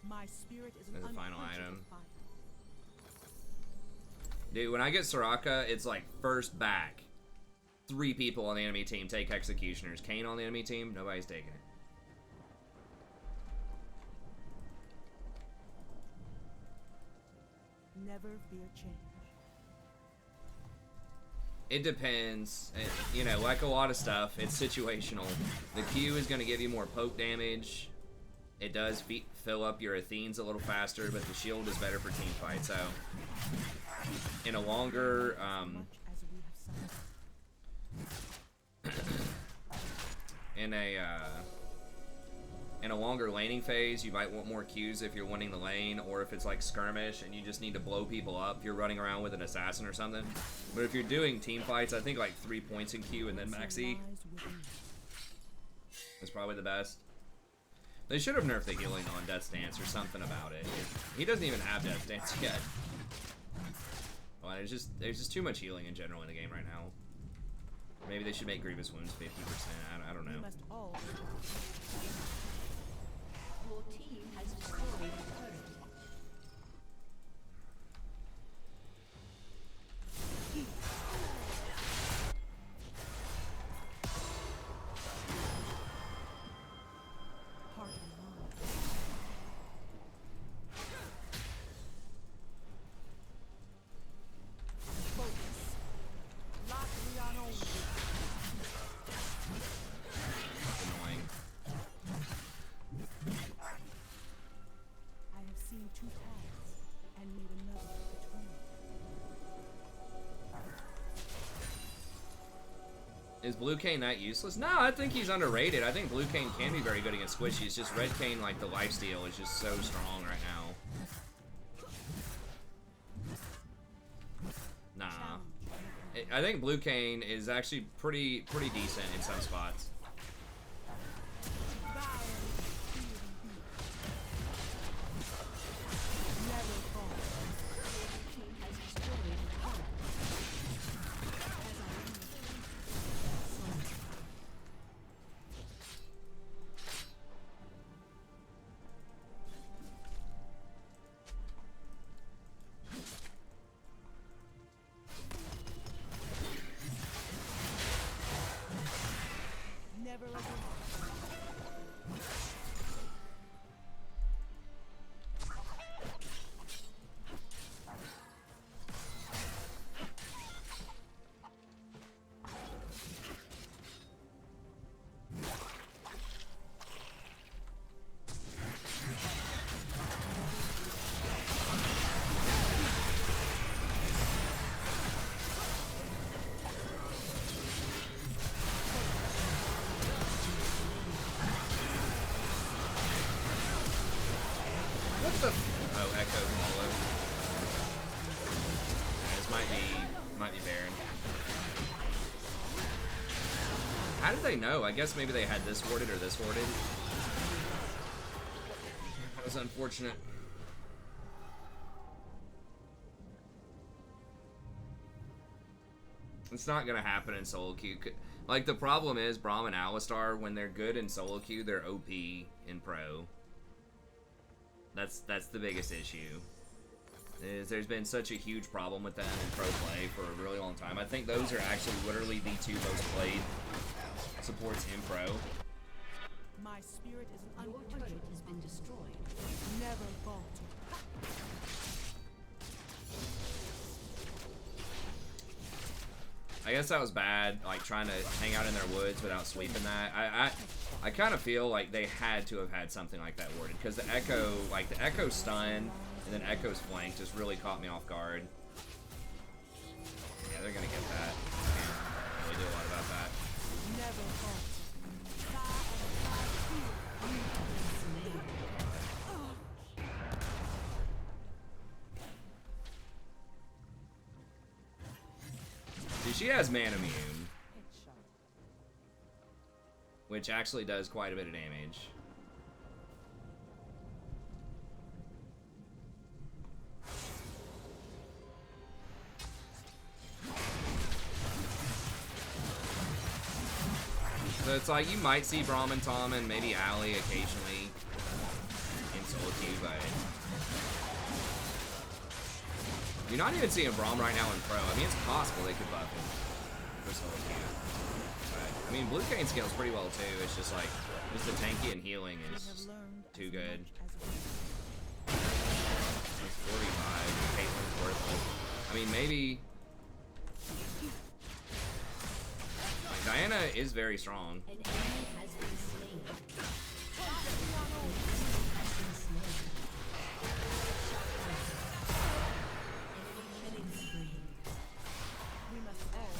My spirit is an As a final unquenchable item. fire. Dude, when I get Soraka, it's like first back. 3 people on the enemy team take Executioners. Kane on the enemy team, nobody's taking it. Never fear change. It depends. You know, like a lot of stuff, it's situational. The Q is going to give you more poke damage. It does fill up your Athenes a little faster, but the shield is better for team fight. So, in a longer, Much as we have suffered. in a longer laning phase, you might want more Qs if you're winning the lane, or if it's like skirmish and you just need to blow people up. If you're running around with an assassin or something. But if you're doing team fights, I think like 3 points in Q and then max E is probably the best. They should have nerfed the healing on Death's Dance or something about it. He doesn't even have Death's Dance yet. Well, there's just too much healing in general in the game right now. Maybe they should make Grievous Wounds 50%. I don't We know. must all Your team has destroyed a turret. part in mind. Focus. Lock Leon only. Annoying. I have seen 2 paths and made another between. Is Blue Cane that useless? No, I think he's underrated. I think Blue Cane can be very good against squishy. It's just Red Cane, like the lifesteal, is just so strong right now. Nah. I think Blue Cane is actually pretty decent in some spots. Never fall. Team has destroyed a turret. Never again. What the? Oh, Echo Hollow. This might be Baron. How did they know? I guess maybe they had this warded or this warded. That was unfortunate. It's not gonna happen in solo queue. Like, the problem is Braum and Alistar, when they're good in solo queue, they're OP in pro. That's the biggest issue. There's been such a huge problem with them in pro play for a really long time. I think those are actually literally the 2 most played supports in pro. My spirit is an Your turret unquenchable has been destroyed. fire. Never falter. I I guess that was bad, like trying to hang out in their woods without sweeping that. I kind of feel like they had to have had something like that worded, because the Echo, like the Echo stun and then Echo's flank just really caught me off guard. Yeah, they're gonna get that. Can't really do a lot about that. Never falter. See, she has Man Immune, Headshot. which actually does quite a bit of damage. So it's like you might see Braum and Tom and maybe Allie occasionally in solo queue, but you're not even seeing Braum right now in pro. I mean, it's possible they could buff him for solo queue. But I mean, Blue Cane scales pretty well too. It's just like just the tanky and healing is too good. It's 45. Caitlin's worth it. I mean, maybe. Like, Diana is very strong. An enemy has been slain. Enemy killing spree. We must all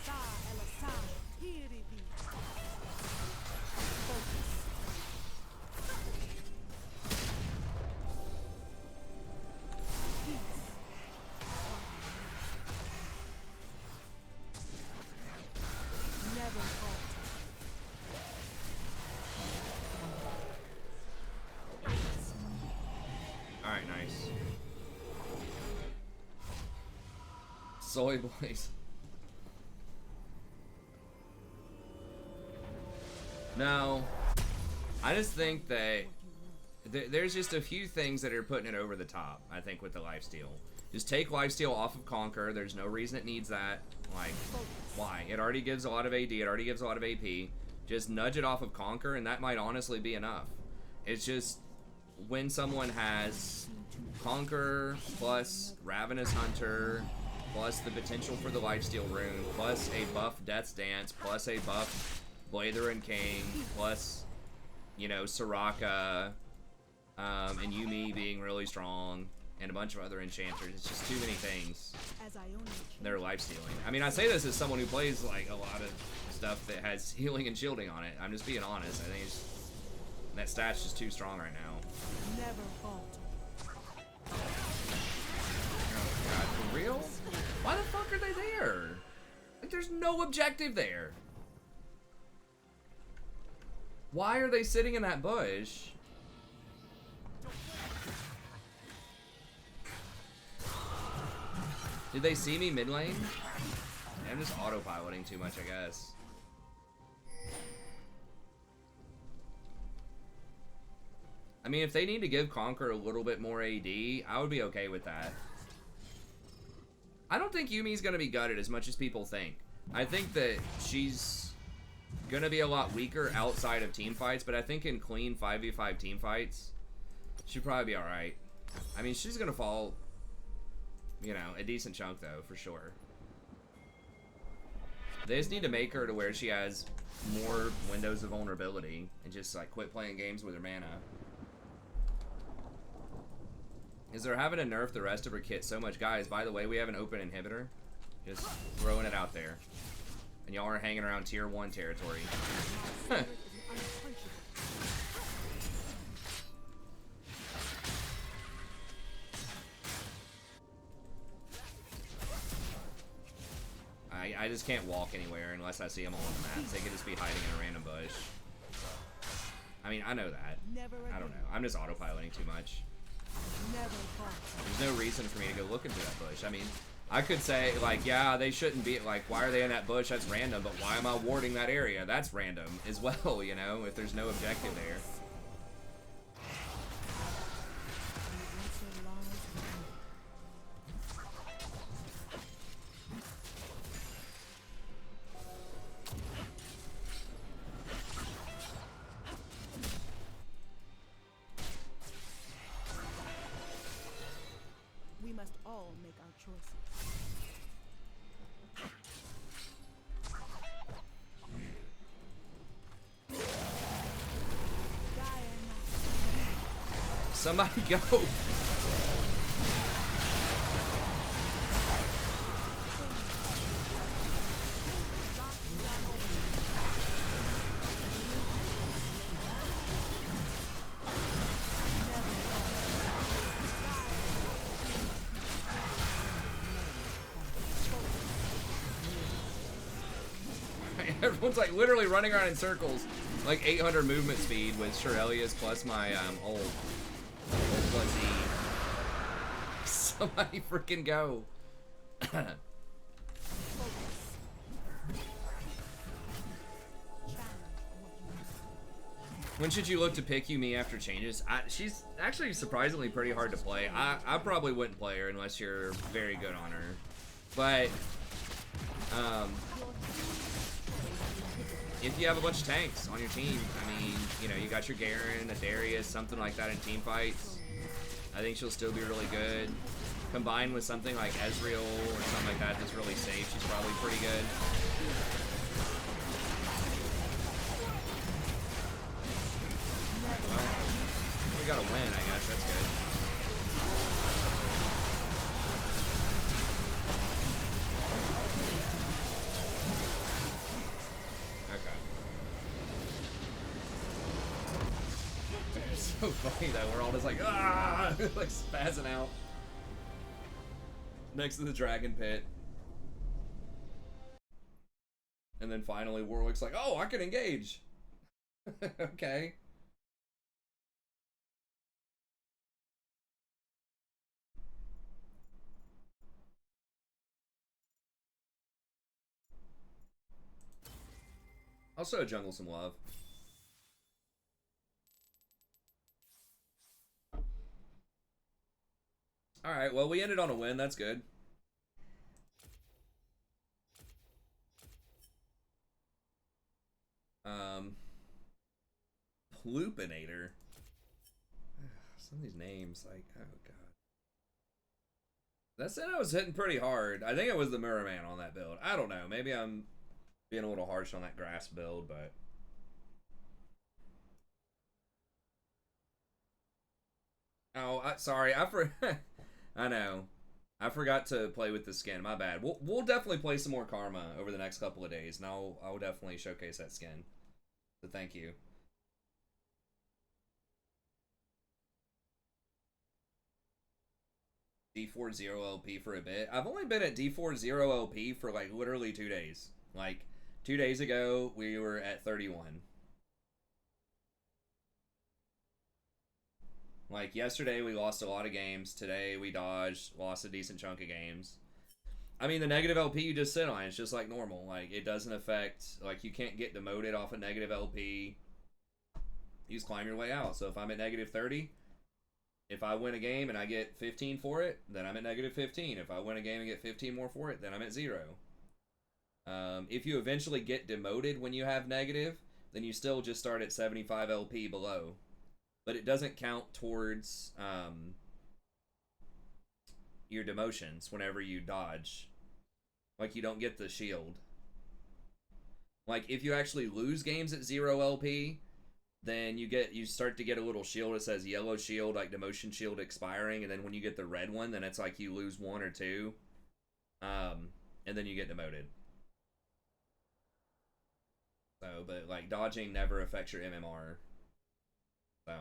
Sa ela sa, here be. Focus. Peace. Never falter. Alright, nice. Soy boys. No. I just think that there's just a few things that are putting it over the top, I think, with the lifesteal. Just take lifesteal off of Conquer. There's no reason it needs that. Like, why? It already gives a lot of AD. It already gives a lot of AP. Just nudge it off of Conquer, and that might honestly be enough. It's just when someone has Conquer plus Ravenous Hunter plus the potential for the Lifesteal Rune plus a buff Death's Dance plus a buff Blatherin King plus, you know, Soraka and Yumi being really strong and a bunch of other enchanters. It's just too many things As I only that are lifestealing. I mean, I say this as someone who plays like a lot of stuff that has healing and shielding on it. I'm just being honest. I think it's, that stat's just too strong right now. never falter. Oh god, for real? Why the fuck are they there? Like, there's no objective there. Why are they sitting in that bush? Did they see me mid lane? I'm just autopiloting too much, I guess. I mean, if they need to give Conquer a little bit more AD, I would be okay with that. I don't think Yumi's gonna be gutted as much as people think. I think that she's gonna be a lot weaker outside of team fights, but I think in clean 5v5 team fights, she'd probably be alright. I mean, she's gonna fall, you know, a decent chunk though, for sure. They just need to make her to where she has more windows of vulnerability and just like quit playing games with her mana. Is they're having to nerf the rest of her kit so much. Guys, by the way, we have an open inhibitor. Just throwing it out there. And y'all are hanging around tier 1 territory. I just can't walk anywhere unless I see them all on the map. They could just be hiding in a random bush. I mean, I know that. I don't know. I'm just autopiloting too much. Never falter. There's no reason for me to go look into that bush. I mean, I could say, like, yeah, they shouldn't be, like, why are they in that bush? That's random, but why am I warding that area? That's random as well, you know, if there's no objective there. We must all make our choices. Somebody go. Everyone's like literally running around in circles, like 800 movement speed with Shirelius plus my old plus E. Somebody freaking go. When should you look to pick Yumi after changes? She's actually surprisingly pretty hard to play. I probably wouldn't play her unless you're very good on her. But if you have a bunch of tanks on your team, I mean, you know, you got your Garen, a Darius, something like that in team fights, I think she'll still be really good. Combined with something like Ezreal or something like that that's really safe, she's probably pretty good. Well, we got a win, I guess. That's good. So funny though, we're all just like, ah, like spazzing out next to the dragon pit. And then finally Warwick's like, oh, I can engage. Okay. I'll show Jungle some love. Alright, well, we ended on a win. That's good. Plupinator. Some of these names, like, oh god. That Senna was hitting pretty hard. I think it was the Mirror Man on that build. I don't know. Maybe I'm being a little harsh on that grass build, but... Oh, sorry. I know. I forgot to play with the skin. My bad. We'll definitely play some more Karma over the next couple of days, and I'll definitely showcase that skin. So thank you. D40 LP for a bit. I've only been at D40 LP for like literally 2 days. Like 2 days ago, we were at 31. Like, yesterday we lost a lot of games. Today we dodged, lost a decent chunk of games. I mean, the negative LP you just sit on, it's just like normal. Like, it doesn't affect, like, you can't get demoted off a negative LP. You just climb your way out. So if I'm at negative 30, if I win a game and I get 15 for it, then I'm at negative 15. If I win a game and get 15 more for it, then I'm at 0. If you eventually get demoted when you have negative, then you still just start at 75 LP below. But it doesn't count towards your demotions whenever you dodge. Like, you don't get the shield. Like, if you actually lose games at 0 LP, then you start to get a little shield that says yellow shield, like demotion shield expiring, and then when you get the red one, then it's like you lose 1 or 2. And then you get demoted. So, but like, dodging never affects your MMR. So.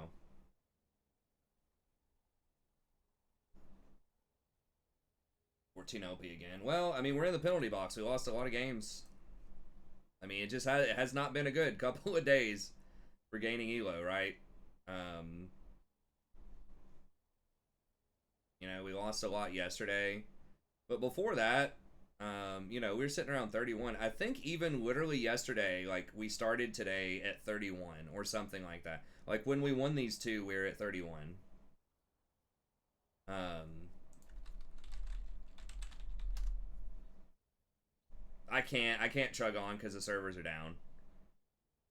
$14 LP again. Well, I mean, we're in the penalty box. We lost a lot of games. I mean, it has not been a good couple of days for gaining elo, right? You know, we lost a lot yesterday. But before that, you know, we were sitting around 31. I think even literally yesterday, like, we started today at 31 or something like that. Like, when we won these two, we were at 31. I can't chug on because the servers are down.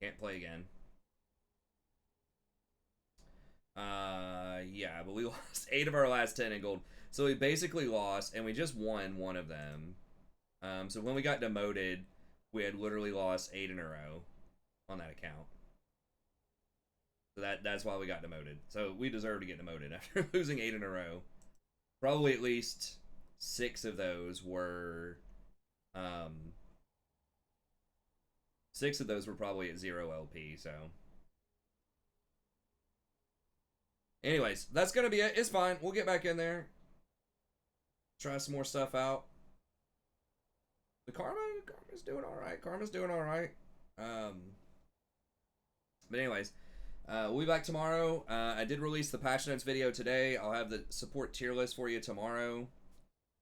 Can't play again. Yeah, but we lost 8 of our last 10 in gold. So we basically lost, and we just won 1 of them. So when we got demoted, we had literally lost 8 in a row on that account. So that's why we got demoted. So we deserve to get demoted after losing 8 in a row. Probably at least 6 of those were 6 of those were probably at 0 LP, so. Anyways, that's gonna be it. It's fine. We'll get back in there. Try some more stuff out. The Karma's doing alright. Karma's doing alright. But anyways, we'll be back tomorrow. I did release the patch notes video today. I'll have the support tier list for you tomorrow.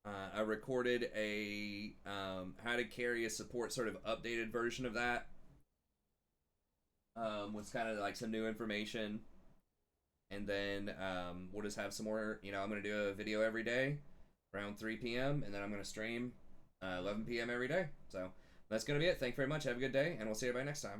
I recorded a how to carry a support sort of updated version of that. With kind of like some new information. And then we'll just have some more, you know, I'm going to do a video every day around 3 p.m. And then I'm going to stream 11 p.m. every day. So that's going to be it. Thank you very much. Have a good day. And we'll see everybody next time.